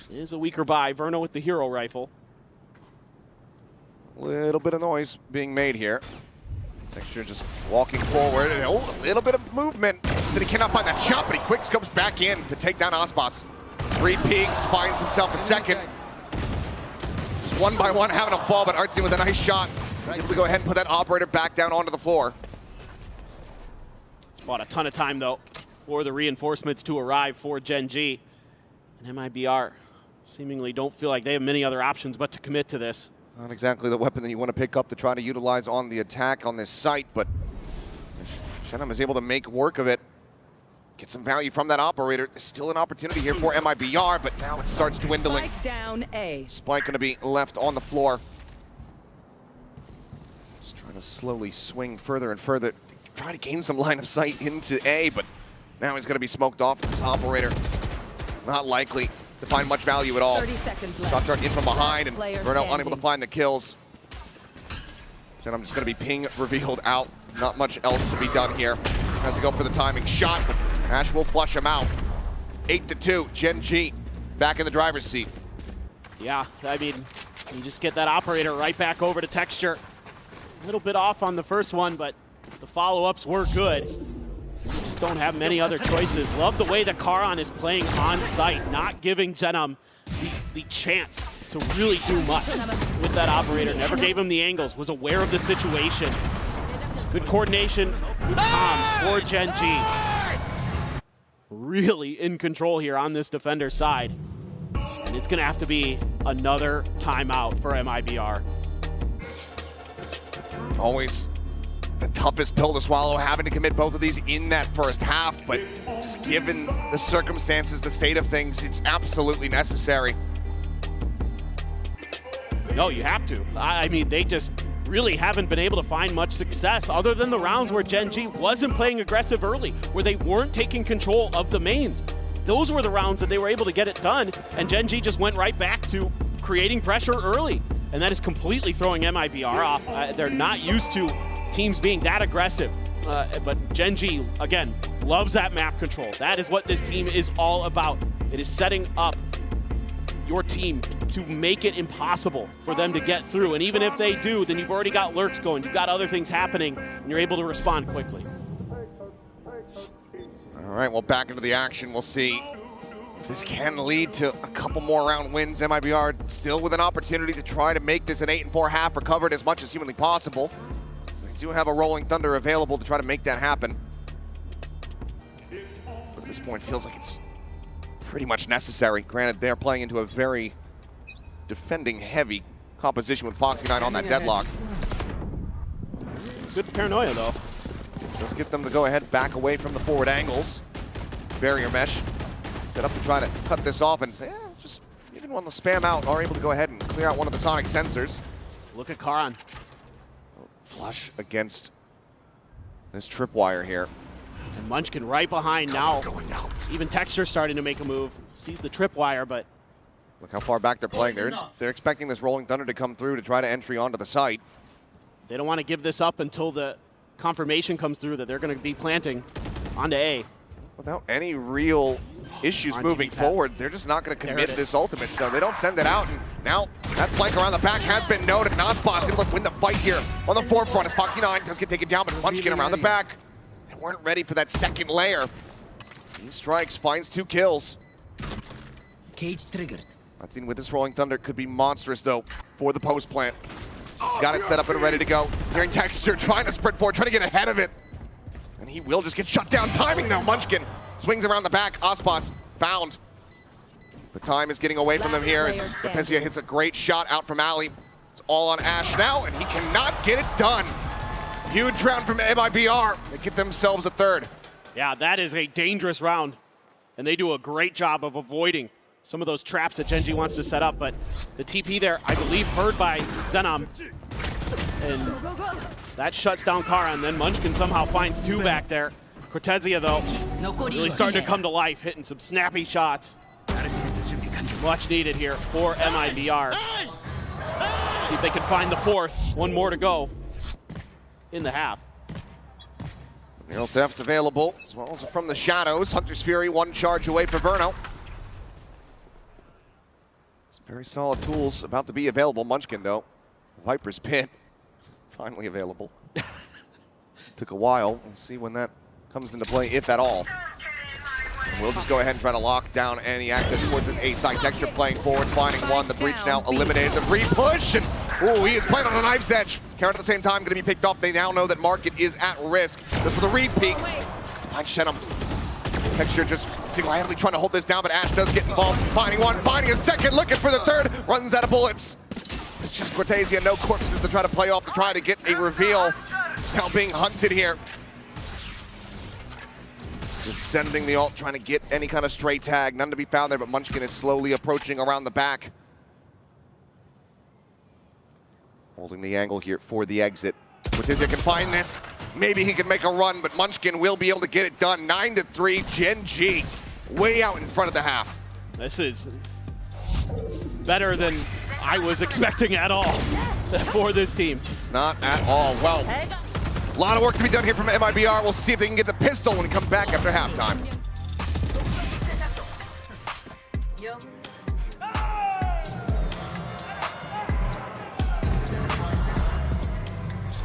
is a weaker buy. Verno with the hero rifle. Little bit of noise being made here. Texture just walking forward. And, oh, a little bit of movement. Said he cannot find that shot, but he quick scopes back in to take down Aspas. 3 peeks, finds himself a second. Just one by one having him fall, but Artsy with a nice shot. He's able to go ahead and put that operator back down onto the floor. It's bought a ton of time, though, for the reinforcements to arrive for GenG. And MIBR seemingly don't feel like they have many other options but to commit to this. Not exactly the weapon that you want to pick up to try to utilize on the attack on this site, but Shenham is able to make work of it. Get some value from that operator. There's still an opportunity here for MIBR, but now it starts dwindling. Spike down A. Spike going to be left on the floor. Just trying to slowly swing further and further. Try to gain some line of sight into A, but now he's going to be smoked off. This operator not likely to find much value at all. 30 seconds left. Shot turn in from behind, and Verno unable to find the kills. And I'm just going to be ping revealed out. Not much else to be done here. Has to go for the timing shot, but Ash will flush him out. 8-2, GenG back in the driver's seat. Yeah, I mean, you just get that operator right back over to Texture. A little bit off on the first one, but the follow-ups were good. You just don't have many other choices. Love the way that Karan is playing on site, not giving Zenom the chance to really do much with that operator. Never gave him the angles, was aware of the situation. Good coordination, good comms for GenG. really in control here on this defender side. And it's going to have to be another timeout for MIBR. Always the toughest pill to swallow, having to commit both of these in that first half, but just given the circumstances, the state of things, it's absolutely necessary. No, you have to. I mean, they just really haven't been able to find much success other than the rounds where GenG wasn't playing aggressive early, where they weren't taking control of the mains. Those were the rounds that they were able to get it done, and GenG just went right back to creating pressure early. And that is completely throwing MIBR off. They're not used to teams being that aggressive. But GenG, again, loves that map control. That is what this team is all about. It is setting up your team to make it impossible for them to get through. And even if they do, then you've already got lurks going, you've got other things happening, and you're able to respond quickly. All right, well, back into the action. We'll see if this can lead to a couple more round wins. MIBR still with an opportunity to try to make this an 8-4 half, recovered as much as humanly possible. They do have a Rolling Thunder available to try to make that happen. But at this point, it feels like it's pretty much necessary. Granted, they're playing into a very defending-heavy composition with Foxy9 on that deadlock. Good paranoia, though. Let's get them to go ahead, back away from the forward angles. Barrier mesh set up to try to cut this off, and just even when the spam out are able to go ahead and clear out one of the sonic sensors. Look at Karan. Flush against this tripwire here. And Munchkin right behind now. Even Texture starting to make a move. Sees the tripwire, but look how far back they're playing. They're expecting this Rolling Thunder to come through to try to entry onto the site. They don't want to give this up until the confirmation comes through that they're going to be planting onto A. Without any real issues moving forward, they're just not going to commit this ultimate, so they don't send it out. And now that flank around the back has been noted. Nosboss able to win the fight here on the forefront as Foxy9 does get taken down, but Munchkin around the back. They weren't ready for that second layer. He strikes, finds 2 kills. Cage triggered. Not seen with this Rolling Thunder, could be monstrous though for the post plant. He's got it set up and ready to go. Hearing Texture trying to sprint forward, trying to get ahead of it. And he will just get shut down. Timing though, Munchkin swings around the back. Ospas found. The time is getting away from them here as Cortezia hits a great shot out from Ali. It's all on Ash now, and he cannot get it done. Huge round from MIBR. They get themselves a third. Yeah, that is a dangerous round. And they do a great job of avoiding some of those traps that GenG wants to set up. But the TP there, I believe, heard by Xenom. And that shuts down Kara, and then Munchkin somehow finds 2 back there. Cortezia, though, really starting to come to life, hitting some snappy shots. Much needed here for MIBR. See if they can find the 4th. 1 more to go in the half. Neural Theft available, as well as from the shadows. Hunter's Fury, 1 charge away for Verno. Some very solid tools about to be available. Munchkin, though. Viper's Pit, finally available. Took a while, and see when that comes into play, if at all. And we'll just go ahead and try to lock down any access towards this A side. Texture playing forward, finding 1. The breach now eliminated. The re-push, and he is playing on a knife's edge. Karen at the same time going to be picked off. They now know that Market is at risk. Just for the re-peek. Finds Shenum. Texture just single-handedly trying to hold this down, but Ash does get involved. Finding 1, finding a 2nd, looking for the 3rd. Runs out of bullets. It's just Cortezia, no corpses to try to play off, to try to get a reveal. Now being hunted here. Just sending the ult, trying to get any kind of stray tag. None to be found there, but Munchkin is slowly approaching around the back. Holding the angle here for the exit. Cortezia can find this. Maybe he can make a run, but Munchkin will be able to get it done. 9-3, GenG way out in front of the half. This is better than I was expecting at all for this team. Not at all. Well, a lot of work to be done here from MIBR. We'll see if they can get the pistol when we come back after halftime.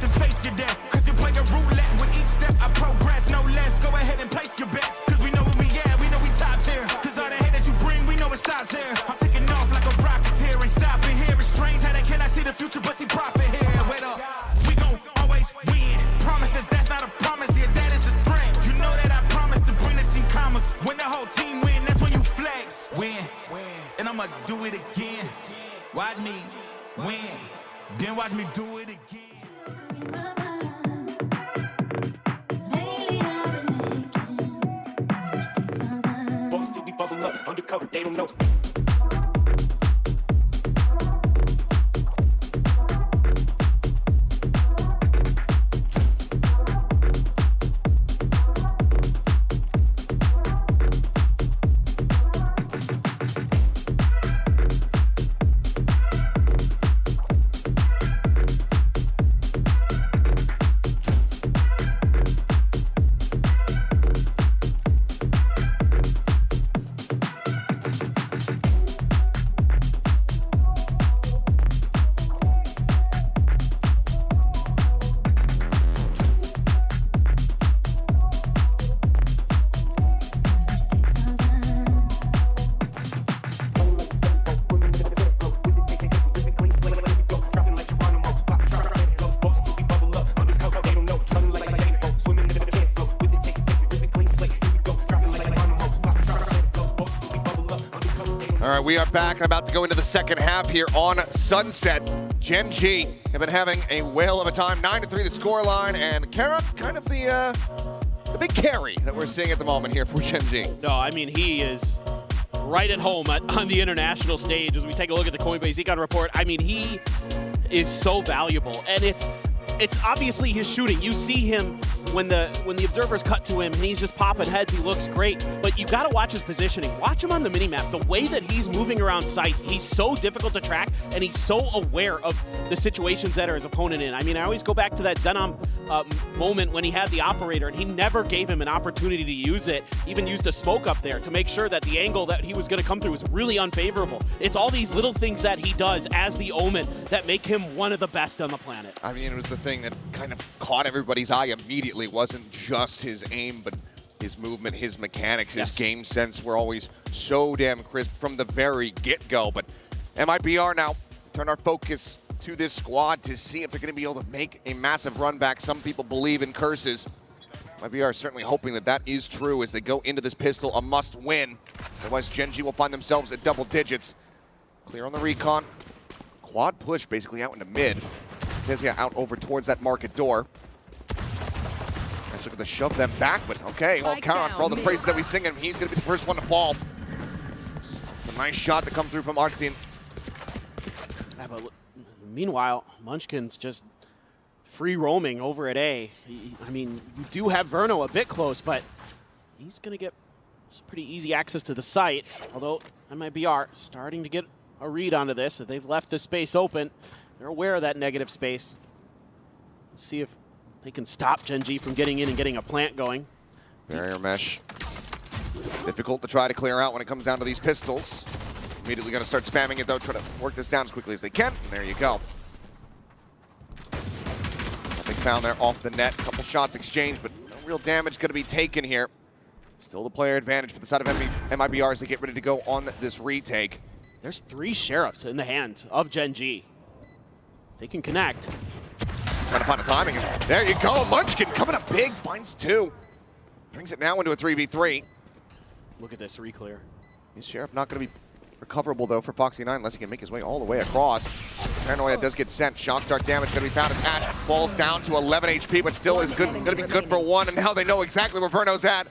Face your death, cause you play a roulette with each step I progress, no less. Go ahead and place your bets, cause we know where we at, we know we top tier. Cause all the hate that you bring, we know it stops here. I'm taking off like a rocket here, ain't stopping here. It's strange how they cannot see the future, but see profit here. Wait up, we gon' always win. Promise that that's not a promise here, that is a threat. You know that I promise to bring the team commas. When the whole win. Then watch me do it again. Both till we bubble up, undercover, they don't know. All right, we are back and about to go into the second half here on Sunset. GenG have been having a whale of a time. 9-3 the scoreline, and Kara, kind of the big carry that we're seeing at the moment here for GenG. No, I mean, he is right at home on the international stage. As we take a look at the Coinbase Econ report, I mean, he is so valuable, and it's obviously his shooting. You see him when the observers cut to him and he's just popping heads, he looks great. But you've got to watch his positioning. Watch him on the minimap. The way that he's moving around sites, he's so difficult to track, and he's so aware of the situations that are his opponent in. I mean, I always go back to that Xenom moment when he had the operator, and he never gave him an opportunity to use it. Even used a smoke up there to make sure that the angle that he was going to come through was really unfavorable. It's all these little things that he does as the Omen that make him one of the best on the planet. I mean, it was the thing that kind of caught everybody's eye immediately. It wasn't just his aim, but his movement, his mechanics, his game sense were always so damn crisp from the very get-go. But MIBR now turn our focus to this squad to see if they're going to be able to make a massive run back. Some people believe in curses. MIBR is certainly hoping that that is true as they go into this pistol, a must-win. Otherwise, GenG will find themselves at double digits. Clear on the recon. Quad push basically out into mid. Tezia out over towards that market door. Let's look at the shove them back, but okay. Well, Karan, for all the praises that we sing him, he's going to be the first one to fall. It's a nice shot to come through from Artsy. Yeah, but meanwhile, Munchkin's just free roaming over at A. I mean, you do have Verno a bit close, but he's going to get some pretty easy access to the site. Although MIBR starting to get a read onto this. So they've left this space open. They're aware of that negative space. Let's see if they can stop GenG from getting in and getting a plant going. Barrier mesh. Difficult to try to clear out when it comes down to these pistols. Immediately going to start spamming it though, try to work this down as quickly as they can. And there you go. Nothing found there off the net. Couple shots exchanged, but no real damage going to be taken here. Still the player advantage for the side of MIBR as they get ready to go on this retake. There's 3 sheriffs in the hands of GenG. They can connect. Trying to find a timing. There you go. Munchkin coming up big. Finds 2. Brings it now into a 3v3. Look at this reclear. Is Sheriff not going to be recoverable, though, for Foxy9 unless he can make his way all the way across. Paranoia does get sent. Shock Dart damage going to be found as Ash falls down to 11 HP, but still is good. Going to be good for 1, and now they know exactly where Verno's at.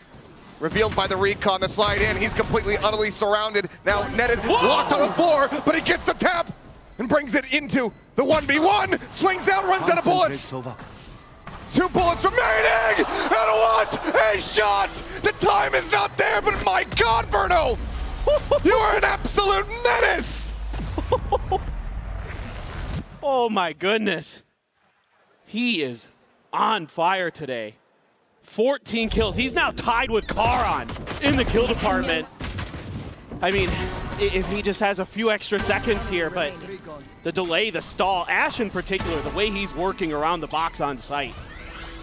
Revealed by the recon, the slide in. He's completely, utterly surrounded. Now netted, locked on the floor, but he gets the tap and brings it into the 1v1. Swings out, runs out of bullets. 2 bullets remaining, and what a shot! The time is not there, but my God, Verno, you are an absolute menace! Oh my goodness. He is on fire today. 14 kills. He's now tied with Karan in the kill department. I mean, if he just has a few extra seconds here, but the delay, the stall, Ash in particular, the way he's working around the box on site,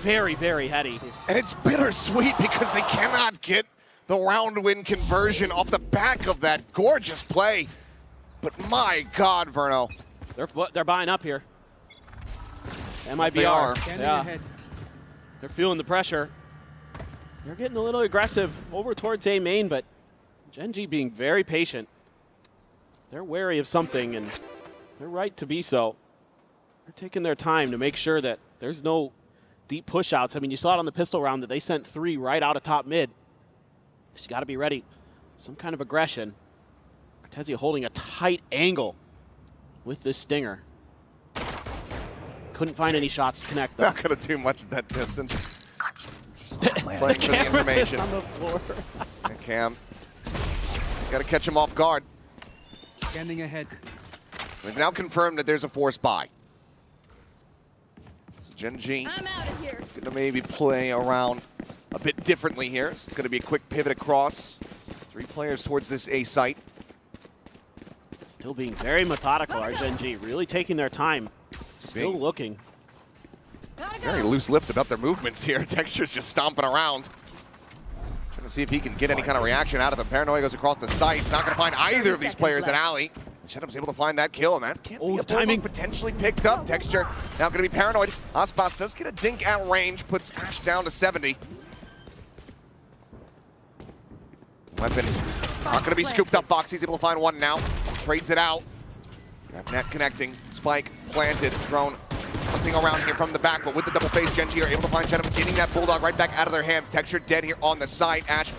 very, very heady. And it's bittersweet because they cannot get the round win conversion off the back of that gorgeous play. But my God, Verno. They're buying up here. MIBR. They are. Yeah. They're feeling the pressure. They're getting a little aggressive over towards A main, but GenG being very patient. They're wary of something, and They're right to be so. They're taking their time to make sure that there's no deep push-outs. I mean, you saw it on the pistol round that they sent 3 right out of top mid. So you got to be ready. Some kind of aggression. Cortezia holding a tight angle with this stinger. Couldn't find any shots to connect, though. Not going to do much at that distance. Just playing for the camera information. is on the floor. And Cam, got to catch him off guard. Scanning ahead. We've now confirmed that there's a force buy. So GenG going to maybe play around a bit differently here. So it's going to be a quick pivot across. 3 players towards this A site. Still being very methodical, our GenG. Really taking their time. Still looking. Very loose-lipped about their movements here. Texture's just stomping around. Trying to see if he can get any kind of reaction out of them. Paranoia goes across the site. It's not going to find either of these players at Alley. Shedham's able to find that kill, and that can't be a timing potentially picked up. Texture now going to be paranoid. Aspas does get a dink at range, puts Ash down to 70. Weapon not going to be scooped up. Foxy's able to find one now. Trades it out. Net connecting. Spike planted. Drone hunting around here from the back, but with the double phase, GenG are able to find Shedham, getting that Bulldog right back out of their hands. Texture dead here on the side. Ash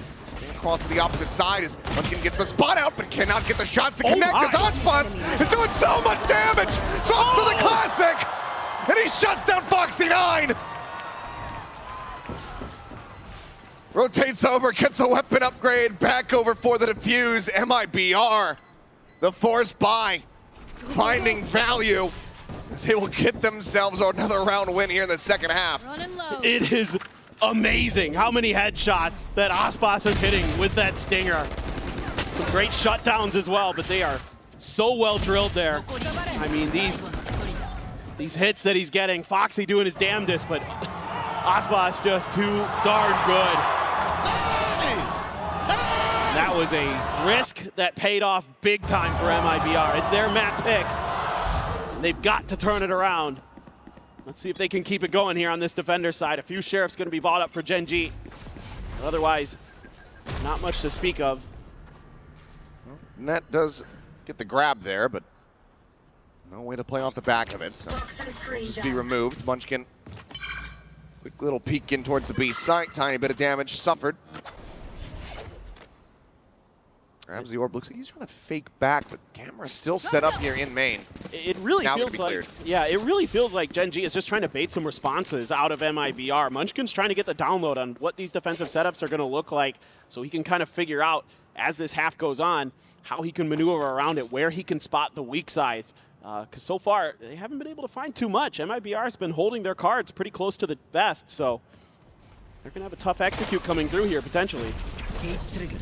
across to the opposite side as Munchkin gets the spot out, but cannot get the shots to connect as Aspas is doing so much damage. Swaps to the classic, and he shuts down Foxy9. Rotates over, gets a weapon upgrade, back over for the defuse. MIBR, the force buy, finding value as they will get themselves another round win here in the second half. It is amazing how many headshots that Aspas is hitting with that stinger. Some great shutdowns as well, but they are so well drilled there. I mean, these hits that he's getting, Foxy doing his damnedest, but Aspas just too darn good. That was a risk that paid off big time for MIBR. It's their map pick. They've got to turn it around. Let's see if they can keep it going here on this defender side. A few sheriffs going to be bought up for GenG. Otherwise, not much to speak of. Net does get the grab there, but no way to play off the back of it, so just be removed. Munchkin, quick little peek in towards the B site. Tiny bit of damage suffered. Grabs the orb. Looks like he's trying to fake back, but camera's still set up here in main. It really feels like, it really feels like GenG is just trying to bait some responses out of MIBR. Munchkin's trying to get the download on what these defensive setups are going to look like, so he can kind of figure out as this half goes on how he can maneuver around it, where he can spot the weak sides. Because so far they haven't been able to find too much. MIBR has been holding their cards pretty close to the vest, so they're going to have a tough execute coming through here potentially. Cage triggered.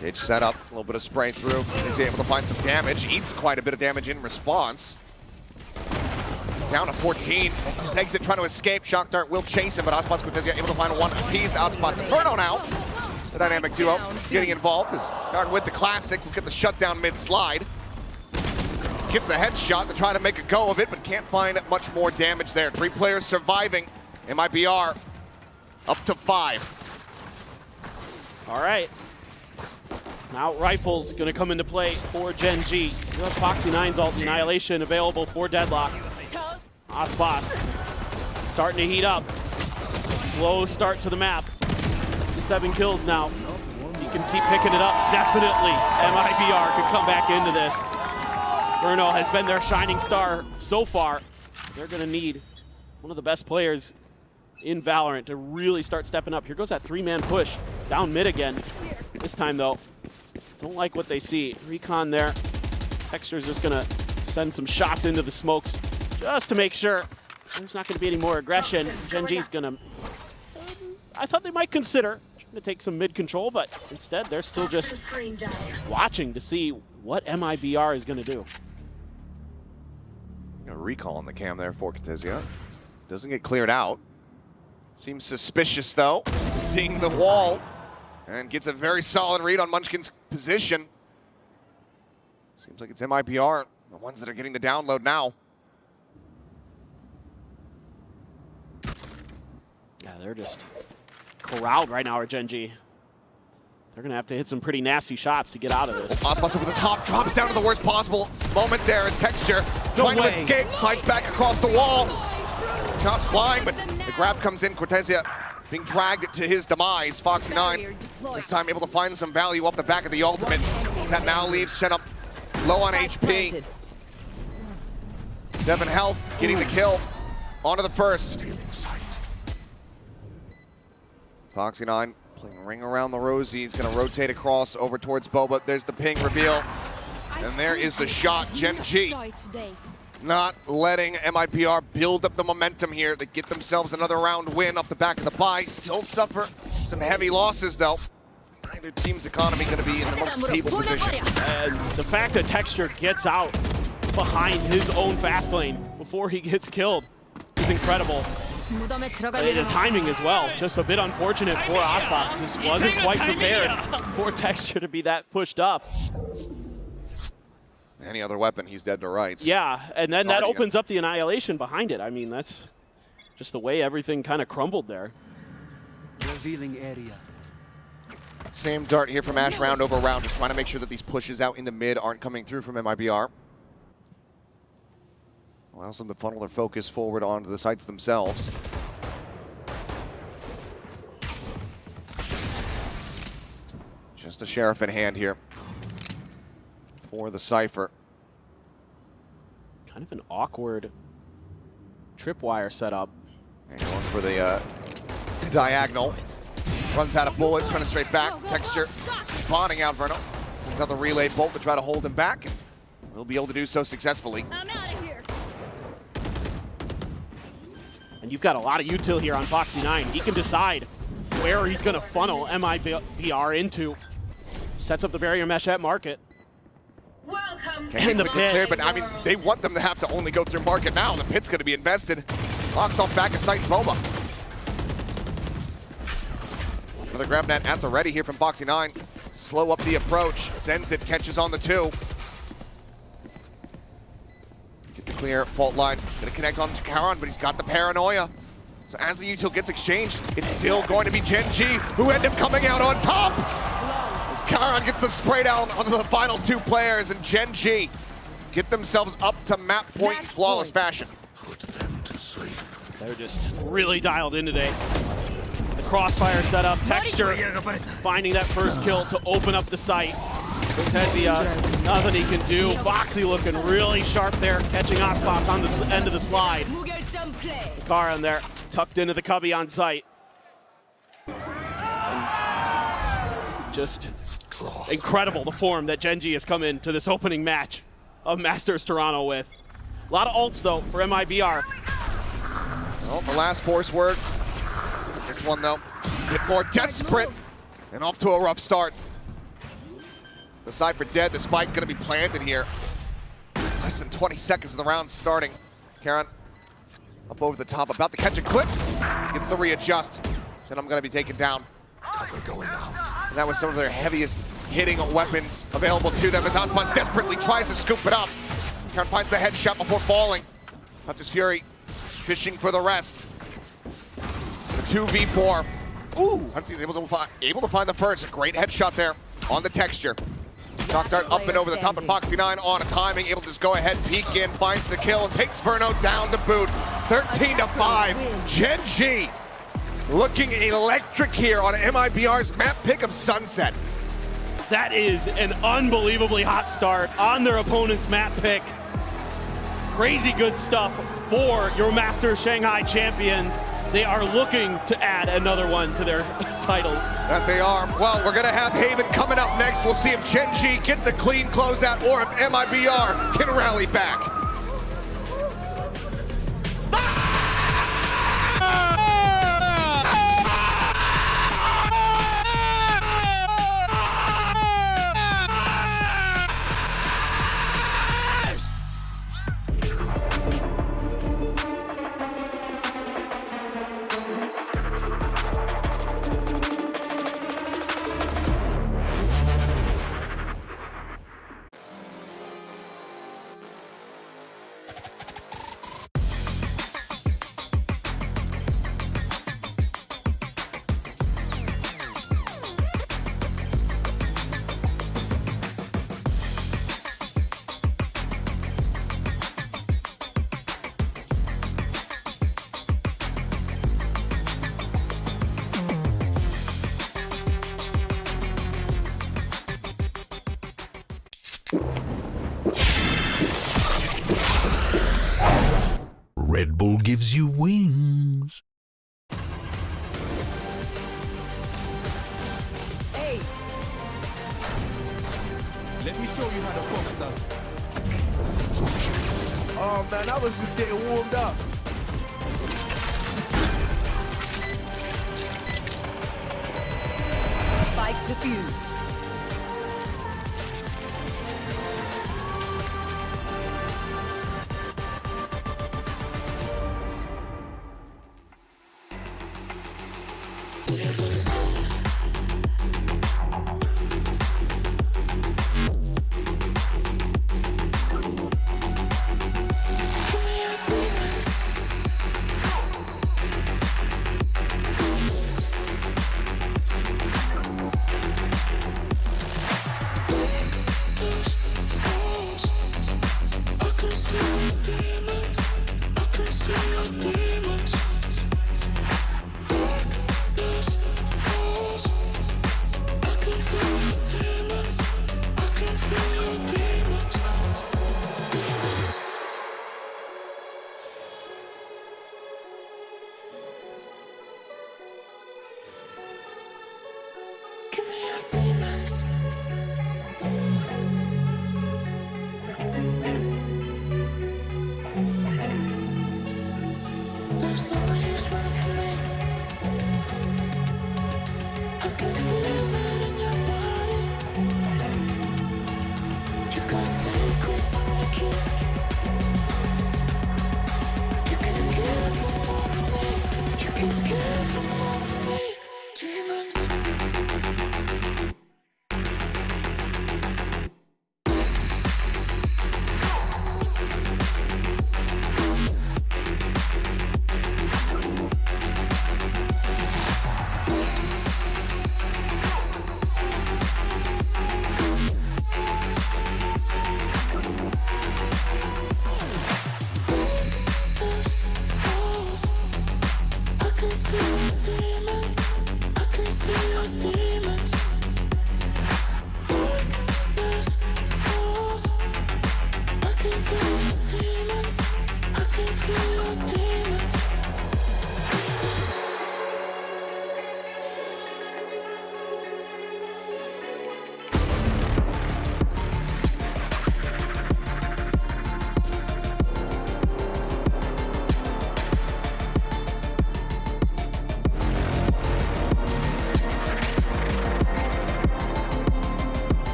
Cage set up, a little bit of spray through. Is able to find some damage. Eats quite a bit of damage in response. Down to 14. His exit trying to escape. Shock Dart will chase him, but Aspas Cortezia able to find one piece. Aspas Inferno now. The dynamic duo getting involved. Is guard with the classic. Will get the shutdown mid-slide. Gets a headshot to try to make a go of it, but can't find much more damage there. 3 players surviving. MIBR up to 5. All right. Now Rifle's going to come into play for GenG. You have Foxy9's ult Annihilation available for Deadlock. Aspas starting to heat up. Slow start to the map. 7 kills now. He can keep picking it up. Definitely MIBR could come back into this. Bruno has been their shining star so far. They're going to need one of the best players in Valorant to really start stepping up. Here goes that 3-man push. Down mid again. This time though, don't like what they see. Recon there. Texture's just gonna send some shots into the smokes just to make sure there's not gonna be any more aggression. GenG's gonna, I thought they might consider trying to take some mid control, but instead they're still just watching to see what MIBR is gonna do. A recall on the cam there for Cortezia. Doesn't get cleared out. Seems suspicious though, seeing the wall, and gets a very solid read on Munchkin's position. Seems like it's MIBR, the ones that are getting the download now. Yeah, they're just corralled right now, our GenG. They're going to have to hit some pretty nasty shots to get out of this. Ospas over the top, drops down to the worst possible moment there as Texture trying to escape, slides back across the wall. Shots flying, but the grab comes in. Cortezia being dragged to his demise. Foxy9 this time able to find some value off the back of the ultimate. That now leaves Shen low on HP. 7 health, getting the kill. Onto the first. Foxy9 playing ring around the rosy. He's going to rotate across over towards Boba. There's the ping reveal. And there is the shot. GenG not letting MIBR build up the momentum here. They get themselves another round win off the back of the bye. Still suffer some heavy losses, though. Neither team's economy going to be in the most stable position. And the fact that Texture gets out behind his own fast lane before he gets killed is incredible. The timing as well, just a bit unfortunate for Ospas. Just wasn't quite prepared for Texture to be that pushed up. Any other weapon, he's dead to rights. Yeah, and then that opens up the annihilation behind it. I mean, that's just the way everything kind of crumbled there. Revealing area. Same dart here from Ash round over round, just trying to make sure that these pushes out into mid aren't coming through from MIBR. Allows them to funnel their focus forward onto the sites themselves. Just a Sheriff in hand here for the Cypher. Kind of an awkward tripwire setup. And going for the diagonal. Runs out of bullets, trying to straight back. Texture spawning out Verno. Sends out the relay bolt to try to hold him back. We'll be able to do so successfully. I'm out of here. And you've got a lot of util here on Foxy9. He can decide where he's going to funnel MIBR into. Sets up the barrier mesh at market. In the pit. But I mean, they want them to have to only go through market now. The pit's going to be invested. Locks off back of sight Boba. Another grab net at the ready here from Foxy9. Slow up the approach. Sends it, catches on the 2. Get the clear, fault line. Gonna connect on to Karan, but he's got the paranoia. So as the util gets exchanged, it's still going to be GenG who end up coming out on top. As Karan gets the spray down on the final 2 players, and GenG get themselves up to map point in flawless fashion. Put them to sleep. They're just really dialed in today. The crossfire setup, Texture finding that first kill to open up the site. Cortezia, nothing he can do. Foxy looking really sharp there, catching Ospas on the end of the slide. Karan there, tucked into the cubby on site. Just incredible the form that GenG has come into this opening match of Masters Toronto with. A lot of ults though for MIBR. Well, the last force worked. This one though, a bit more desperate and off to a rough start. The Cypher dead, the spike gonna be planted here. Less than 20 seconds of the round starting. Karan up over the top, about to catch Eclipse. Gets the readjust. And I'm gonna be taken down. Cover going out. And that was some of their heaviest hitting weapons available to them as Ospas desperately tries to scoop it up. Karan finds the headshot before falling. Hunter's Fury fishing for the rest. It's a 2v4. Ooh! Hunter's able to find the first. A great headshot there on the Texture. Shock dart up and over the top of Foxy9 on a timing, able to just go ahead, peek in, finds the kill, and takes Verno down to boot. 13-5. GenG looking electric here on MIBR's map pick of Sunset. That is an unbelievably hot start on their opponent's map pick. Crazy good stuff for your Masters Shanghai champions. They are looking to add another one to their title. That they are. Well, we're gonna have Haven coming up next. We'll see if GenG get the clean closeout or if MIBR can rally back. Red Bull gives you wings. Ace. Let me show you how the folks does it. Oh man, I was just getting warmed up. Spike defused.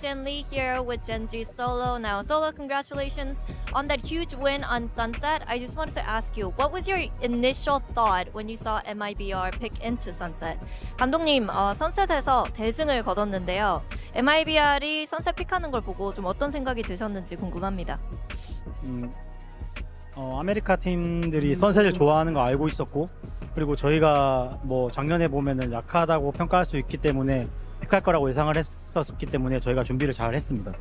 Jen Lee here with GenG Solo. Now, Solo, congratulations on that huge win on Sunset. I just wanted to ask you, what was your initial thought when you saw MIBR pick into Sunset? 감독님, 선셋에서 대승을 거뒀는데요. MIBR이 선셋 픽하는 걸 보고 좀 어떤 생각이 드셨는지 궁금합니다. 아메리카 팀들이 선셋을 좋아하는 거 알고 있었고, 그리고 저희가 뭐 작년에 보면은 약하다고 평가할 수 있기 때문에 픽할 거라고 예상을 했었기 때문에 저희가 준비를 잘 했습니다.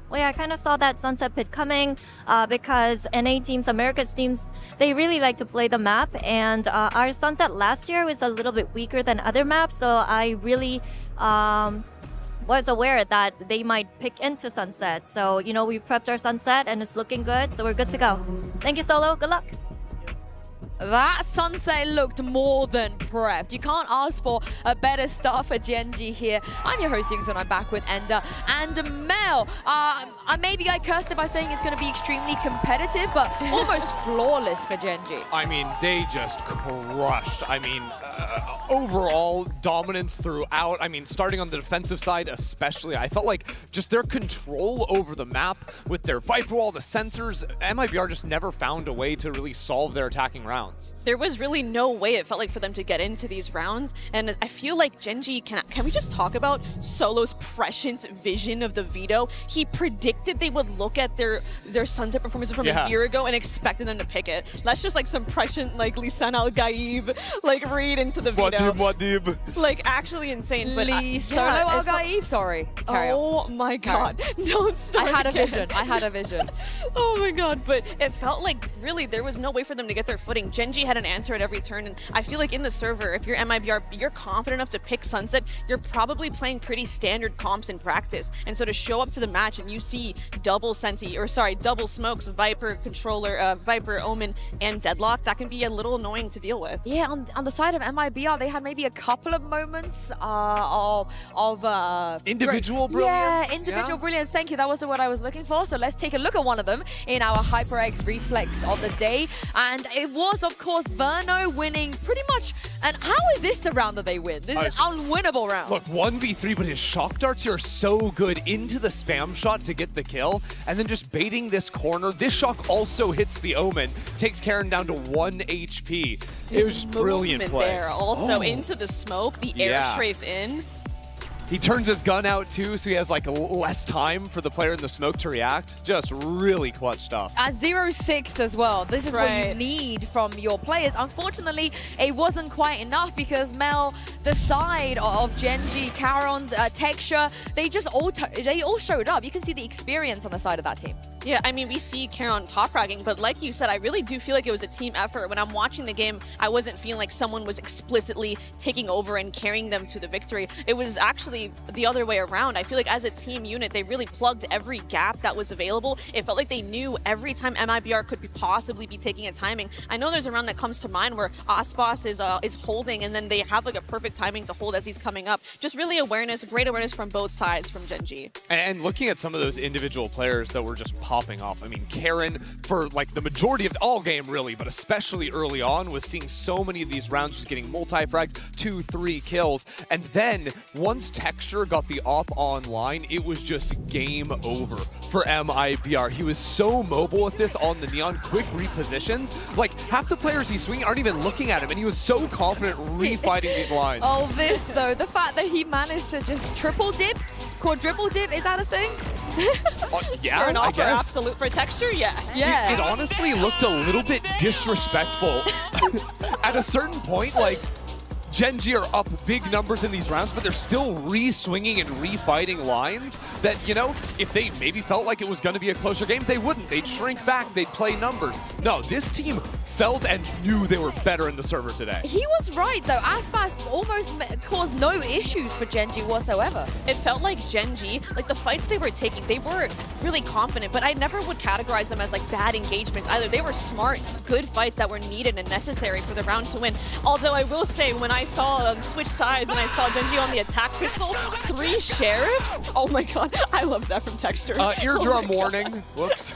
Well, yeah, I kind of saw that Sunset pick coming because NA teams, America's teams, they really like to play the map. And our Sunset last year was a little bit weaker than other maps. So I really was aware that they might pick into Sunset. So, you know, we prepped our Sunset and it's looking good. So we're good to go. Thank you, Solo. Good luck. That Sunset looked more than prepped. You can't ask for a better start for GenG here. I'm your host, Yingsun. I'm back with Ender and Mel. Maybe I cursed it by saying it's going to be extremely competitive, but almost flawless for GenG. I mean, they just crushed. I mean, overall dominance throughout. I mean, starting on the defensive side especially, I felt like just their control over the map with their Viper Wall, the sensors, MIBR just never found a way to really solve their attacking rounds. There was really no way, it felt like, for them to get into these rounds. And I feel like GenG, can we just talk about Solo's prescient vision of the veto? He predicted they would look at their Sunset performances from a year ago and expected them to pick it. That's just like some prescient, like, Lisan Al-Gaib, like, read into the veto. What Like, actually insane. But Solo our guy Eve, sorry. Carry oh on. my god. Don't start I had a again. vision. I had a vision. Oh my god, but it felt like really there was no way for them to get their footing. GenG had an answer at every turn, and I feel like in the server, if you're MIBR, you're confident enough to pick Sunset, you're probably playing pretty standard comps in practice. And so to show up to the match and you see double smokes, Viper, Controller, Viper, Omen, and Deadlock, that can be a little annoying to deal with. Yeah, on the side of MIBR, they had maybe a couple of moments of individual brilliance. Yeah, brilliance. individual brilliance. Thank you. That was the word I was looking for. So let's take a look at one of them in our HyperX reflex of the day. And it was, of course, Verno winning pretty much. And how is this the round that they win? This is an unwinnable round. Look, 1v3, but his shock darts are so good into the spam shot to get the kill, and then just baiting this corner. This shock also hits the Omen, takes Karen down to 1 HP. It was brilliant play. There also into the smoke, the air strafe in. He turns his gun out too, so he has like less time for the player in the smoke to react. Just really clutch stuff. At 0-6 as well. This is what you need from your players. Unfortunately, it wasn't quite enough because Mel, the side of GenG, Caron, Texture, they all showed up. You can see the experience on the side of that team. Yeah, I mean, we see Caron top fragging, but like you said, I really do feel like it was a team effort. When I'm watching the game, I wasn't feeling like someone was explicitly taking over and carrying them to the victory. It was actually the other way around. I feel like as a team unit, they really plugged every gap that was available. It felt like they knew every time MIBR could possibly be taking a timing. I know there's a round that comes to mind where Aspas is holding, and then they have like a perfect timing to hold as he's coming up. Just really awareness, great awareness from both sides from GenG. And looking at some of those individual players that were just popping off. I mean, Karen, for like the majority of all game really, but especially early on, was seeing so many of these rounds just getting multi-frags, 2-3 kills. And then once Texture got the op online, it was just game over for MIBR. He was so mobile with this on the Neon, quick repositions. Like half the players he's swinging aren't even looking at him, and he was so confident refighting these lines. Oh, this though, the fact that he managed to just triple dip, quadruple dip, is that a thing? Yeah, For an I offer guess. absolute for Texture, yes. Yeah. It honestly looked a little bit disrespectful. At a certain point, like, GenG are up big numbers in these rounds, but they're still re-swinging and refighting lines that, you know, if they maybe felt like it was going to be a closer game, they wouldn't. They'd shrink back. They'd play numbers. No, this team felt and knew they were better in the server today. He was right, though. Aspas almost caused no issues for GenG whatsoever. It felt like GenG, like the fights they were taking, they were really confident, but I never would categorize them as like bad engagements either. They were smart, good fights that were needed and necessary for the round to win. Although I will say, when I saw switch sides and I saw GenG on the attack pistol, 3 sheriffs? Oh my god, I love that from Texture. Eardrum warning. Whoops.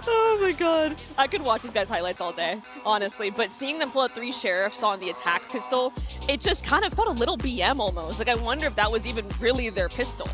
Oh my god. I could watch this guy's highlights all day, honestly, but seeing them pull out 3 sheriffs on the attack pistol, it just kind of felt a little BM almost. Like I wonder if that was even really their pistol.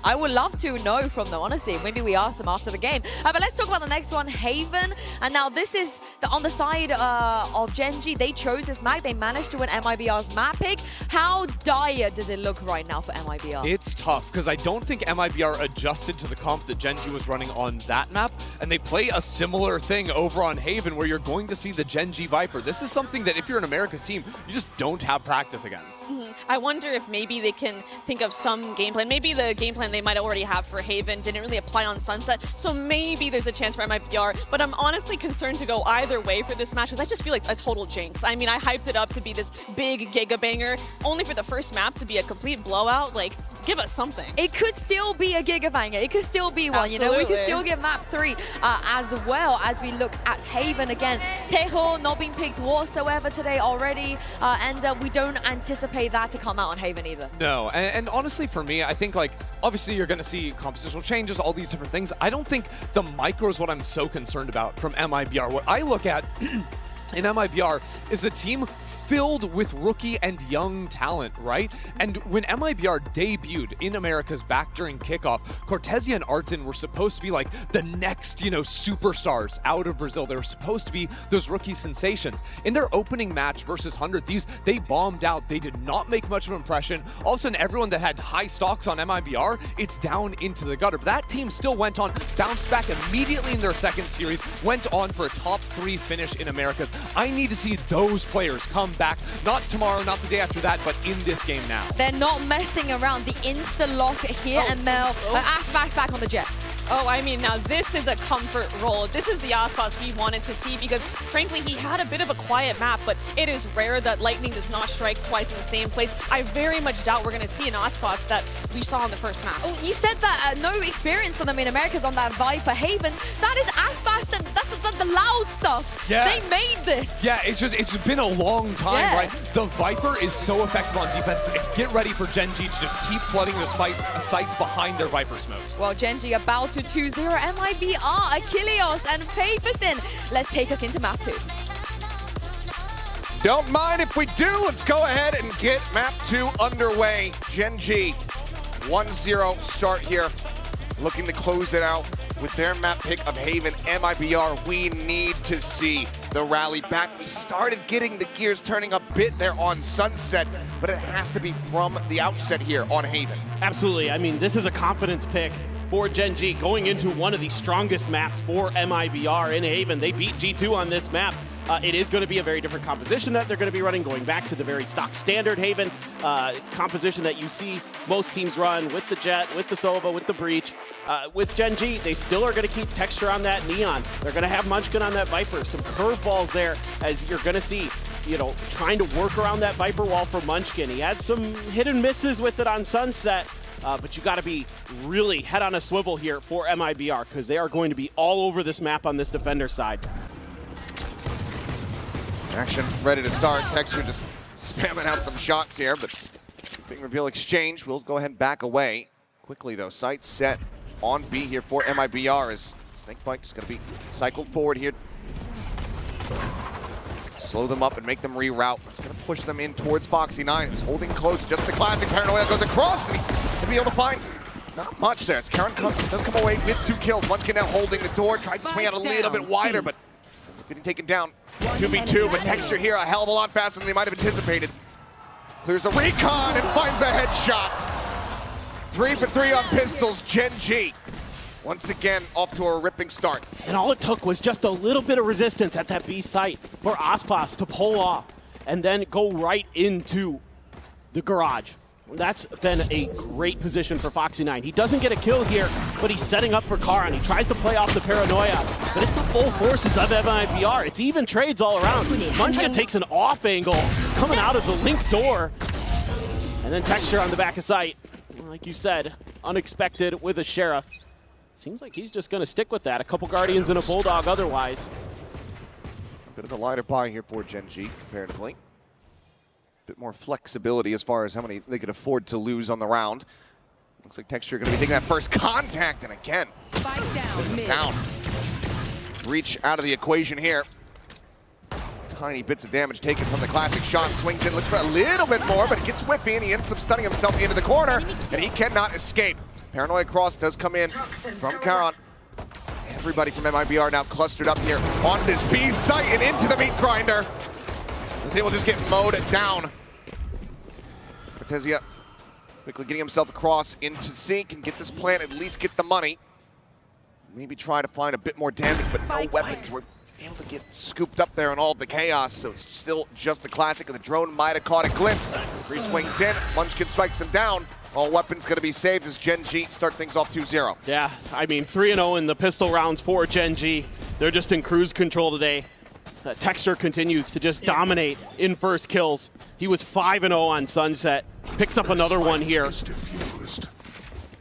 I would love to know from them, honestly. Maybe we ask them after the game. But let's talk about the next one, Haven. And now this is on the side of GenG. They chose this map. They managed to win MIBR's map pick. How dire does it look right now for MIBR? It's tough, because I don't think MIBR adjusted to the comp that GenG was running on that map, and they play a similar thing over on Haven, where you're going to see the GenG Viper. This is something that if you're an America's team, you just don't have practice against. I wonder if maybe they can think of some game plan. Maybe the game plan they might already have for Haven didn't really apply on Sunset, so maybe there's a chance for MIBR, but I'm honestly concerned to go either way for this match, because I just feel like a total jinx. I mean, I hyped it up to be this big giga banger, only for the first map to be a complete blowout. Like, give us something. It could still be a giga banger. It could still be one. Absolutely. You know, we could still get map 3 as well as we look at Haven again. Tejo not being picked whatsoever today already, and we don't anticipate that to come out on Haven either. No, and honestly for me, I think like, obviously you're going to see compositional changes, all these different things. I don't think the micro is what I'm so concerned about from MIBR. What I look at in MIBR is a team filled with rookie and young talent, right? And when MIBR debuted in America's back during kickoff, Cortesia and Artin were supposed to be like the next, you know, superstars out of Brazil. They were supposed to be those rookie sensations. In their opening match versus 100 Thieves, they bombed out. They did not make much of an impression. All of a sudden, everyone that had high stocks on MIBR, it's down into the gutter. But that team still went on, bounced back immediately in their second series, went on for a top 3 finish in America's. I need to see those players come back. Not tomorrow, not the day after that, but in this game now. They're not messing around. The insta-lock here, and Mel, Aspas back on the jet. Oh, I mean, now this is a comfort role. This is the Aspas we wanted to see because, frankly, he had a bit of a quiet map, but it is rare that lightning does not strike twice in the same place. I very much doubt we're going to see an Aspas that we saw in the first map. Oh, you said that no experience for them in Americas on that Viper Haven. That is Aspas, and that's the loud stuff. Yeah. They made this. Yeah, it's been a long time, right? The Viper is so effective on defense. Get ready for GenG to just keep flooding the sights behind their Viper smokes. Well, GenG about to 2-0 MIBR, Achilleos and Paperthin. Let's take us into map 2. Don't mind if we do. Let's go ahead and get map 2 underway. GenG, 1-0 start here. Looking to close it out with their map pick of Haven. MIBR, we need to see the rally back. We started getting the gears turning a bit there on Sunset, but it has to be from the outset here on Haven. Absolutely. I mean, this is a confidence pick for GenG going into one of the strongest maps for MIBR in Haven. They beat G2 on this map. It is going to be a very different composition that they're going to be running, going back to the very stock standard Haven composition that you see most teams run with the Jet, with the Sova, with the Breach. With GenG, they still are going to keep texture on that Neon. They're going to have Munchkin on that Viper. Some curveballs there, as you're going to see, you know, trying to work around that Viper wall for Munchkin. He had some hit and misses with it on Sunset. But you got to be really head on a swivel here for MIBR because they are going to be all over this map on this defender side. Action ready to start. Texture just spamming out some shots here, but finger reveal exchange. We'll go ahead and back away. Quickly though, sights set on B here for MIBR as Snakebite is going to be cycled forward here. Slow them up and make them reroute. It's going to push them in towards Foxy9, who's holding close. Just the classic Paranoia goes across, and he's going to be able to find not much there. It's Karan does come away with 2 kills. Munchkin now holding the door, tries to swing out a little bit wider, but it's getting taken down. 2v2, but Texture here a hell of a lot faster than they might have anticipated. Clears a recon and finds a headshot. 3 for 3 on pistols, GenG. Once again, off to a ripping start. And all it took was just a little bit of resistance at that B site for Aspas to pull off and then go right into the garage. That's been a great position for Foxy9. He doesn't get a kill here, but he's setting up for Karan. He tries to play off the Paranoia, but it's the full forces of MIBR. It's even trades all around. Munchkin takes an off angle, coming out of the link door. And then Texture on the back of sight. Like you said, unexpected with a Sheriff. Seems like he's just going to stick with that. A couple Guardians and a Bulldog otherwise. A bit of a lighter buy here for GenG comparatively. A bit more flexibility as far as how many they could afford to lose on the round. Looks like Texture going to be taking that first contact, and again, down. Reach out of the equation here. Tiny bits of damage taken from the classic shot. Swings in, looks for a little bit more, but it gets whippy, and he ends up stunning himself into the corner, and he cannot escape. Paranoia cross does come in from Karan. Everybody from MIBR now clustered up here on this B site and into the meat grinder. As they will just get mowed down. Cortezia quickly getting himself across into sync and get this plant, at least get the money. Maybe try to find a bit more damage, but no weapons. We're able to get scooped up there in all of the chaos, so it's still just the classic. The drone might have caught a glimpse. Free swings in, Munchkin strikes him down. All weapons going to be saved as GenG start things off 2-0. Yeah, I mean, 3-0 in the pistol rounds for GenG. They're just in cruise control today. Texture continues to just dominate in first kills. He was 5-0 on Sunset. Picks up another one here.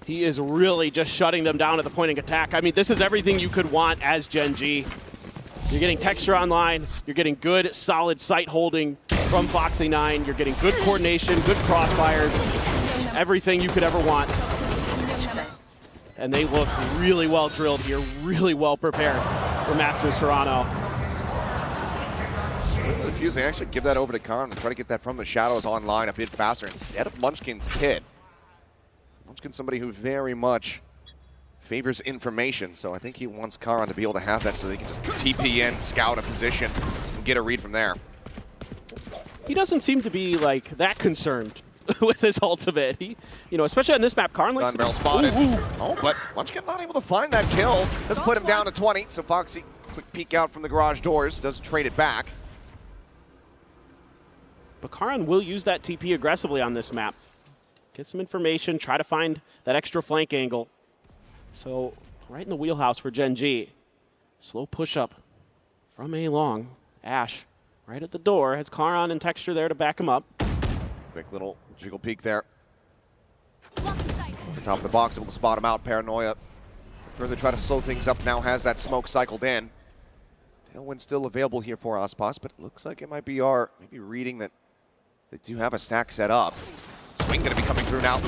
He is really just shutting them down at the point of attack. I mean, this is everything you could want as GenG. You're getting Texture online. You're getting good, solid sight holding from Foxy9. You're getting good coordination, good crossfires. Everything you could ever want. And they look really well drilled here, really well prepared for Masters Toronto. Refuse, they actually give that over to Karan and try to get that from the shadows online a bit faster instead of Munchkin's pit. Munchkin's somebody who very much favors information, so I think he wants Karan to be able to have that so they can just TP in, scout a position, and get a read from there. He doesn't seem to be like that concerned with his ultimate. He, you know, especially on this map, Karan likes to barrel spotted. Oh, but Munchkin not able to find that kill. Let's put him down to 20. So Foxy, quick peek out from the garage doors, does trade it back. but Karan will use that TP aggressively on this map. Get some information, try to find that extra flank angle. So right in the wheelhouse for GenG. Slow push-up from A long. Ash right at the door, has Karan and Texture there to back him up. Quick little jiggle peek there. Top of the box, able to spot him out. Paranoia further try to slow things up, now has that smoke cycled in. Tailwind still available here for Aspas, but it looks like MIBR maybe reading that they do have a stack set up. Swing going to be coming through now.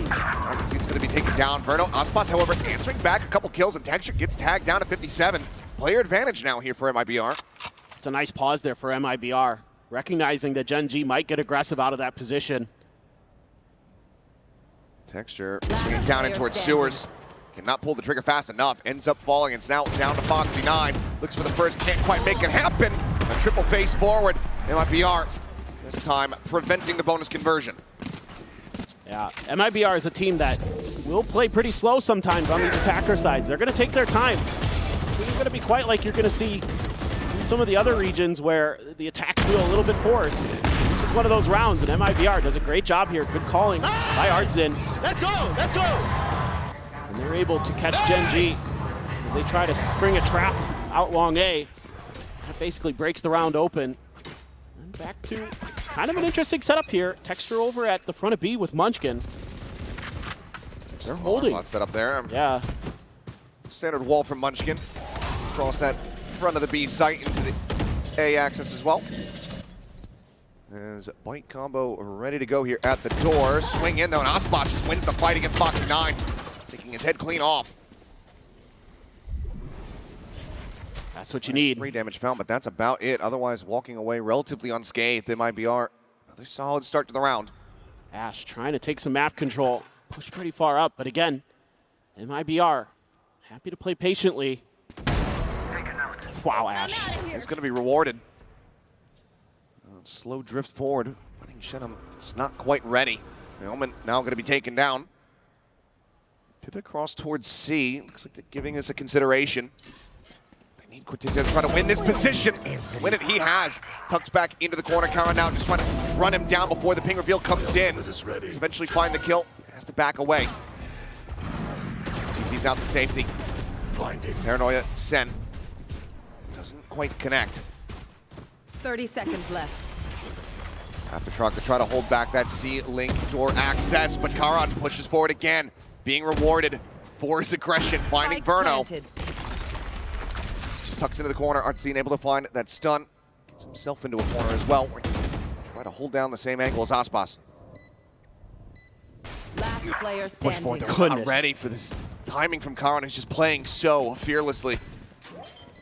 It's going to be taken down. Verno, Aspas, however, answering back a couple kills, and Texture gets tagged down to 57. Player advantage now here for MIBR. It's a nice pause there for MIBR, recognizing that GenG might get aggressive out of that position. Texture swinging down in towards Sewers. Cannot pull the trigger fast enough. Ends up falling. It's now down to Foxy9. Looks for the first. Can't quite make it happen. A triple face forward. MIBR this time preventing the bonus conversion. Yeah, MIBR is a team that will play pretty slow sometimes on these attacker sides. They're going to take their time. It's not going to be quite like you're going to see in some of the other regions where the attacks feel a little bit forced. This is one of those rounds, and MIBR does a great job here. Good calling by Artzin. Let's go! Let's go! And they're able to catch GenG as they try to spring a trap out long A. That basically breaks the round open. And back to kind of an interesting setup here. Texture over at the front of B with Munchkin. They're holding. Set up there. Yeah. Standard wall from Munchkin. Across that front of the B site into the A axis as well. As bite combo ready to go here at the door. Swing in though, and Aspas just wins the fight against Foxy9. Taking his head clean off. That's what you need. 3 damage found, but that's about it. Otherwise, walking away relatively unscathed. MIBR, another solid start to the round. Ash trying to take some map control. Pushed pretty far up, but again, MIBR happy to play patiently. Wow, Ash. He's going to be rewarded. Slow drift forward. Letting Shenham, it's not quite ready. Elman now going to be taken down. Pivot across towards C. Looks like they're giving us a consideration. They need Cortezia to try to win this position. Win it, he has. Tucked back into the corner. Karan now just trying to run him down before the ping reveal comes in. He's eventually find the kill. Has to back away. TP's out to safety. Paranoia, Sen. Doesn't quite connect. 30 seconds left. Aftershock to try to hold back that C-Link door access, but Karan pushes forward again, being rewarded for his aggression, finding Verno. Just tucks into the corner. Artzin able to find that stun. Gets himself into a corner as well. Try to hold down the same angle as Aspas. Last player Push standing. forward, they're not ready for this timing from Karan, who's just playing so fearlessly.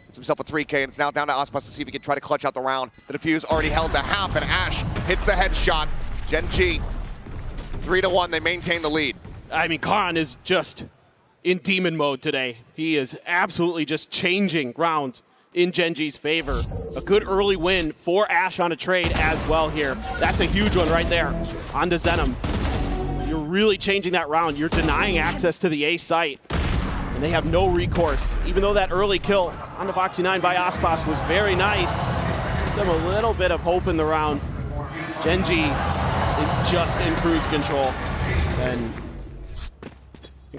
Gets himself a 3K, and it's now down to Aspas to see if he can try to clutch out the round. The defuse already held the half, and Ash hits the headshot. GenG, 3-1, they maintain the lead. I mean, Karan is just in demon mode today. He is absolutely just changing rounds in GenG's favor. A good early win for Ash on a trade as well here. That's a huge one right there on to Zenom. You're really changing that round. You're denying access to the A site. And they have no recourse. Even though that early kill on the Foxy9 by Aspas was very nice, give them a little bit of hope in the round. GenG is just in cruise control. And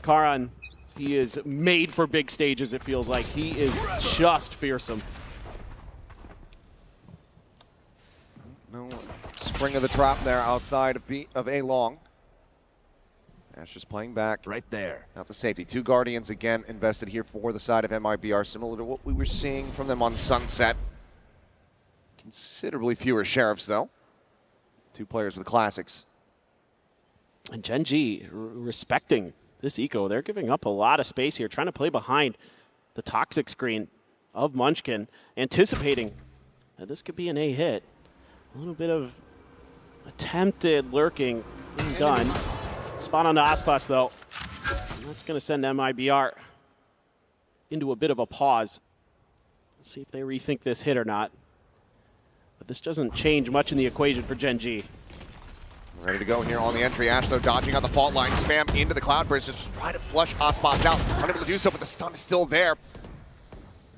Karan, he is made for big stages, it feels like. He is just fearsome. No spring of the trap there outside of A long. Ash just playing back. Right there. Out to safety. 2 Guardians again invested here for the side of MIBR, similar to what we were seeing from them on Sunset. Considerably fewer Sheriffs, though. 2 players with classics. And GenG respecting this eco. They're giving up a lot of space here, trying to play behind the toxic screen of Munchkin, anticipating that this could be an A hit. A little bit of attempted lurking being done. Spot on to Aspas, though. And that's going to send MIBR into a bit of a pause. Let's see if they rethink this hit or not. But this doesn't change much in the equation for GenG. Ready to go here on the entry. Ash, though, dodging on the fault line. Spam into the Cloudburst. Just try to flush Aspas out. Unable to do so, but the stun is still there.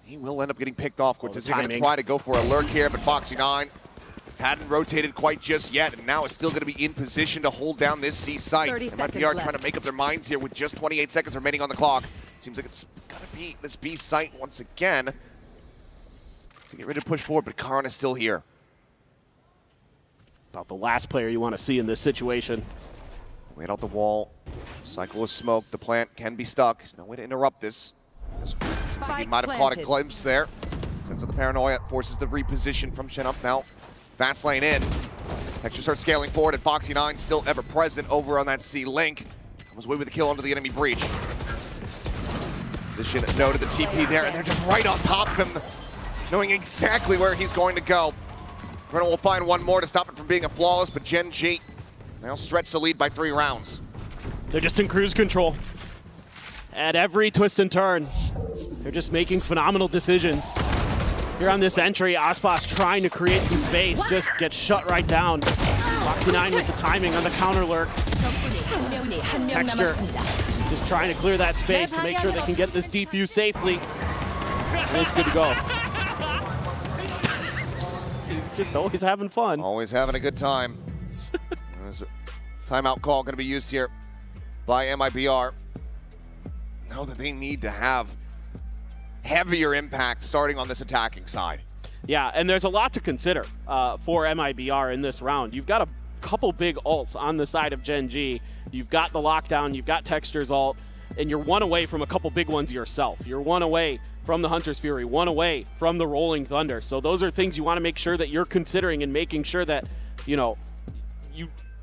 He will end up getting picked off. Cortez is going to try to go for a lurk here, but Foxy9 Hadn't rotated quite just yet, and now is still going to be in position to hold down this C site. 30 MIBR seconds trying left. to make up their minds here with just 28 seconds remaining on the clock. Seems like it's going to be this B site once again. So get ready to push forward, but Karan is still here. About the last player you want to see in this situation. Wait out the wall. Cycle of smoke. The plant can be stuck. No way to interrupt this. Seems like he might have caught a glimpse there. Sense of the paranoia forces the reposition from Shin up now. Fast lane in. Texture starts scaling forward, and Foxy9 still ever present over on that C link. Comes away with the kill onto the enemy breach. Position noted the TP there, and they're just right on top of him, knowing exactly where he's going to go. Brennan will find one more to stop it from being a flawless, but GenG now stretch the lead by 3 rounds. They're just in cruise control. At every twist and turn, they're just making phenomenal decisions. Here on this entry, Aspas trying to create some space, just gets shut right down. Foxy9 with the timing on the counter lurk. Texture just trying to clear that space to make sure they can get this defuse safely. And it's good to go. He's just always having fun. Always having a good time. There's a timeout call going to be used here by MIBR. Know that they need to have heavier impact starting on this attacking side. Yeah, and there's a lot to consider for MIBR in this round. You've got a couple big ults on the side of GenG. You've got the lockdown, you've got Texture's ult, and you're one away from a couple big ones yourself. You're one away from the Hunter's Fury, one away from the Rolling Thunder. So those are things you want to make sure that you're considering and making sure that, you know,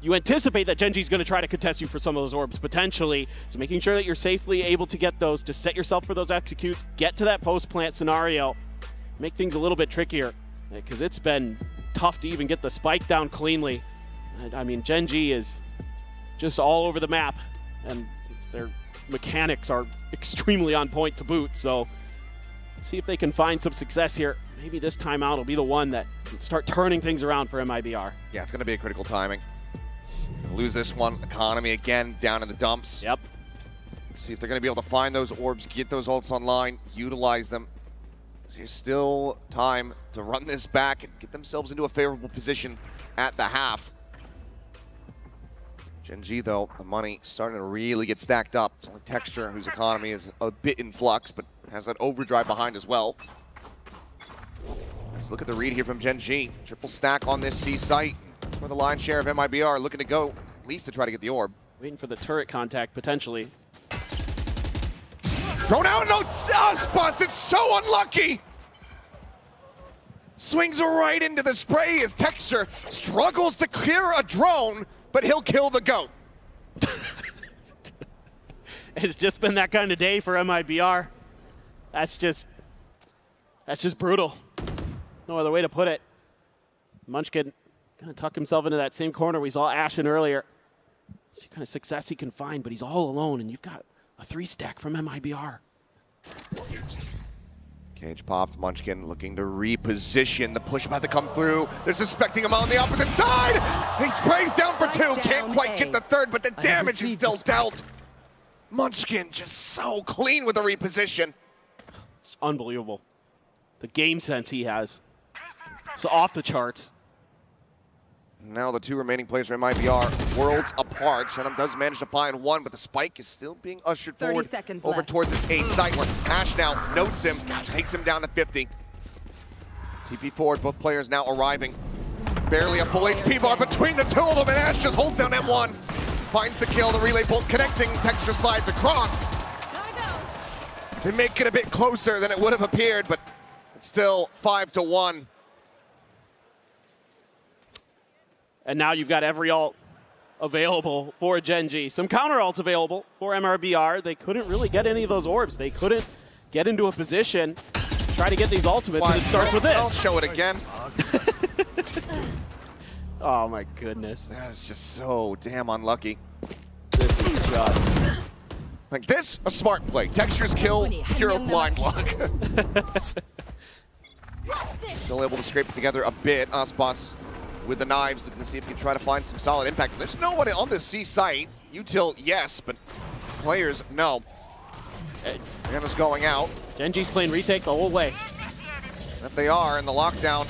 you anticipate that GenG's going to try to contest you for some of those orbs, potentially. So making sure that you're safely able to get those, to set yourself for those executes, get to that post-plant scenario, make things a little bit trickier, because it's been tough to even get the spike down cleanly. I mean, GenG is just all over the map, and their mechanics are extremely on point to boot, so see if they can find some success here. Maybe this timeout will be the one that can start turning things around for MIBR. Yeah, it's going to be a critical timing. Lose this one. Economy again down in the dumps. Yep. See if they're going to be able to find those orbs, get those ults online, utilize them. So there's still time to run this back and get themselves into a favorable position at the half. GenG, though, the money starting to really get stacked up. It's only Texture, whose economy is a bit in flux, but has that overdrive behind as well. Let's look at the read here from GenG. Triple stack on this C site. That's where the lion's share of MIBR are looking to go, at least to try to get the orb. Waiting for the turret contact, potentially. Thrown out, no spots, it's so unlucky! Swings right into the spray as Texture struggles to clear a drone, but he'll kill the GOAT. It's just been that kind of day for MIBR. That's just brutal. No other way to put it. Munchkin gonna tuck himself into that same corner we saw Ashen earlier. See what kind of success he can find, but he's all alone, and you've got a 3-stack from MIBR. Cage popped, Munchkin looking to reposition. The push about to come through. They're suspecting him on the opposite side. He sprays down for 2. Can't quite get the 3rd, but the damage is still dealt. Munchkin just so clean with the reposition. It's unbelievable. The game sense he has. It's off the charts. Now the 2 remaining players for MIBR, worlds apart. Shenham does manage to find one, but the spike is still being ushered forward over towards his A site, where Ash now notes him, takes him down to 50. TP forward, both players now arriving. Barely a full HP bar between the 2 of them, and Ash just holds down M1. Finds the kill, the relay bolt connecting, Texture slides across. They make it a bit closer than it would have appeared, but it's still 5-1. And now you've got every ult available for GenG. Some counter ults available for MIBR. They couldn't really get any of those orbs. They couldn't get into a position to try to get these ultimates, and it starts with this. I'll show it again. Oh my goodness. That is just so damn unlucky. This is just... Like this, a smart play. Texture's kill, hero blind block. Still able to scrape it together a bit. Aspas with the knives, looking to see if he can try to find some solid impact. There's no one on this C site. Util, yes, but players, no. Anna's going out. GenG's playing retake the whole way. That they are, and the lockdown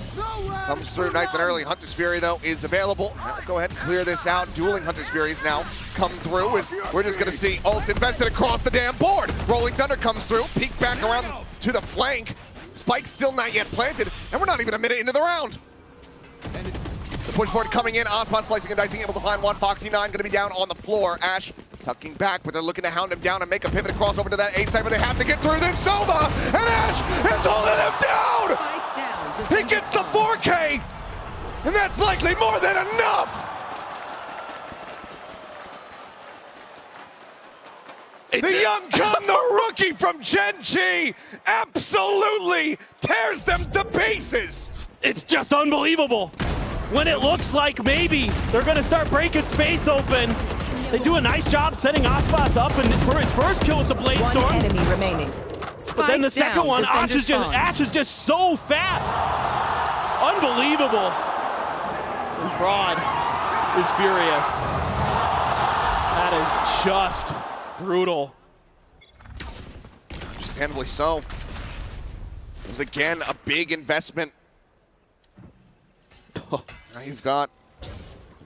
comes through nice and early. Hunter's Fury, though, is available. Now we'll go ahead and clear this out. Dueling Hunter's Furies now come through as we're just going to see ults invested across the damn board. Rolling Thunder comes through, peek back around to the flank. Spike still not yet planted, and we're not even a minute into the round. The push forward coming in, Osman slicing and dicing, able to find one. Foxy 9 going to be down on the floor. Ash tucking back, but they're looking to hound him down and make a pivot across over to that A side, but they have to get through this. Sova, and Ash is holding him down! He gets the 4K, and that's likely more than enough! The young gun, the rookie from GenG, absolutely tears them to pieces! It's just unbelievable. When it looks like maybe they're going to start breaking space open, they do a nice job setting Aspas up and for his first kill with the Blade Storm. One enemy remaining. But then the second one, Ash is just so fast. Unbelievable. And Fraud is furious. That is just brutal. Understandably so. It was again a big investment. Now you've got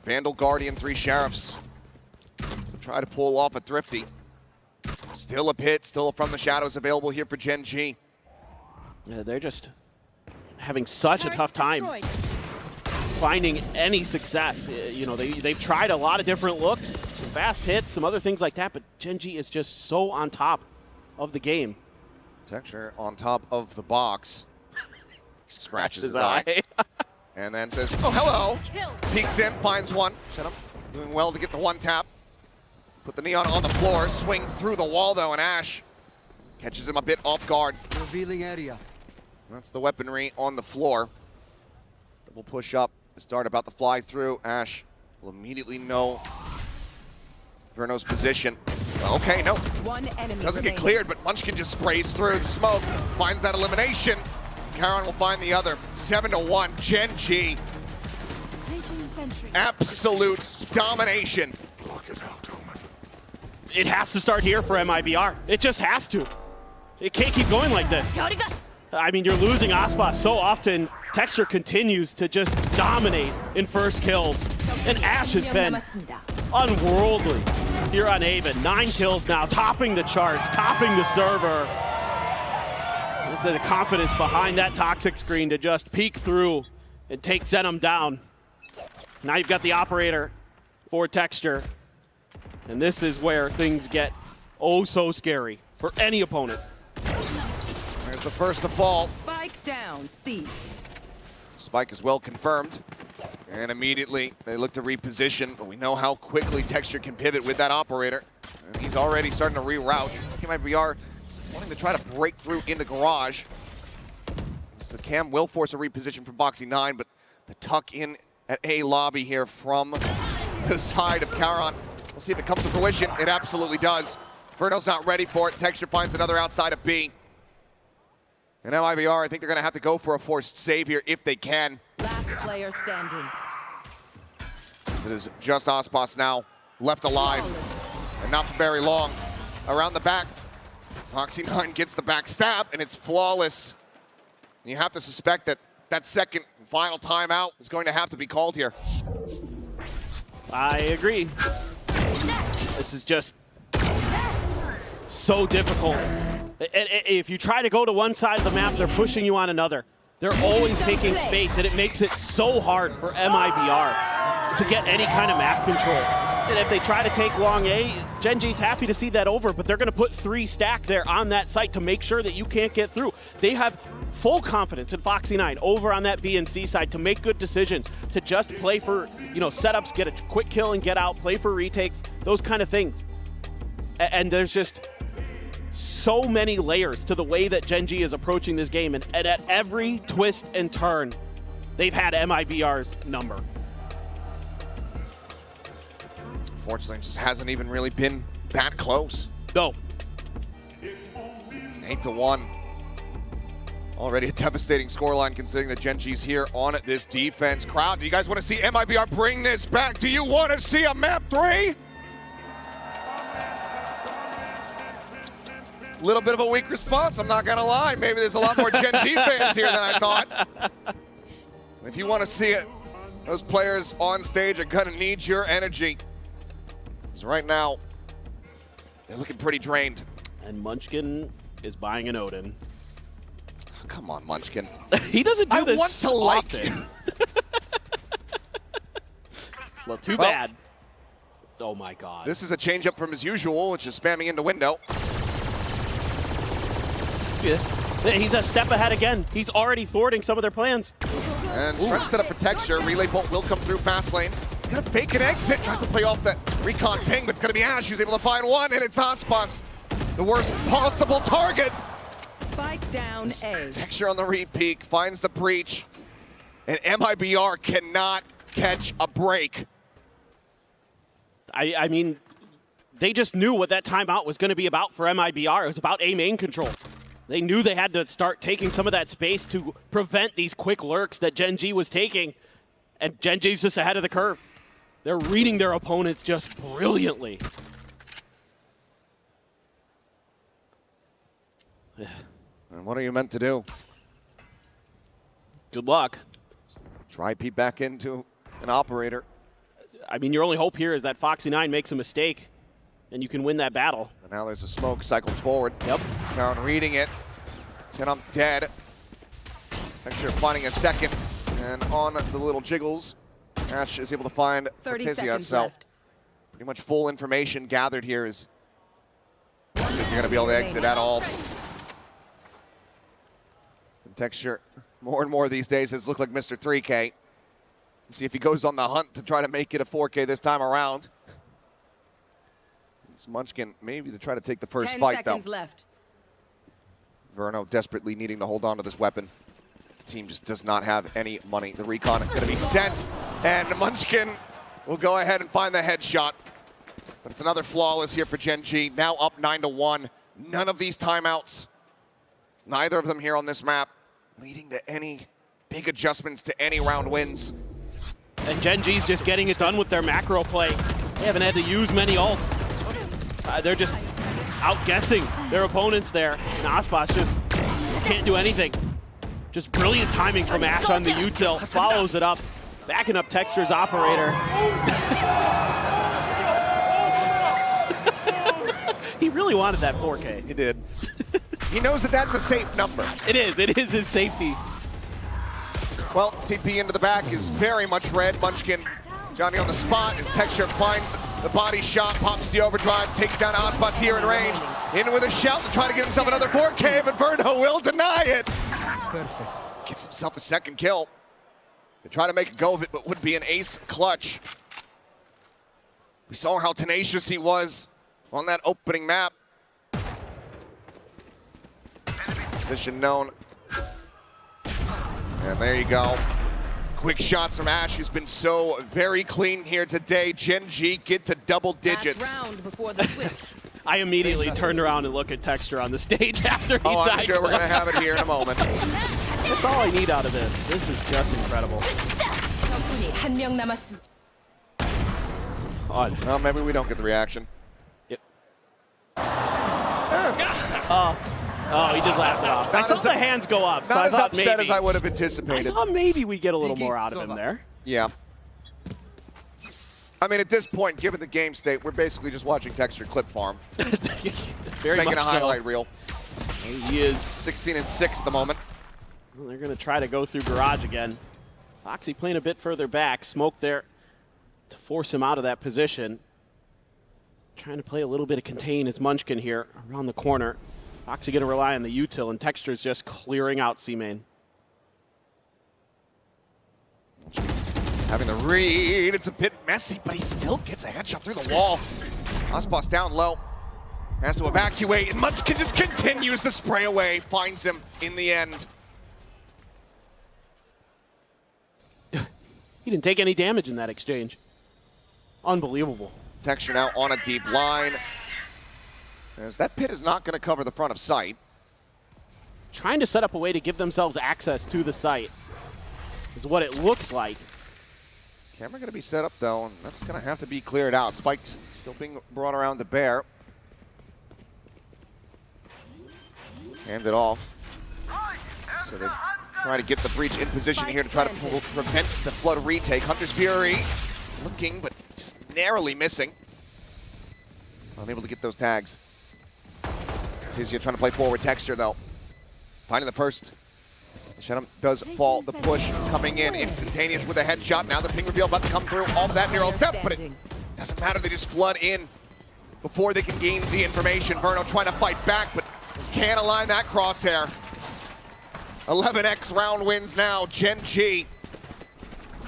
Vandal, Guardian, 3 Sheriffs. Try to pull off a Thrifty. Still a pit, still from the shadows available here for GenG. Yeah, they're just having such a tough time finding any success. You know, they've tried a lot of different looks, some fast hits, some other things like that, but GenG is just so on top of the game. Texture on top of the box. Scratches his eye. And then says, oh, hello. Peeks in, finds one. Shut up. Doing well to get the 1 tap. Put the Neon on the floor, swings through the wall though, and Ash catches him a bit off guard. Revealing area. That's the weaponry on the floor. Double push up, the start about to fly through. Ash will immediately know Verno's position. Okay, no. One enemy doesn't get cleared, but Munchkin just sprays through the smoke, finds that elimination. Karon will find the other. 7-1, GenG. Absolute domination. It has to start here for MIBR. It just has to. It can't keep going like this. I mean, you're losing Aspas so often. Texture continues to just dominate in first kills. And Ash has been unworldly here on Aven. 9 kills now, topping the charts, topping the server. This is the confidence behind that toxic screen to just peek through and take Zenom down. Now you've got the operator for Texture. And this is where things get oh so scary for any opponent. There's the first to fall. Spike down, C. Spike is well confirmed. And immediately they look to reposition, but we know how quickly Texture can pivot with that operator. And he's already starting to reroute. MIBR wanting to try to break through into Garage. So the cam will force a reposition from Foxy 9, but the tuck in at A lobby here from the side of Karon. We'll see if it comes to fruition. It absolutely does. Verno's not ready for it. Texture finds another outside of B. And MIBR, I think they're going to have to go for a forced save here if they can. Last player standing. As it is just Aspas now left alive, and not for very long. Around the back, Foxy 9 gets the back stab, and it's flawless. And you have to suspect that that second and final timeout is going to have to be called here. I agree. This is just so difficult. If you try to go to one side of the map, they're pushing you on another. They're always taking space, and it makes it so hard for MIBR to get any kind of map control. And if they try to take long A, GenG's happy to see that over, but they're going to put 3 stack there on that site to make sure that you can't get through. They have full confidence in Foxy 9 over on that B and C side to make good decisions, to just play for, you know, setups, get a quick kill and get out, play for retakes, those kind of things. And there's just so many layers to the way that GenG is approaching this game, and at every twist and turn, they've had MIBR's number. Unfortunately, it just hasn't even really been that close. No. 8-1. Already a devastating scoreline considering that GenG's here on this defense. Crowd, do you guys want to see MIBR bring this back? Do you want to see a map 3? Little bit of a weak response, I'm not gonna lie. Maybe there's a lot more Gen G fans here than I thought. If you want to see it, those players on stage are gonna need your energy. Because right now, they're looking pretty drained. And Munchkin is buying an Odin. Oh, come on, Munchkin. He doesn't do this I want to like you. Well, too bad. Oh my god. This is a change-up from his usual, which is spamming into window. Yes. He's a step ahead again. He's already thwarting some of their plans. And trying to set up for texture. Relay bolt will come through fast lane. He's gonna fake an exit. Tries to play off that recon ping, but it's gonna be Ash who's able to find one, and it's Aspas. The worst possible target. Spike down A. Texture on the repeat, finds the breach. And MIBR cannot catch a break. I mean, they just knew what that timeout was going to be about for MIBR. It was about A main control. They knew they had to start taking some of that space to prevent these quick lurks that GenG was taking. And GenG's just ahead of the curve. They're reading their opponents just brilliantly. And what are you meant to do? Good luck. Try Pete back into an operator. I mean, your only hope here is that Foxy9 makes a mistake, and you can win that battle. And now there's a smoke cycled forward. Yep. Karen reading it. And I'm dead. Texture finding a second. And on the little jiggles, Ash is able to find 30 Cortezia. seconds So left. pretty much full information gathered here is if you're going to be able to exit at all. And Texture, more and more these days, has looked like Mr. 3K. See if he goes on the hunt to try to make it a 4K this time around. It's Munchkin maybe to try to take the first 10 fight, though. seconds left. Verno desperately needing to hold on to this weapon. The team just does not have any money. The recon is going to be sent, and Munchkin will go ahead and find the headshot. But it's another flawless here for GenG. Now up 9-1. None of these timeouts, neither of them here on this map, leading to any big adjustments to any round wins. And GenG's just getting it done with their macro play. They haven't had to use many ults. They're just outguessing their opponents there. And Aspas just can't do anything. Just brilliant timing from Ash on the util. Follows it up, backing up Texture's operator. He really wanted that 4K. He did. He knows that that's a safe number. It is his safety. Well, TP into the back is very much red. Munchkin, Johnny on the spot. His Texture finds the body shot, pops the overdrive, takes down Aspas here in range. In with a shout to try to get himself another 4K, but Verno will deny it. Perfect. Gets himself a second kill. They try to make a go of it, but would be an ace clutch. We saw how tenacious he was on that opening map. Position known. And there you go. Quick shots from Ash, who's been so very clean here today. GenG get to double digits. Last round before the switch. I immediately turned around and looked at Texture on the stage after he died. I'm sure we're going to have it here in a moment. That's all I need out of this. This is just incredible. 적군이 한 명 남았습니다. Odd. Well, maybe we don't get the reaction. Yep. Oh, he just laughed it off. I saw the hands go up, so Not I as thought upset maybe. as I would have I anticipated. thought maybe we get a little more out of him there. Yeah. I mean, at this point, given the game state, we're basically just watching Texture clip farm. Very Making much a highlight so. reel. He is 16-6 at the moment. Well, they're going to try to go through Garage again. Foxy playing a bit further back. Smoke there to force him out of that position. Trying to play a little bit of contain as Munchkin here around the corner. Foxy going to rely on the util, and Texture's just clearing out C-main. Having the read, it's a bit messy, but he still gets a headshot through the wall. Aspas down low, has to evacuate, and Munchkin just continues to spray away, finds him in the end. He didn't take any damage in that exchange. Unbelievable. Texture now on a deep line. As that pit is not going to cover the front of sight. Trying to set up a way to give themselves access to the site is what it looks like. Camera going to be set up though, and that's going to have to be cleared out. Spike's still being brought around to bear. Hand it off. So they try to get the breach in position here to try to prevent the flood retake. Hunter's Fury looking, but just narrowly missing. Unable to get those tags. Tizia trying to play forward. Texture though. Finding the first. Shenum does fall. The push coming in. Instantaneous with a headshot. Now the ping reveal about to come through. All that neural depth, but it doesn't matter. They just flood in before they can gain the information. Verno trying to fight back, but just can't align that crosshair. 11x round wins now. GenG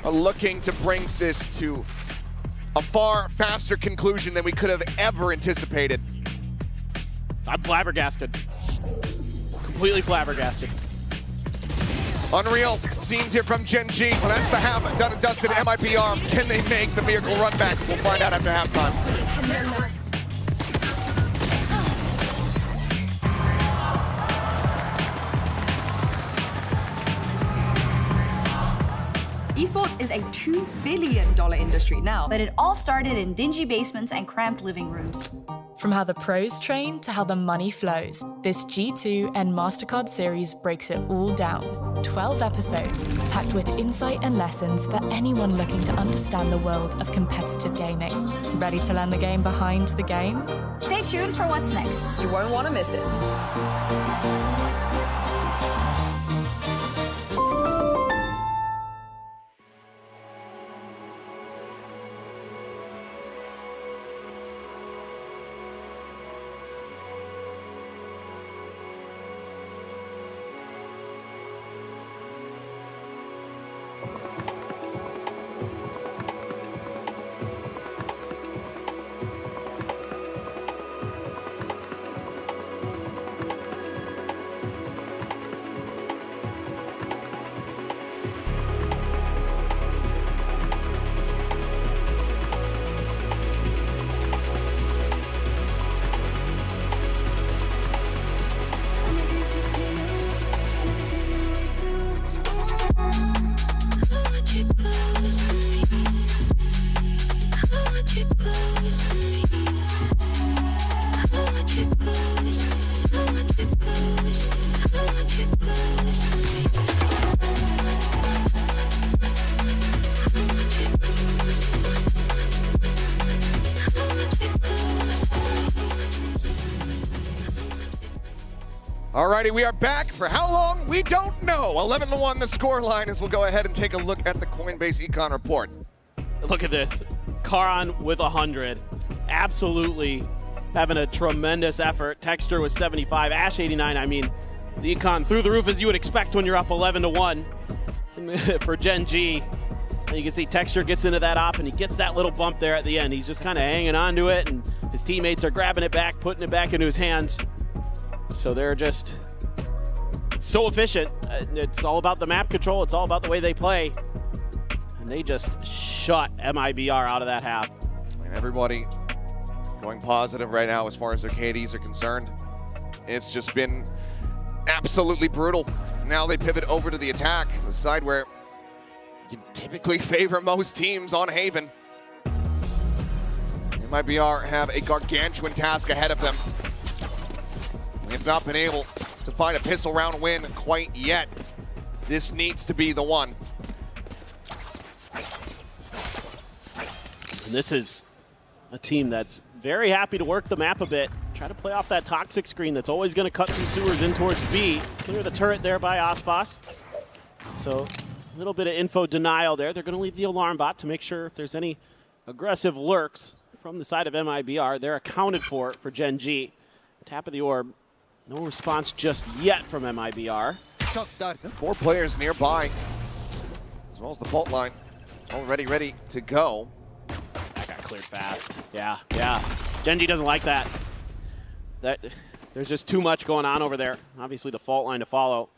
are looking to bring this to a far faster conclusion than we could have ever anticipated. I'm flabbergasted. Completely flabbergasted. Unreal scenes here from GenG. Well, that's the half done and dusted MIBR. Can they make the miracle run back? We'll find out after halftime. Esports is a $2 billion industry now. But it all started in dingy basements and cramped living rooms. From how the pros train to how the money flows, this G2 and MasterCard series breaks it all down. 12 episodes, packed with insight and lessons for anyone looking to understand the world of competitive gaming. Ready to learn the game behind the game? Stay tuned for what's next. You won't want to miss it. Alrighty, we are back. For how long? We don't know. 11-1 the scoreline as we'll go ahead and take a look at the Coinbase Econ report. Look at this. Karan with 100. Absolutely having a tremendous effort. Texture was 75, Ash 89. I mean, the Econ through the roof as you would expect when you're up 11-1 for GenG. And you can see Texture gets into that op and he gets that little bump there at the end. He's just kind of hanging on to it and his teammates are grabbing it back, putting it back into his hands. So they're just so efficient. It's all about the map control. It's all about the way they play. And they just shut MIBR out of that half. And everybody going positive right now as far as their KDs are concerned. It's just been absolutely brutal. Now they pivot over to the attack, the side where you typically favor most teams on Haven. MIBR have a gargantuan task ahead of them. We have not been able to find a pistol round win quite yet. This needs to be the one. And this is a team that's very happy to work the map a bit. Try to play off that toxic screen that's always going to cut through sewers in towards B. Clear the turret there by Ospas. So a little bit of info denial there. They're going to leave the alarm bot to make sure if there's any aggressive lurks from the side of MIBR, they're accounted for GenG. Tap of the orb. No response just yet from MIBR. 4 players nearby, as well as the fault line already ready to go. That got cleared fast. Yeah. GenG doesn't like that. There's just too much going on over there. Obviously the fault line to follow.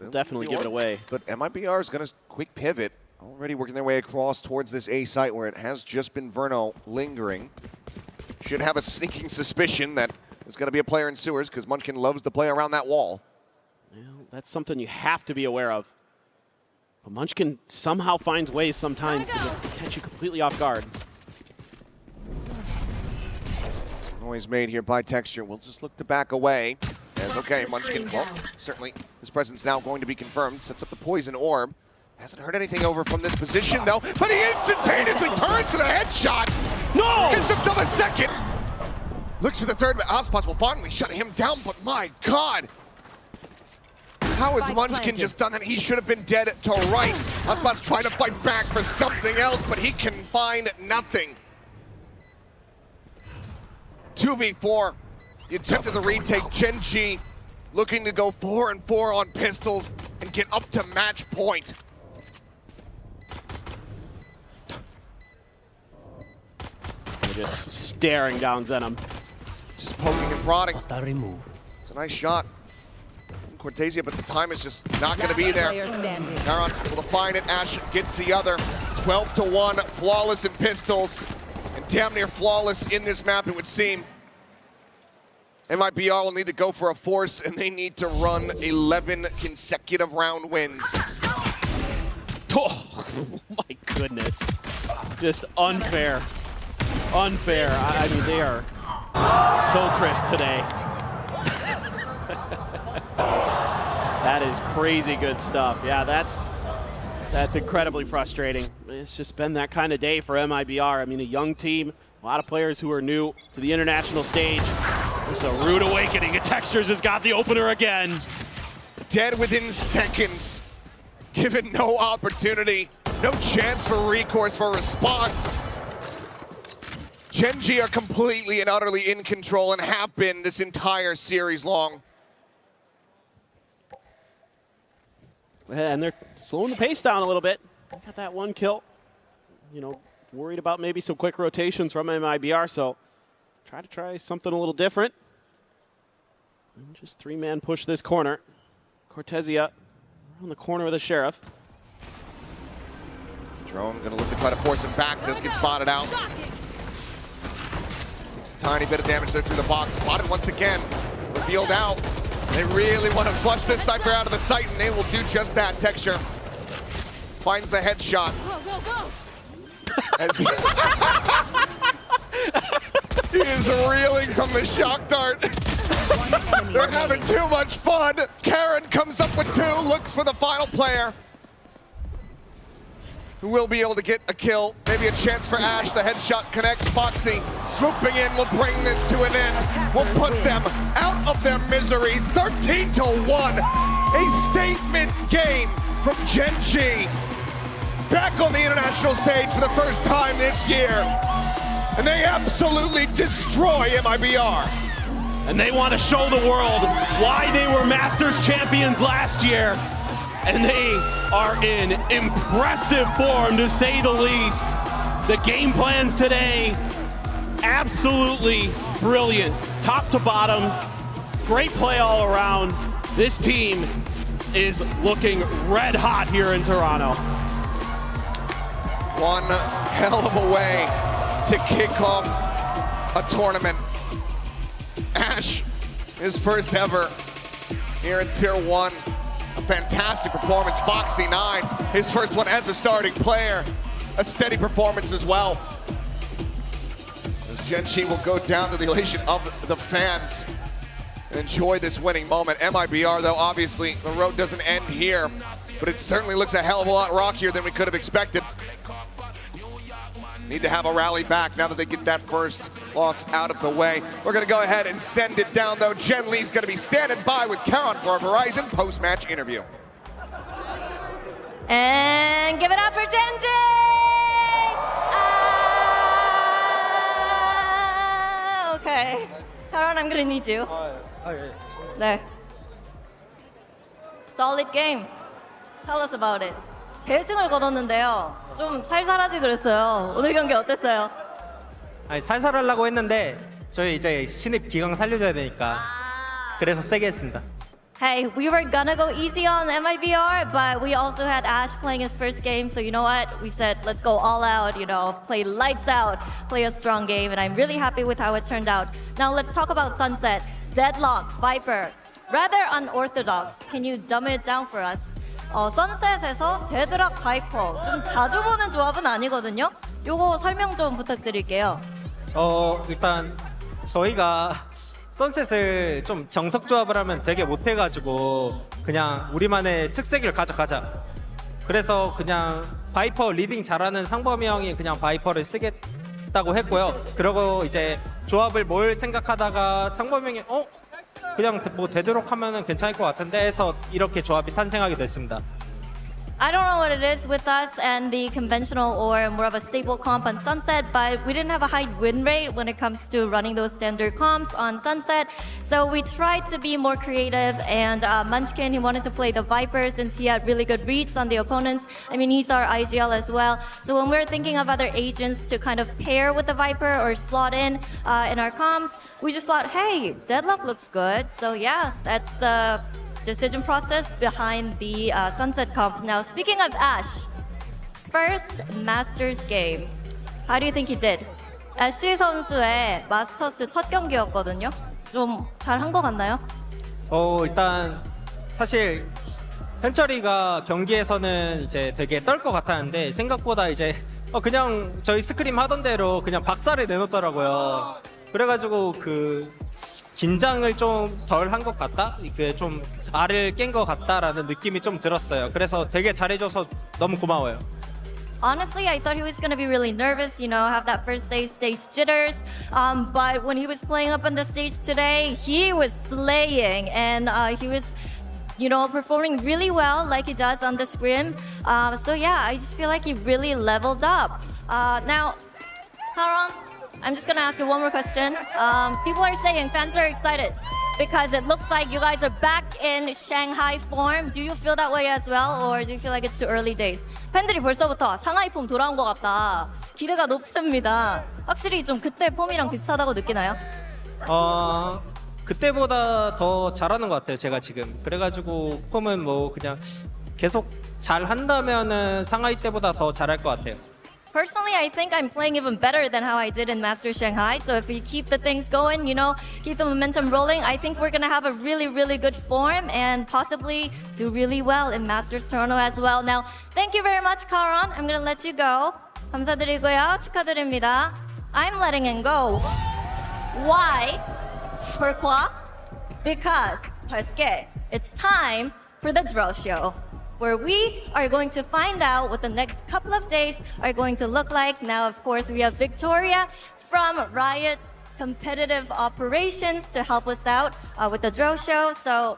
They'll definitely give it away. But MIBR is going to quick pivot, already working their way across towards this A site where it has just been Verno lingering. Should have a sneaking suspicion that there's going to be a player in sewers because Munchkin loves to play around that wall. Well, that's something you have to be aware of. But Munchkin somehow finds ways sometimes to just catch you completely off guard. Some noise made here by Texture. We'll just look to back away Yes, okay, Munchkin, well, certainly his presence now going to be confirmed. Sets up the poison orb. Hasn't heard anything over from this position, though, but he instantaneously turns to the headshot. No! Gets himself a second. Looks for the third, but Ozpos will finally shut him down, but my God. How has Munchkin just done that? He should have been dead to right. Ozpos trying to fight back for something else, but he can find nothing. 2v4. The attempt of the retake. GenG looking to go 4-4 on pistols and get up to match point. They're just staring down Zenom. Just poking and prodding. It's a nice shot. Cortesia, but the time is just not going to be there. Charon able to find it. Ash gets the other. 12-1, flawless in pistols, and damn near flawless in this map, it would seem. MIBR will need to go for a force, and they need to run 11 consecutive round wins. Oh my goodness. Just unfair. Unfair. I mean, they are so crisp today. That is crazy good stuff. Yeah, that's incredibly frustrating. It's just been that kind of day for MIBR. I mean, a young team, a lot of players who are new to the international stage. It's a rude awakening, and Textures has got the opener again. Dead within seconds. Given no opportunity, no chance for recourse, for response. GenG are completely and utterly in control and have been this entire series long. And they're slowing the pace down a little bit. Got that one kill. You know, worried about maybe some quick rotations from MIBR, so try something a little different. And just three-man push this corner. Cortesia on the corner of the Sheriff. Drone gonna look to try to force him back, does get spotted out. Takes a tiny bit of damage there through the box. Spotted once again, revealed out. They really want to flush this Cypher out of the sight, and they will do just that. Texture finds the headshot. As he is reeling from the shock dart. They're having too much fun. Karen comes up with 2, looks for the final player, who will be able to get a kill. Maybe a chance for Ash. The headshot connects. Foxy swooping in will bring this to an end. Will put them out of their misery. 13-1. A statement game from GenG. Back on the international stage for the first time this year. And they absolutely destroy MIBR. And they want to show the world why they were Masters champions last year. And they are in impressive form, to say the least. The game plans today, absolutely brilliant. Top to bottom, great play all around. This team is looking red hot here in Toronto. One hell of a way to kick off a tournament. Ash, his first ever here in Tier 1. A fantastic performance. Foxy 9, his first one as a starting player. A steady performance as well. As GenG will go down to the elation of the fans and enjoy this winning moment. MIBR, though, obviously the road doesn't end here, but it certainly looks a hell of a lot rockier than we could have expected. Need to have a rally back now that they get that first loss out of the way. We're going to go ahead and send it down, though. Jen Lee's going to be standing by with Charon for a Verizon post-match interview. And give it up for GenG! Okay. Charon, I'm going to need you. 네. Solid game. Tell us about it. 대승을 거뒀는데요. 좀 살살하지 그랬어요. 오늘 경기 어땠어요? 아니, 살살하려고 했는데 저희 이제 신입 기강 살려줘야 되니까 그래서 세게 했습니다. Hey, we were gonna go easy on MIBR, but we also had Ash playing his first game, so you know what? We said, let's go all out, you know, play lights out, play a strong game, and I'm really happy with how it turned out. Now let's talk about Sunset, Deadlock, Viper. Rather unorthodox. Can you dumb it down for us? 선셋에서 데드락 바이퍼 좀 자주 보는 조합은 아니거든요. 요거 설명 좀 부탁드릴게요. 일단 저희가 선셋을 좀 정석 조합을 하면 되게 못해가지고 그냥 우리만의 특색을 가져가자. 그래서 그냥 바이퍼 리딩 잘하는 상범이 형이 그냥 바이퍼를 쓰겠다고 했고요. 그리고 이제 조합을 뭘 생각하다가 상범이 형이 그냥 뭐 되도록 하면은 괜찮을 것 같은데 해서 이렇게 조합이 탄생하게 됐습니다. I don't know what it is with us and the conventional or more of a stable comp on Sunset, but we didn't have a high win rate when it comes to running those standard comps on Sunset. So we tried to be more creative, and Munchkin, he wanted to play the Viper since he had really good reads on the opponents. I mean, he's our IGL as well. So when we were thinking of other agents to kind of pair with the Viper or slot in our comps, we just thought, hey, Deadlock looks good. So yeah, that's the decision process behind the Sunset comp. Now, speaking of Ash, first Masters game. How do you think he did? 애쉬 선수의 마스터스 첫 경기였거든요. 좀 잘한 것 같나요? 일단 사실 현철이가 경기에서는 이제 되게 떨 것 같았는데 생각보다 이제 그냥 저희 스크림 하던 대로 그냥 박살을 내놓더라고요. 그래가지고 그 긴장을 좀 덜 한 것 같다? 그 좀 알을 깬 것 같다라는 느낌이 좀 들었어요. 그래서 되게 잘해줘서 너무 고마워요. Honestly, I thought he was going to be really nervous, you know, have that first day stage jitters. But when he was playing up on the stage today, he was slaying, and he was, you know, performing really well like he does on the scrim. So yeah, I just feel like he really leveled up. Now, Haron, I'm just going to ask you one more question. People are saying fans are excited because it looks like you guys are back in Shanghai form. Do you feel that way as well, or do you feel like it's too early days? 팬들이 벌써부터 상하이 폼 돌아온 것 같다. 기대가 높습니다. 확실히 좀 그때 폼이랑 비슷하다고 느끼나요? 그때보다 더 잘하는 것 같아요, 제가 지금. 그래가지고 폼은 뭐 그냥 계속 잘 한다면은 상하이 때보다 더 잘할 것 같아요. Personally, I think I'm playing even better than how I did in Masters Shanghai. So if we keep the things going, you know, keep the momentum rolling, I think we're going to have a really, really good form and possibly do really well in Masters Toronto as well. Now, thank you very much, Karan. I'm going to let you go. 감사드리고요. 축하드립니다. I'm letting him go. Why? Pourquoi? Because, parce que, it's time for the draw show, where we are going to find out what the next couple of days are going to look like. Now, of course, we have Victoria from Riot Competitive Operations to help us out with the draw show. So,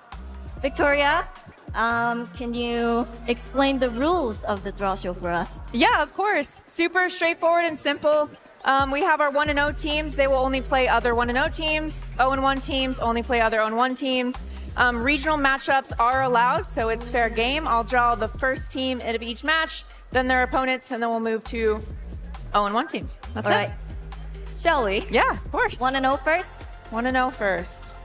Victoria, can you explain the rules of the draw show for us? Yeah, of course. Super straightforward and simple. We have our 1-0 teams. They will only play other 1-0 teams. 0-1 teams only play other 0-1 teams. Regional matchups are allowed, so it's fair game. I'll draw the first team of each match, then their opponents, and then we'll move to 0-1 teams. That's All it. right. Shall we? Yeah, of course. 1-0 first? 1-0 first.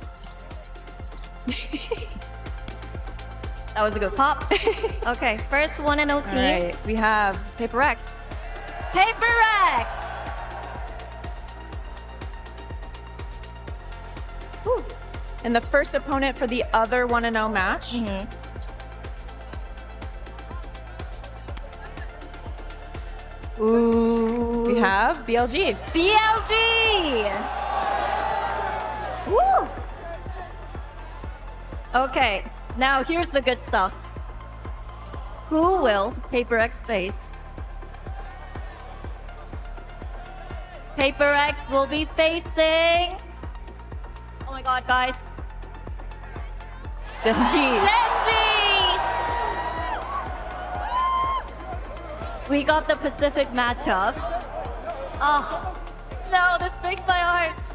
That was a good pop. Okay, first 1-0 team. All right, we have Paper X. Paper X! Whew. And the first opponent for the other 1-0 match. Ooh. We have BLG. BLG! Woo! Okay, now here's the good stuff. Who will Paper X face? Paper X will be facing... Oh my god, guys. GenG. We got the Pacific matchup. Oh, no, this breaks my heart.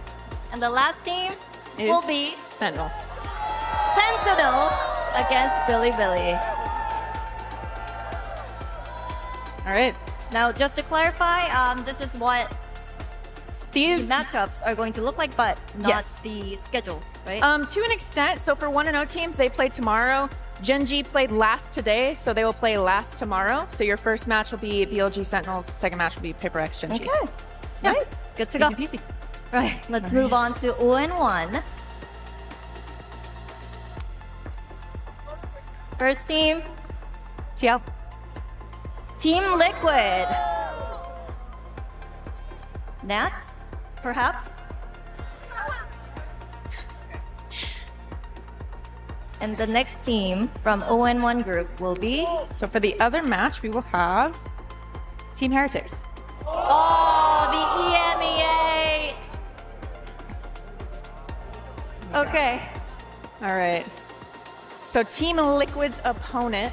And the last team will be Sentinel. Sentinels against Billy Billy. All right. Now, just to clarify, this is what these matchups are going to look like, but not the schedule, right? To an extent. So for 1-0 teams, they play tomorrow. GenG played last today, so they will play last tomorrow. So your first match will be BLG Sentinels. Second match will be Paper X GenG. Okay. Yeah. Right. Good to go. Easy peasy. Right. Let's move on to 0-1. First team. TL. Team Liquid. Nats, perhaps? And the next team from ON1 group will be... So for the other match, we will have Team Heretics. Oh, the EMEA! Okay. All right. So Team Liquid's opponent.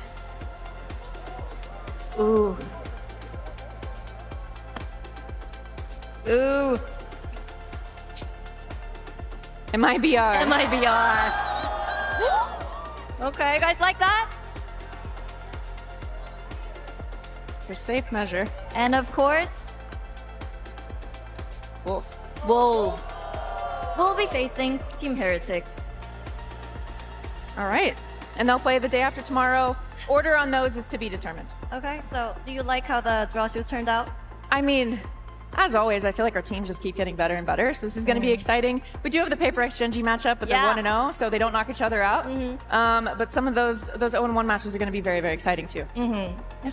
Ooh. Ooh. MIBR. MIBR. Okay, you guys like that? For safe measure. And of course, Wolves. Wolves. We'll be facing Team Heretics. All right. And they'll play the day after tomorrow. Order on those is to be determined. Okay, so do you like how the draw shows turned out? I mean, as always, I feel like our teams just keep getting better and better. So this is going to be exciting. We do have the Paper X GenG matchup, but they're 1-0, so they don't knock each other out. But some of those 0-1 matches are going to be very, very exciting too.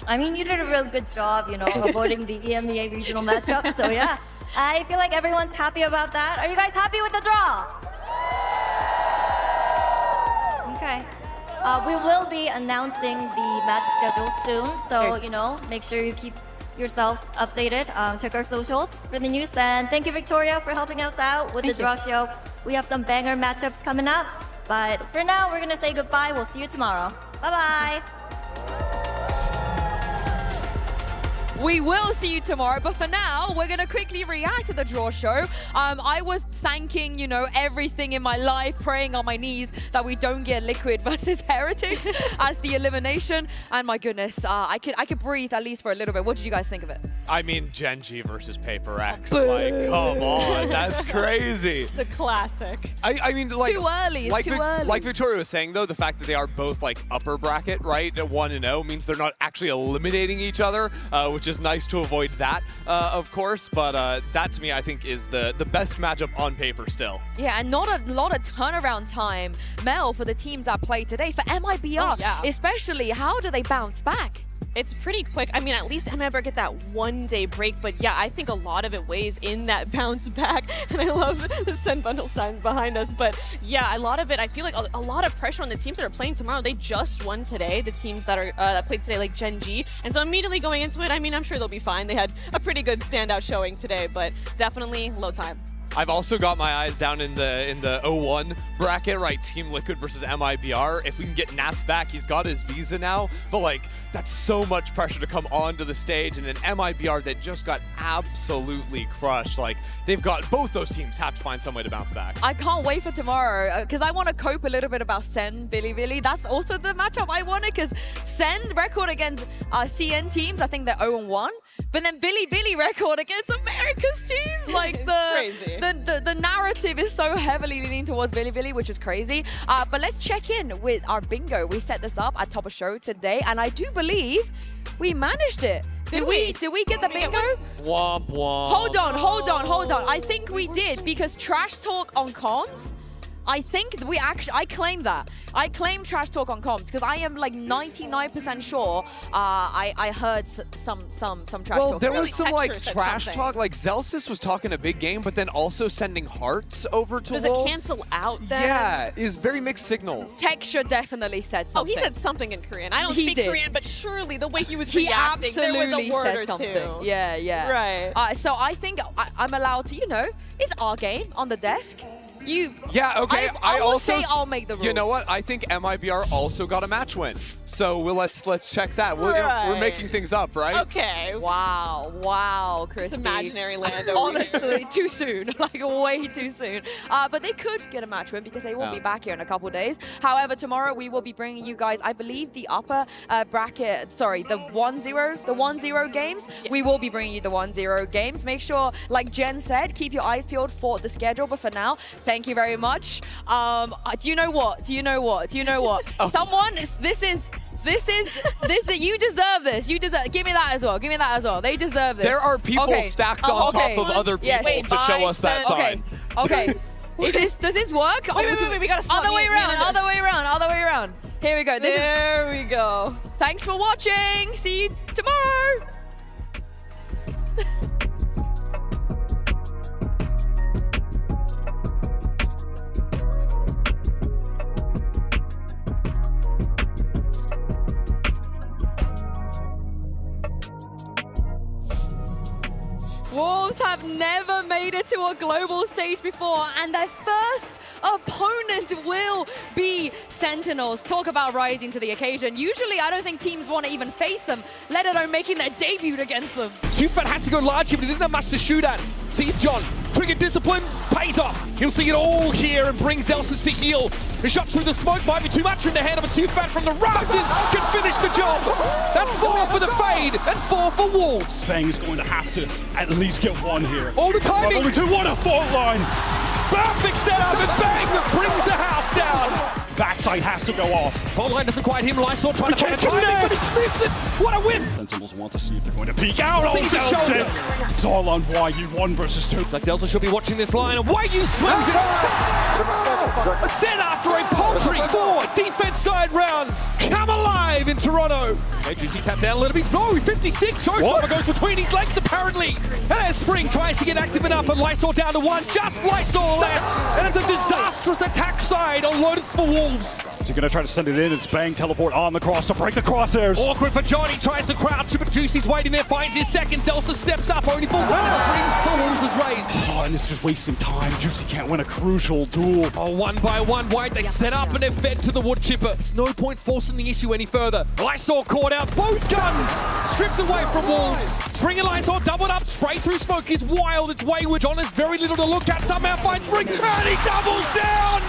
I mean, you did a real good job, you know, avoiding the EMEA regional matchup. So yeah, I feel like everyone's happy about that. Are you guys happy with the draw? Okay. We will be announcing the match schedule soon, so you know, make sure you keep yourselves updated. Check our socials for the news. And thank you, Victoria, for helping us out with the draw show. We have some banger matchups coming up, but for now, we're gonna say goodbye. We'll see you tomorrow. Bye-bye. We will see you tomorrow, but for now, we're gonna quickly react to the draw show. I was thanking, you know, everything in my life, praying on my knees that we don't get Liquid versus Heretics as the elimination. And my goodness, I could breathe at least for a little bit. What did you guys think of it? I mean, GenG versus Paper X. Like, come on, that's crazy. The classic. I mean, like, too early. It's too early. Like Victoria was saying, though, the fact that they are both like upper bracket, right, at 1-0 means they're not actually eliminating each other, which is nice to avoid that, of course. But that to me, I think, is the best matchup on paper still. Yeah, and not a lot of turnaround time, Mel, for the teams that played today. For MIBR, especially, how do they bounce back? It's pretty quick. I mean, at least MIBR get that one-day break, but yeah, I think a lot of it weighs in that bounce back, and I love the send bundle signs behind us, but yeah, a lot of it, I feel like a lot of pressure on the teams that are playing tomorrow. They just won today, the teams that are that played today, like GenG, and so immediately going into it, I mean, I'm sure they'll be fine. They had a pretty good standout showing today, but definitely low time. I've also got my eyes down in the 0-1 bracket, right? Team Liquid versus MIBR. If we can get Nats back, he's got his visa now, but like, that's so much pressure to come onto the stage, and an MIBR that just got absolutely crushed. Like, they've got, both those teams have to find some way to bounce back. I can't wait for tomorrow, because I want to cope a little bit about Sen, Billy. That's also the matchup I wanted, because Sen record against CN teams, I think they're 0-1, but then Billy record against America's teams. Like, crazy. The narrative is so heavily leaning towards Billy, which is crazy. But let's check in with our bingo. We set this up at top of show today, and I do believe we managed it. Did we get the bingo? Womp womp. Hold on. I think we did, because trash talk on comms, I think we actually, I claim that. I claim trash talk on comms, because I am like 99% sure I heard some trash talk. Well, there was really. some like trash talk. Like Zelsis was talking a big game, but then also sending hearts over to Does Wolves. it cancel out then? Yeah, is very mixed signals. Texture definitely said something. Oh, he said something in Korean. I don't speak Korean, but surely the way he was reacting, absolutely there was a word said or something. two. Yeah. Right. So I think I'm allowed to, you know, it's our game on the desk. Yeah, okay. I will also say I'll make the rules. You know what? I think MIBR also got a match win. So let's check that. We're making things up, right? Okay. Wow, Christy. It's imaginary land over Honestly, too soon. Like, way too soon. But they could get a match win, because they will be back here in a couple of days. However, tomorrow we will be bringing you guys, I believe, the upper bracket, sorry, the 1-0 games. Yes. We will be bringing you the 1-0 games. Make sure, like Jen said, keep your eyes peeled for the schedule. But for now, thank you very much. Do you know what? Oh. Someone, this is, you deserve this. Give me that as well. They deserve this. There are people stacked on top of other people to show us that sign. Okay. Does this work? Wait, we gotta swap. Other way around. Here we go. There we go. Thanks for watching. See you tomorrow. Wolves have never made it to a global stage before, and their first opponent will be Sentinels. Talk about rising to the occasion. Usually, I don't think teams want to even face them, let alone making their debut against them. Suphat has to go large here, but he doesn't have much to shoot at. Sees John. Trigger discipline, pays off. He'll see it all here and brings Elsus to heal. The shot through the smoke might be too much in the hand of a Suphat from the rafters can finish the job. That's 4 for the fade and 4 for Wolves. Bang is going to have to at least get one here. All the timing. Over to what a fault line. Perfect setup and Bang brings the house down. Backside has to go off. Fault line doesn't quite him. Lysol trying to find the timing, but it's missed it. What a whiff. Sentinels want to see if they're going to peek out on Sees the shoulder. Zelsis. It's all on YU 1 versus 2. Like Zelsis should be watching this line, and YU swings it off. It's then after a paltry 4 defense side rounds. Come alive in Toronto. Okay, Juicy tap down a little bit. No, 56. Showstopper goes between his legs apparently. And as Spring tries to get active enough, and Lysol down to 1. Just Lysol left. And it's a disastrous attack side on Lotus for Wolves. Is he going to try to send it in? It's Bang teleport on the cross to break the crosshairs. Awkward for Johnny, tries to crouch, but Juicy's waiting there, finds his second. Zelsa steps up, only for 1 for Wolves is raised. Oh, and it's just wasting time. Juicy can't win a crucial duel. Oh, 1 by 1 wide, they set up and they're fed to the wood chipper. There's no point forcing the issue any further. Lysol caught out, both guns stripped away from Wolves. Spring and Lysol doubled up, spray through smoke is wild, it's wayward. John has very little to look at, somehow finds Spring, and he doubles down!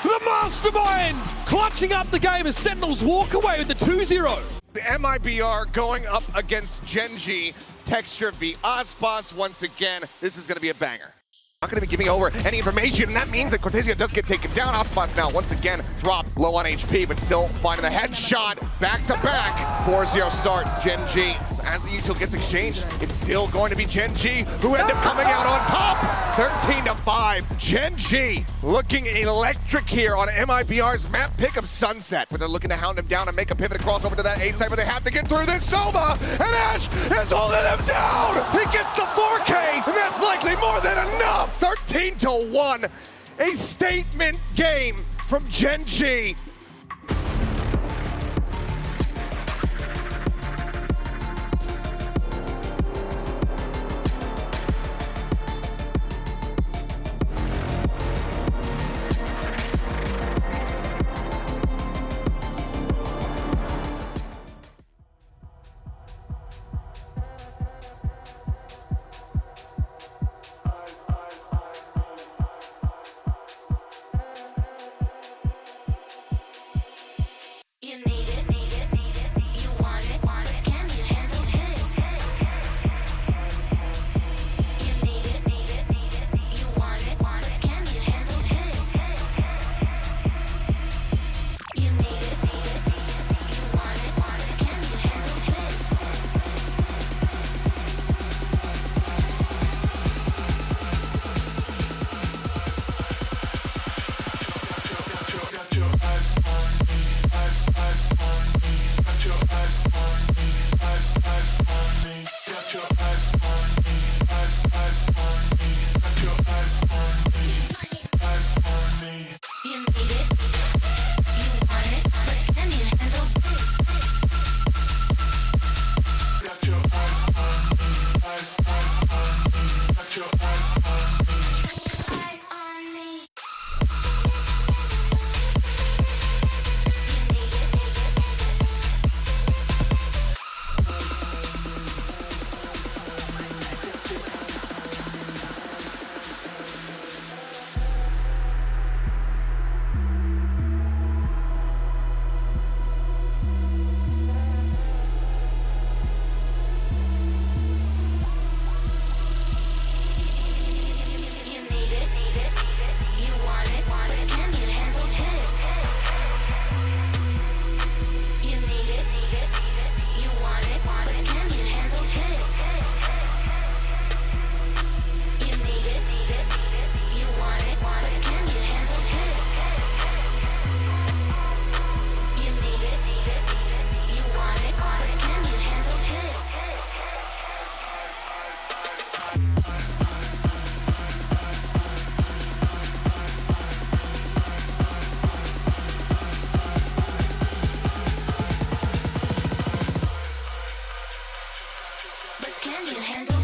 The mastermind clutching up the game as Sentinels walk away with the 2-0. The MIBR going up against GenG. Texture v Ospas once again. This is going to be a banger. Not going to be giving over any information, and that means that Cortesia does get taken down. Ospas now once again dropped low on HP, but still finding the headshot back to back. 4-0 start, GenG. As the util gets exchanged, it's still going to be GenG who end up coming out on top. 13-5. GenG looking electric here on MIBR's map pick of Sunset, where they're looking to hound him down and make a pivot across over to that A side, but they have to get through this Soma, and Ash is holding him down. He gets the 4K, and that's likely more than enough. 13-1. A statement game from GenG. Can you handle